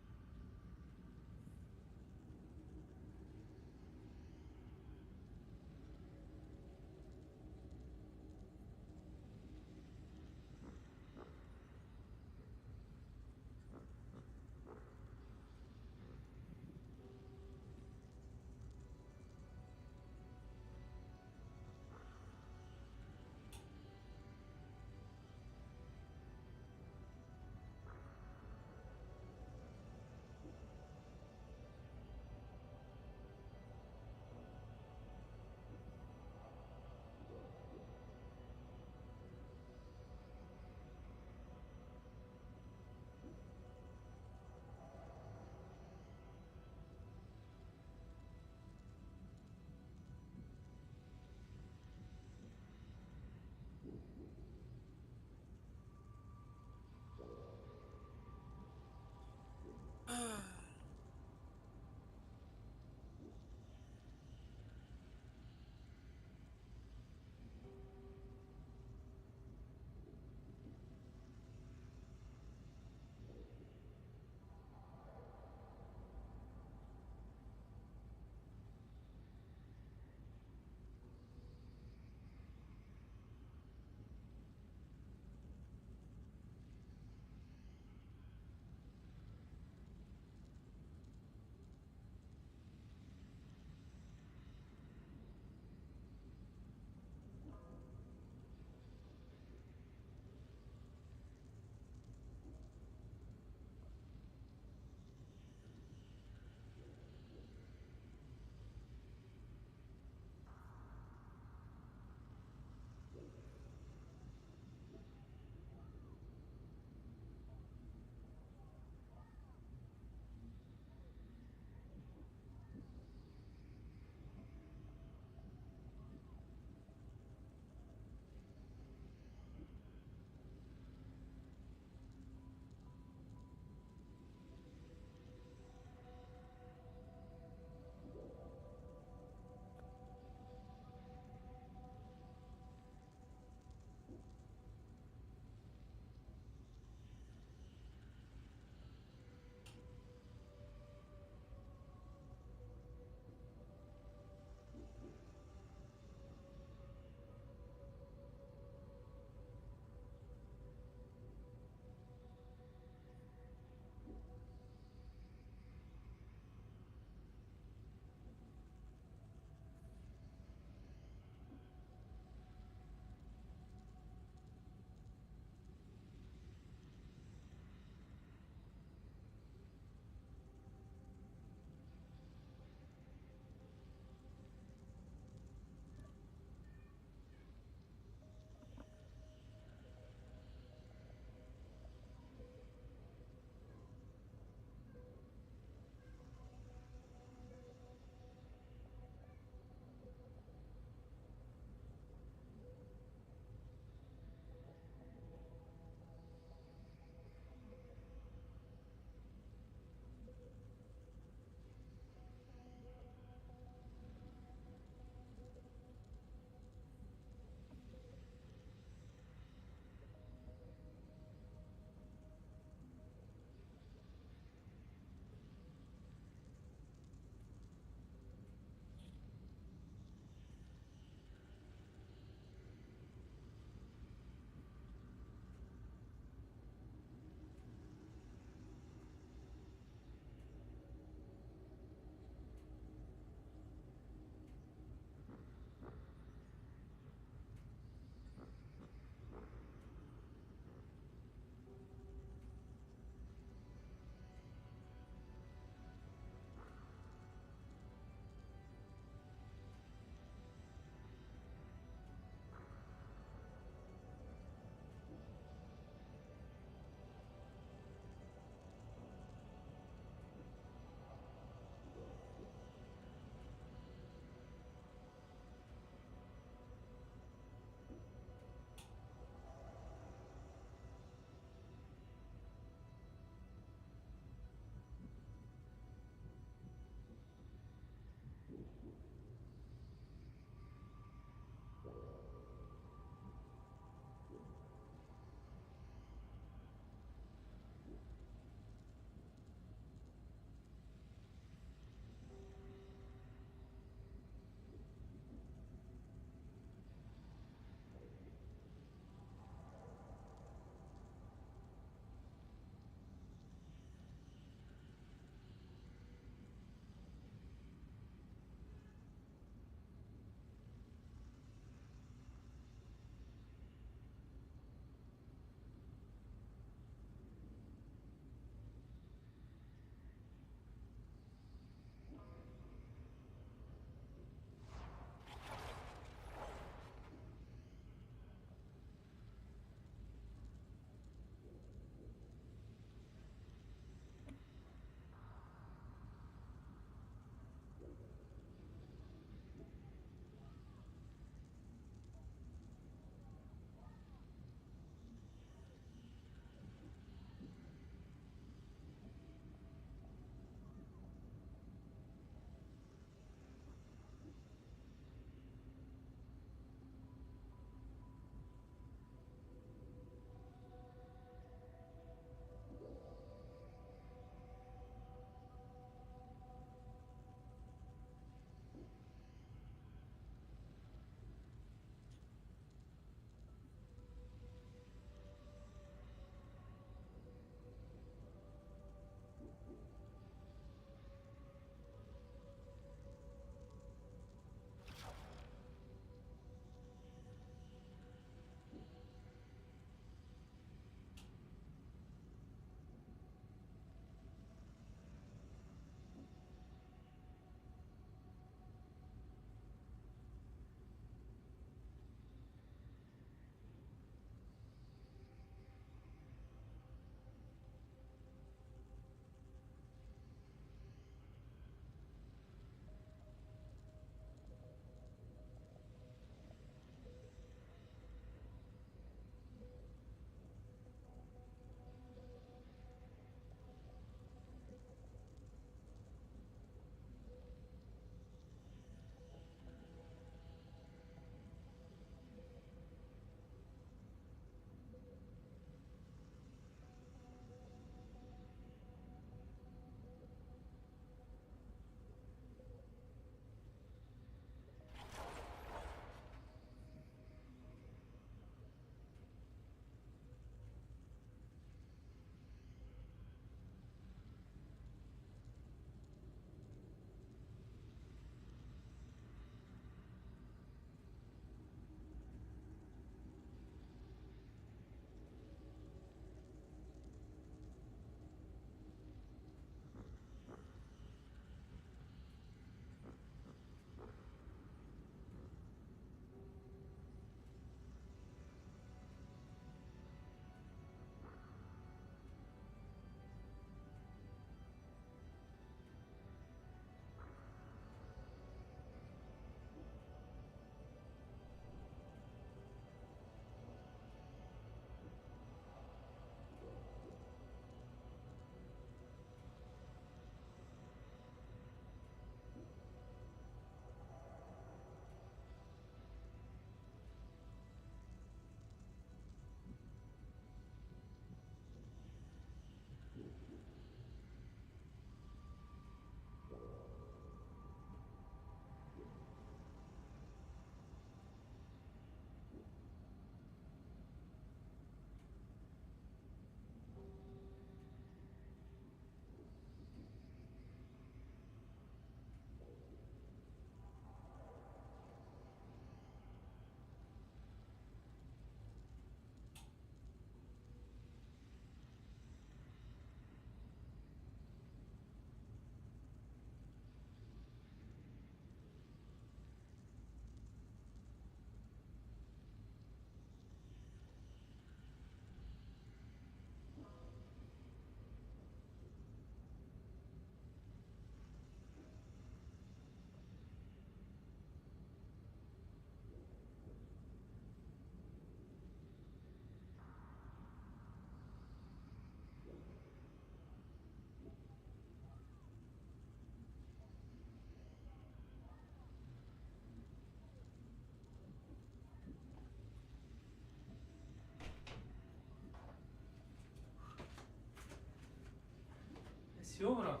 Si umro?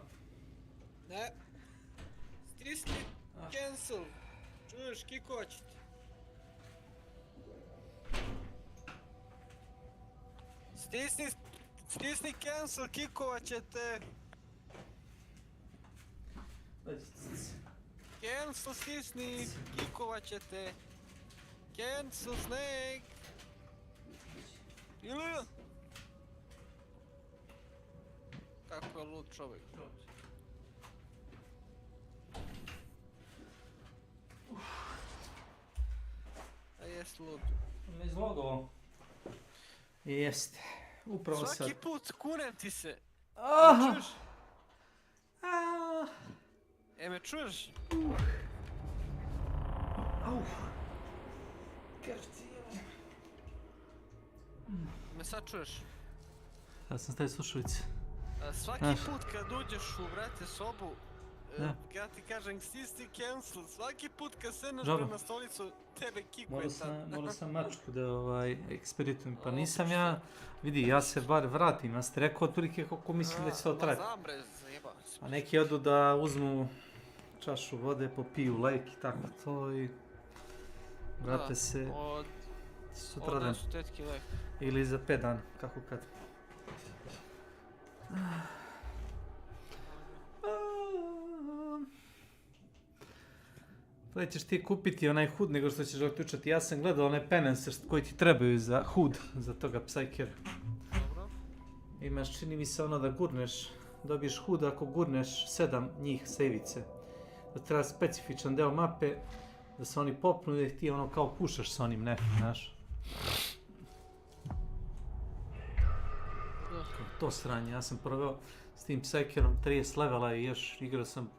Ne. Stisni cancel. Čuješ, kikočit. Stisni cancel, kikovat će te. Cancel, stisni, kikovat će te. Cancel, Snake. Ili? Kako je lud čovjek. A jest lud. Me izlogao. Jeste. Upravo sad. Svaki put kunem ti se. Aha. Čuješ? Me čuješ? Me sad čuješ? Ja sam stavio slušalice. Svaki put kad uđeš u, brate, sobu, ja ti kažem stisni cancel, svaki put kad sedneš na stolicu, tebe kikuje tad. Morao sam mačku da ekspeditujem, pa nisam ja, vidi, ja se bar vratim, ja ste rekao otprilike koliko mislim da će to trajati. Znam bre, zajebao se. A neki odu da uzmu čašu vode, popiju lek i tako to i vrate se sutradan. Odnesu tetki lek. Ili za 5 dana, kako kad. Da ćeš ti kupiti onaj hud nego što ćeš otključati. Ja sam gledao one penance koji ti trebaju za hud, za toga psajkera. Dobro. Imaš, čini mi se ono da gurneš, dobiješ hud ako gurneš 7 njih sa ivice. Da treba specifičan deo mape, da se oni popnu i da ti ono kao pušaš sa onim nekim, znaš. To sranje, ja sam proveo s tim psajkerom 30 levela i još igrao sam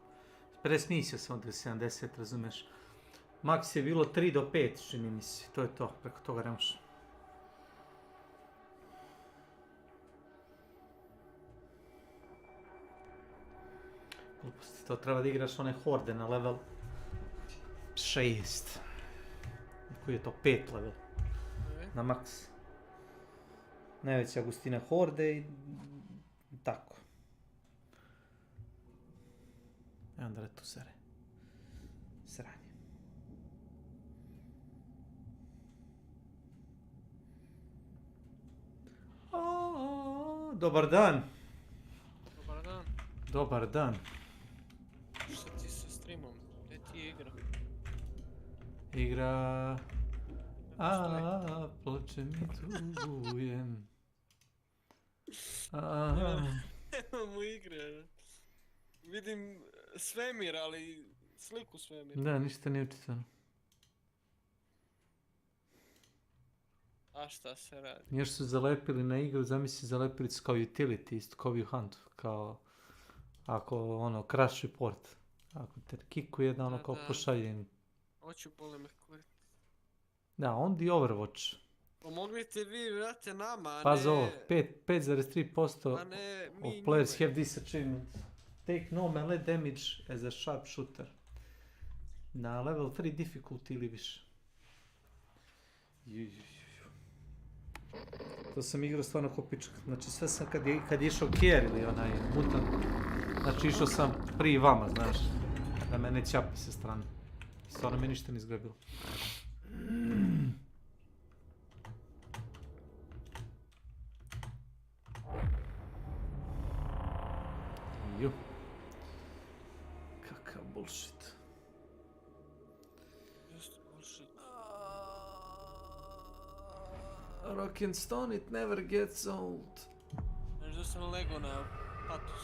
50 misija sam od 70, razumeš. Max je bilo 3 do 5, čini mi se, to je to, preko toga ne može. Gluposti, to treba da igraš one horde na level 6. Koji je to 5 level, na max. Najveća gustina horde i tako. I onda tu sere. Sranje. Dobar dan. Dobar dan. Dobar dan. Šta ti sa streamom? Gdje ti je igra? Igra... plače mi tugujem. Nemamo igre. Vidim svemir, ali sliku svemira. Da, ništa nije učitano. A šta se radi? Još su zalepili na igru, zamisli zalepili su kao utility, isto kao u Huntu, kao ako ono, crash report. Ako te kikuje da ono kao pošaljen. Oću boli me kurit. Da, on di Overwatch. Pomognite vi, vrate, nama, a ne... Pazi ovo, 5,3% a ne mi of players have this achievement. Take no melee damage as a sharpshooter. Na level 3 difficulty ili više. To sam igrao stvarno ko pička. Znači sve sam kad je išao Kier ili onaj mutant. Znači išao sam prije vama, znaš. Da me ne ćapi sa strane. Stvarno mi ništa ne izgrebilo. Ju. Kakav bullshit. Just bullshit. Rock and stone, it never gets old. Znaš da sam lego na patos.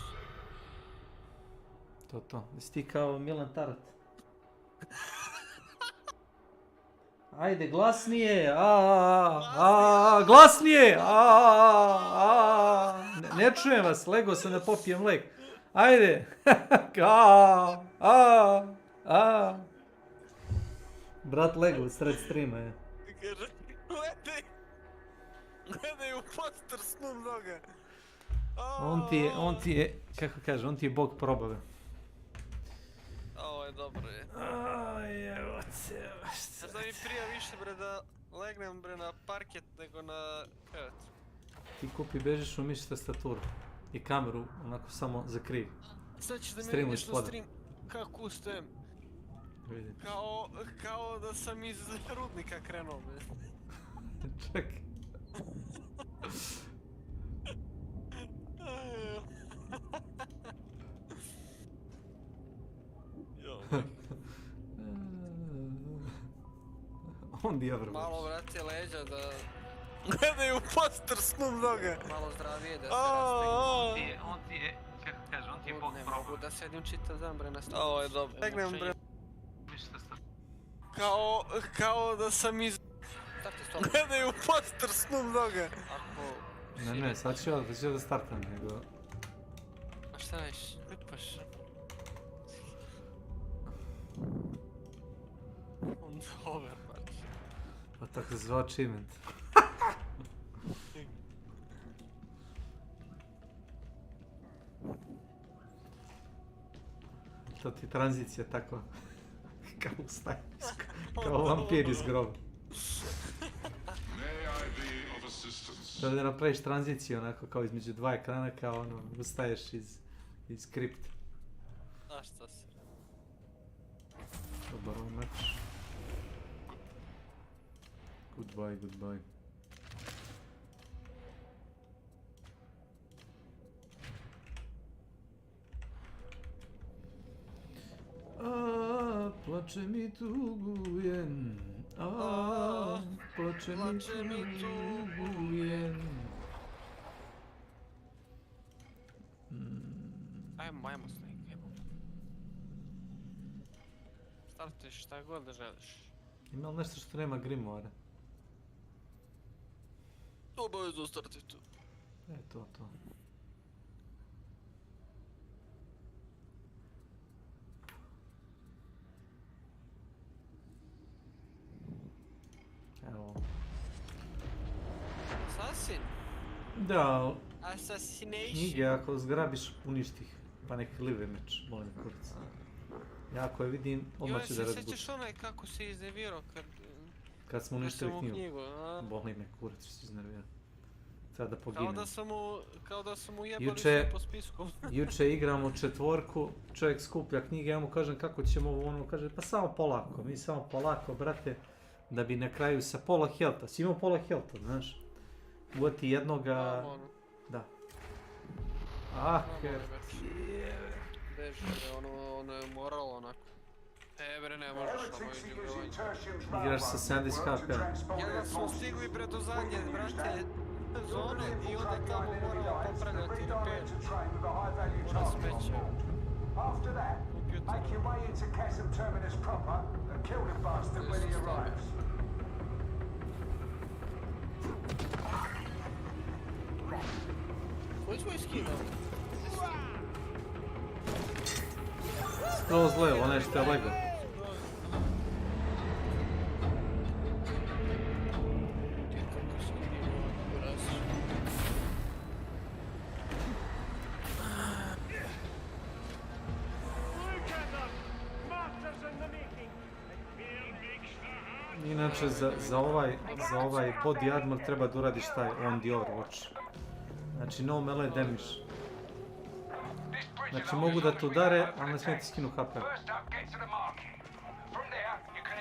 To. Jesi ti kao Milan Tarat? Ajde, glasnije! Glasnije! Ne čujem vas, lego sam da popijem lek. Ajde! Brat lego u sred streama je. Kaže, gledaj u poster snu mnoga. On ti je, kako kaže, on ti je bog probave. Ovo je dobro je. Evo se, Znaš da mi prija više bre da legnem bre na parket nego na krevet. Ti kupi, bežiš, umiš tastaturu. i kameru onako samo zakrivi. Sad ćeš da mi Streamuješ vidiš na spoda. stream kako ustajem. Vidim. Kao da sam iz rudnika krenuo. Čekaj. On dijavro. Malo vrati leđa da... Gledaju poster Snoop Dogga. Malo zdravije da se rastegnu. On ti je, kako kaže, on ti je bog Ne probao. mogu da sedim čitav dan bre na stolu. Ovo je dobro. Stegnem bre. Ništa sta. Kao da sam iz... Gledaju poster Snoop Dogga. Ne, sad ću da startam, nego... A šta ješ? Klipaš? On overwatch. Pa tako se zvao achievement. To ti tranzicija tako. Kao ustaje, kao vampir iz groba. Da da napraviš tranziciju onako kao između dva ekrana, kao ono, ustaješ iz kripta. A šta se? Dobar ovaj meč. Goodbye, goodbye. Plače mi tugujem. Plače mi tugujem. Ajmo Snake, ajmo. Startiš šta god da želiš. Ima li nešto što nema grimoara? Obavezno starti tu. To. Evo. Assassin? Da, Assassination? knjige ako zgrabiš uništi ih, pa nek live meč, molim kurac. Ja ako je vidim, odmah ću da Joj, se razbutim. sjećaš onaj kako se iznervirao Kad smo uništili sam u knjigu, a? Boli me kurac što se iznervirao. Treba da poginem. Kao da su mu jebali sve po spisku. Juče igramo četvorku, čovjek skuplja knjige, ja mu kažem kako ćemo ovo, ono kaže pa samo polako, mi samo polako brate, da bi na kraju sa pola helta, si imao pola helta, znaš, uvati jednoga, da. Beži, ono je moralo onako. Bre, ne možeš samo ići. Igraš sa 70 HP. Jedan smo stigli predo zadnje, brate, zone i onda tamo moramo popravljati repair. Mora smeće. After that, make your way into Chasm Terminus proper and kill the bastard when he arrives. Koji svoj skin ovdje? Skroz levo, onaj što je lego. Inače, za ovaj body armor treba da uradiš taj on the overwatch. Znači, no melee damage. Znači, mogu da te udare, ali ne smije ti skinu HP.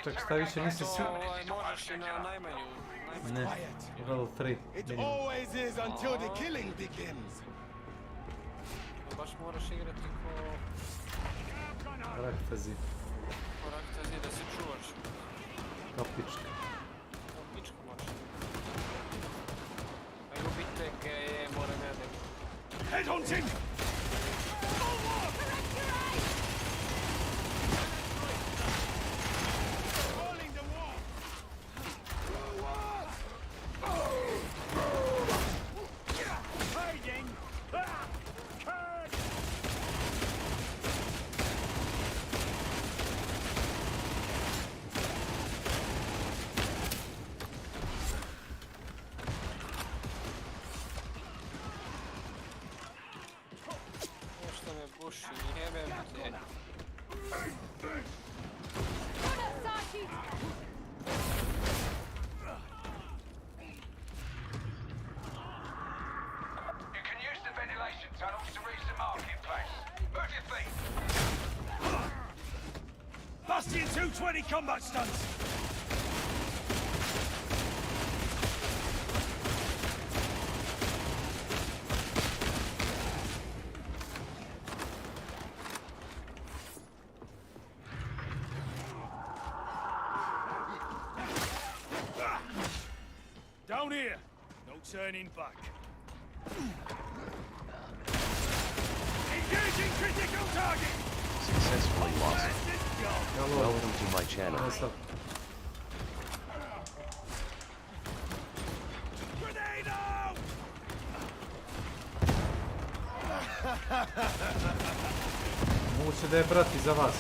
Čak šta više nisi si... Možeš i na najmanju. Ne, level 3. Baš moraš igrati ko... Raktazi. Ko Raktazi da se čuvaš. Kao pička. Kao pička moraš. A ljubite geje, more mene. Head hunting! Bastion 220 combat stunts! Down here! No turning back. Engaging critical target! Successfully lost. Hello. Welcome to my channel. What's up? Grenade out! Moguće da je brat iza vas.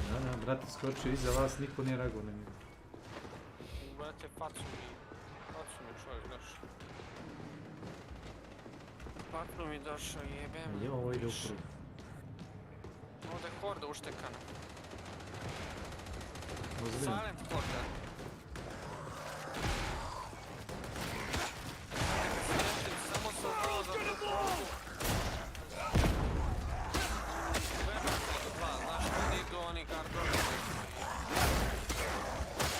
Da, brat je skočio iza vas, niko nije reagovao na njega. Brate, facu mi čovjek došao. Patno mi došao, jebem. Je, ovo ide u krug. Ovdje je horda uštekana. Ozbiljno. Silent horda. Samo se odvalo za tu hordu. Znaš, kada idu oni gardovi.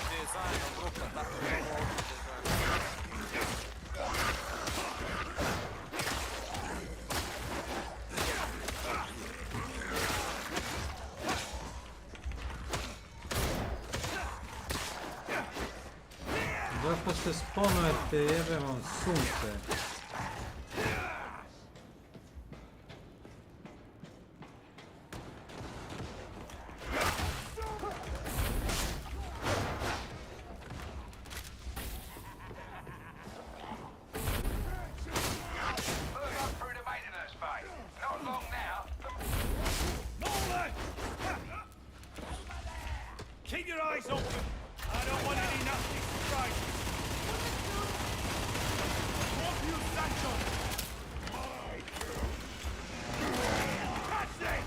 Gdje je zajedno grupa, tako da je ovdje Zašto se sponujete, jebe vam sunce? Keep your eyes open. I don't want any nasty surprises. What you Sancho? Catch it!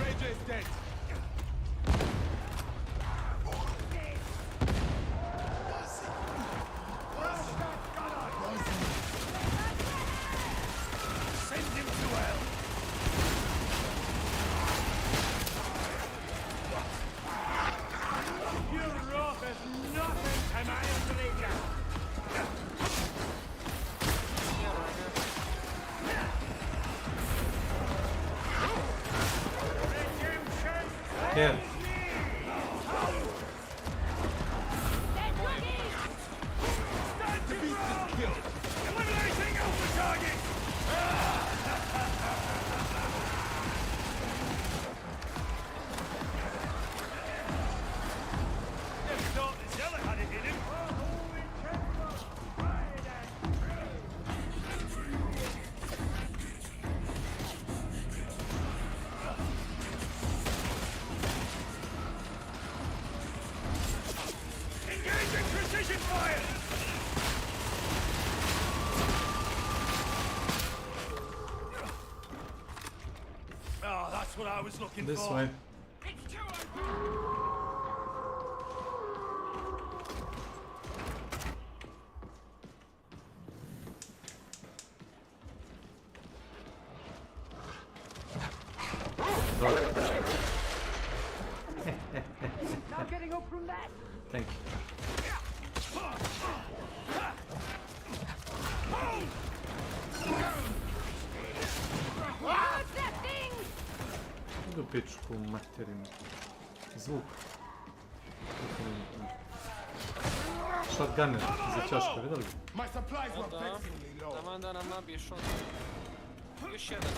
Ranger is dead. Send him to hell. Your wrath is nothing to my Unbreaker. Here. Eliminating alpha target! Never thought the zealot had it in him. Engaging precision fire! Oh, that's what I was looking This for. way. It's too open! Not getting up from that. Thank you. What's that thing? Idu pičku materinu. Zvuk. Shotgunner za čaška, vidjeli? My supplies were Da, vexingly low. taman da nam nabije šot. Još jedan.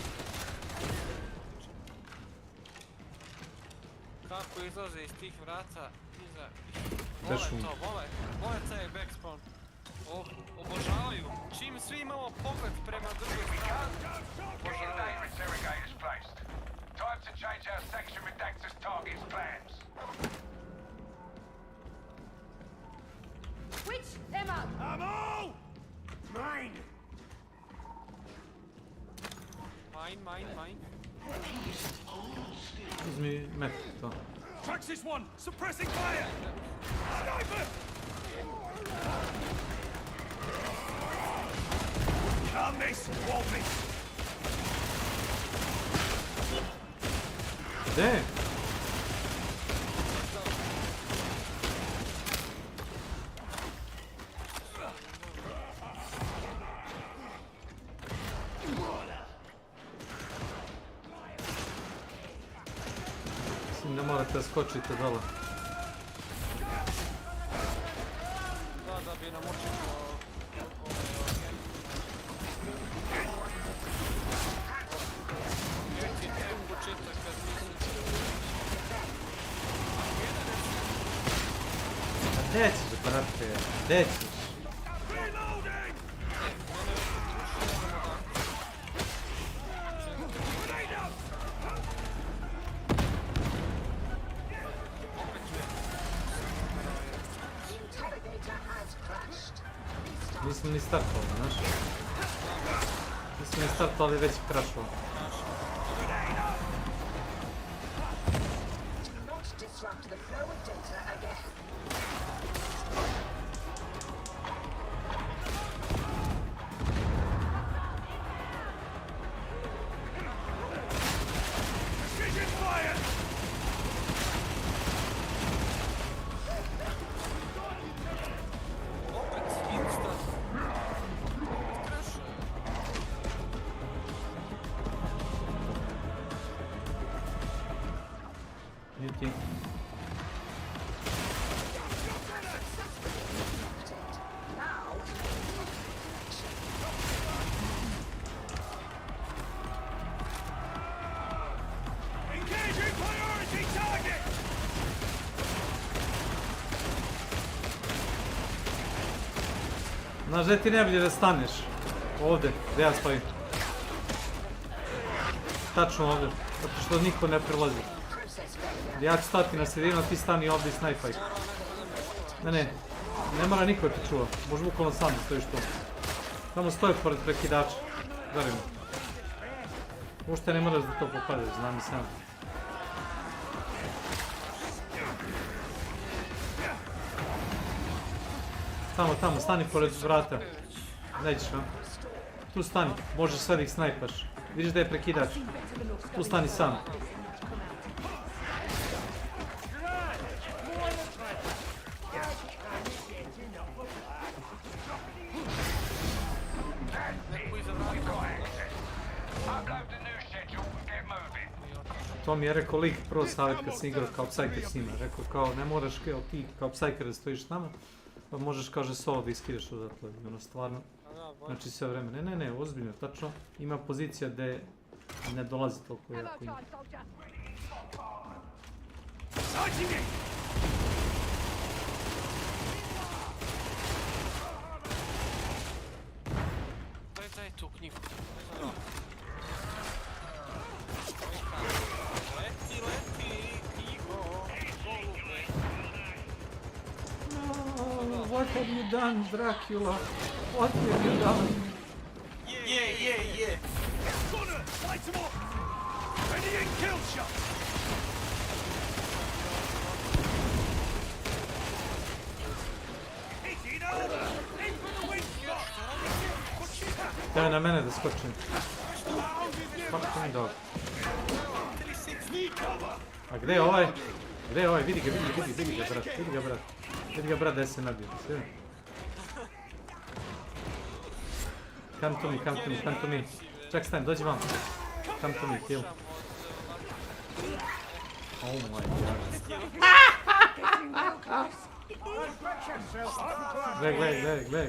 Kako izlaze iz tih vrata, iza... Pešum. Vole taj backspawn. Obožavaju. Čim svi imamo pogled prema drugoj strani. Obožavaju. Interrogators placed. Time to change our section redactors targets plans. Switch them up. Ammo! Mine! Mine. Uzmi mek to. Traxxas 1, suppressing fire! Sniper! Can't miss, won't miss. Gde? Mislim da morate skočiti dole. Da bi namočilo početak kad A gdje ćeš, brate? Gdje ćeš? Nisam ni startovao, znaš? Nisam ni startovao, ali već krašao. Niti. Znaš gdje ti najbolje da staneš? Ovdje, gdje ja stojim. Tačno ovdje, zato što niko ne prilazi. Ja ću stati na sredinu, a ti stani ovdje i snajpaj. Ne mora niko te čuva. Možeš bukvalno sam da stojiš tu. Samo stoji pored prekidača. Verujem. Ušte ne moraš da to popadeš, znam i sam. Tamo, stani pored vrata. Nećeš, a? Tu stani, možeš sad ih snajpaš. Vidiš da je prekidač. Tu stani sam. To mi je rekao lik prvo savjet kad sam igrao kao psajker s njima. Rekao kao ne moraš kao ti kao psajker da stojiš s nama, pa možeš kaže solo da iskideš odatle. Ono stvarno, znači sve vreme. Ne, ozbiljno, tačno. Ima pozicija gdje ne dolazi toliko jako ima. Daj tu knjigu. What have you done, Dracula? What have you done? Yeah. Gunner, light him up! Ready and kill shot! Daj na mene da skočim. Fucking dog. A gdje je ovaj? Gdje je ovaj? Vidi ga, brat. Vidi ga, brat, da se nabio. Sve. Come to me. Čak, stani, dođi vam. Come to me, kill. Oh my god.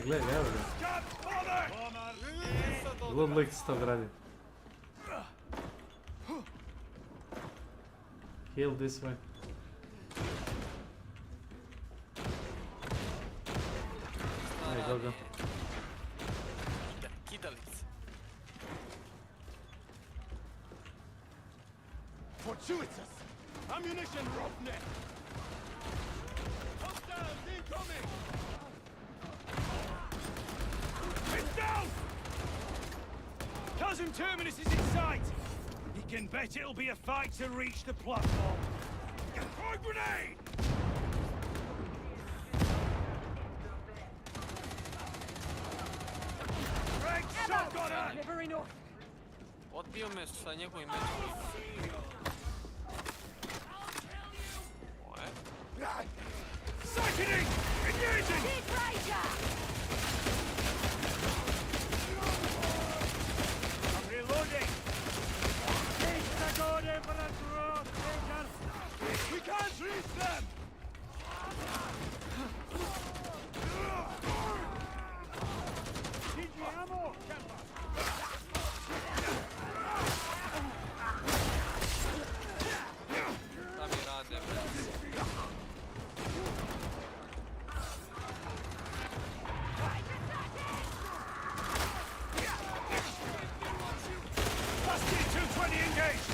Gle, evo ga. Lud lik se to gradi. Heal this way. Ajde, go. Fortuitous! Ammunition, roughneck! Hostiles incoming! It's down! Cousin Terminus is in sight! You can bet it'll be a fight to reach the platform. Throw a grenade! Great shot! Never enough. Odbio me sa njegovim mečom. Sickening! Engaging! I'm reloading! We can't reach them! Need me ammo, camper! Šta mi rade, bre? Rusty 220 engaged!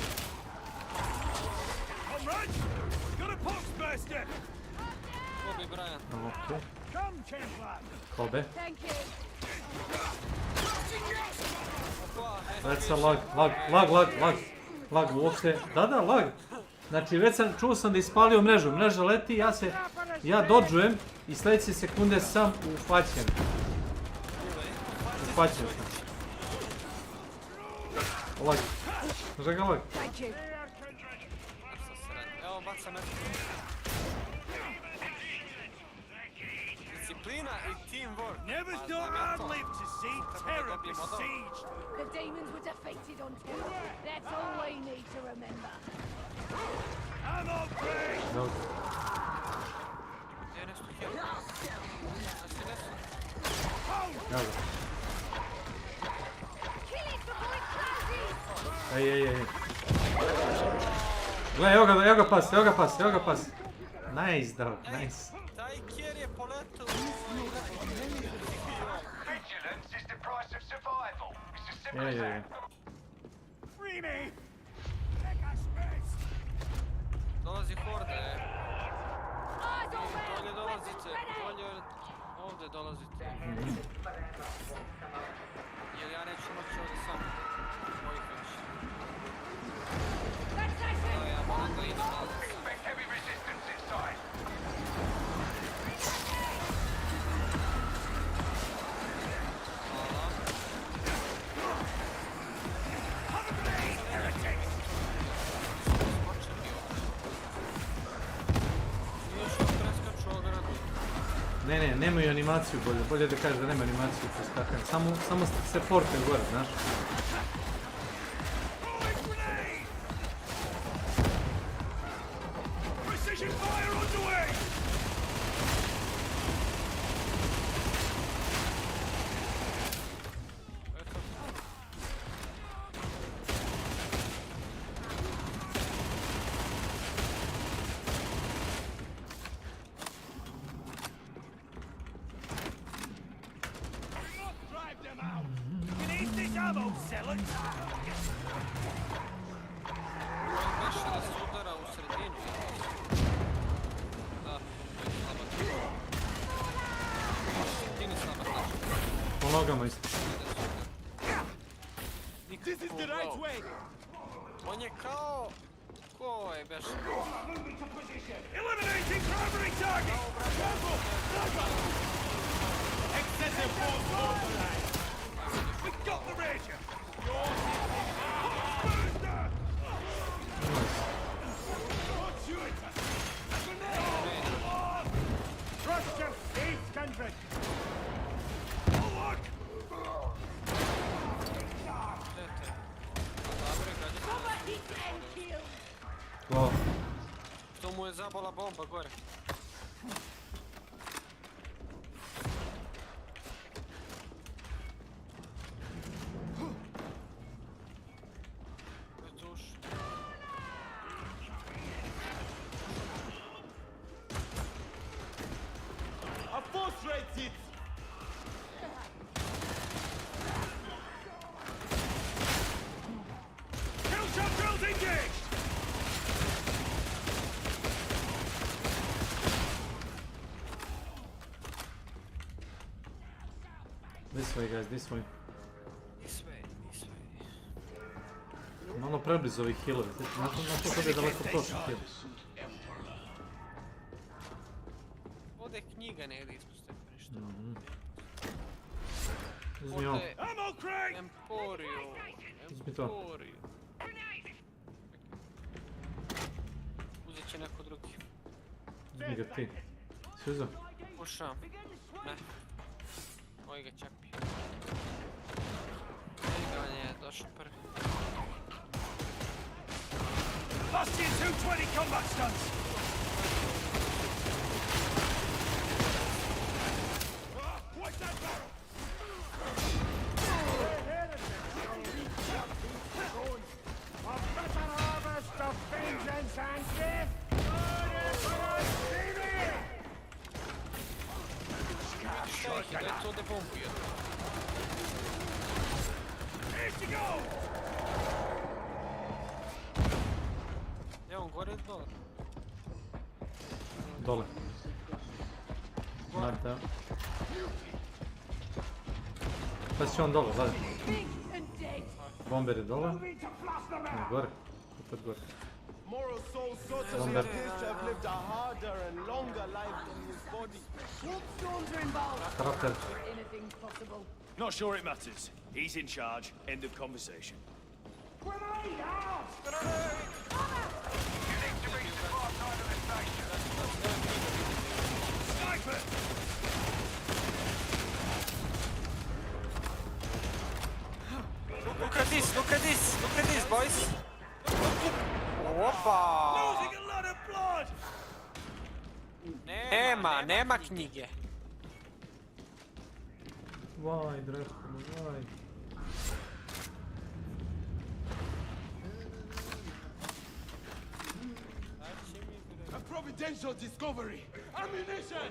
Comrades, we've got a pox basket! Kobi, Brian. Ok. Come, Templar! Kobe. Thank you. Već sam lag uopšte, da, lag. Znači već sam, čuo sam da ispalio mrežu, mreža leti, ja dodžujem i sljedeće sekunde sam ufaćen. Ufaćen sam. Lag, može ga lag. Evo, baca me. Disciplina i teamwork. Never thought I'd live to see terror besieged! The demons were defeated on Terra. That's all we need to remember. Ammo free! Dobro. Gdje je nešto hero? Znači nešto? Evo ga. Ej. Gle, evo ga pas. Nice, dog, nice. Taj kjer je poletao. Vigilance is the price of survival. It's as simple as that. Free me! Take our space! Dolazi horde. Bolje dolazite, ovdje dolazite. Jer ja neću moći ovdje sam. Mojih već. Da, ja moram da idem nazad. Expect heavy resistance inside. Ne, nemaju animaciju bolje da kažeš da nema animaciju po skakanju, samo se porte gore, znaš. Precision fire underway! Drive them out! You need this ammo, zealots! Beše da se udara u sredinu. Da, to je slaba. Ti ni slaba, znači. Po nogama isto. This is the right way! On je kao... Ko je beše? Eliminating primary target! Excessive force mobilized! We got the ranger! Russia, East Country! Forward! Wow. Što mu je zabala bomba gore. A force rates it! Kill shot drills engaged! This way, guys, this way. This way. Malo preblizu ovih healova, na to kada je daleko prošli heal. Ovdje je knjiga negdje ispod stepeništa. Uzmi ovo. Emporio. Uzmi to. Emporio. Uzet će neko drugi. Uzmi ga ti. Si uzeo? Pušam. Ne. Oj ga čapi. Vidi ga, on je došao prvi. Lost you 220 combat stunts! What's that barrel? A better harvest of vengeance and death! Da je to debombio. Here she goes! Je on gore ili dole? Dole. Marta. Pa si on dole, gledaj. Bomber je dole. Ne, gore. Opet gore. Moral soul Sotos Bomber. appears to have lived a harder and longer life than his body. Storms are involved. Karakter. Anything's possible. Not sure it matters. He's in charge. End of conversation. Grenade out! You need to reach the far side of the station. Sniper! Look at this, boys! Opa! Losing a lot of blood! Nema knjige. Vaj, Dracula, vaj. A providential discovery! Ammunition!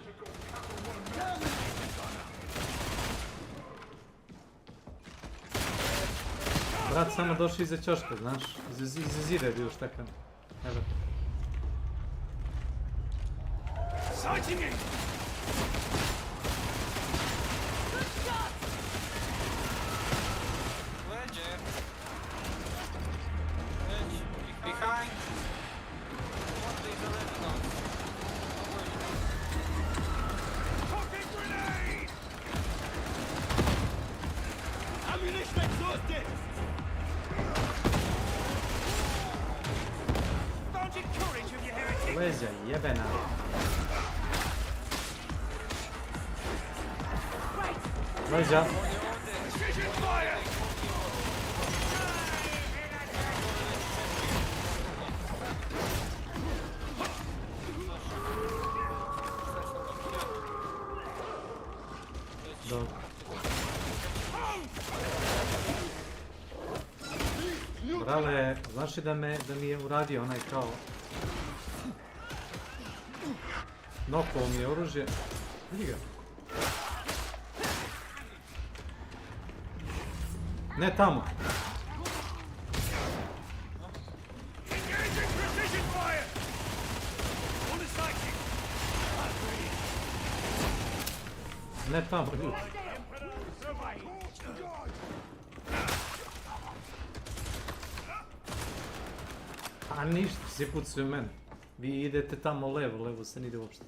Brat samo došao iza ćoška, znaš. Iza zida je bio štakan. Evo. Sighting in! Behind. Fucking grenade! Ammunition exhausted! Found your courage, you heretic! Leđa, jebena. Leđa. Precision fire! Dobro. Brale, znaš li da mi je uradio onaj kao... Nokao mi je oružje. Vidi ga. Ne tamo. Engaging precision fire! On the sighting! Ne tamo, ljudi. A ništa, svi pucaju mene. Vi idete tamo levo se ne ide uopšte.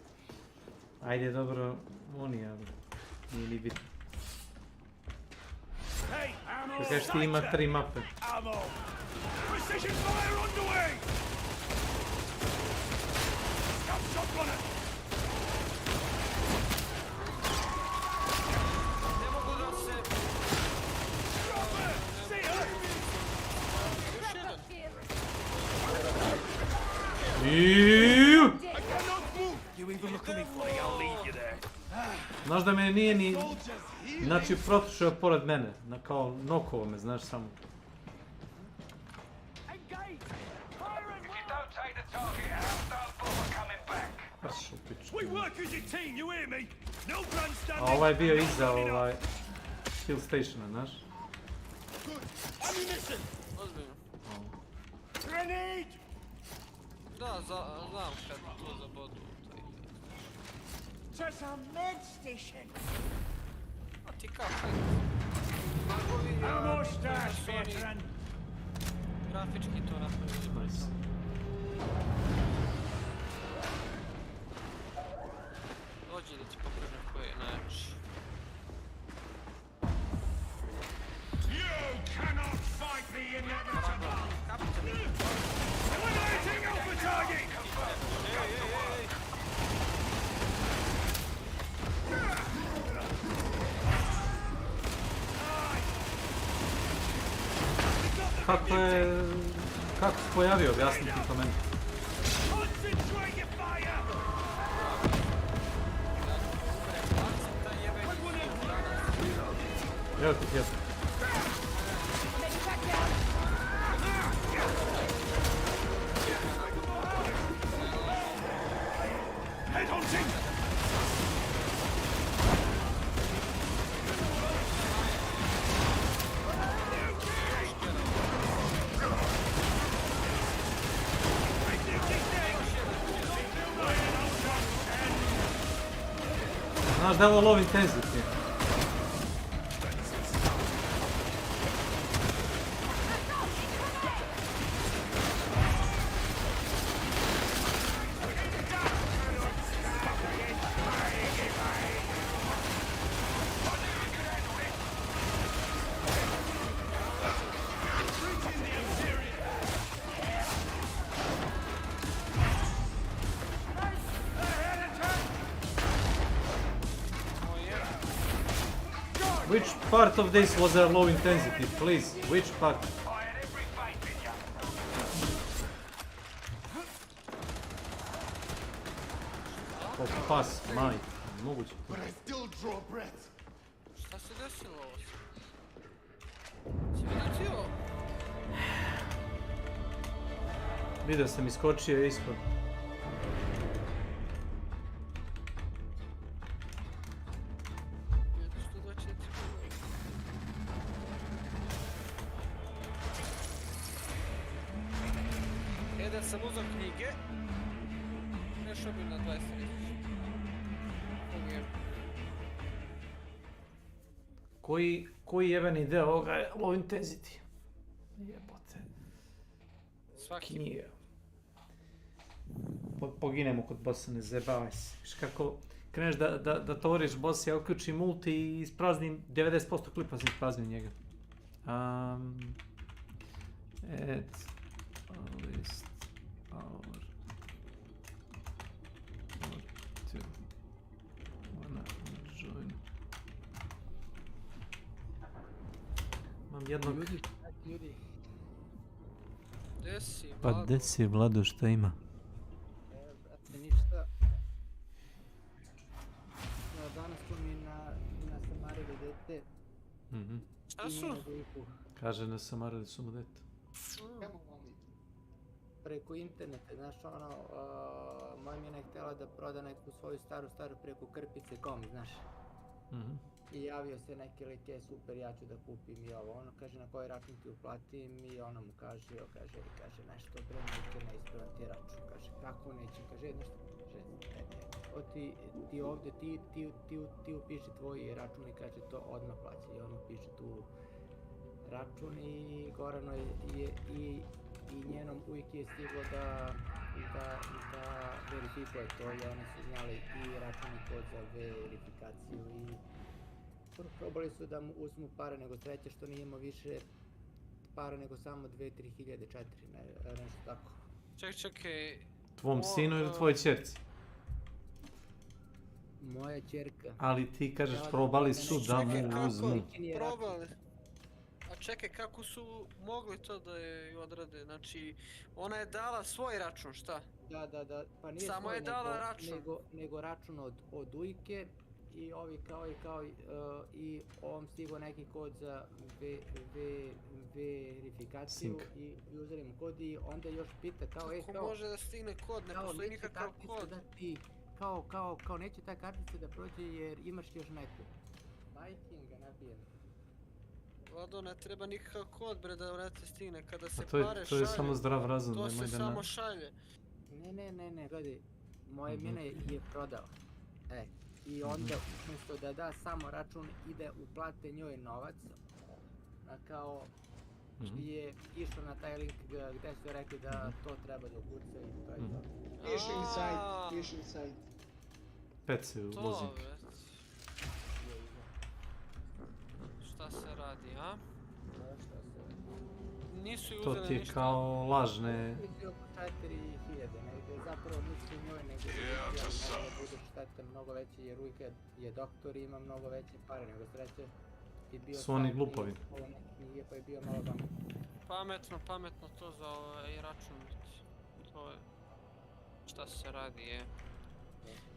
Ajde, dobro, oni, ali nije ni bitno. Kako kažeš ti ima 3 mape. Ammo! Precision fire underway! Scout shot runner! Ne mogu da se... Dropper! See her! Iuuu! I cannot move! You even look at me funny, I'll leave you there. Znaš da me nije ni... Znači, protušao pored mene. Kao nokovo me, znaš, samo. Baš u pičku. We work as a team, you hear me? No grandstanding! A ovaj je bio iza Hill Stationa, znaš? Ammunition! Ozbiljno. Grenade! Da, znam kad to zabodu. To some med station! A ti kako? Almost starts, veteran! Grafički to napravili. Nice. Dođi da ti pokažem koji je najjači. kako se pojavio, objasni ti to meni. Evo ti pjesma. Znaš da je ovo low intensity? Which part of this was a low intensity, please? Which part? Oh, pas, maj, moguće. Šta se desilo ovo? Si vidio? Vidio sam, iskočio ispod. Da sam uzao knjige, prešao bi na 20 Koji jebeni deo ovoga je low intensity? Jebote. Svaki. Knjiga. Poginemo kod bossa, ne zajebavaj se. Viš kako kreneš da tovoriš boss, ja uključim multi i ispraznim 90% klipa sam ispraznim njega. Add list power. Join. Mam jednog... Ljudi. Gde si, Pa Vlado? gde si, Vlado, šta ima? Brate, ništa. Danas smo mi na Samarili dete. Šta su? Kaže na Samarili su mu dete. Preko interneta, znaš ono, moja mina je htjela da proda neku svoju staru preko krpice.com, znaš. I javio se neki lik, je super, ja ću da kupim i ovo, ono kaže na koji račun ti uplatim i ona mu kaže nešto, bre, neće ne ispravan ti račun, kaže kako neće, kaže nešto, kaže ti ovdje, ti upiši tvoj račun i kaže to odmah plaća i on upiše tu račun i Gorano i njenom uvijek je stiglo da verifikuje to i oni su znali i računni kod za verifikaciju i probali su da mu uzmu pare, nego sreće što nije imao više para nego samo 2-3 hiljade, 4, nešto tako. Čekaj. Tvom sinu ili tvoj ćerci? Moja ćerka. Ali ti kažeš probali su da mu uzmu. Probali. A čekaj, kako su mogli to da je odrade? Znači, ona je dala svoj račun, šta? Da, pa nije samo svoj, je dala račun. Nego račun od ujke i ovi kao i ovom stigo neki kod za verifikaciju i username kod i onda još pita kao kako može da stigne kod, ne postoji nikakav kod. Kao neće ta kartica da prođe jer imaš još neku. Majkinga nabijem. Vlado, ne treba nikakav kod, bre, da vrati stigne, kada se pare šalje. To je samo zdrav razum, to se samo šalje. Ne, gledaj, moja mina je prodao. I onda, umjesto da samo račun, ide uplate njoj novac, a kao je išao na taj link gdje su rekli da to treba da ukuca i to je to. Piš inside. Pet se lozink. Šta se radi, a? Nisu ju to uzeli ti je ništa. kao lažne... Mislim oko 4000 negdje, zapravo nisu njoj nego da bude štete mnogo veće jer uvijek je doktor i ima mnogo veće pare nego sreće. Su oni glupovi. Knjige pa je bio malo vam. Pametno to za ovaj račun. To je šta se radi, je.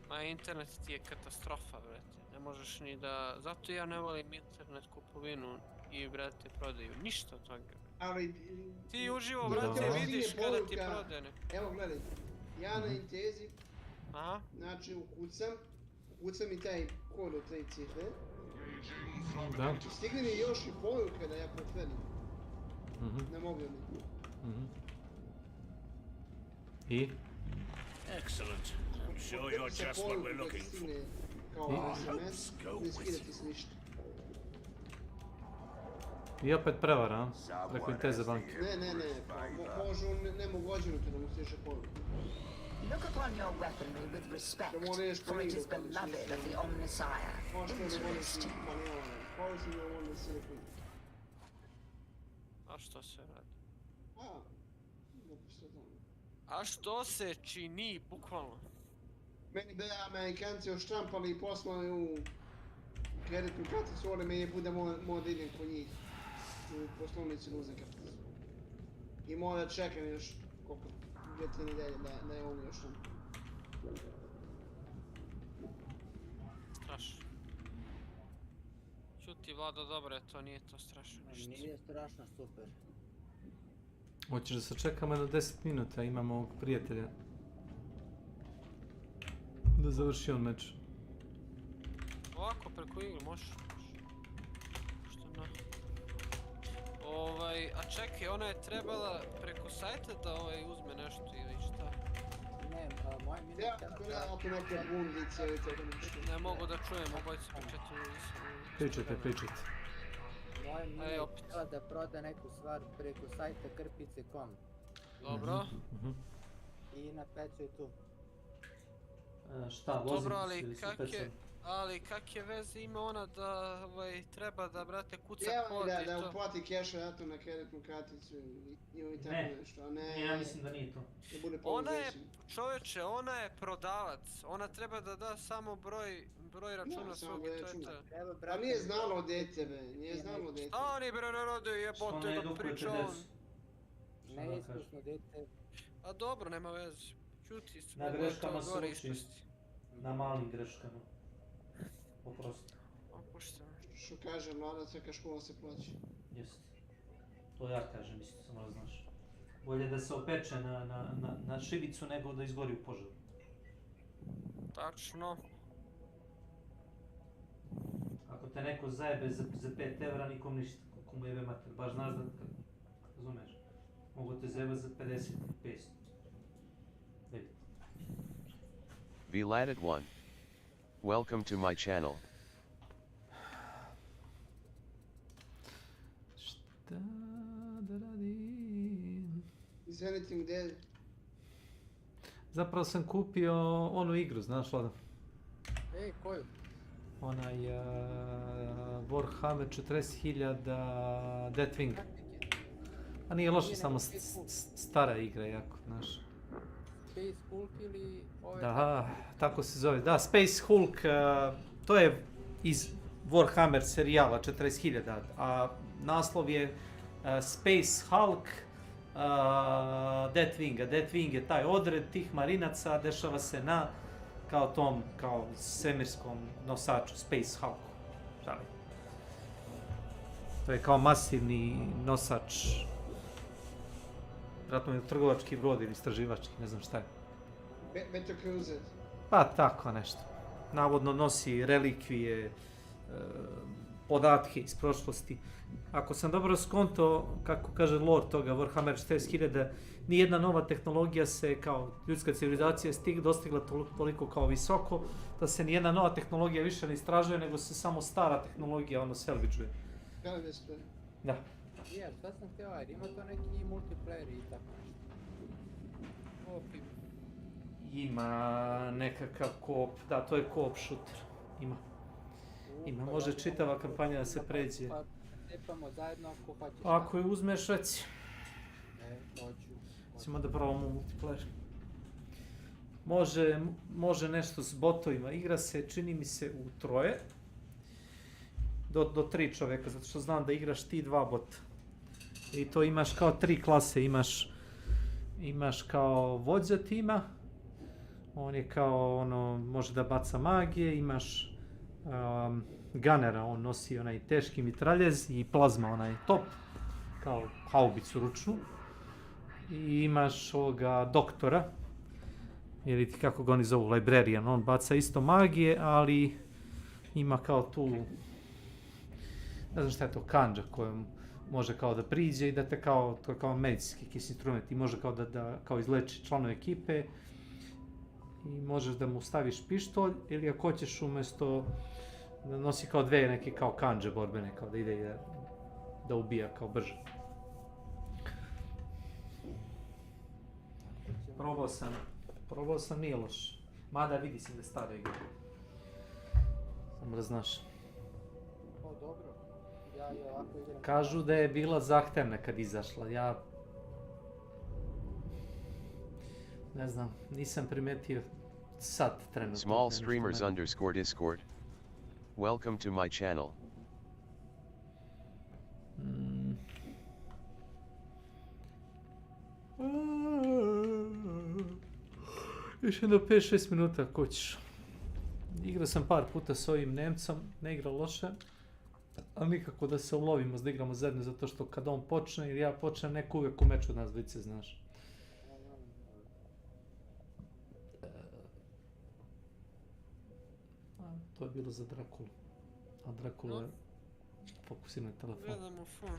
Ma internet ti je katastrofa, brate. Ne možeš ni da... Zato ja ne volim internet kupovinu i, brate, prodaju. Ništa od toga. Ali... Ti uživo, brate, vidiš kada ti prodane. Evo, gledaj. Ja na Intezi, znači ukucam i taj kod od 3 cifre. Da. Stigne mi još i poruka da ja potvrdim. Na mobilni. I? Excellent. I'm sure you're just what we're looking for. Kao SMS, ne skida ti se ništa. I opet prevara, preko Inteze banke. Ne. Može on ne mogu odjenuti da mu stiže poruka. Look upon your weaponry with respect, for it is beloved of the Omnissiah. Interesting. A što se radi? A što se čini, bukvalno? Meni da Amerikanci oštrampali i poslali u kreditnu karticu, ali meni bude mora da idem kod njih u poslovnici da uzem karticu. I mora čekam još koliko, 2-3 nedelje da je ono još tam. Strašno. Čuti, Vlado, dobro je to, nije to strašno ništa. Nije strašno, super. Hoćeš da se čekamo na 10 minuta, imamo ovog prijatelja. Da završi on meč. Ovako, preko igre, možeš. Što ne? A čekaj, ona je trebala preko sajta da uzme nešto ili šta? Ne, moja mi ja, ako neke bundice ili tako nešto. Ne mogu da čujem, obojci pričati. Pričajte. Moja mi je htjela da proda neku stvar preko sajta krpice.com. Dobro. I na pecu je tu. Šta, vozim dobro, ali kak je veze ima ona da treba da, brate, kuca kod i to? Da uplati keša ratom na kreditnu karticu i tako nešto, a ne... Ja mislim da nije to. Ona je, čovječe, ona je prodavac, ona treba da da samo broj računa svog i to je to. A nije znalo od tebe, nije znalo od tebe. Šta oni bre ne rode jebote da priča on? Neiskusno dete. A dobro, nema veze. Čuti, na greškama se uči. Na malim greškama. Oprosti. Što kaže mlada, svaka škola se plaća. Jeste. To ja kažem, isto samo da znaš. Bolje da se opeče na šivicu nego da izgori u požaru. Tačno. Ako te neko zajebe za 5 evra, nikom ništa. Kako mu jebe mater. Baš znaš da, razumeš, mogu te zajeba za 50, 500. Vladet 1. Welcome to my channel. Šta da radim? Is anything dead? Zapravo sam kupio onu igru, znaš Lada? Ej, koju? Onaj Warhammer 40.000 Deathwing. A nije loša, samo stara igra jako, znaš. Space Hulk ili... Da, tako se zove. Da, Space Hulk, to je iz Warhammer serijala 40.000, a naslov je Space Hulk Deathwing. Deathwing je taj odred tih marinaca, dešava se na kao svemirskom nosaču, Space Hulku. To je kao masivni nosač. Vjerojatno je trgovački brod ili istraživački, ne znam šta je. Beto Cruiser. Pa tako nešto. Navodno nosi relikvije, podatke iz prošlosti. Ako sam dobro skonto, kako kaže lore toga Warhammer 40.000, nijedna nova tehnologija se kao ljudska civilizacija dostigla toliko kao visoko, da se nijedna nova tehnologija više ne istražuje, nego se samo stara tehnologija selvidžuje. Da. Ja, šta sam htio, ima to neki multiplayer i tako nešto? Ima nekakav koop, da, to je koop shooter, ima, može čitava kampanja da se pređe. Pa tepamo zajedno ako hoćeš. Ako je uzmeš, reci. Hoću. Ćemo da probamo multiplayer. Može nešto s botovima, igra se, čini mi se, u 3. Do 3 čoveka, zato što znam da igraš ti 2 bota. I to imaš kao 3 klase, imaš kao vođa tima, on je kao ono, može da baca magije, imaš gunnera, on nosi onaj teški mitraljez i plazma, onaj top, kao haubicu ručnu. I imaš ovoga doktora, ili ti kako ga oni zovu, librarian, on baca isto magije, ali ima kao tu, ne znam šta je to, kanđa kojom može kao da priđe i da te kao, to je kao medicinski instrument i može kao da kao izleči članove ekipe i možeš da mu staviš pištolj ili ako hoćeš umjesto da nosi kao dve neke kao kanđe borbene, kao da ide i da ubija kao brže. Probao sam, nije loš. Mada vidi se da je stara igra. Samo da znaš. O, dobro. Ja ovako igram. Kažu da je bila zahtevna kad izašla. Ja... ne znam, nisam primetio sad trenutno. Small streamers _ Discord. Welcome to my channel. Još jedno 5-6 minuta ako ćeš. Igrao sam par puta s ovim Nemcom, ne igra loše. Ali nikako da se ulovimo, da igramo zajedno, zato što kad on počne ili ja počnem, neko uvijek u meču od nas dvojice, znaš. To je bilo za Drakulu. A Drakula je fokusiran na telefon. Gledamo fon.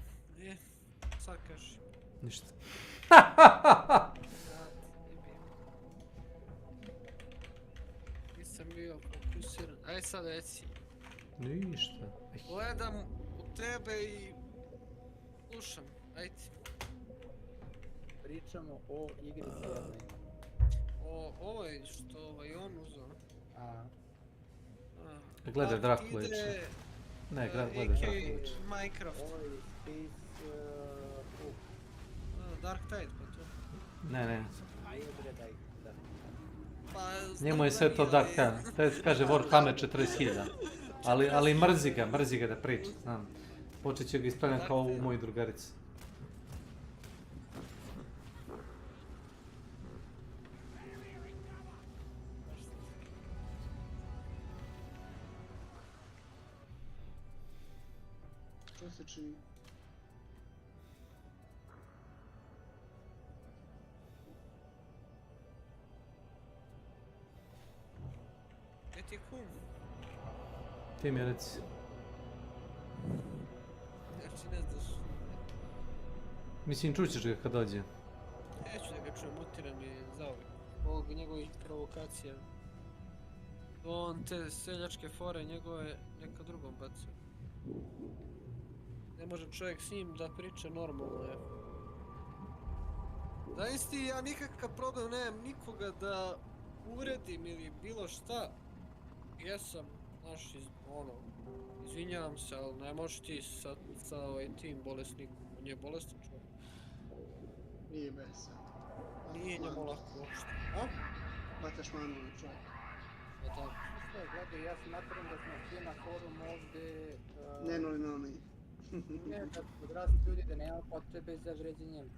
Sad kaži. Ništa. Nisam bio fokusiran. Aj sad reci. Ništa. Gledam u tebe i slušam. Ajde. Pričamo o igri cijeloj. O ovoj što on uzeo. Gledaj Drakulu već. Ne, gledaj Drakulu već. Minecraft. Dark Tide pa to. Ne. Pa, njemu je sve to Dark Tide. To je, kaže Warhammer 40.000. Ali mrzi ga da priča, znam. Počet će ga ispravljati kao u moji drugarici. Što se čini? Gdje ti je kum? Ti mi reci. Znači ne znaš. Mislim, čućeš ga kad dođe. Neću da ga čujem, mutiran je zauvijek. Ovog njegovih provokacija. On te seljačke fore njegove neka drugom bacio. Ne može čovjek s njim da priča normalno, je. Da isti, ja nikakav problem nemam nikoga da uvredim ili bilo šta. Jesam, znaš, izvinjavam se, ali ne možeš ti sa tim bolesnikom, on je bolestan čovjek. Nije besan. Nije njemu lako uopšte. A? Bataš manu na čovjek. Pa tako. Gledaj, ja smatram da smo svi na forum ovdje... Nenoli. Ne, da odrasli ljudi, da nema potrebe za vređenjem.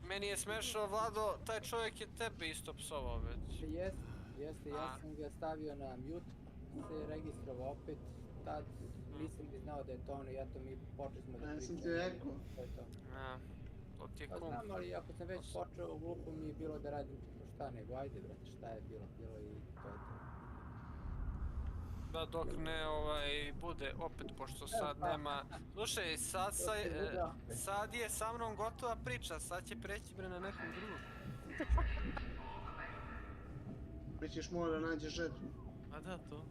Meni je smešao, Vlado, taj čovjek je tebe isto psovao već. Jeste, ja sam ga stavio na mute, se registrovao opet, tad nisam ni znao da je to ono, ja to mi počeli smo da pričamo. Ja sam ti rekao. To je to. To ti je kum. Pa znam, ali ako sam već počeo, glupo mi je bilo da radim šta nego, ajde brate, šta je bilo i to je to. Da, dok ne bude opet, pošto sad nema... Slušaj, sad je sa mnom gotova priča, sad će preći na nekom drugom. Bićeš mora nađe žetvu. A da, to.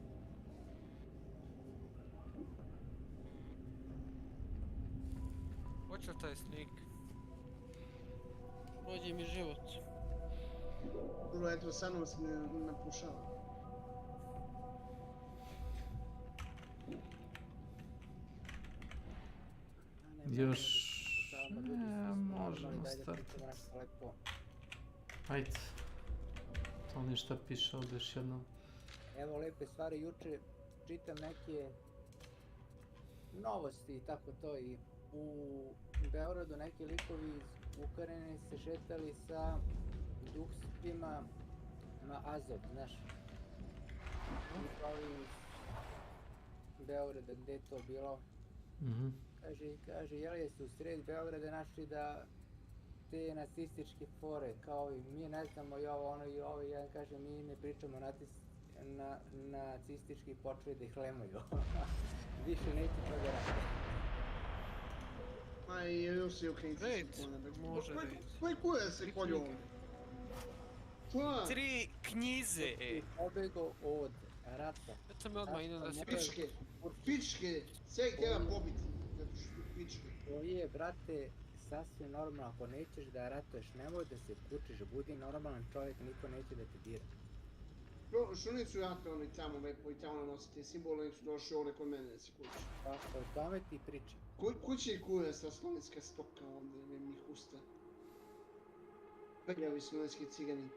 Hoće taj snik? Prođe mi život. Prvo, eto, sa mnom se ne napušava. Još... možemo startati. Ajde. To ništa piše ovdje još jednom. Evo lepe stvari, juče čitam neke novosti i tako to i u Beogradu neki likovi iz Ukrajine se šetali sa duksima na Azov, znaš. Likovi iz Beograda, gde je to bilo? Kaže, jel jeste u sred Beograda našli da te nacističke fore, kao i mi ne znamo i ovo, ono i ovo, jedan kaže, mi ne pričamo nacistički, počeli da ih lemuju. Više neće to da rade. Ma io sì, ok, može Poi koje se kolju ovdje? Šta? 3 knjize, Pobego od rata. Eto me odmah idem da se Pičke, sve ih treba pobiti, zato što su pičke. To je, brate, sasvim normalno, ako nećeš da ratuješ, nemoj da se kučiš, budi normalan čovjek, niko neće da te dira. Što nisu rate oni tamo, lepo i tamo nosite simbole, nek su došli ovdje kod mene da se kući. Pa, o tome ti pričam. Kući i kure sa slovenska stoka ovdje, ne mi husta. Prljavi slovenski cigani.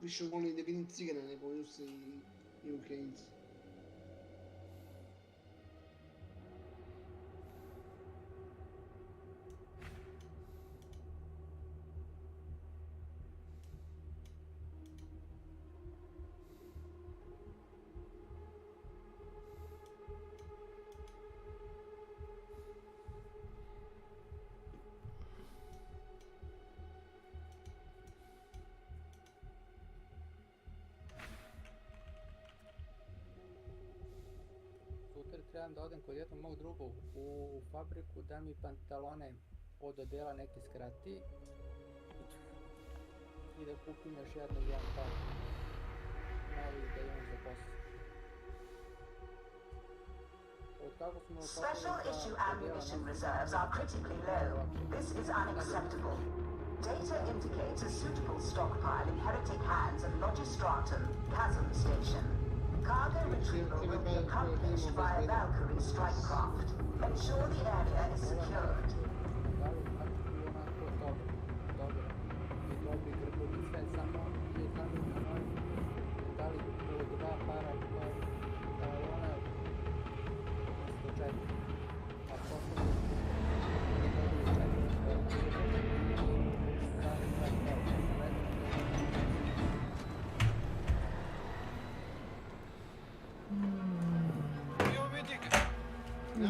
Više volim da vidim cigana nego Ruse i Ukrajinci. Trebam da odem kod jednog mog drugog u fabriku da mi pantalone od odela neke skrati i da kupim još jedan par novi da imam za posao. Special issue ammunition reserves are critically low. This is unacceptable. Data indicates a suitable stockpile in Heretic Hands and Logistratum, Chasm Station. Cargo retrieval will be accomplished by a Valkyrie strike craft. Make sure the area is secured.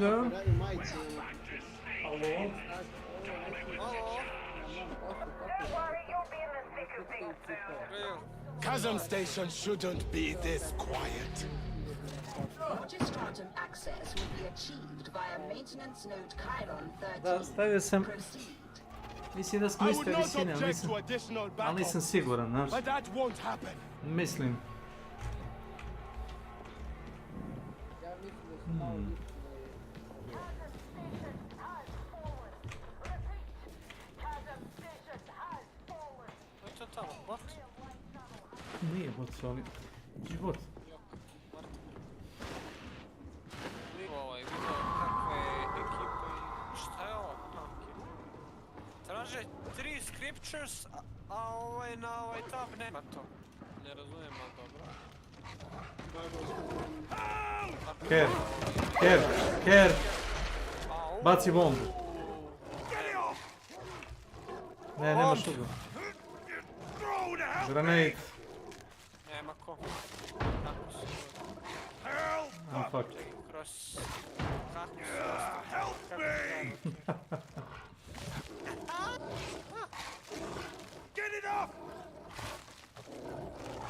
Da. Alo? Chasm Station shouldn't be this quiet. Logistratum access will be achieved via maintenance node Chiron 13. Da, stavio sam... Mislim da smo iste visine, ali nisam siguran, znaš. Mislim. Nije bot, ali... Život. Vidio kakve ekipe i šta je ovo? Traže 3 scriptures, a na ovaj tab nema to. Ne razumijem, ali dobro. Ker! Baci bombu. Ne, nema šuga. Grenade. Nema ko. Ah, fuck. Kroz... Help me! Get it off!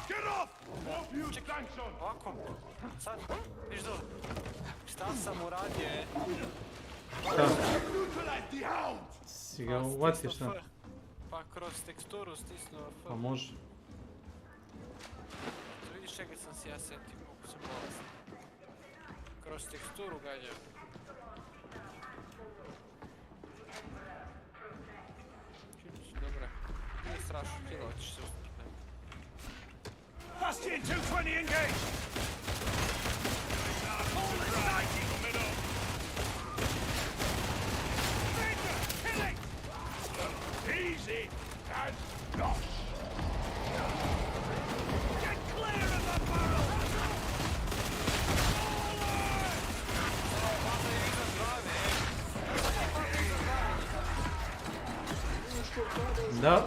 Get off! Ovako. Sad, viš dole. Šta sam uradio je... Si ga uvatio šta? Pa kroz teksturu stisnuo F. Pa može. Vidiš čega sam si ja setio, kako sam bolestan. Kroz teksturu gađam. Dobra, nije strašno, kilo ćeš se uspiti. Bastion 220 engaged! Easy and not. Get clear of the barrel! Da.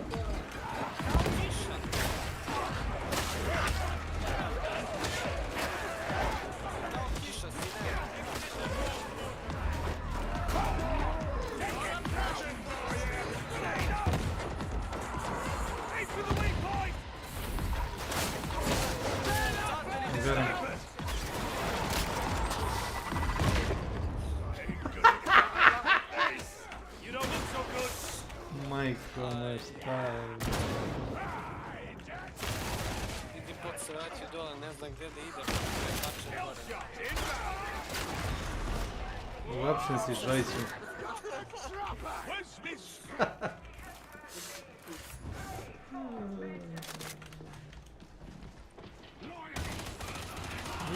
Majko, ne šta je. Vidi pot se vraćaju dole, ne znam gdje da ide. Uopšte si žajću.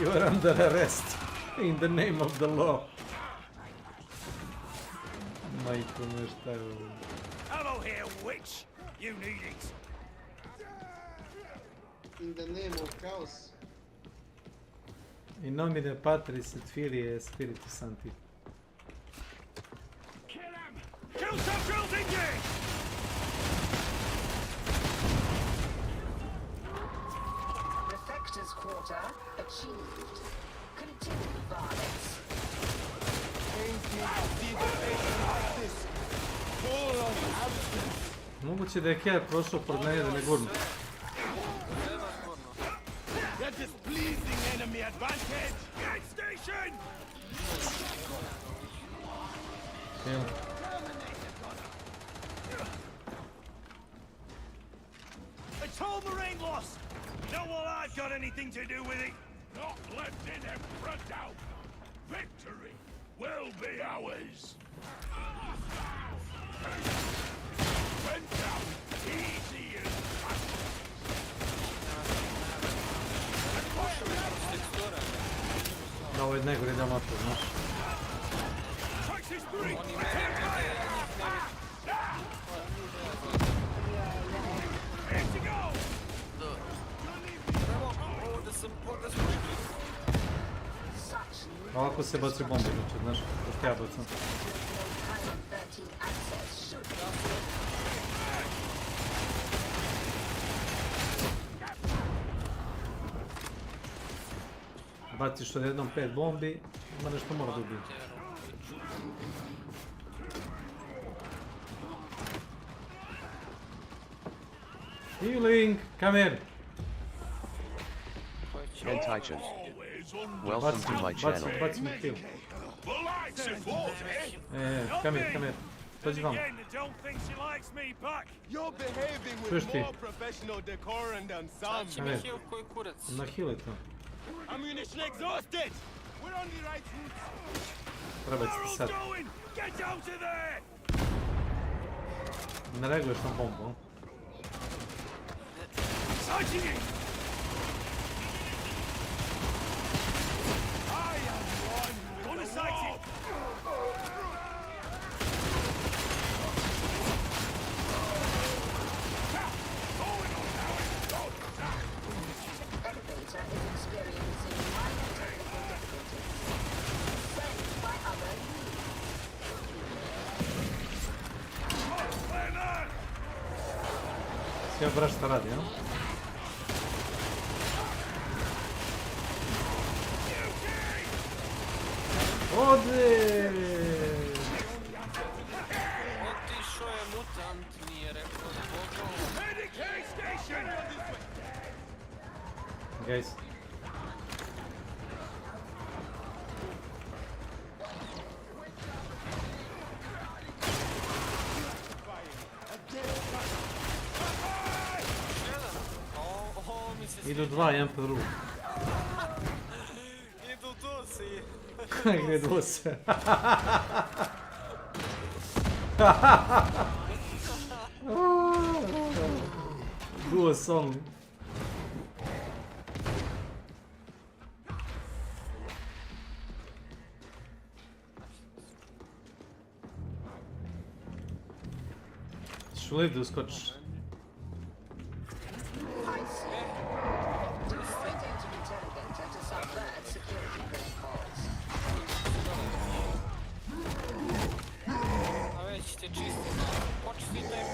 You are under arrest in the name of the law. Majko, ne šta je ovo. Hello here, witch! You need it! In the name of chaos. In nomine Patris et Filii et Spiritus Sancti. Kill him! Kill some drills engaged! Defectors quarter achieved. Continue violence. Moguće da je Kjer prošao pored mene da me gurnu. You're displeasing enemy advantage! Get station! Evo. A tall marine loss! Not while I've got anything to do with it! Not left in and front out! Victory will be ours! Went down easy as Da, ovo je najgore da mato, znaš. Ovako se baci bombe, znači, znaš, kako ja bacam. Baciš od jednom 5 bombi, ima nešto mora da ubije. Healing, come here! Anti-chan. Welcome to my channel. Baci mi heal. Come here. Dođi vam. Čuješ ti? Come here. Na heal to. Ammunition exhausted! We're on the right route! Treba ti sad. Get out of there! Ne reaguješ na bombu. Sighting it! I am one! On a sighting! Sve braš šta radi, ja? Ode! Otišao je mutant, nije rekao zbogom. Guys. Idu dva, jedan po drugu. Idu tu si. Gledu se. Duo song. Šuliv da uskočiš. A već te čisti. Počni da je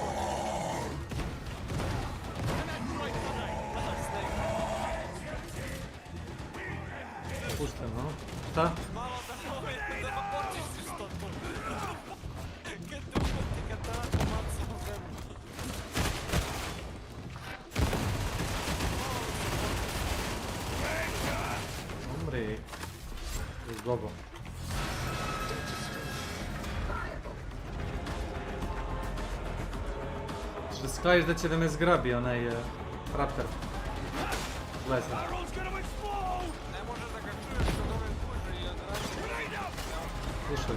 pušten, no? Šta? Malo da momentu da počistiš to. Kad te uvati, kad te onako maca u zemlju. Umri. Zgobo. Što se klajiš da će da me zgrabi onaj raptor. Gledaj. Ne može da ga čuješ kod ove kuže i od različite. Slušaj.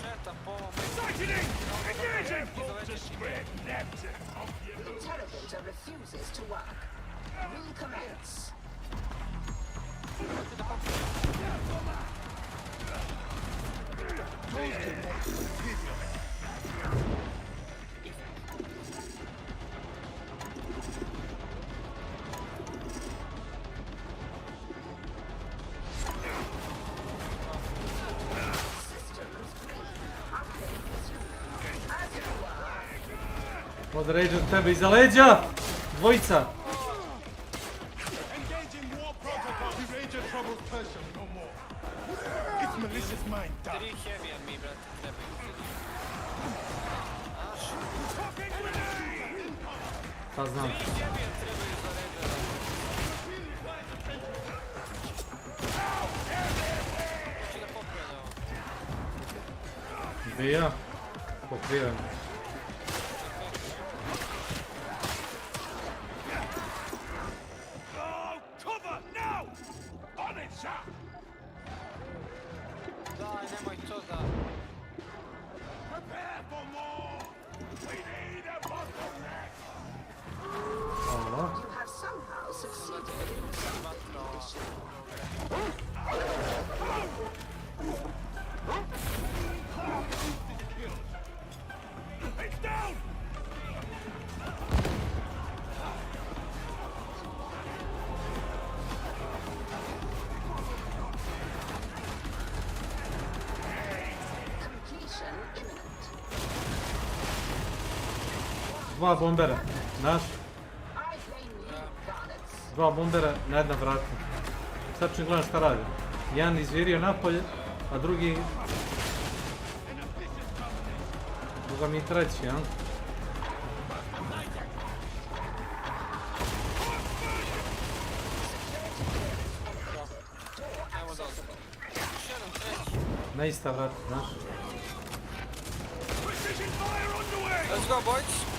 Šetam po ovom Interrogator refuses to work. Recommence. Određen tebe iza leđa! Dvojica! Tri heavy mi, brate, trebaju. Pa znam. Tri heavy trebaju za reda. Hoće da pokrene ovo. Bija. Pokriven. Daj, nemoj to da... Hvala. You have somehow succeeded in It's down! completion imminent. Dva bombera. Naš. I blame you, Garnets. Dva bombera na jedna vrata. Sad ću gledam šta radi. Jedan izvirio napolje, a drugi... Druga mi treći, jel? Evo da. Još jedan treći. Na ista vrata, znaš. Let's go, boys.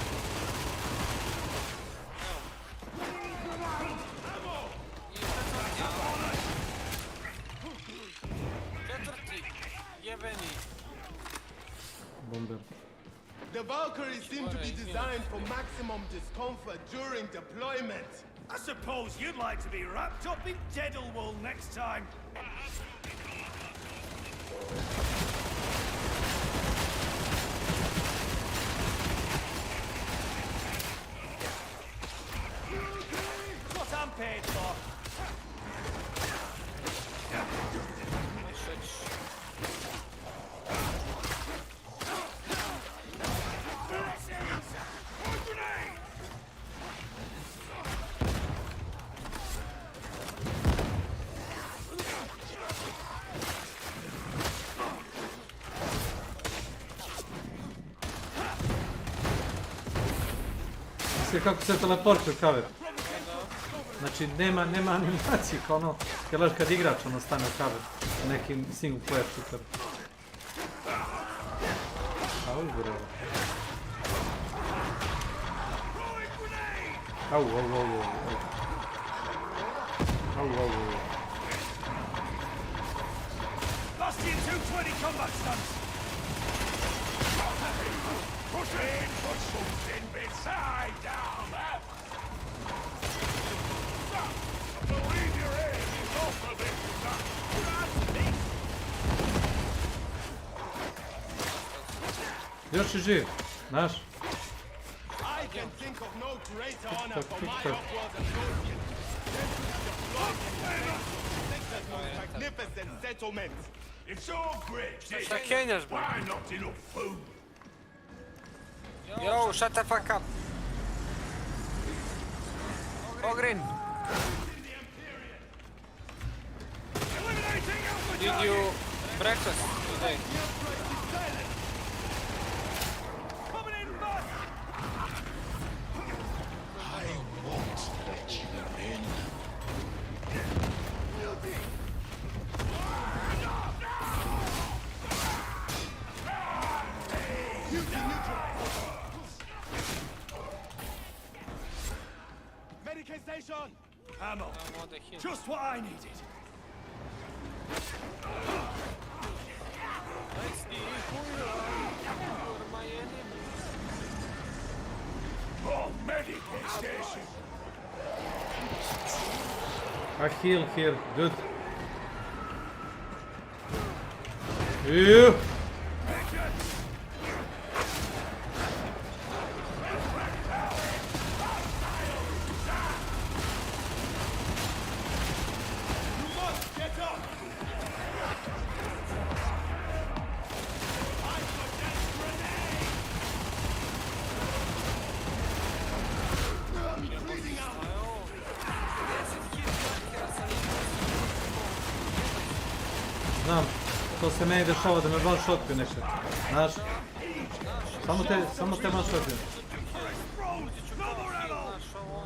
Četvrti. Jebeni. Bomber. The Valkyries seem to be designed for maximum discomfort during deployment. I suppose you'd like to be wrapped up in deadle wool next time. What I'm paid for. Sve kako se teleportuje cover. Znači nema animacije kao ono, kad igrač ono stane u cover. Nekim single player shooter. Au, bre. Au. Lost you 220 combat stunts. Push in, put something beside down that. I believe your aim is off of it. Još je živ, znaš? I can think of no greater honor for my upward associate than to deploy the most magnificent settlement. It's all great. Šta kenjaš, bro? Why not enough food? Yo, shut the fuck up. Ogrin! Did you breakfast today? I won't let you in. Medical station! Ammo. Just what I needed. Let's see who are my enemies. Oh, medical station! I heal here, good. Ew. Znam, to se meni dešava da me van shotgun nekad. Znaš? Samo te van shotgun.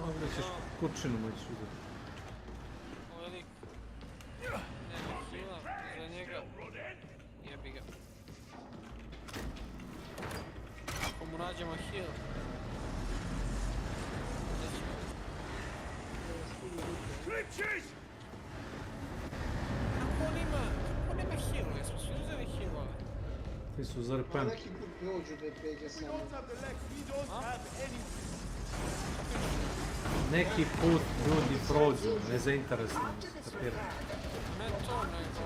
Ovdje ćeš kurčinu moći uzeti. Ovo je lik. Nema hila za njega. Jebi ga. Ako mu nađemo hil. Kako on ima hil? Jesmo svi uzeli hilove? Ti su za repen. Neki put prođu da je pređe samo. Neki put ljudi prođu, nezainteresni. Kapira. Ne to, nego...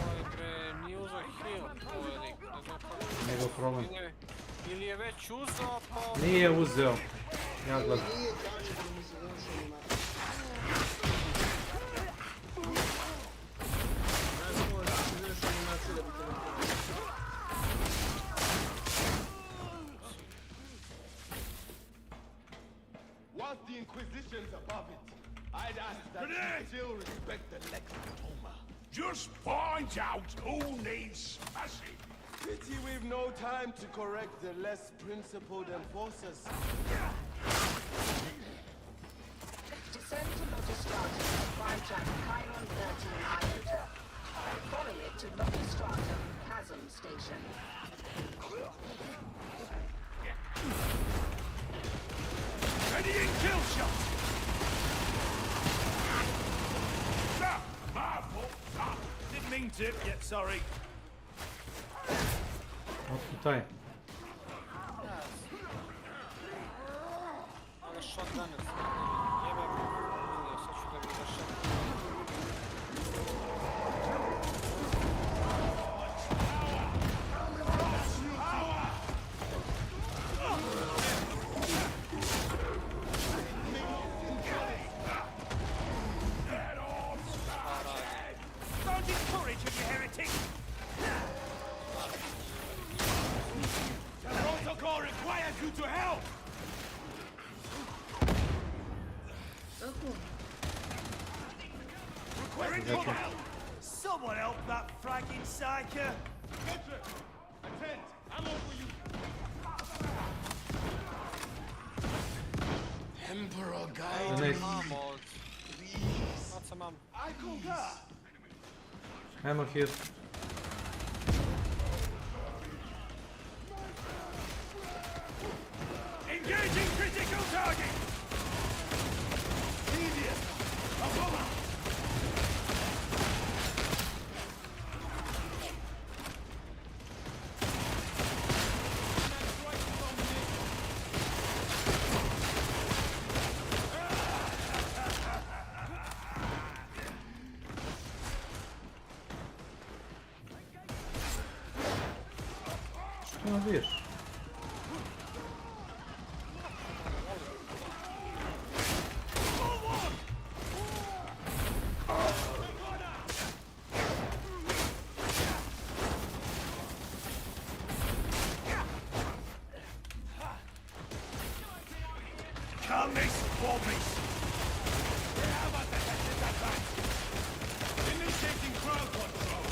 Ovaj bre, nije uzeo hil, ovaj lik, ne znam kako. Nego problem. Ili je već uzeo, pa... Nije uzeo. Ja gledam. Nije kače da mi se došao ima. Once the Inquisition's above it, I'd ask that you still respect the Lex Toma. Just find out who needs smashing. Pity we've no time to correct the less principled enforcers. Descend to Logistratum and find Jack Chiron 13 Iota. Follow it to Logistratum Chasm Station. Ready in kill shot! Stop! My fault! Stop! Didn't mean to. Yet sorry. Otkutaj. Ale shotgunner. Jebem. Nie, sad ću da ga zašem. Don't encourage him, you heretic! The protocol requires you to help! Requesting for help! Someone help that fragging psyker! Veteran, attend! I'm over you! Emperor Nice. guide me. Mamo, Please. sad sam mam. I concur! Ammo here. Engaging critical target! Devious! Akoma! Što nabiješ? war beast. We have a detected advance. Initiating crowd control.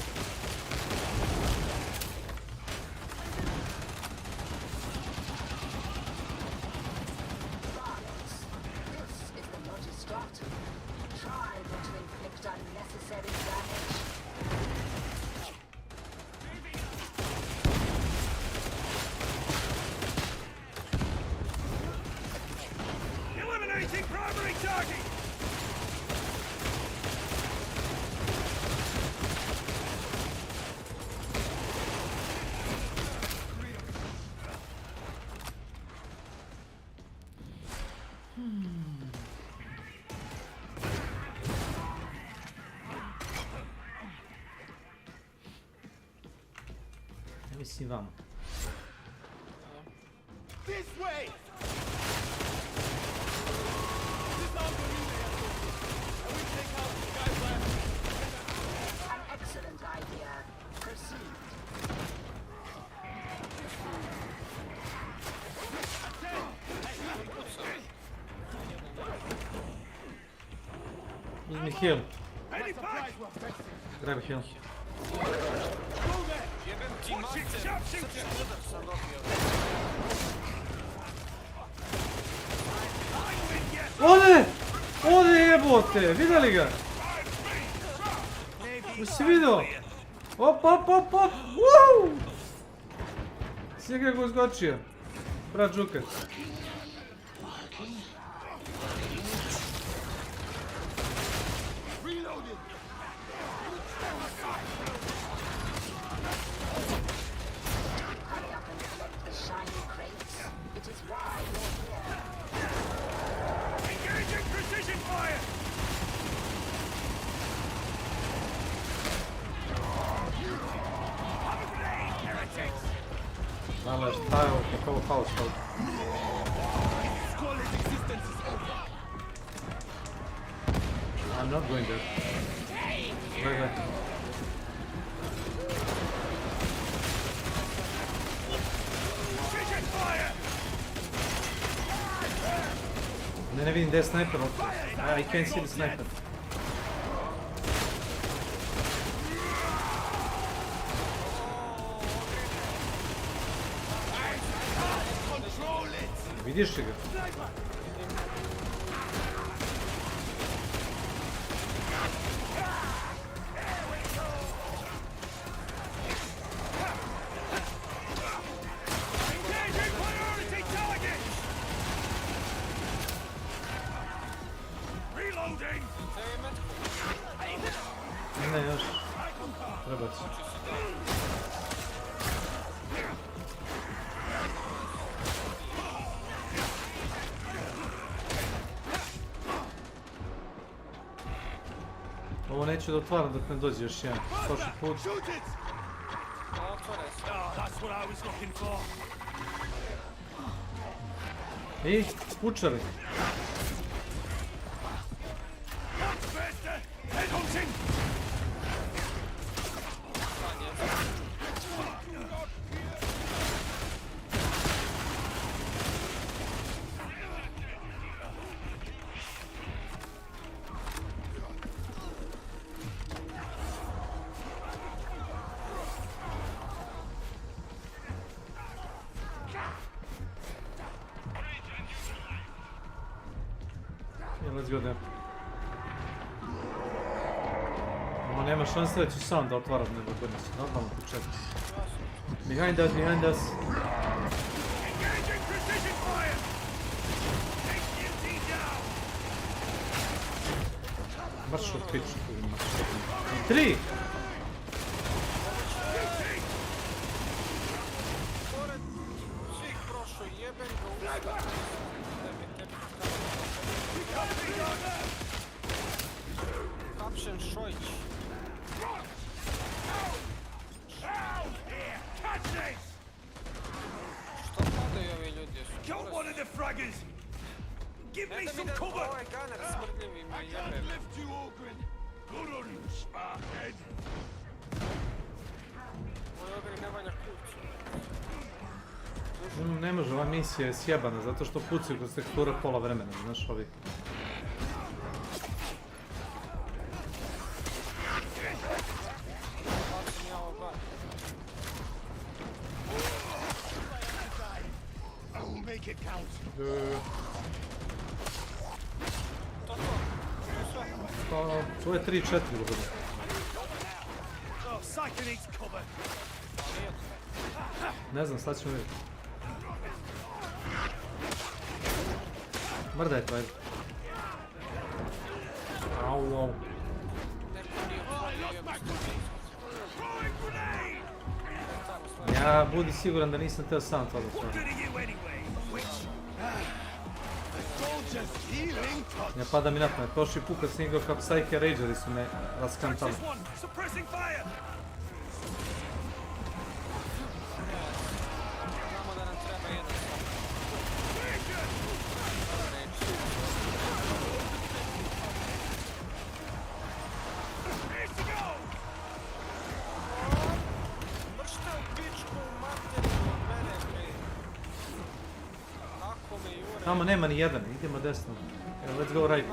This is the Logistratum. Try not to inflict unnecessary damage. Eliminating primary target! Mislim vam. This way! An excellent idea. Proceed. Uzmi heal. Grab heal. Jebem ti mater, srčan udar sam dobio. Ode! Ode jebote! Vidjeli ga? Jesi vidio? Op, op, op, op! Woo! Svi ga je uskočio. Brat Žukac. Hurry up and collect the shiny crates. It is why you're here. Engaging precision fire! Have a grenade, heretics! Malo je stajao kao household. Squalid existence is over. I'm not going there. Gledaj. Precision fire! Ne vidim gdje je sniper. I can't see the sniper. Control it! Vidiš li ga? Engaging priority target! Reloading! Ne, još. Treba ci. Ovo neću da otvaram dok ne dođe još jedan. Prošli put. Shoot it! Oh, that's what I was looking for. I, pučari. Faster! Headhunting! Yeah, let's go there. Ovo nema šanse da ću sam da otvaram nego godnicu. Normalno početak. Behind us, behind us. Engaging precision fire! HQT down! Baš od piču tu ima. 3! Pored svih prošao jebem ga Hapšen Šojić. Što padaju ovi ljudi? Kill one of the fraggers! Give me some cover! Ovaj gunner smrdljivi me jebe. lift you, Ogren! Good on you, Sparkhead! Moj Ogren ne valja kuću. ne može, ova misija je sjebana, zato što pucaju kroz teksture pola vremena, znaš ovi. Pa, to je 3-4 dobro. Ne znam, sad ćemo vidjeti. Mrdaj to, ajde. Au. Ja budi siguran da nisam teo sam to da to. Ne pada mi napamet, prošli put kad sam igrao kao Psyche Rangeri su me raskantali. Tamo nema ni jedan, idemo desno. Evo, let's go right.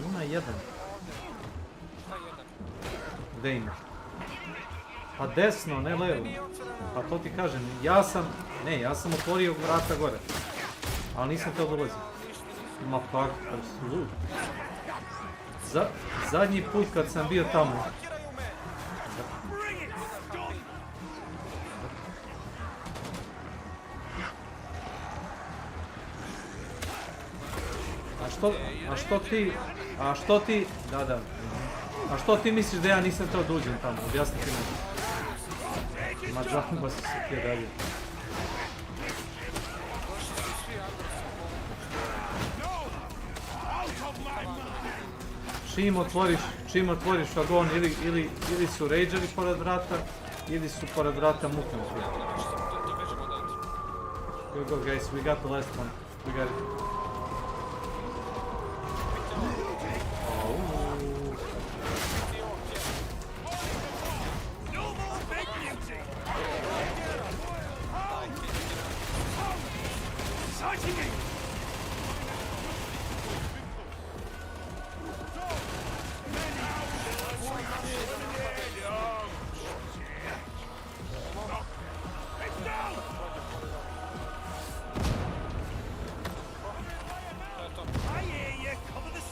Ima jedan. Gde ima? Pa desno, ne levo. Pa to ti kažem, ja sam otvorio vrata gore. Ali nisam teo dolaziti. Ma pa, su lud. Zadnji put kad sam bio tamo. A što ti, da. A što ti misliš da ja nisam teo da uđem tamo, objasni ti mi. Ma džamba si se ti dalje. Čim otvoriš vagon, ili su rangeri pored vrata, ili su pored vrata mukne. Here we go guys, we got the last one. We got it.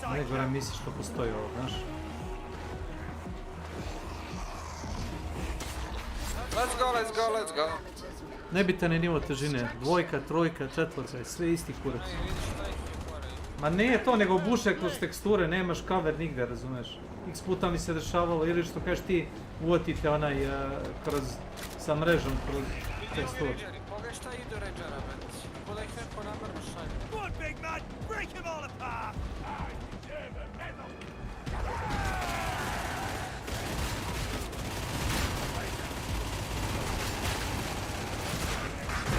Najgore misliš što postoji ovo, znaš? Let's go. Nebitan je nivo težine, 2, 3, 4, sve isti kurac. Ma ne to, nego buše kroz teksture, nemaš cover nigde, razumeš? X puta mi se dešavalo, ili što kažeš ti, uvatite onaj sa mrežom kroz teksture. Pogledaj šta ide rangera, bet. Pogledaj ih neko namrno šalje. One big man, break him all apart!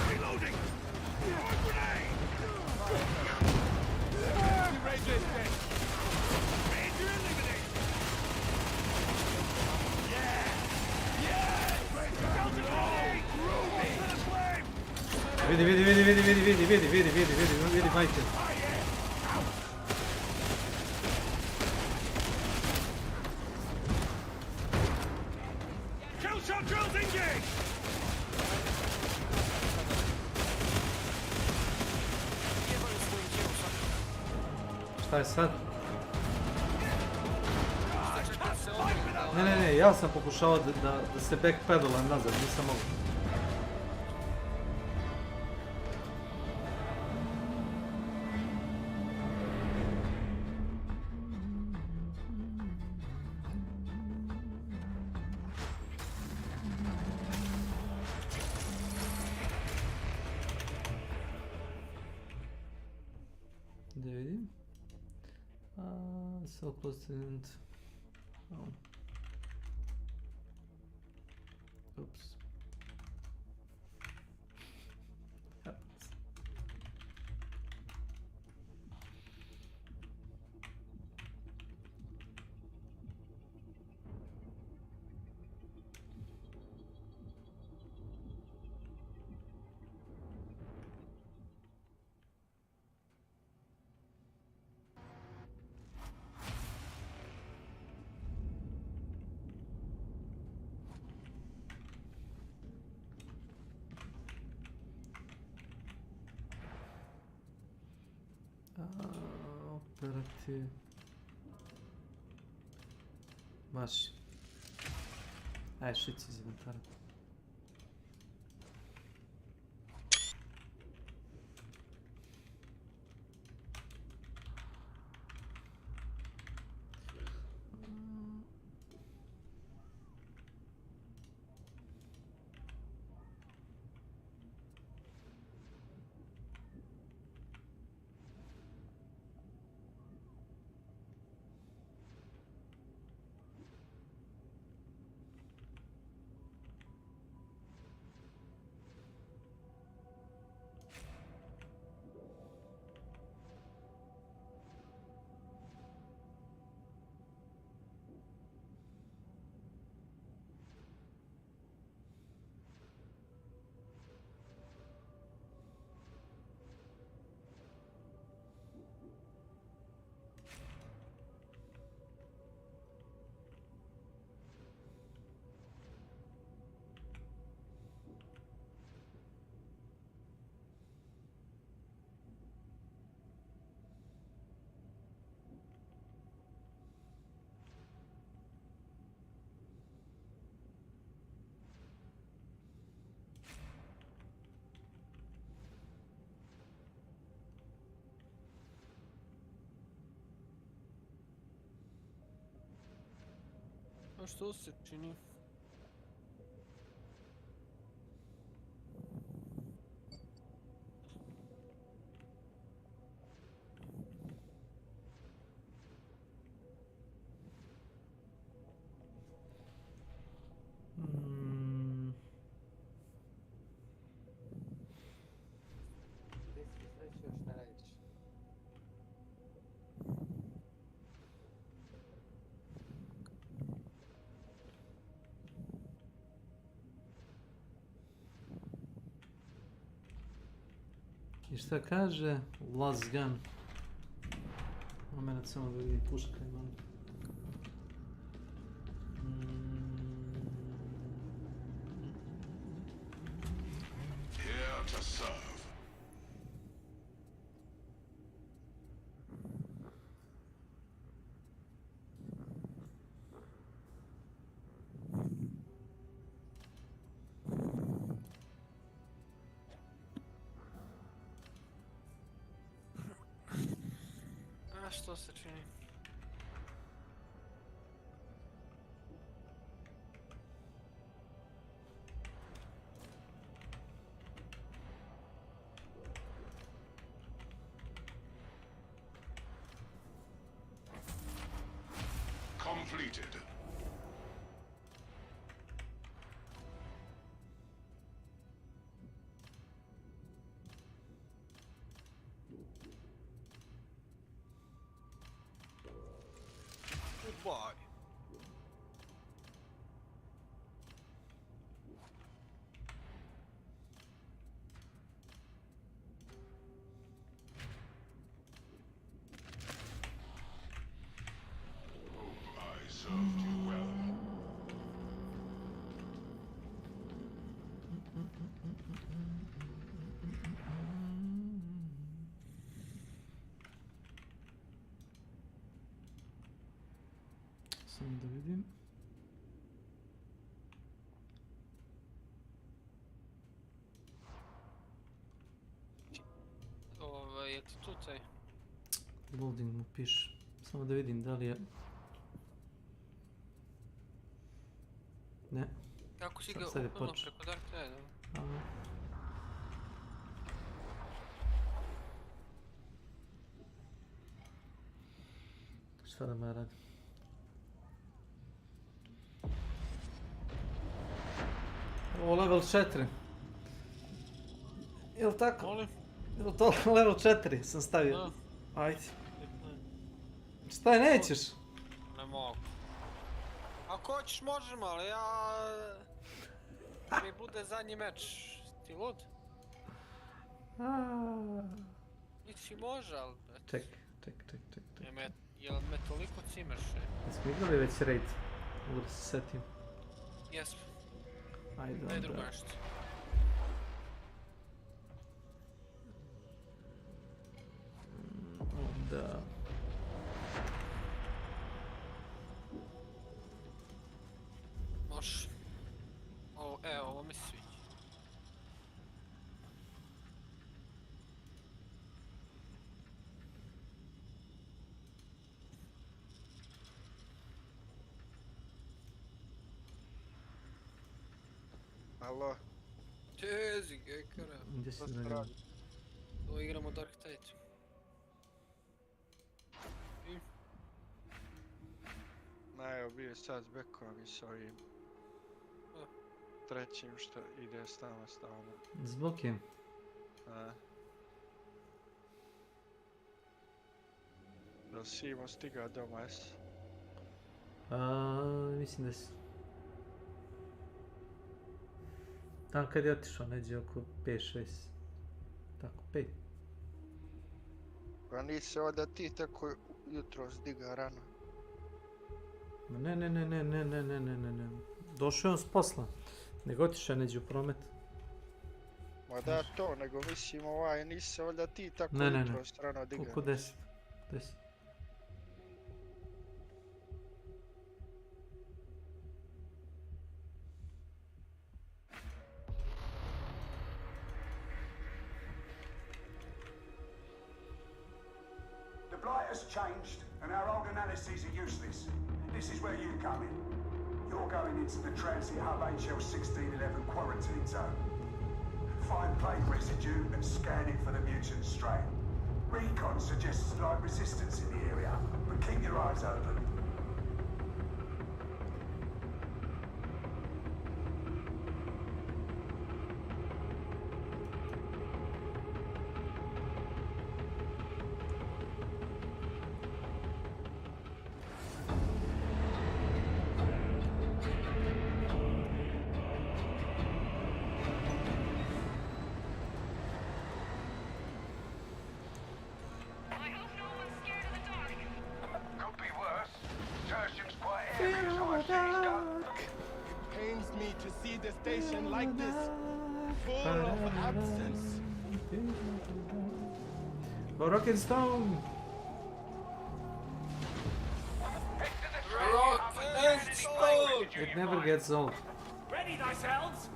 Reloading! Vidi, majke. Šta je sad? Ne, ja sam pokušao da se backpedalam nazad, nisam mogu. Da vidim. So close to the end. Oh. Oops. Happens. interaktiv. Baš. Aj, šici iz inventara. A što se čini? I šta kaže? Last gun. Moment samo da vidim puška imam. Here to serve. A što se čini? Completed. Goodbye. I served you well. Samo da vidim. Je ti tu taj? Loading mu piše. Samo da vidim da li je... Ne. Kako si ga Sad je upnuo počeo. preko Dark Tide? Aha. Šta da me radi? Ovo level 4. Jel tako? Molim? Jel to level 4 sam stavio? Da. Ajde. Šta je, nećeš? Ne mogu. Ako hoćeš možemo, ali ja... mi bude zadnji meč. Ti lud? Nisi može, ali... Ček. Jel me toliko cimerše? Jesmo igrali već raid? Mogu da se setim. Jesmo. Ajde Daj drugo onda. nešto. Onda... Alo. Tezi, gekara. Gdje si Šta se izgledao? radi? Ovo igramo Dark Tide. I? Ma evo bio sad s bekom i s ovim trećim što ide s nama stalno. Zbog kim? Da si imao stiga doma, jes? Mislim da si. Tam kad je otišao, neđe oko 5-6. Tako, 5. Pa nisi onda ti tako jutro zdiga rano. Ne. Došao je on s posla. Nego otišao neđe u promet. Ma da to, nego mislim nisi onda ti tako Ne. jutro rano diga. Oko 10. 10. The blight has changed, and our old analyses are useless. This is where you come in. You're going into the transit hub HL 1611 quarantine zone. Find plague residue and scan it for the mutant strain. Recon suggests slight resistance in the area, but keep your eyes open. Like this, full of absence. Go Rock and Stone! Rock and Stone! It never gets old. Ready thyselves!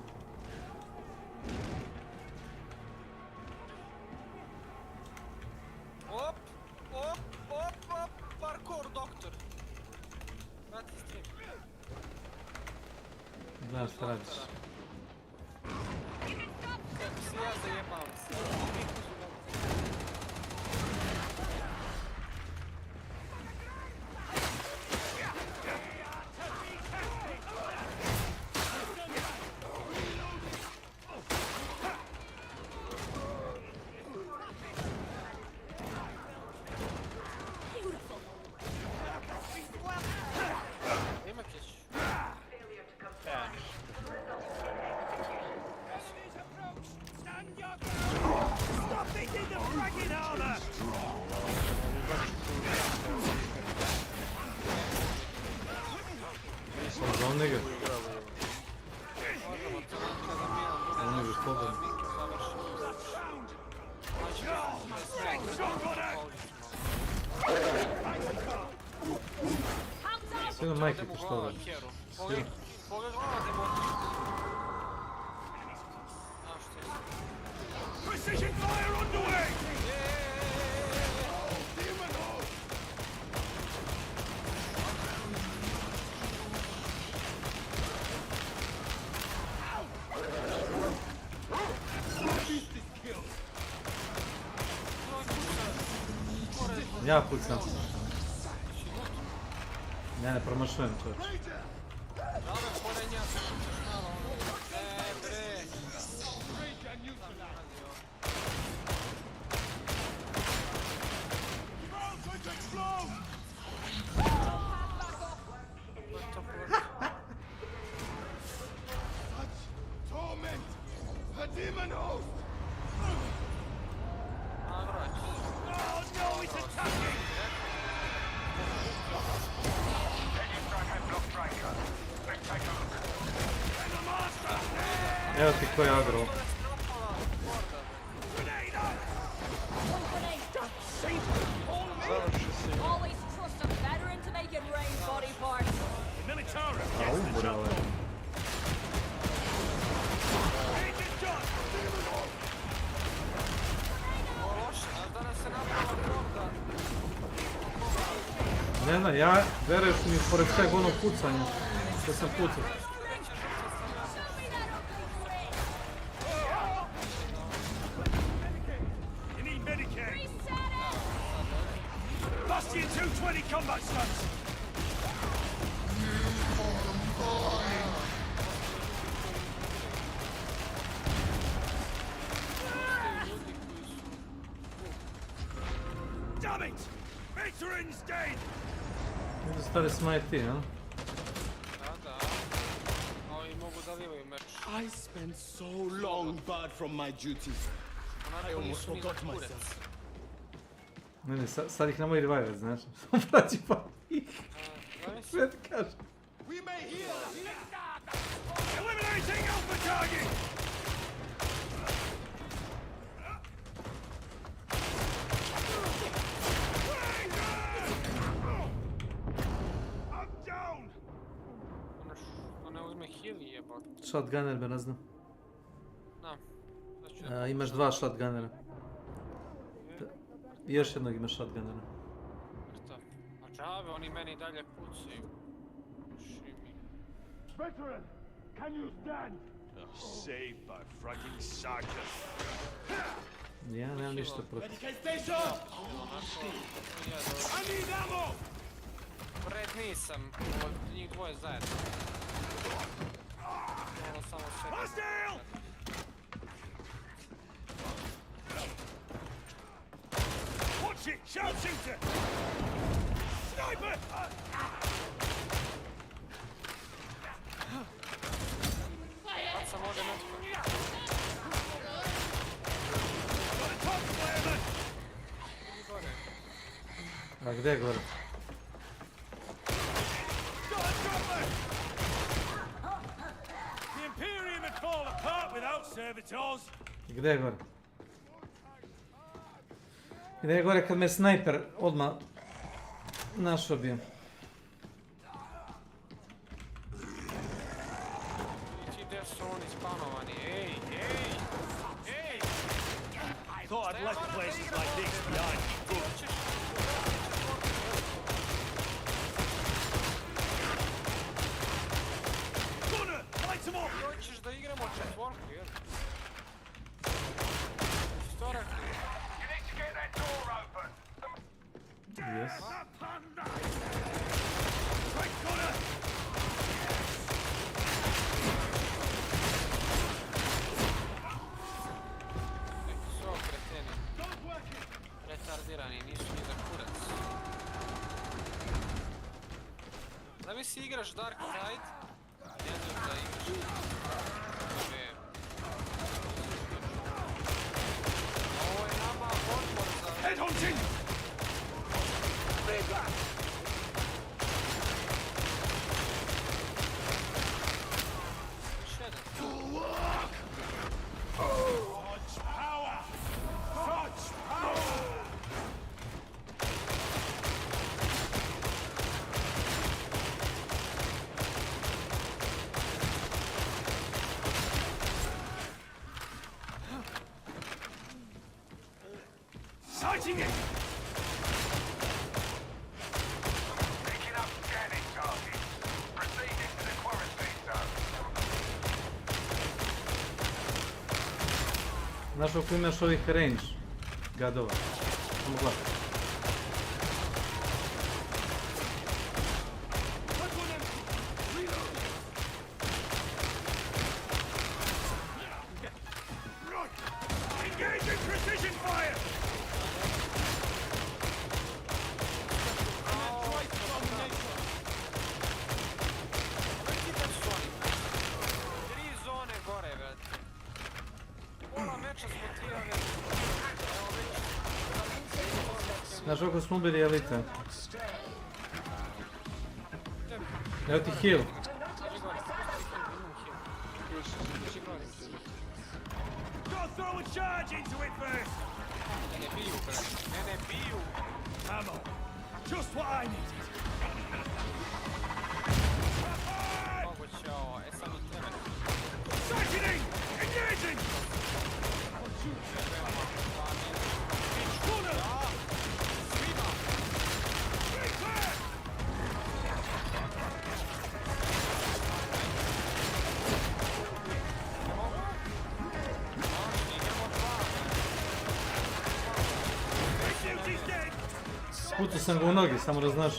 Op, parkour doktor. Vrati stream. Znaš šta radiš. Kako se ja zajebavam se. Ima keć. Stop thinking the fragile armor! Za njega. Za njega slobodno. Sve na majke poštovali. Sve. Precision fire underway! Ja pucam. Ne promašujem čovječ. Torment! A demon host! Oh no, it's attacking! Evo ti koji agro. Always trust a veteran to make it rain body parts. A umre ovaj. Ne znam, ja veruješ mi pored sveg onog pucanja što sam pucao. 20 combat stunts! Damn it! Veteran's dead! Možda stari smaj ti, a? Da. Ovi mogu da livaju meč. I spent so long barred from my duties. I almost forgot myself. Ne, sad ih nemoj revive, znaš. Praći pa ih. Sve ti kažem. We may heal! Eliminating Alpha target! I'm down! Što ne uzme heal jebot. Shotgunner be ne znam. Da. Imaš 2 shotgunnera. I još jednog imaš shotgunnera. Šta? A džabe, oni meni dalje pucaju. Šimi. Veteran, can you stand? Saved by fracking sergeant. Ja nemam ništa protiv. Medical station! I need ammo! Pred nisam, od njih dvoje zajedno. Ono samo sve. Hostile! Watch it! Sharpshooter! Sniper! Sad sam ovdje netko. A gdje je gore? The Imperium would fall apart without servitors. Gdje je gore? Gdje je gore kad me snajper odmah našao bi? Ti gdje su oni spanovani? Ej! Thought I'd left places like this behind. Gunner, light them up! Hoćeš da igramo četvorku, jel? Što rekli? You need to get that door open. Yes. Right, Gunner! Neki su ovo kreteni. Retardirani, nisu ni za kurac. Da mi si igraš Dark Tide? Ne znam da igraš. Ovo je nama odmor za... Headhunting! Such power! Such power! Sighting it! Picking up scanning target. Proceed into the quarantine zone. Znaš ako imaš ovih range gadova? Samo gledaj. Engaging precision fire! Tri zone gore, brate. Pola meča smo tijali. Evo već. Znaš ako smo ubili elite. Evo ti heal. Gotta throw a charge into it first! Mene biju, brate. Mene biju. Ammo. Just what I needed. Moguće ovo. Sad od tebe. Sickening! Engaging! Gunner! Svima! Be clear! Duty's dead! Pucao sam ga u noge, samo da znaš.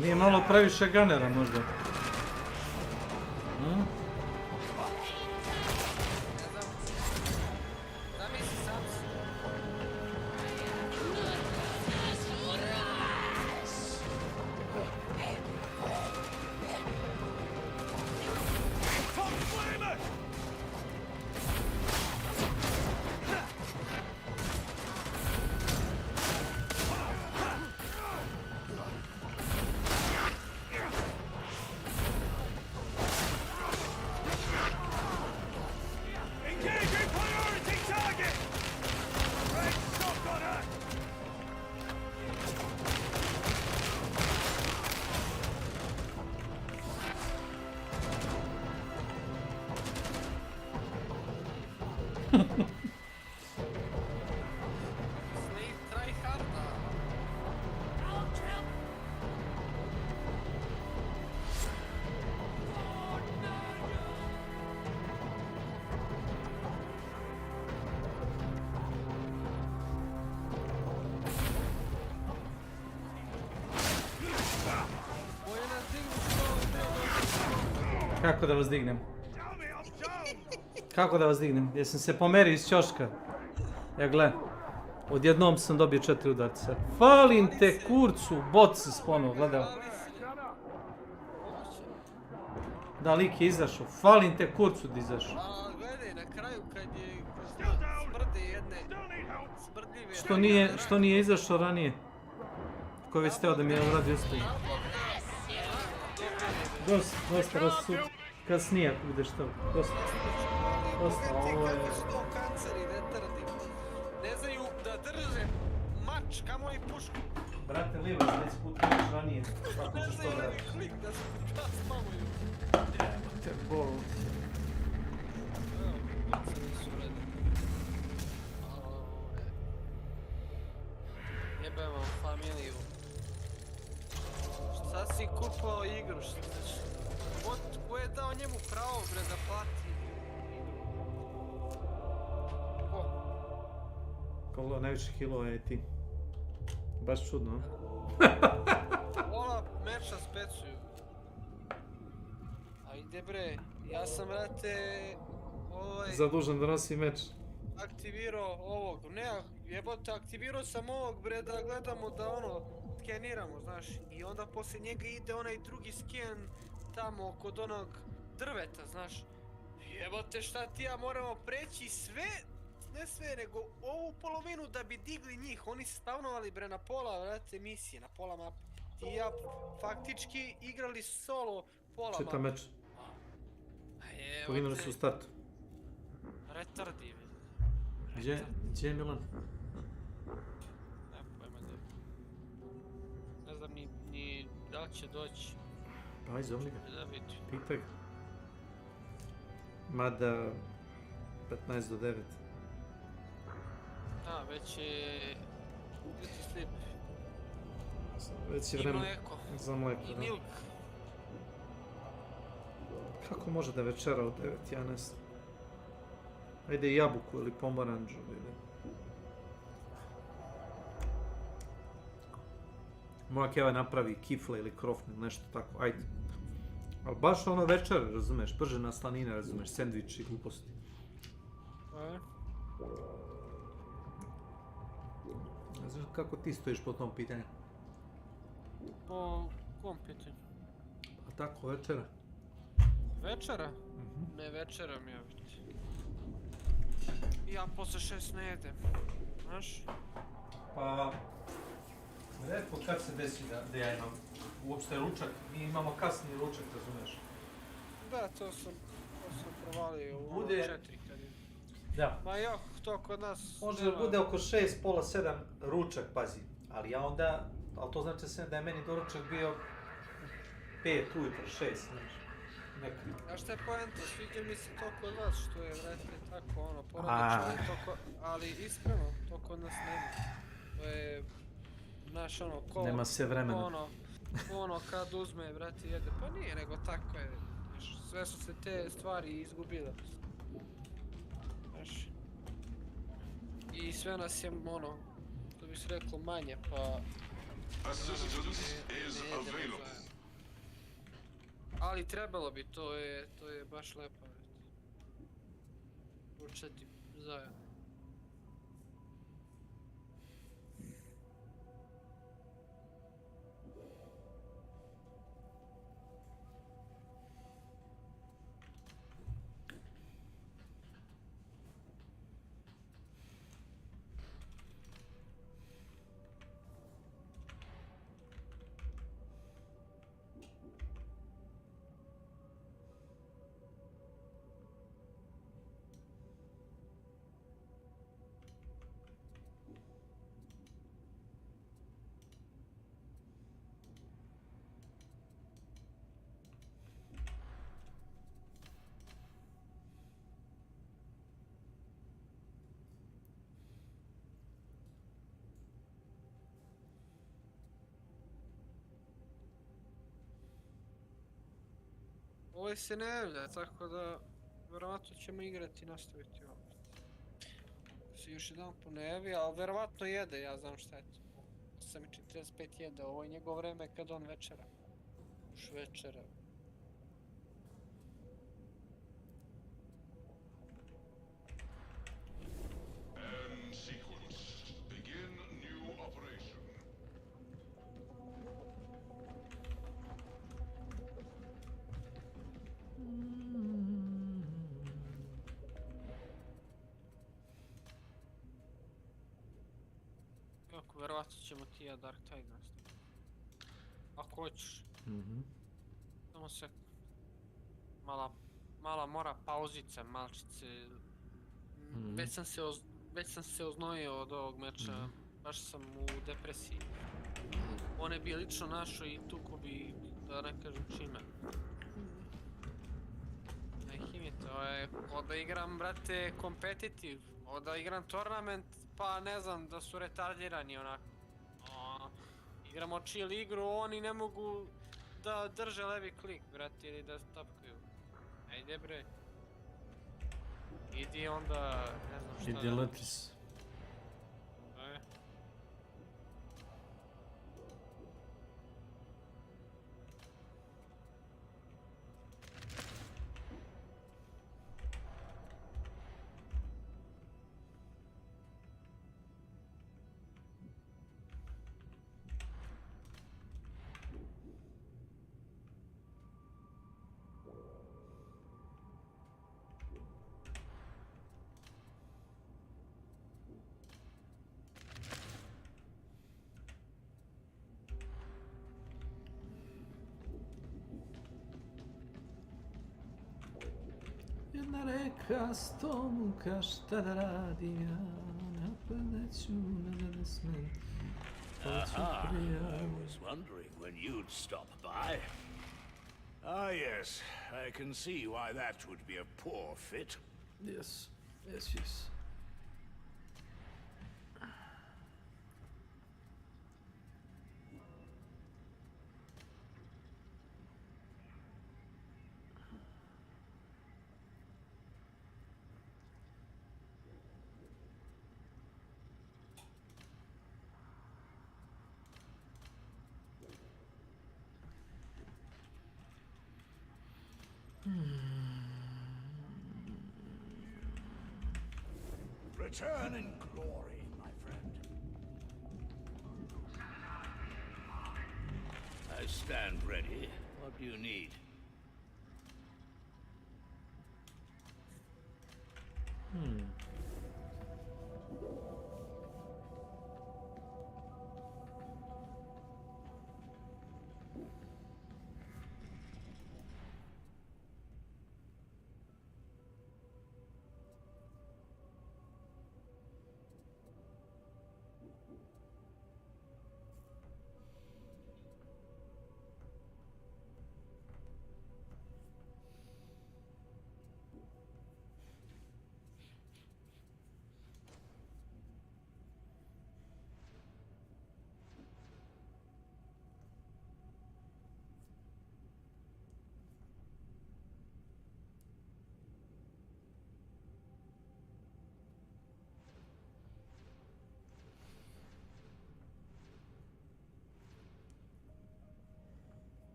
Nije malo previše ganera možda. Kako da vas dignem? Kako da vas dignem? Jesam se pomerio iz ćoška. Ja gle. Odjednom sam dobio 4 udarca. Falim te kurcu, bot se spono, gledao. Da, lik je izašao. Falim te kurcu da izašao. A gledaj, na kraju kad je smrde jedne smrdljive... Što nije izašao ranije? Ko već teo da mi je uradio stoji. Dosta rasu... Kasnije ako budeš to. Dosta, ovo je... Ne znaju da drže mač, kamo i pušku. Brate, liva, 10 puta još ranije. Kako ćeš to vrati? Klik da se spamuju. Te bol. Jebem vam familiju. Šta si kupao igru? Ko je dao njemu pravo bre da plati? Ko? Koliko najviše kilova je ti? Baš čudno, Vola meča specuju. Ajde bre, ja sam brate... Zadužen da nosi meč. Aktivirao ovog, ne jebote, aktivirao sam ovog bre da gledamo da ono, skeniramo, znaš. I onda poslije njega ide onaj drugi sken tamo kod onog drveta, znaš. Jebote, šta ti ja moramo preći sve, ne sve, nego ovu polovinu da bi digli njih. Oni se stavnovali bre na pola, vrate, misije, na pola mape. Ti i ja faktički igrali solo pola mape. Čita meč. Poginuli su u startu. Retardivi. Gdje je Milan? Ne pojma da. Ne znam ni da li će doći. Pa aj zovni ga. Da vidi. Pitaj ga. Mada 15 do 9. Da, već je... Beauty sleep. Već je vreme za mleko. I milk. Kako može da večera u 9, ja ne znam. Ajde jabuku ili pomoranđu ili... Moja keva napravi kifle ili krofne, nešto tako, ajde. Ali baš ono večer, razumeš, pržena slanina, razumeš, sendvič i gluposti. Ne znaš kako ti stojiš po tom pitanju? Po kom pitanju? Pa tako, večera. Večera? Ne večeram ja već. Ja posle 6 ne jedem, znaš? Pa... Redko kad se desi da ja imam uopšte ručak, mi imamo kasni ručak, razumeš? Da, to sam provalio u Bude- 4 kad je. Da. Ma jo, to kod nas... Može da bude oko 6, pola 7 ručak, pazi. Ali ja onda, ali to znači da je meni doručak bio 5 ujutro, 6, znaš. Nekako. A šta je poenta? Sviđa mi se to kod vas, što je, vrete, tako, ono, porodično, ali iskreno, to kod nas nema. To je, znaš, ono, ko... Nema se vremena. Ono, kad uzme, brate, jede, pa nije, nego tako je, znaš, sve su se te stvari izgubile. Znaš, i sve nas je, ono, što bi se reklo, manje, pa... Ali trebalo bi, to je baš lepo, vrete. Ručati zajedno. Ovo se ne javlja, tako da verovatno ćemo igrati i nastaviti ovo. Se još jedan ne javi, ali verovatno jede, ja znam šta je to. 8:45 jede, ovo je njegovo vreme kad on večera. Už večera. And sequence. Begin new operation. Kako, verovatno ćemo ti ja Dark Tide nastaviti. Ako hoćeš. Samo se... Mala mora pauzica, malčice. Već sam se oznojio od ovog meča. Baš sam u depresiji. One bi lično našo i tuko bi, da ne kažem čime. To je, da igram, brate, competitive, da igram tournament, pa ne znam, da su retardirani onako. Igramo chill igru, oni ne mogu da drže levi klik, brate, ili da tapkaju. Ajde bre. Idi onda, ne znam šta da... Idi letis. Jedna reka stomuka, šta da radim ja, napadeću na desmen. Aha, I was wondering when you'd stop by. Ah yes, I can see why that would be a poor fit. Yes, yes, yes. Return in glory, my friend. I stand ready. What do you need?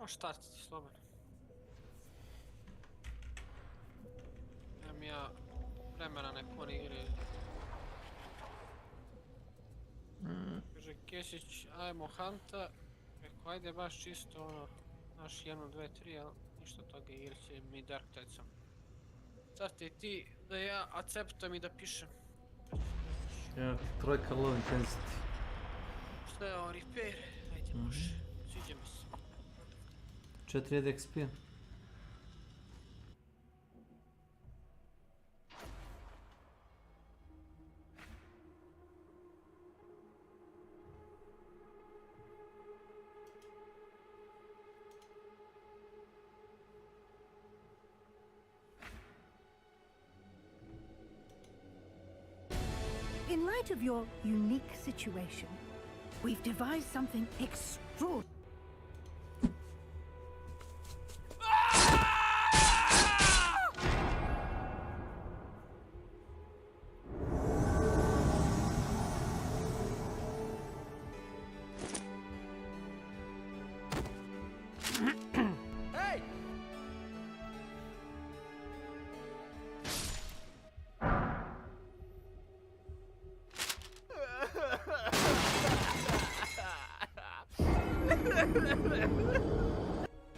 Možeš startiti, slobodno. Nemam ja vremena nek oni igre. Kaže Kesić, ajmo Hanta. Rekao, ajde baš čisto ono, naš 1, 2, 3, ali ništa toga igre će mi Dark Tidsom. Sad ti da ja acceptujem i da pišem. Ja, trojka low intensity. Šta je ovo, repair? Ajde, može. Sviđa mi se. 4000 XP. In light of your unique situation, we've devised something extraordinary. Hey!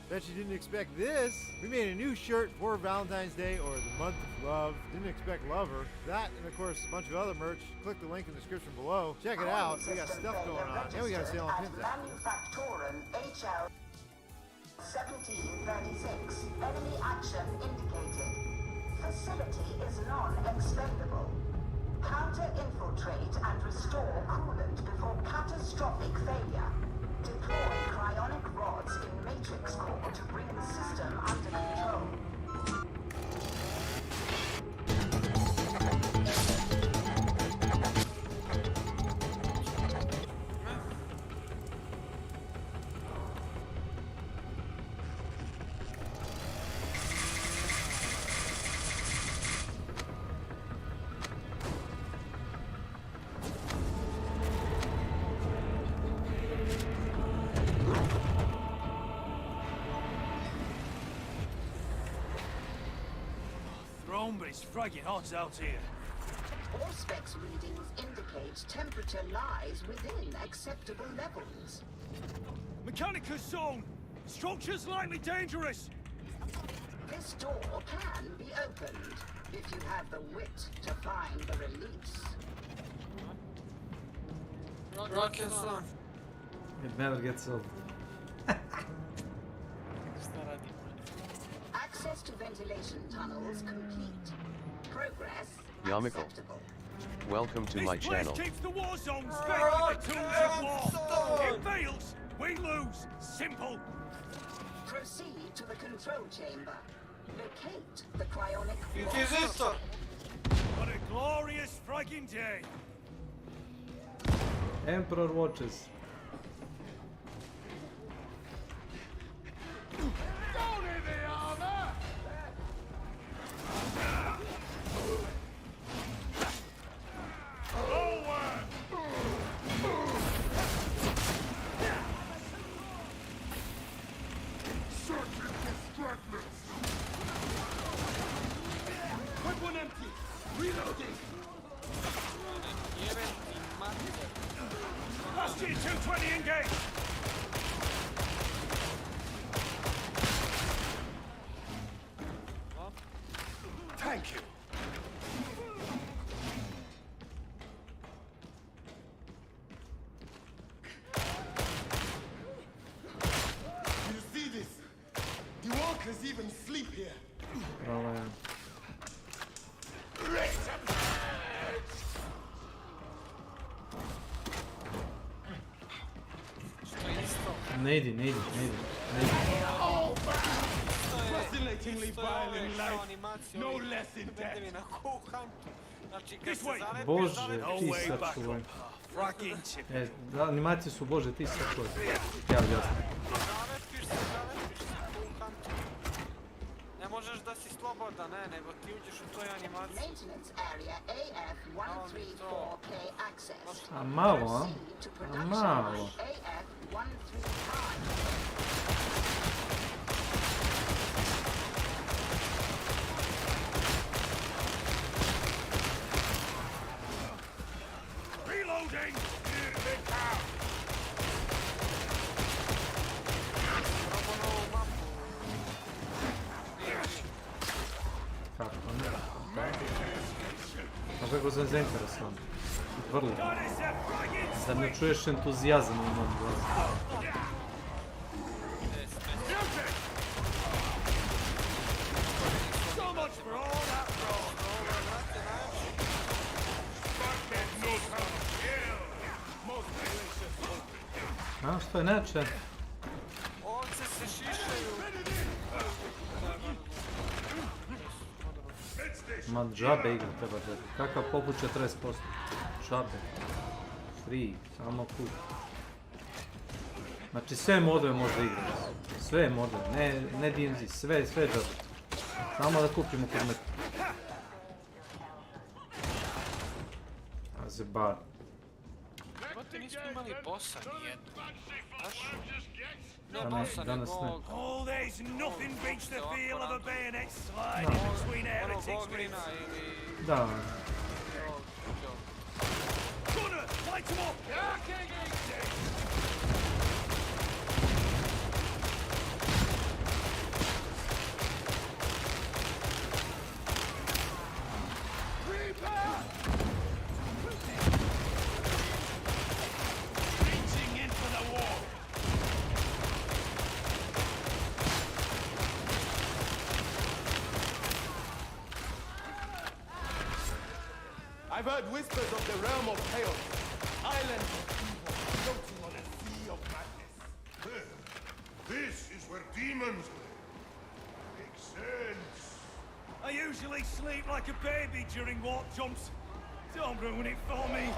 Bet you didn't expect this. We made a new shirt for Valentine's Day or the month of love. Didn't expect lover. That and of course a bunch of other merch. Click the link in the description below. Check it out. We got stuff going on. And we got a sale on pins out. Manufactoren HL 1736. Enemy action indicated. Facility is non-expendable. Counter-infiltrate and restore coolant before catastrophic failure. Deploy cryonic rods in Matrix Core to bring the system under control. But it's friggin' hot out here. Auspex readings indicate temperature lies within acceptable levels. Mechanical zone! Structure's likely dangerous! This door can be opened if you have the wit to find the release. Rocket zone. It never gets old. Access to ventilation tunnels complete. Progress Yamiko. acceptable. Welcome to my channel. Keeps the war zones fed with the tools of war. It fails, we lose. Simple. Proceed to the control chamber. Locate the cryonic Inquisitor! What a glorious friggin' day! Emperor watches. Don't hit the armor! Weapon empty! Reloading! Last year 220 engaged! Thank you! You see this? The walkers even sleep here. Ne idi. Fascinatingly violent life. No less in death. Bože, ti sačuvaj. Animacije su bože, ti sačuvaj. Ja jasno. Ne možeš da si slobodan, ne, nego ti uđeš u toj animaciji. A malo, a? A malo. kako sam zainteresovan. Vrlo. Da ne čuješ entuzijazam u mom glasu. A, što je neče? Ovce se šišaju. Ma džabe igra treba da... Kakav poput 40%? Džabe. Free, samo kup. Znači sve modove možda igrati. Sve modove, ne DMZ, sve džabe. Samo da kupimo kod Azebar. Imate, nismo imali bossa nijedno. Znaš? Ne Danas bossa, nego... Oh, there's nothing beats the feel of a bayonet sliding between heretics ribs. Da. Gunner, light him up! I've heard whispers of the realm of chaos. Islands floating on a sea of madness. This is where demons live. Makes sense. I usually sleep like a baby during warp jumps. Don't ruin it for me.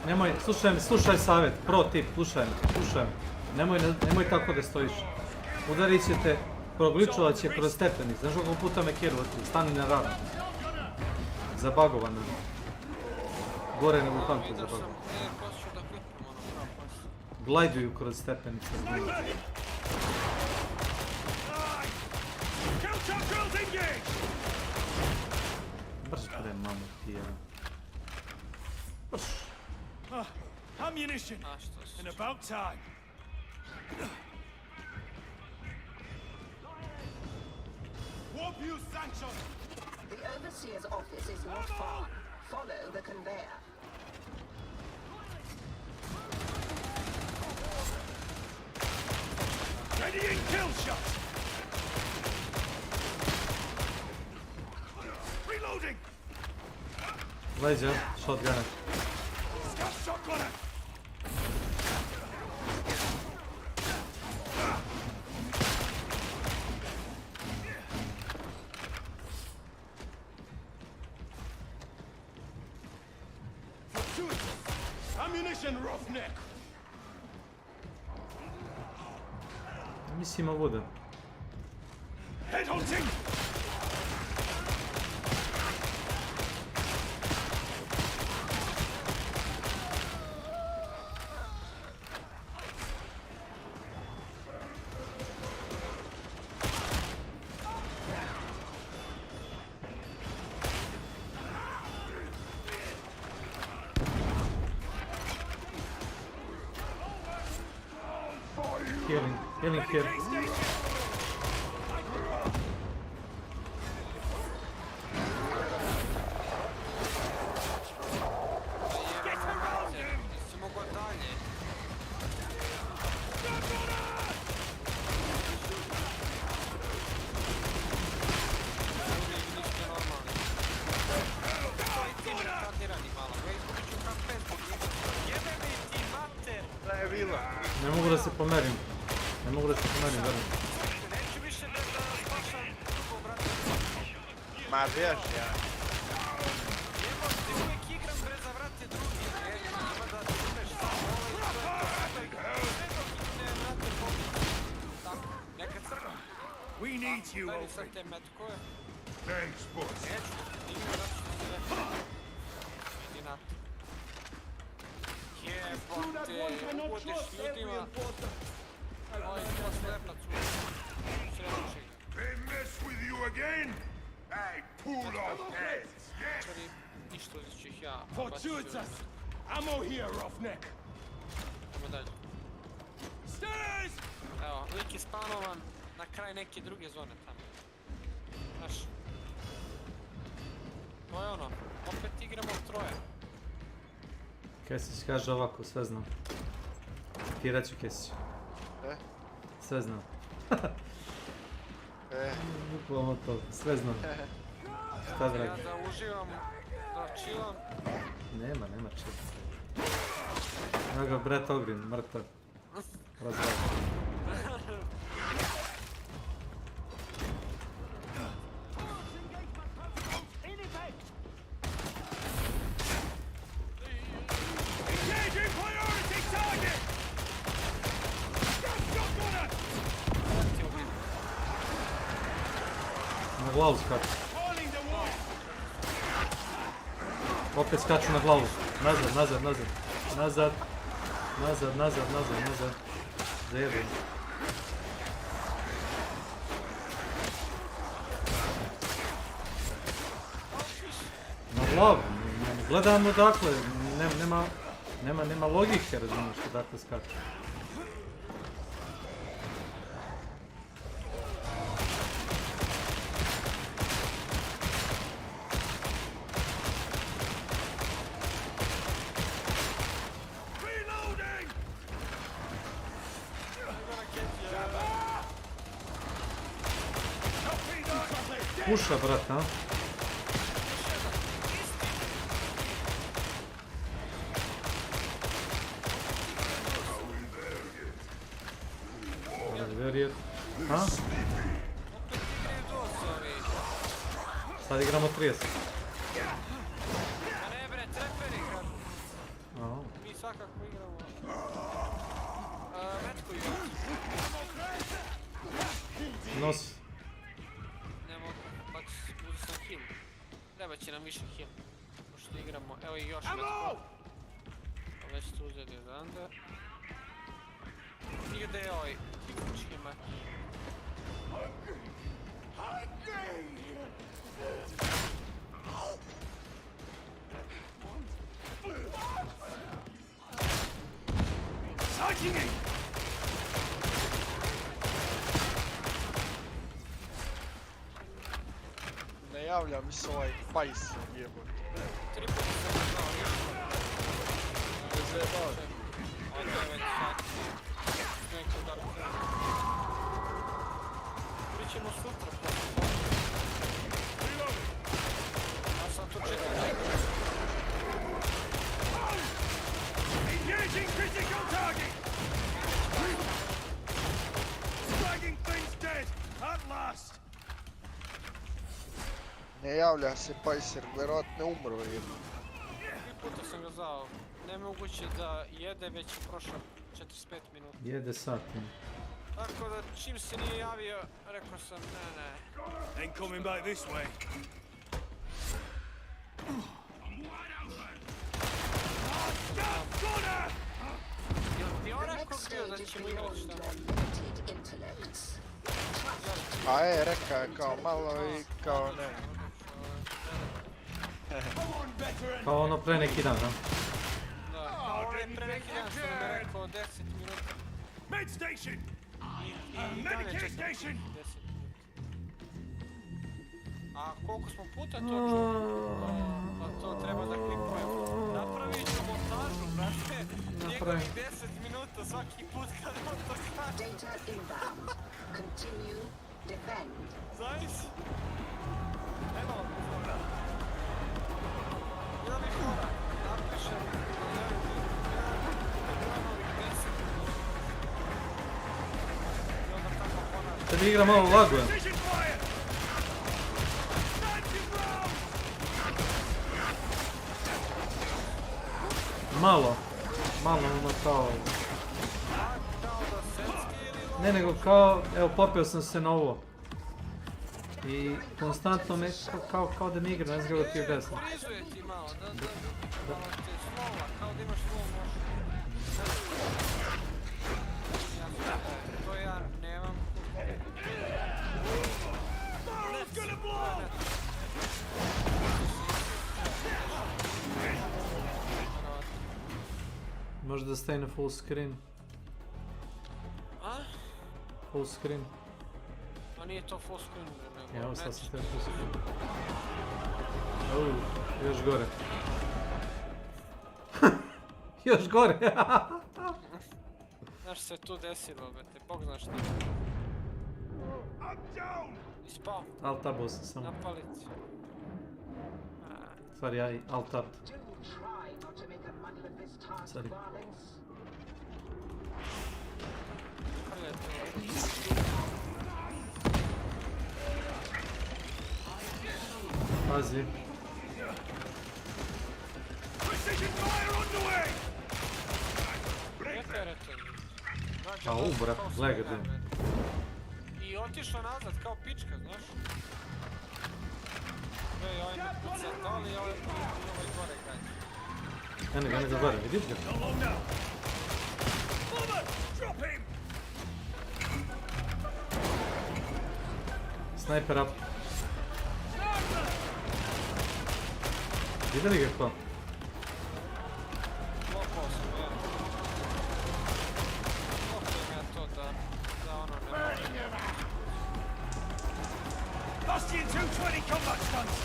Nemoj, slušaj savjet, pro tip, slušaj me. Nemoj tako da stojiš. Udarit ćete, progličovat će kroz stepeni. Znaš koliko puta me kirovati, stani na ranu. Zabagovano. Gore nego u kantu zabagovano. Glajduju kroz stepenice. Brž pre mamu ti je. Brž. Ammunition, and about time. Warp you sanction! The Overseer's office is not far. Follow the conveyor. Ready in kill shot! Reloading! Leđa, shotgunner. Scout shotgunner! Ammunition, roughneck! Mislim ovo bude. Headhunting! Healing here. Ne mogu da se pomerim. Verujem. Ma bježi, ja. We need you, Thanks, boss. They mess with you again? I pull off heads, yes! Fortuitas! Ammo here, roughneck! Idemo dalje. Stairs! Evo, lik je spanovan. na kraj neke druge zone tamo. Znaš, to je ono, opet igramo troje. Kesić kaže ovako, sve znam. Ti reći Kesić. Sve znam. Bukvalno to, sve znam. Šta dragi? Ja da uživam, da chillam. Nema chill. Evo ga Brett Ogrin, mrtav. Razvoj. Na glavu skaču. Opet skaču na glavu. Nazad. Zajebim. Na glavu. Gledam odakle. Nema logike, razumiješ, odakle skaču. Puša, brat, a? Verjet. A? Sad igramo 30. A ne bre, treperi igramo. Mi svakako igramo. Metku igramo. Nosi. Ne mogu, pa uzeo sam heal. Treba će nam više heal. Pošto igramo, evo i još metku. Već ste uzeli odande. I gdje je ovaj tipički mat. Ne javlja mi se ovaj pajs jebote. 3 puta sam znao ništa. Od 9 sati. Neko da pričemo sutra posle. Ja sam to čekao. Engaging critical target! Dragging things dead! At last! Ne javlja se pajser, vjerojatno umro jedno. 3 puta sam ga zvao. Nemoguće da jede, već je prošlo 45 minuta. Jede sati. Tako da čim se nije javio, rekao sam ne. Ain't coming back this way. Jel ti on rekao bio da ćemo igrati šta? A rekao je kao malo i kao ne. Kao ono pre neki dan, a? Da, kao ono je pre neki dan što nam je rekao 10 minuta. Med station! I Medicare station! 10 minuta. A koliko smo puta to čuli? Pa to treba da klipujemo. Napravit ću montažu, brate. Njegovih 10 minuta svaki put kad on to kaže. Data inbound. Continue. Defend. Zavisi. Evo vam pozora. Jedan mi korak. Napišem. I onda tako ponavljam. Sad igra malo laguje. Malo ono kao... Ne, nego kao, evo popio sam se na ovo. I konstantno me, kao da mi igra, ne znam kako ti objasnim. Frizuje ti malo, da te slova, kao da imaš slow motion. To ja nemam. Možda staje na full screen. A? Full screen. Ma nije to full screen, nego... Evo, sad sam te full screen. Još gore. Još gore! Znaš se tu desilo, brate, Bog zna šta. Ispao. Alt-tabao sam samo. Na palici. Stvari, ja i alt-tab. Sorry. Pazi. Brat, gledaj ga. I otišao nazad kao pička, znaš? Ovaj ne puca doli, ovaj gore gađa. Ene ga gore, vidiš ga? Sniper up. Vidjeli ga ko? Lopao sam, ja. Lopao ja to da ono ne može. Bastion 220 combat stunts!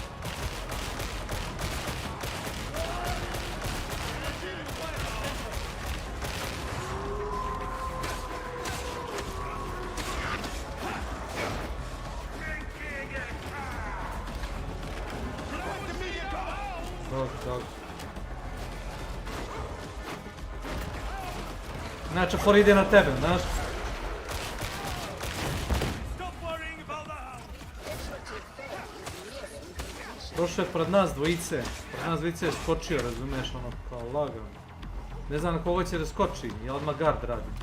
Dog. Znači, for ide na tebe, znaš? Došao je pred nas dvojice. Pred nas dvojice je skočio, razumiješ, ono, kao lagano. Ne znam na koga će da skoči, ja odmah guard radim.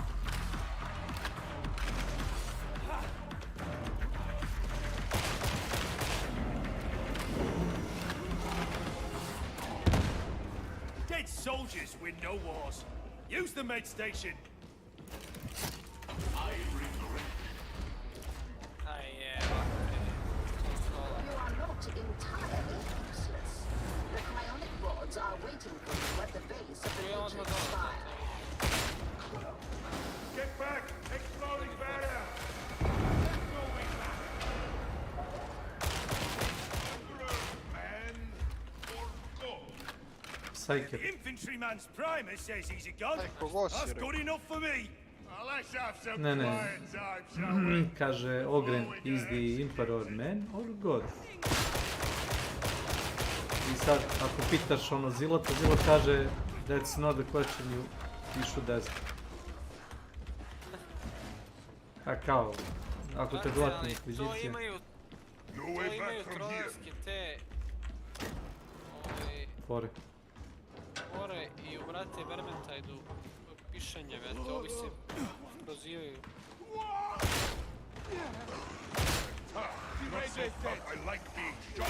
Soldiers win no wars. Use the med station. You are not entirely useless. The cryonic rods are waiting for you at the base of the matrix spire. Get back! Exploding barrier! Psychic. Infantryman's primer says he's a gun. That's good enough for me. Let's have some quiet time, shall we? Kaže Ogren is the Emperor man or God? I sad, ako pitaš ono Zilota, Zilot kaže that's not the question you should ask. A kao, ako te dodatne inkvizicije... To imaju trojanske te... Fore i u brate Vermintidu pišanje, vete, ovi se prozivaju. I like being shot.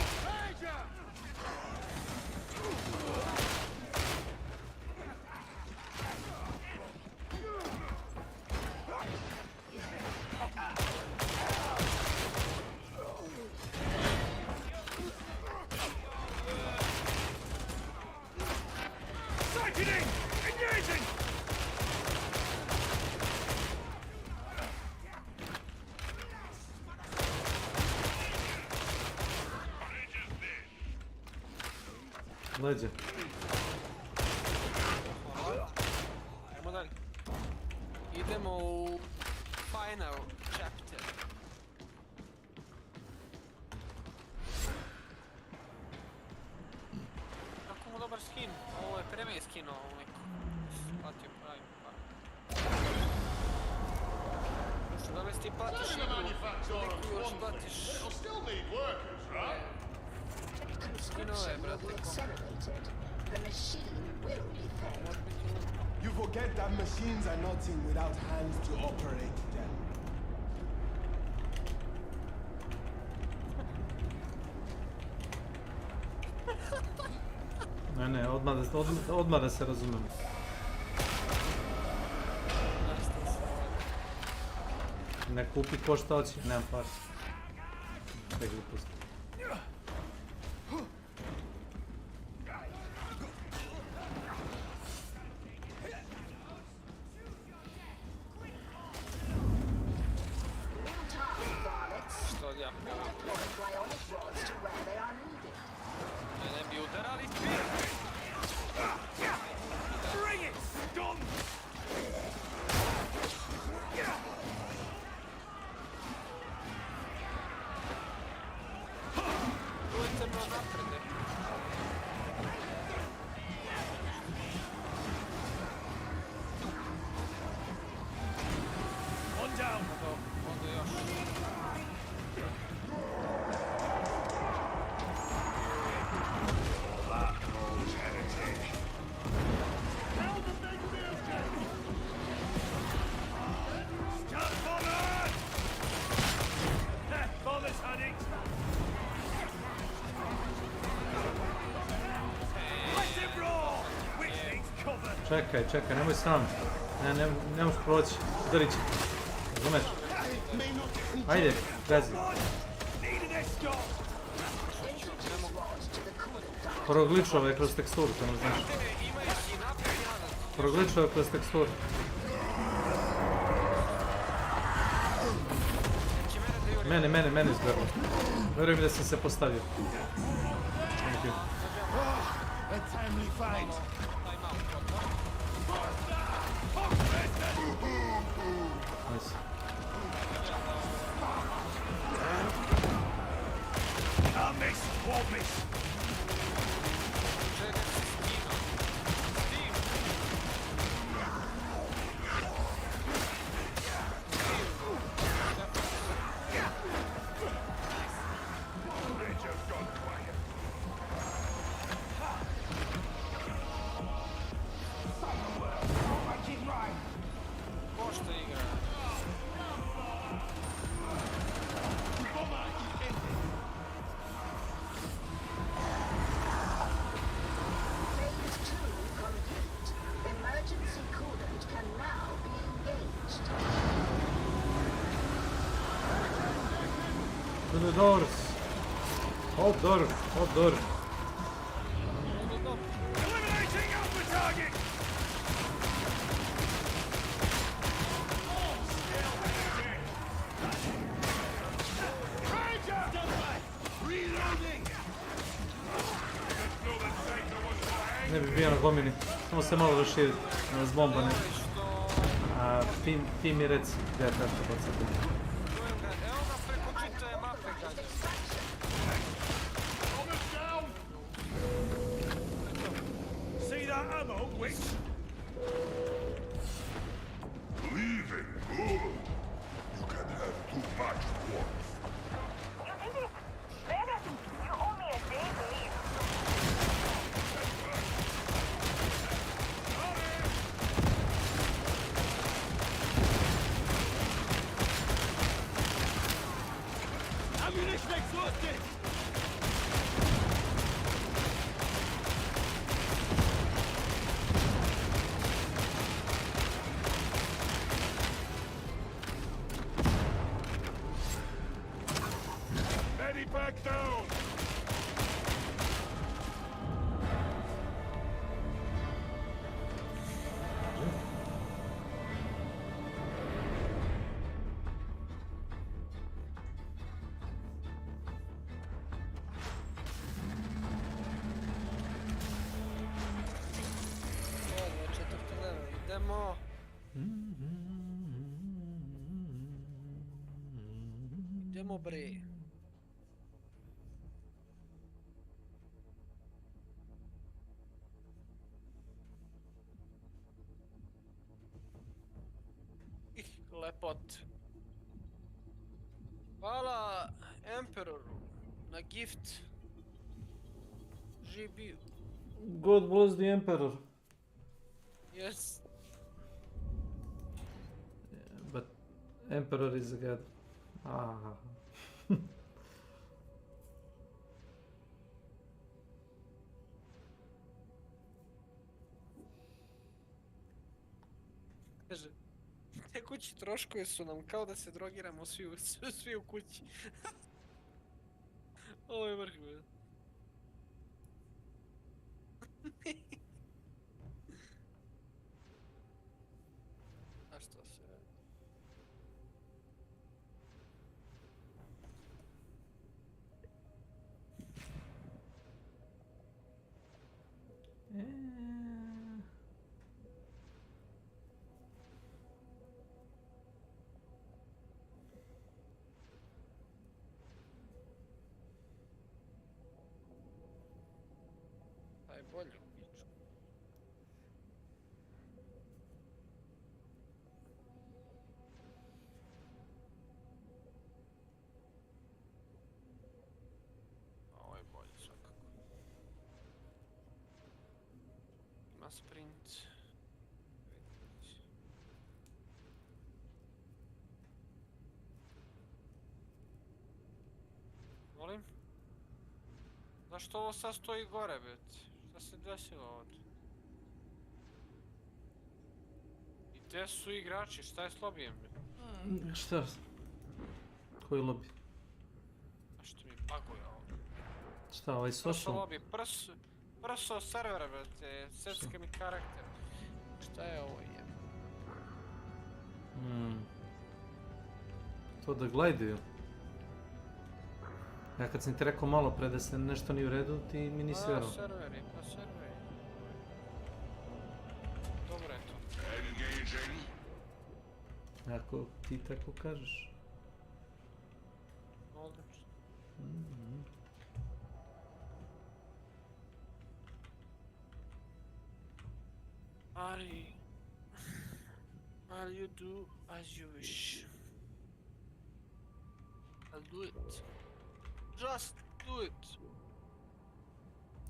Engaging! Leđe. Ajmo dalje. Idemo u final chapter. Kako mu dobar skin? Ovo je premi skin, ovo neko. Platio pravi par. Što da li ti platiš igru, još platiš... Skinove, brate. The machine will be fed. You forget that machines are nothing without hands to operate them. Ne, odmah da se razumemo. Ne kupi ko šta hoće, nemam par. Sve gluposti. Čekaj, nemoj sam. Ne možeš proći. Udarit će. Razumeš? Ajde, gazi. Progličova je kroz teksturu, to ne znaš. Progličova je kroz teksturu. Mene izgleda. Vjerujem mi da sam se postavio. Thank you. Nice. To the doors. Hold door. Eliminating Alpha target! Ranger! Reloading! Ne bi bio na gomini. Samo se malo raširiti. Nas bomba ne. A ti mi reci gdje je tako bacati. See that ammo, witch? Leaving good. You can have too much warmth. You owe me a day to leave. Ammunition exhausted! Back down! Idemo. Idemo bre. Lepot. Hvala Emperoru na gift. GB. God bless the Emperor. Yes. Yeah, but Emperor is a god. Ah. Kaže, te kući troškovi su nam kao da se drogiramo svi u kući. Ovo je vrh, bre. A što se radi? Aj bolje u piču. Ovo je bolje svakako. Ima sprint. Molim? Zašto ovo sad stoji gore, bet? Šta se desilo ovdje? Gdje su igrači? Šta je s lobijem? Šta? Koji lobby? A što mi paguje ovo? Šta, ovaj Prso social? lobby, prso servera, brate, secka mi karakter. Šta je ovo je? To da glajduju. Ja kad sam ti rekao malo pre da se nešto nije u redu, ti mi nisi vjerovao. Serveri, pa serveri. Dobro je to. Ako ti tako kažeš. Odlično. Ali you do as you wish. I'll do it. Just do it.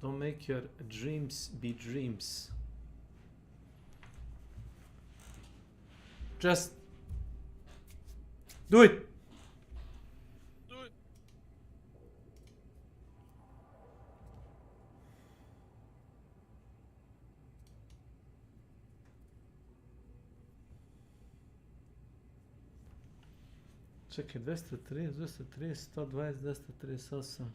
Don't make your dreams be dreams. Just do it. Do it. Čekaj, 230, 230, 120, 238.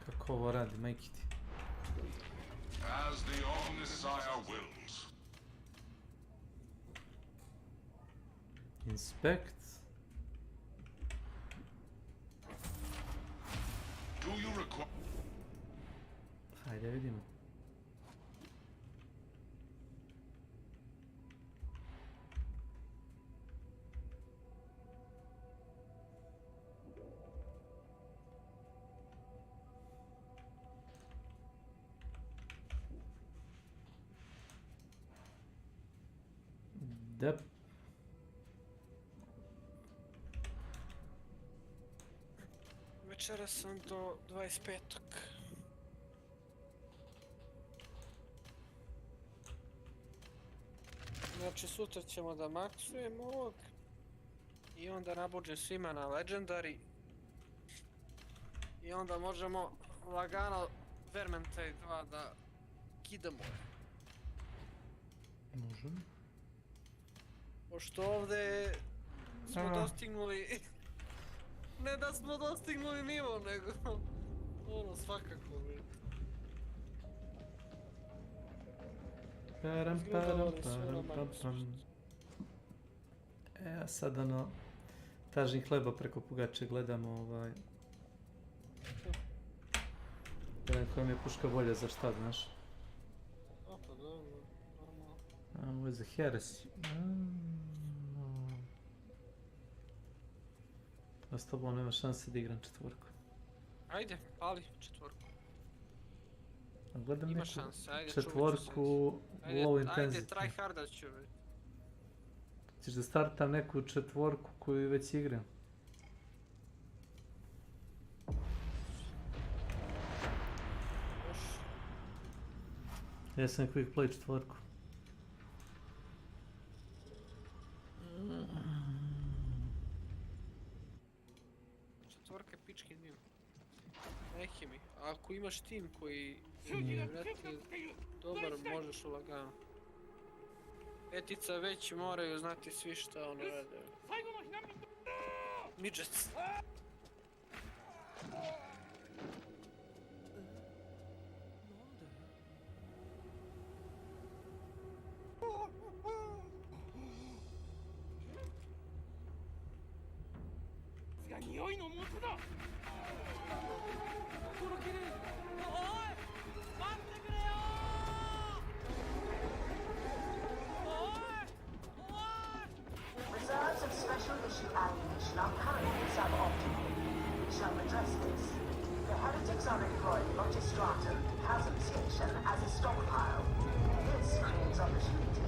Kako ovo radi, majki ti? As the Omnissiah wills. Inspect. Do you require? Hajde vidimo. Dep. Večera sam do 25. Znači sutra ćemo da maksujemo ovog i onda nabuđem svima na Legendary i onda možemo lagano Vermintide 2 da kidamo. Možemo. Pošto ovdje smo dostignuli, ne da smo dostignuli nivo, nego ono svakako. Param. A sad ono, tažni hleba preko pugače gledamo gledam koja mi je puška bolja za šta, znaš? Pa dobro, normalno. Ovo je za heresy. A s tobom nema šanse da igram četvorku. Ajde, pali četvorku. Gledam Ima neku šanse, ajde, četvorku low intensity. Ajde, try harda ću biti. Ćeš da startam neku četvorku koju već igram. Ja sam quick play četvorku. Četvorka pički dim. Neki mi. A ako imaš tim koji je dobar, možeš u lagano. Petica već moraju znati svi šta ono rade. Midgets. Reserves of special issue ammunition are currently suboptimal. We shall address this. The heretics are employing Logistratum, Chasm Station, as a stockpile. This creates opportunity.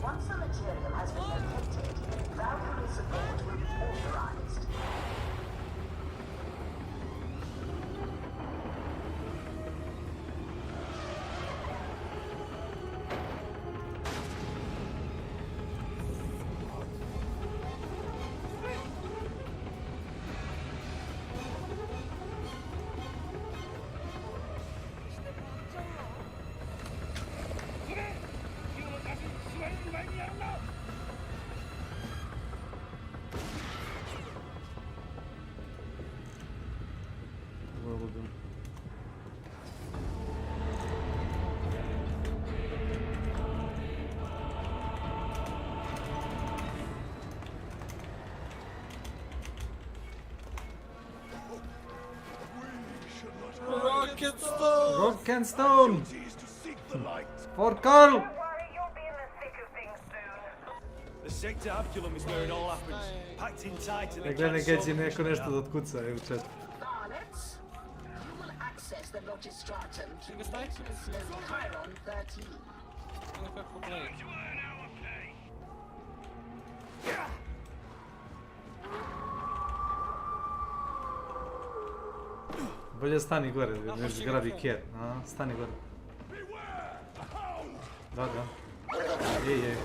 Once the material has been located, Valkyrie support will be authorized. Rock and stone! For Carl! The sector-abculum is where it all happens. Packed in tight to the Gledaj Geci neko nešto da otkuca u chat. Access the Logistratum through maintenance node Chiron 13. Nekako blade. Bolje stani gore, ne zgrabi kjer. Stani gore. Da. Je.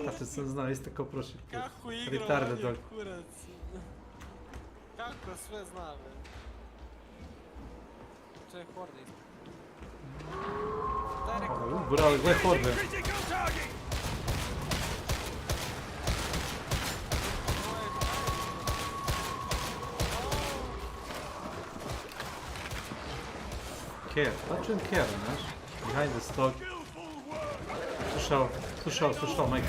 Tačno sam znao, isto kao prošli put. Kako igra Retarda ovdje dog. kurac? Kako sve zna, be? To je horde ispred. Daj rekao. Bravo, gledaj horde. Care, tačujem care, znaš? Behind the stock. Slušao, Mike.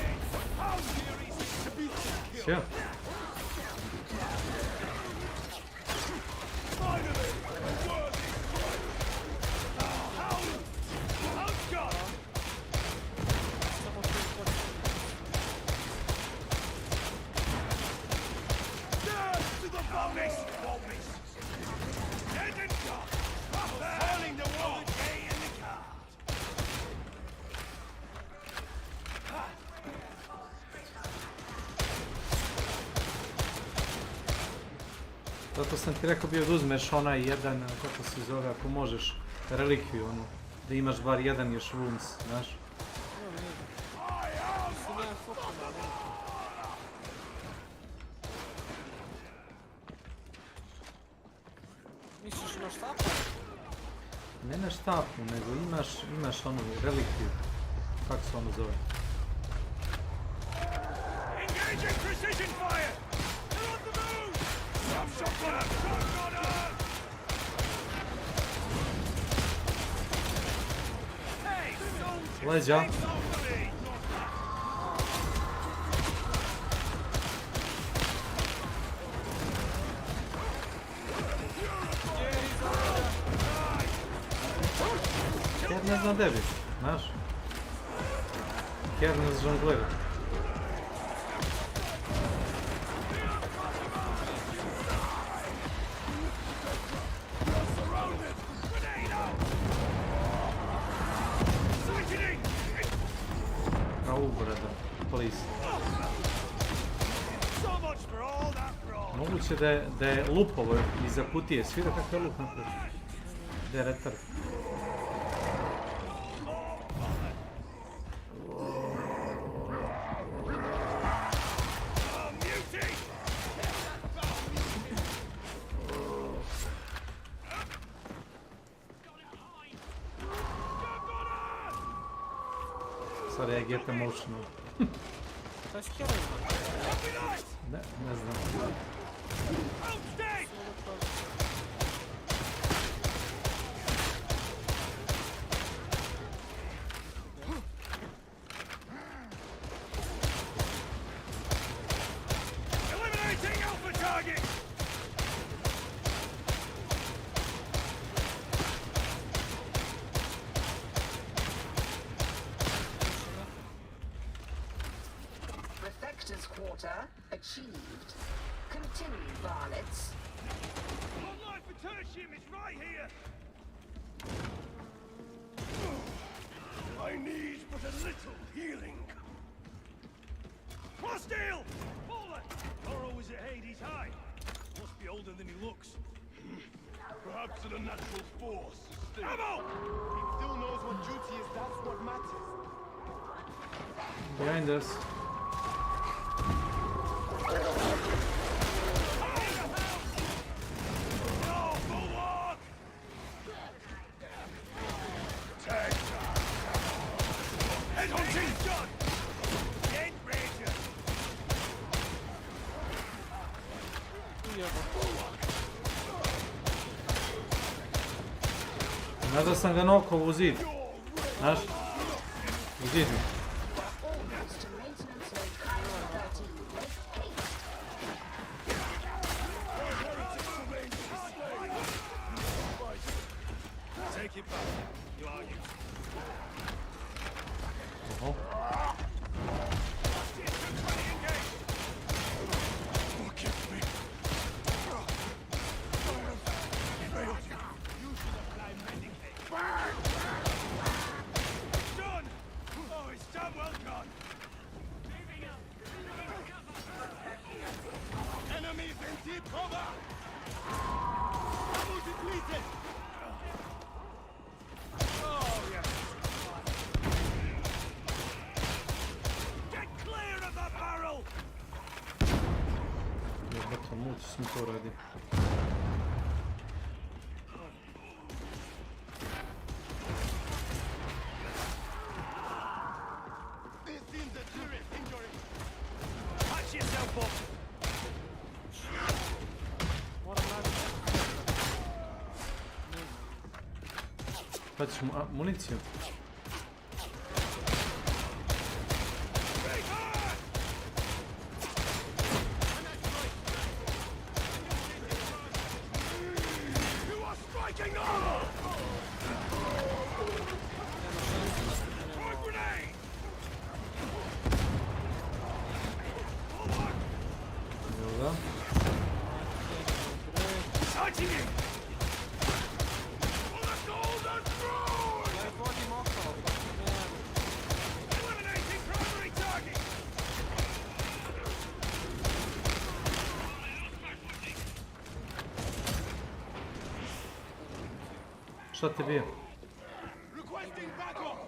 Sve? Zato sam ti rekao bio da uzmeš onaj jedan, kako se zove, ako možeš, relikviju onu, da imaš bar jedan još wounds, znaš? Misliš na štapu? Ne na štapu, nego imaš onu relikviju, kako se ono zove? Engaging precision fire! They're on the move! Shotgunner! Hey, soldier! Leđa. Kjer ne zna debi, znaš? Kjer ne žonglira. Moguće da je lupovo iza kutije, svira kako je lup napred. Da je retard. Sorry, I get emotional. Ne znam. Eliminating alpha target! Reflector's quarter achieved. Continue, varlets. Online for tertium is right here! I need but a little healing. Hostile! Fallen! Toro is at Hades High. Must be older than he looks. Perhaps an unnatural force. Ammo! He still knows what duty is, that's what matters. Behind us. Nadao sam ga nokao u zid. Znaš? U zid mi. take it back. You are useless. Oh. Forgive me. You should apply medicate. Burn! It's done! Oh, it's damn well done. Enemies in deep cover! Double depleted! Oh, yes. Get clear of the barrel! Jebate, muč sam to radi. This seems a serious injury. Patch yourself up! Paćeš municiju? You are striking on! Throw a grenade! Evo ga. Charging it! On the golden throne! Eliminating primary target! Šta te bije? Requesting backup!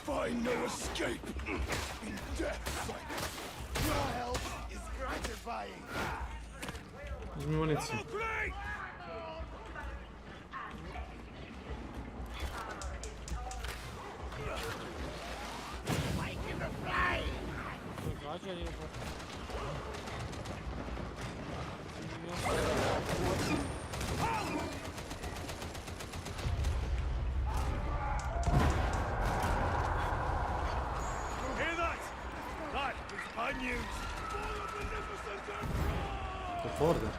Find no escape in death. Your help is gratifying. Uzmi municiju. Hear that? That is bad news. Otvorda.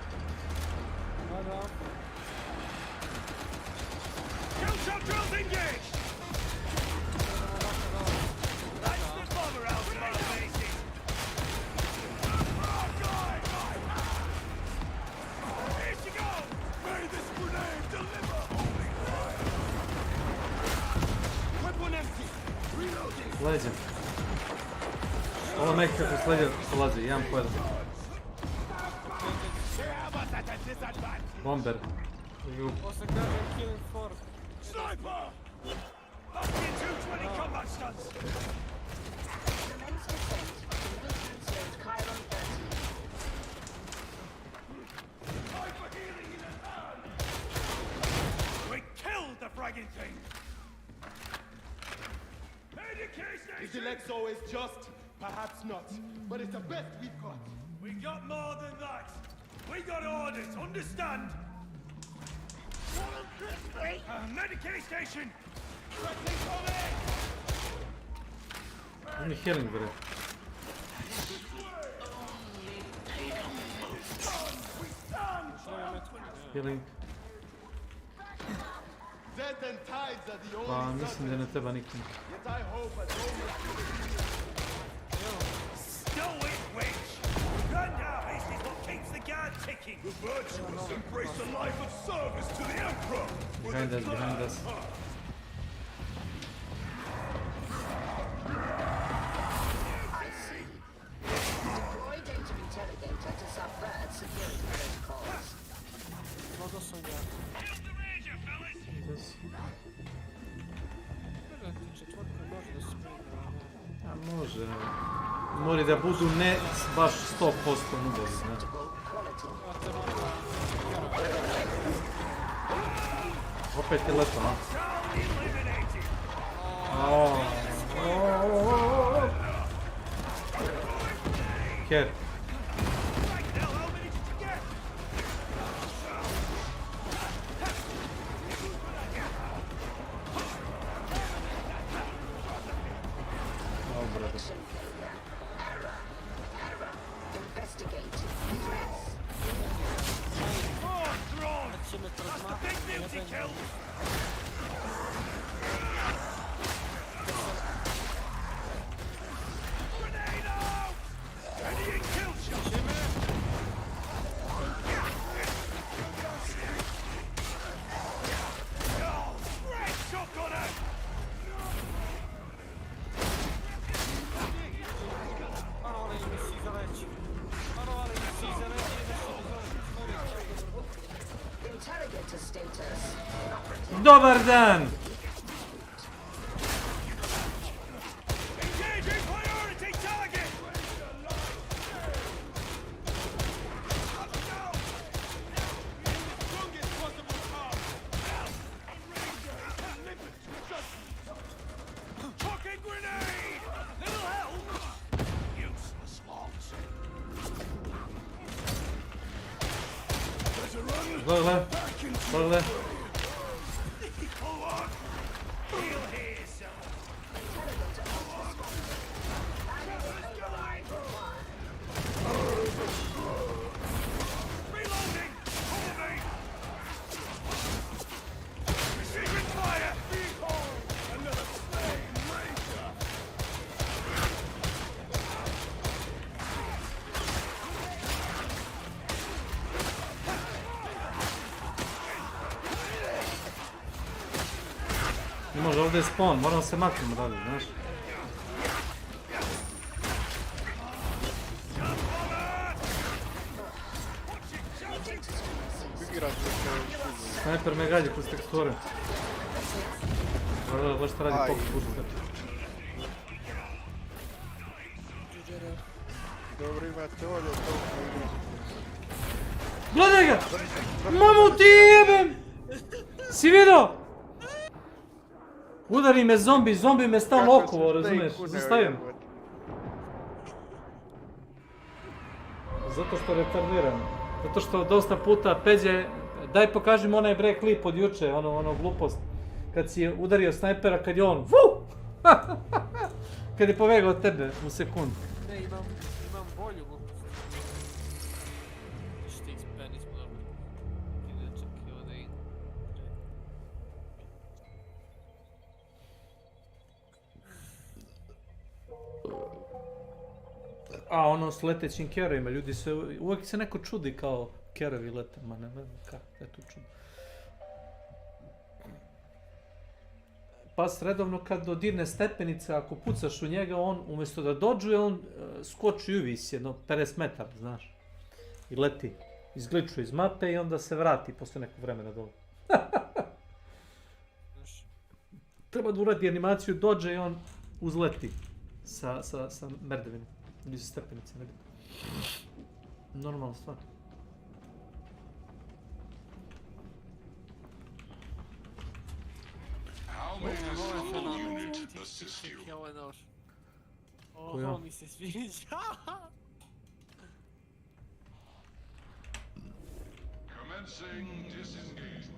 Counter drills engaged! That's the bomber out of our bases! Here she goes! May this grenade deliver holy fire! Weapon empty! Reloading! Lezi. Ovo neka kako sledi lazi, jedan pojedin. Bomber. Posle kaže killing force. Sniper! Up in 220 combat stunts! Commence descent to neutral zone Chiron 13. We killed the fragging thing! Is the Lexo is just? Perhaps not. But it's the best we've got. We got more than that! We got orders, understand? Medicaid station! Oni healing bre. Healing. Death and tides are the only Pa mislim da ne treba nikom. Yet I hope at Stow it, witch! Run now, this is what keeps the guard ticking! The virtuous embrace a life of service to the Emperor! Behind us, behind us. I see. Deploy data interrogator to subvert security protocols. Mogu sam ga. Yes. Četvorka može da se prije. A može. Mora da budu ne baš 100% nubovi, znači. Opet je leto, a? Ker. Interrogator status. Dobar dan! Engaging priority target! Fucking grenade! Little help! Useless logs. There's a runner. Pogledaj, pogledaj. Ne može, ovdje je spawn, moramo se maknemo dalje, znaš. Snajper me gađa kroz teksture. Gledaj šta radi pokut pušta. Dobro imate ovdje to. Gledaj ga! Mamu ti jebem! Si vidio? Udari me zombi, zombi me stalno okuo, razumiješ? Zastavim. Zato što retardiram. Zato što dosta puta Peđe... Daj pokaži mi onaj bre klip od juče, ono glupost. Kad si udario snajpera, kad je on... Kad je povegao od tebe u sekundu. Ne, imam bolju glupost. Štik s pen nismo dobro. Ide čak i ovdje i... A ono s letećim kerovima, ljudi se... Uvijek se neko čudi kao kerovi lete, ma ne znam kako, je tu čudno. Pas redovno kad dodirne stepenice, ako pucaš u njega, on umjesto da dođuje, on skoči i uvisi jedno 50 metara, znaš. I leti, izgličuje iz mape i onda se vrati posle nekog vremena dole. Treba da uradi animaciju, dođe i on uzleti sa merdevinom. Ili sa stepenice, ne bitno. Normalna stvar. Ovo mi se sviđa. Commencing disengagement.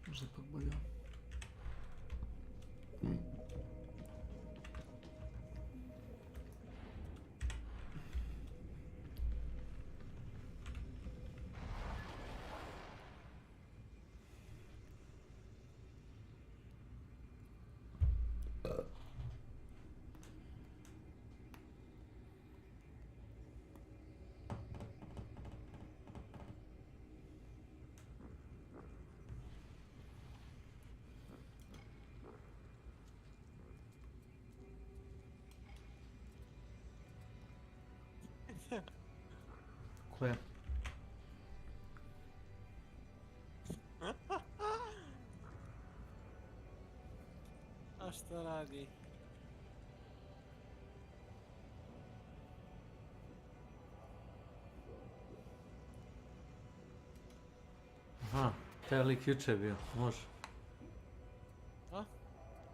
Možda ipak bolje. Koje? A šta radi? Aha, taj lik juče je bio, može. A?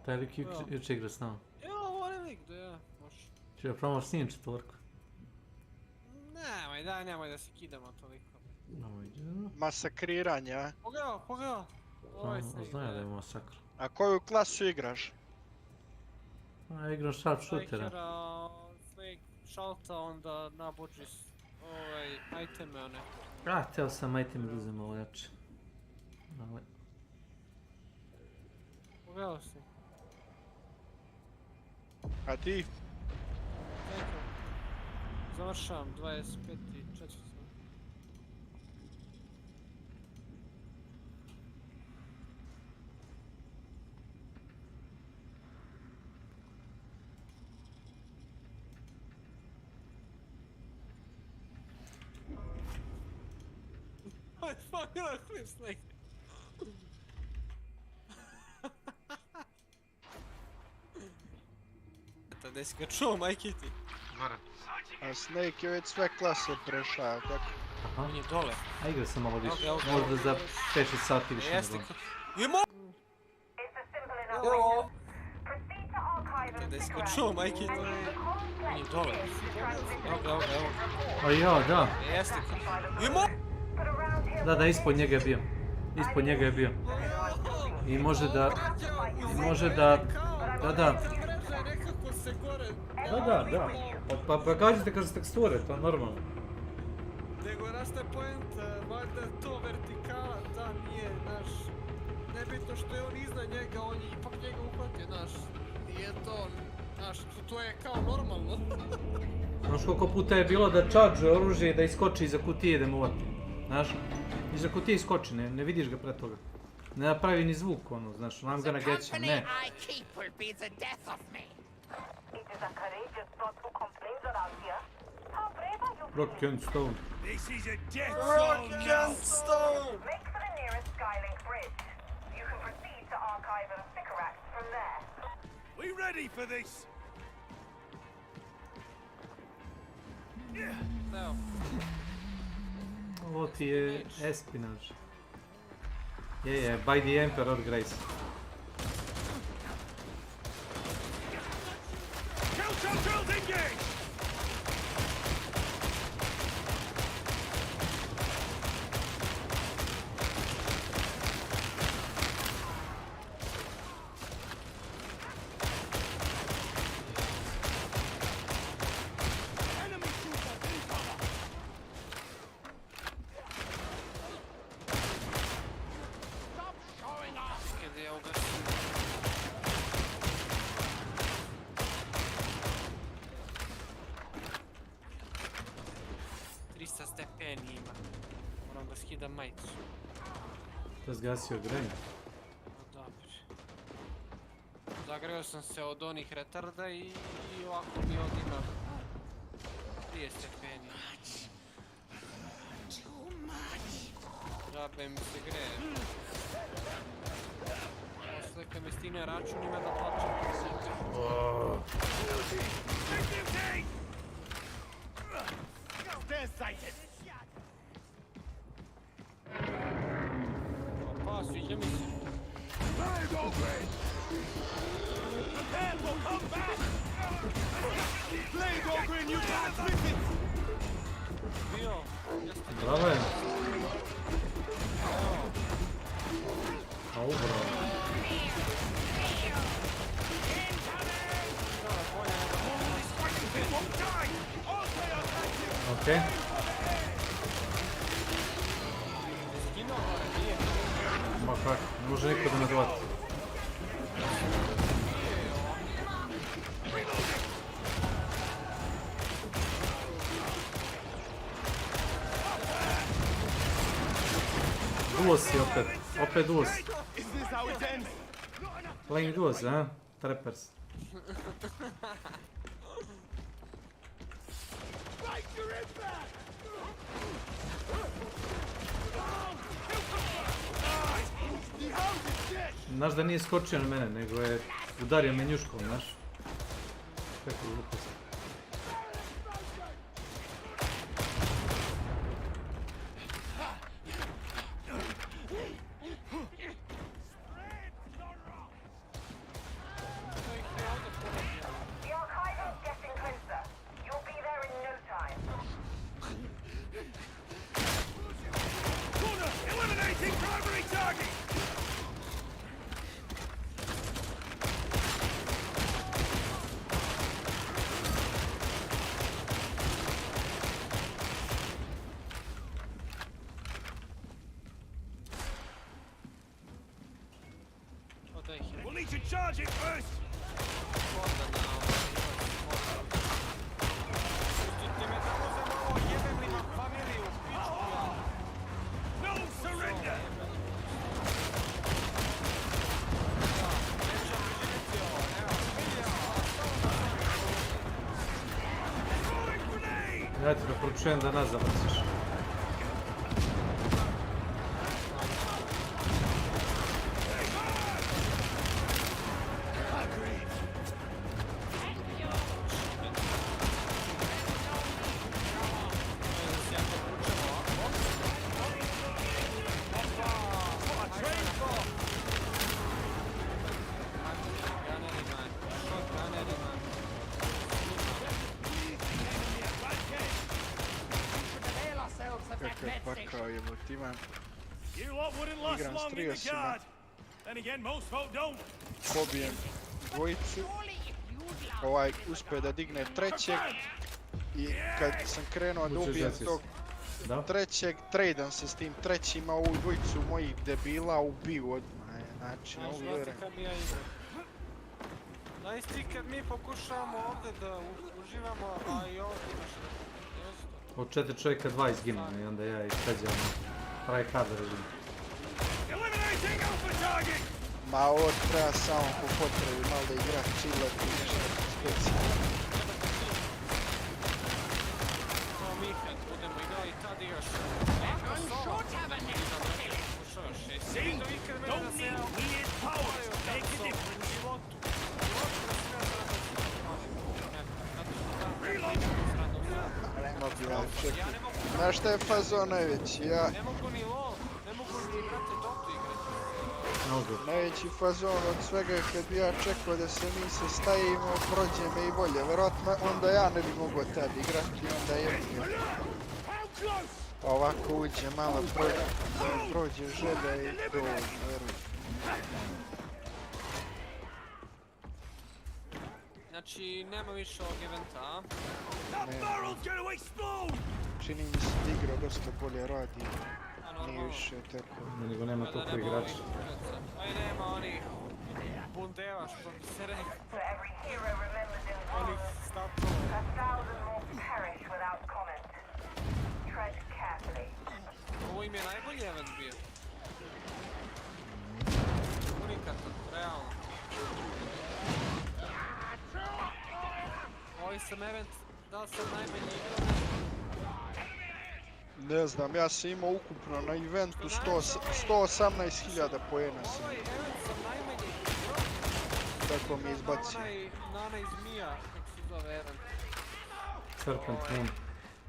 Taj lik juče igra s nama. Evo, volim Če probamo s njim četvorku. Nemoj da se kidamo toliko. Masakriranje, a? Pogledaj. Ovo je sve. Znaju da je masakr. A koju klasu igraš? A igram sharpshootera. Strikera, Snake, Šalta, onda nabođi iteme one. Teo sam iteme da uzem ovo jače. Ali... Pogledao si. A ti? Neko. Završavam, 25.4. Fuck, look, clip Snake. Da si ga čuo, majke ti. A Snake je već sve klase prešao, tako? On je dole. A igra sam malo više, Okay. možda za 5-6 sati više Jeste. nego. Da si ga čuo, majke ti. On je dole. Evo. A ja, da. Jeste. Da, ispod njega je bio. I može da... Da. Pa kažete kroz teksture, to je normalno. Nego raste point, valjda je to vertikala, da nije, znaš, nebitno što je on iznad njega, on je ipak njega uhvatio, znaš, nije to, znaš, to je kao normalno. Znaš koliko puta je bilo da čadže oružje i da iskoči iza kutije da mu uvati, znaš, iza kutije iskoči, ne vidiš ga pre toga. Ne napravi ni zvuk, ono, znaš, I'm gonna get you, ne. Rock and stone. This is a death Rock and stone! Make for the nearest Skylink bridge. You can proceed to Archive and Sycorax from there. We ready for this? Evo. Ovo ti je espinaž. Je, by the Emperor Grace. Counter-drills engage! Razgasio grejanje. Dobro. Zagreo sam se od onih retarda i ovako mi ovdje ima 30 stepeni. Džabe mi se greje. Posle kad mi stigne račun ima da plaćam. They're sighted! Sviđa mi se. Prepare, we'll come back! Blade Ogre, you can't miss it! Bio. Bravo je. Au, bravo. Okej. Ma kak, ne može niko da me dovati. Duos je opet duos. Playing duos, a? Trappers. Znaš da nije skočio na mene, nego je udario menjuškom, znaš. Kako glupost. The Archive is getting closer. da ih je. We'll need to charge it first. Pustite me da uzem ovo, jebem li vam familiju, pičku ja. No surrender. Neću preživjeti ovo, evo, milija. Ja ti preporučujem da nas zavrciš. You lot wouldn't last long in the guard. Then again, most folk don't. Pobijem dvojicu. Uspe da digne trećeg. I kad sam krenuo da ubijem tog trećeg, tradam se s tim trećima, ovu dvojicu mojih debila ubiju odmah. Znači, ne uvjerujem. Znaš ti kad mi pokušavamo ovdje da uživamo, a i ovdje imaš da... Od 4 čovjeka 2 izginu i onda ja ispeđam pravi hard režim. Ma ovo treba samo po potrebi, malo da igra chillat i nešto specijalno. No mi kad budemo igrali tad igraš... Znaš šta je fazon najveći, ja... Ne mogu ni lol, ne mogu ni brate Dotu igrati. Najveći fazon od svega je kad bi ja čekao da se mi se stavimo, prođe me i bolje. Vjerojatno onda ja ne bi mogao tad igrati i onda je... Pa ovako uđe malo prođe želja i dovoljno, verujem. Znači, nema više ovog eventa, a? Čini mi se da igra dosta bolje radi. Nije više tako. Nego nema toliko igrača. Pa i nema onih bundeva što bi se rekao. Onih statova. Ovo im je najbolji event bio. Unikatan, realno. Ovaj sam event, da li sam najbolji igrao? Ne znam, ja sam imao ukupno na eventu 118.000 poena sam. Ovaj event sam najbolji igrao. Tako mi je izbacio. Na onaj zmija, kako se zove event. Serpent Moon.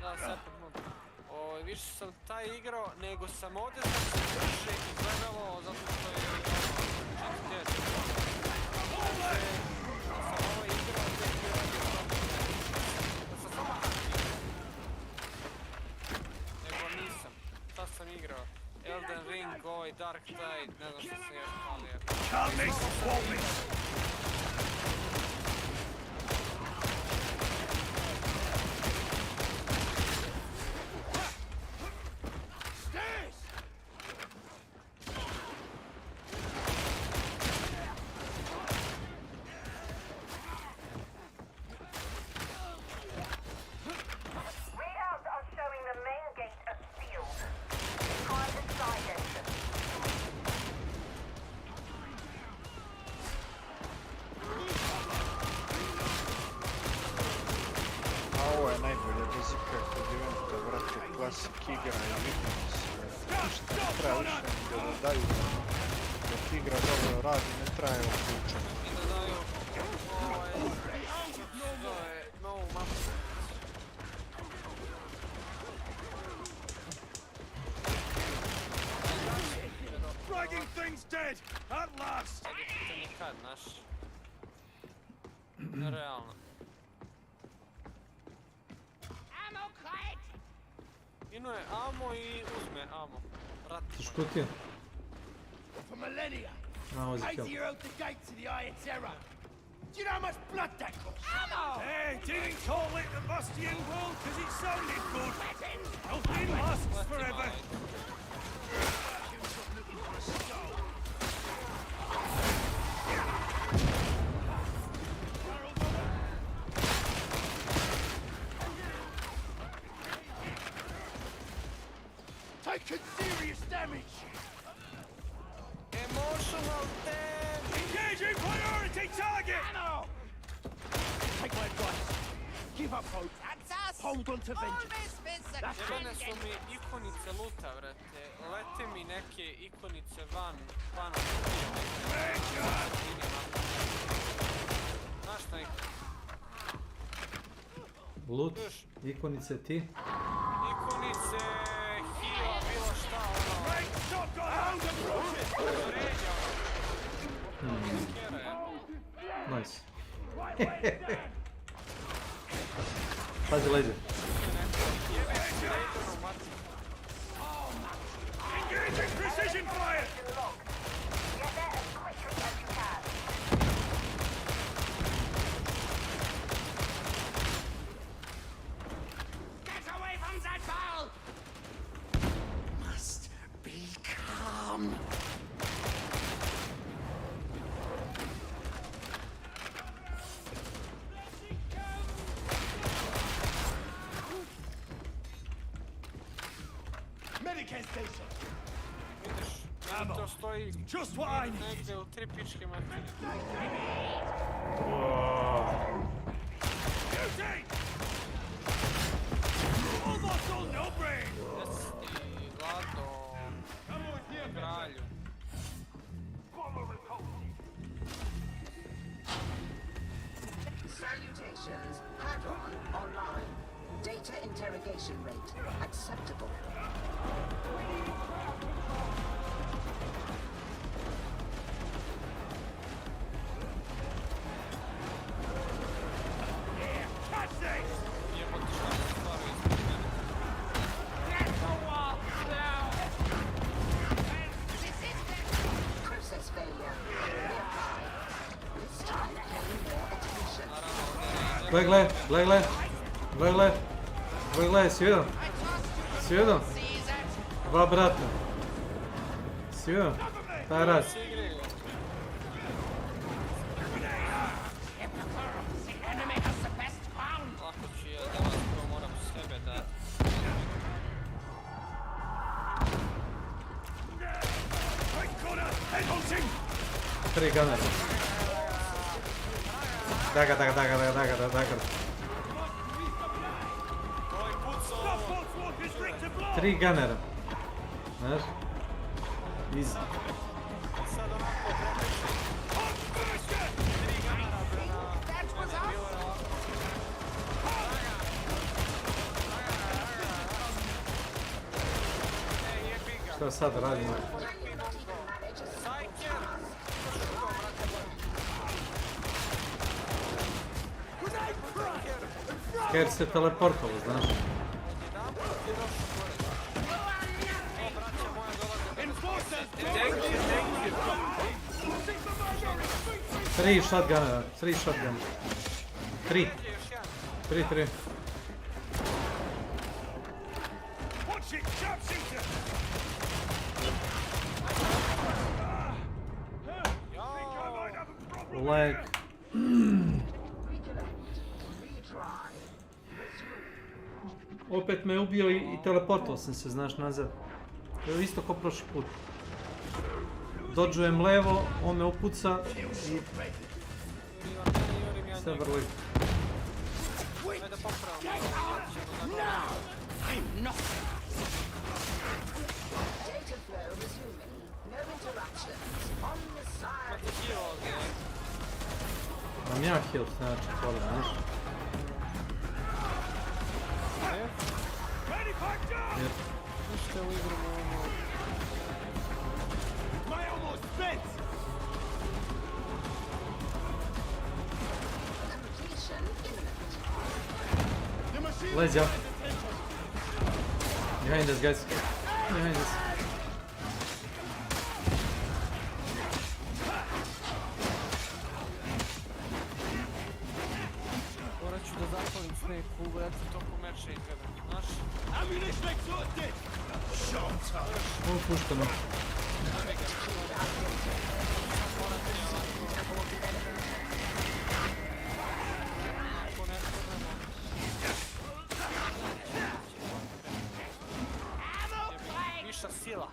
Da, Serpent Moon. Više sam taj igrao, nego sam ovdje sam se brže izgledalo zato što je 4 sam ovaj igrao, sam samo nego nisam. Sad sam igrao Elden Ring, ovaj Dark Tide, ne znam što sam još palio. Realno. Ino je amo i uzme amo. Što ti je? For millennia, No, Katie out the gates of the Eye of Terror. Do you know how much blood that cost? Ammo! Hey, didn't call it the Bastian Wall because it sounded good. Nothing lasts forever. my advice. Give up hope. Hold on to vengeance. Jebene su mi ikonice luta, vrete. Lete mi neke ikonice van Znaš šta ih? Loot, ikonice ti? Ikonice, hila, bilo šta, Nice. Pazi leđe. Engaging precision fire! Get there as quickly as you can. Get away from that ball! Must be calm. Medicare station. Vidiš, to stoji negdje u 3 pičke materije. Almost all no brain! Jesi, Vlado, kralju. Salutations. Hadron online. Data interrogation rate acceptable. Process failure. Reapply. This time pay more attention. Gle, si vidio? Dva brata. Si vidio? Taj rad. Ako ću ja da vas prvo moram sebe da... Tri gunera. Daga. Tri gunera. Znaš? Easy. Šta sad radimo? Ker se teleportalo, znaš? Tri shotgunera. Tri. Leg. Opet me ubio i teleportao sam se, znaš, nazad. To je isto kao prošli put. Dodžujem levo, on me upuca i... Sve vrli. Mam ja heal, znači, hvala, znaš. Jer... Ništa u igru mogu... Leđa. Behind us, guys. Behind us. Morat ću da zapalim Snake-u, brate, toko meča izgleda. Znaš? Ovo pušteno. Viša sila.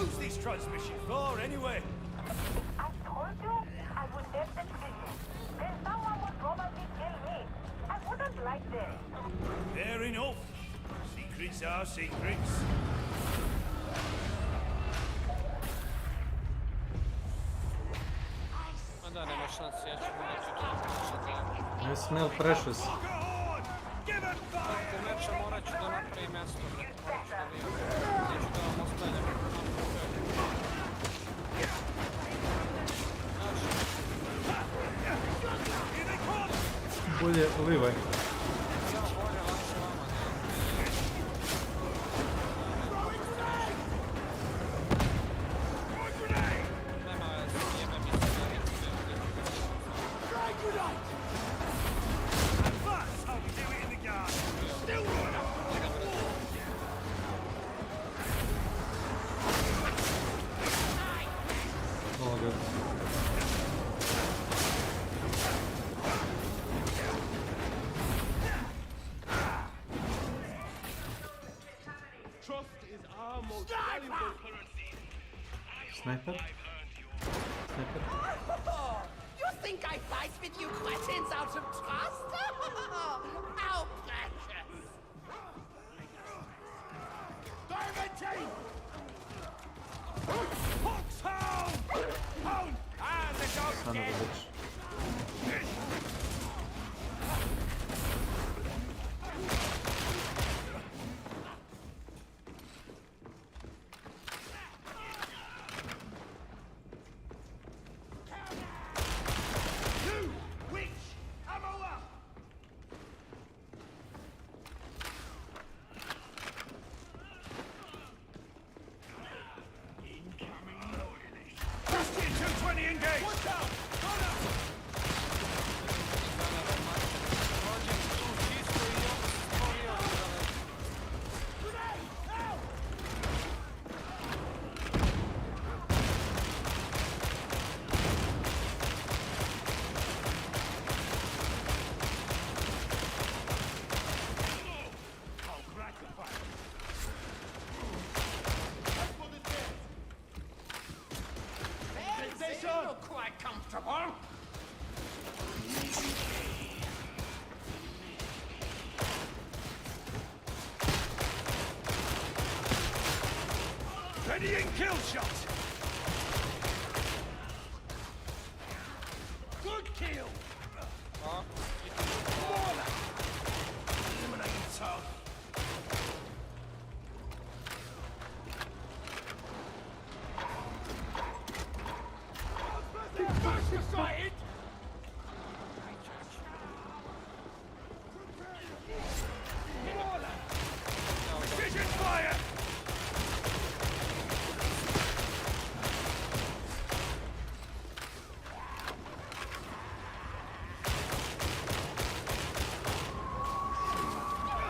use these transmissions for, anyway? I told you I would get the position. Then someone would probably kill me. I wouldn't like this. Fair enough. Secrets are secrets. Ma da, nema šanse, ja ću moći to. You smell precious. Ako meča morat ću da napravim mjesto, brate. Morat ću da vidim. Neću da vam ostavljam. Bolje livaj. Sniper? Sniper? You think I fight with you cretins out of trust? How precious! Diamante! Foxhound! Hound! And the dog's Son of a dead! bitch. Ready and kill shot! Good kill! Eliminating tough. Sighted! Precision fire!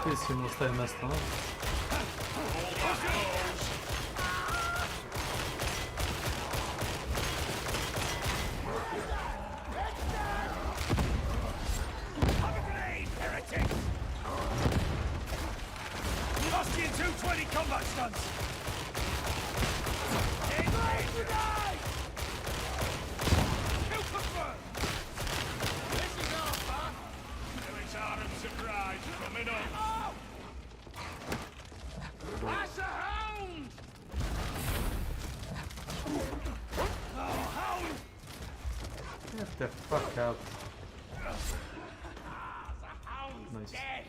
Ti si mu ostaje mjesto, no? Austrian 220 combat stunts! Kill confirmed! This is Alpha! It's hard and surprise coming up! That's a hound! Oh, hound! Get the fuck out. The hound's Nice. dead!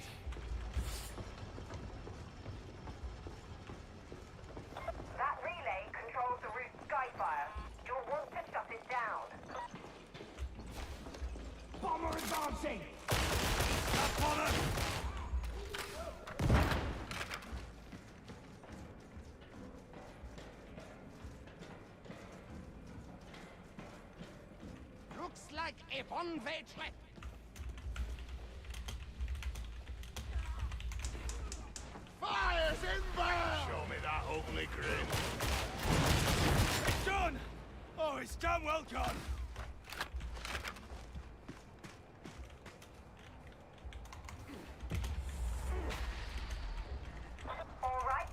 That relay controls the route Skyfire. You'll want to shut it down. Bomber advancing! Up on him! Looks like a one-way trip. Fire's inbound! Show me that ugly grin. It's done! Oh, it's damn well done! All right.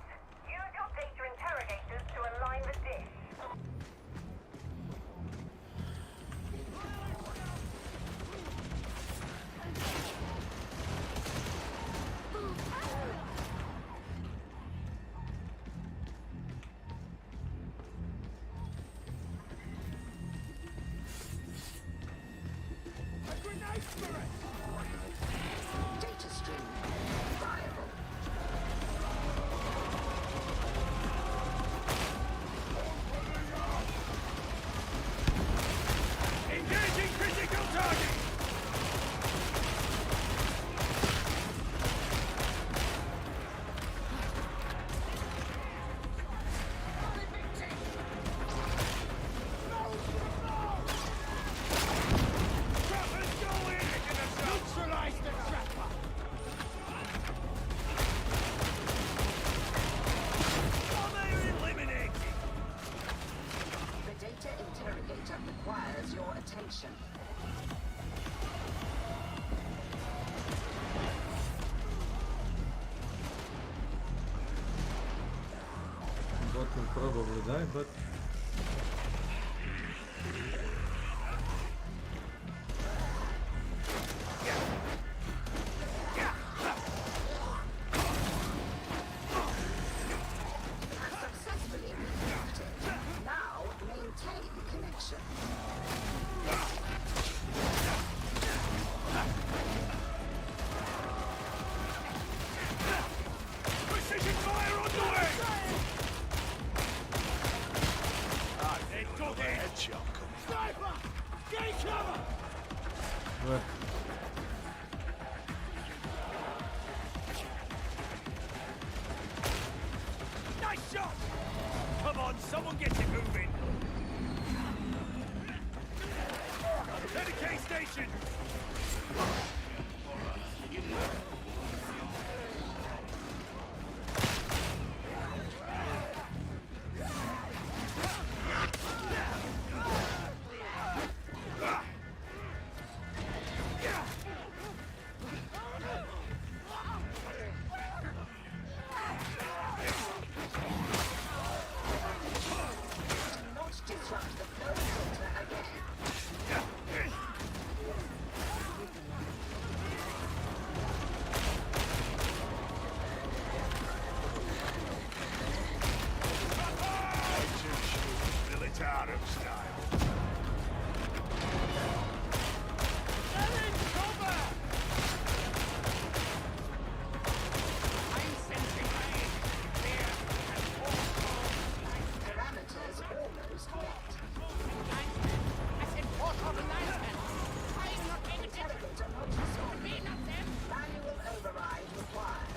Use your data interrogators to align the connection. Bot will probably die, but Successfully reconnected. Now maintain connection. Precision fire on the way! Ah, they took it! Headshot coming. Sniper! Gain cover! where? Nice shot! Come on, someone get it moving! Dedicate station! Not disrupt the flow filter again. Militarum style. I'm sensing rain. There and Parameters almost met. I said water of alignment. Why are you not paying attention? Interrogator not Me, not them. Manual override required.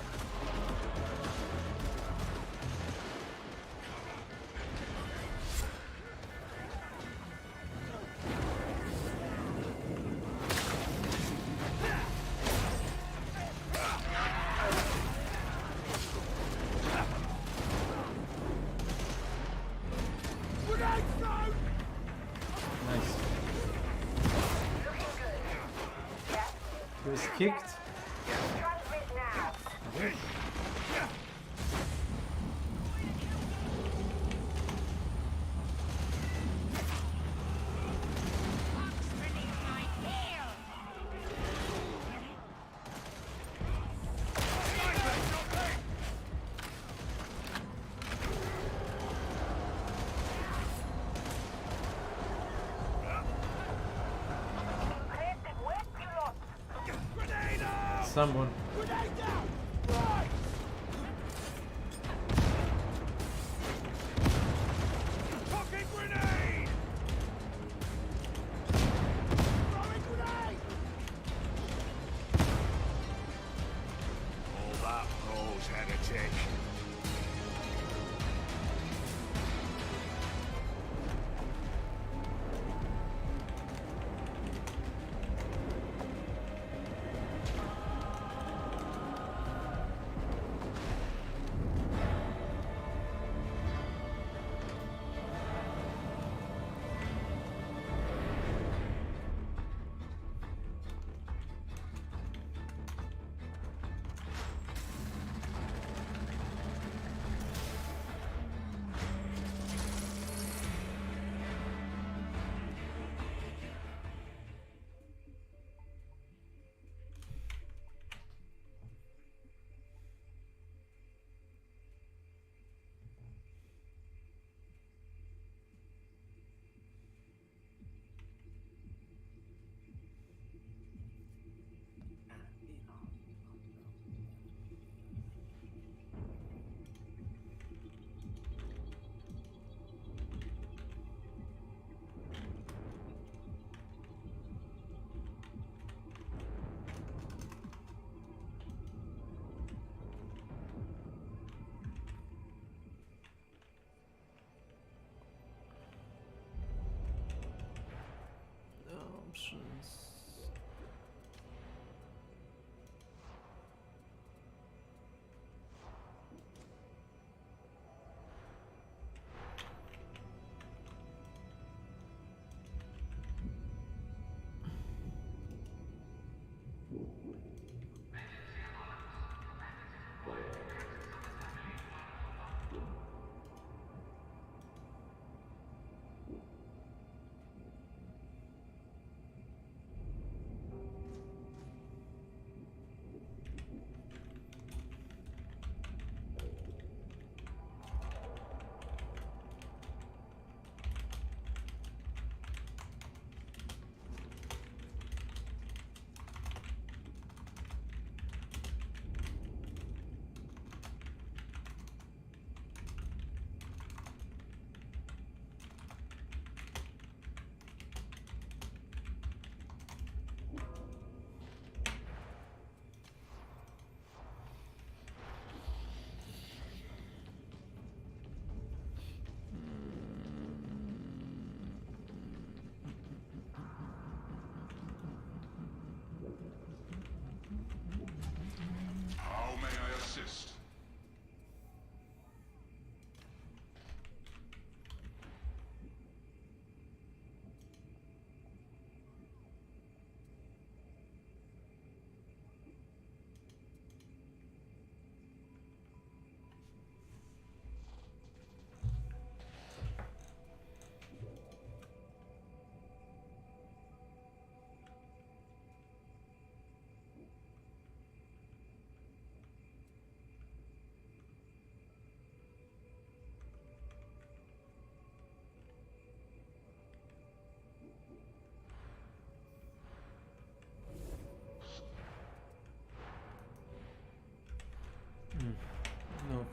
Nice. He was kicked. Okay. Someone. Fucking grenade! Throwing grenade! All that knows heretic.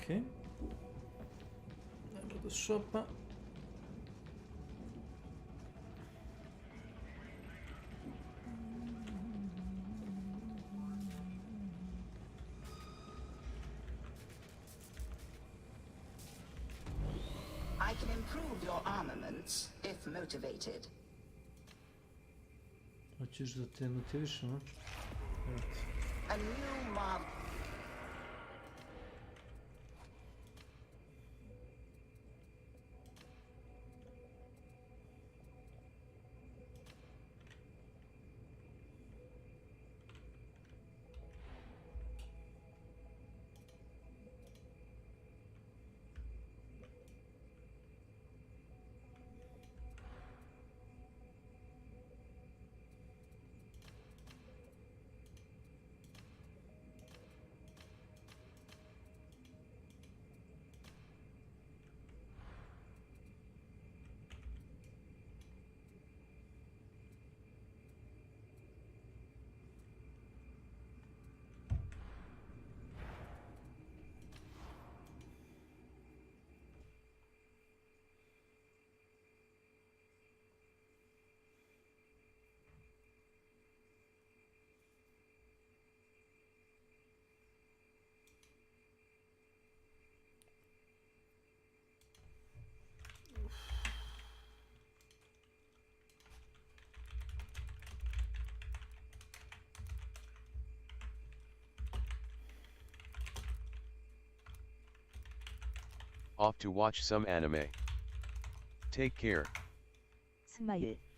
Okay. Ajmo do shopa. I can improve your armaments if motivated. Hoćeš da te motivišem, a? A new mob. Off to watch some anime. Take care. 스마일.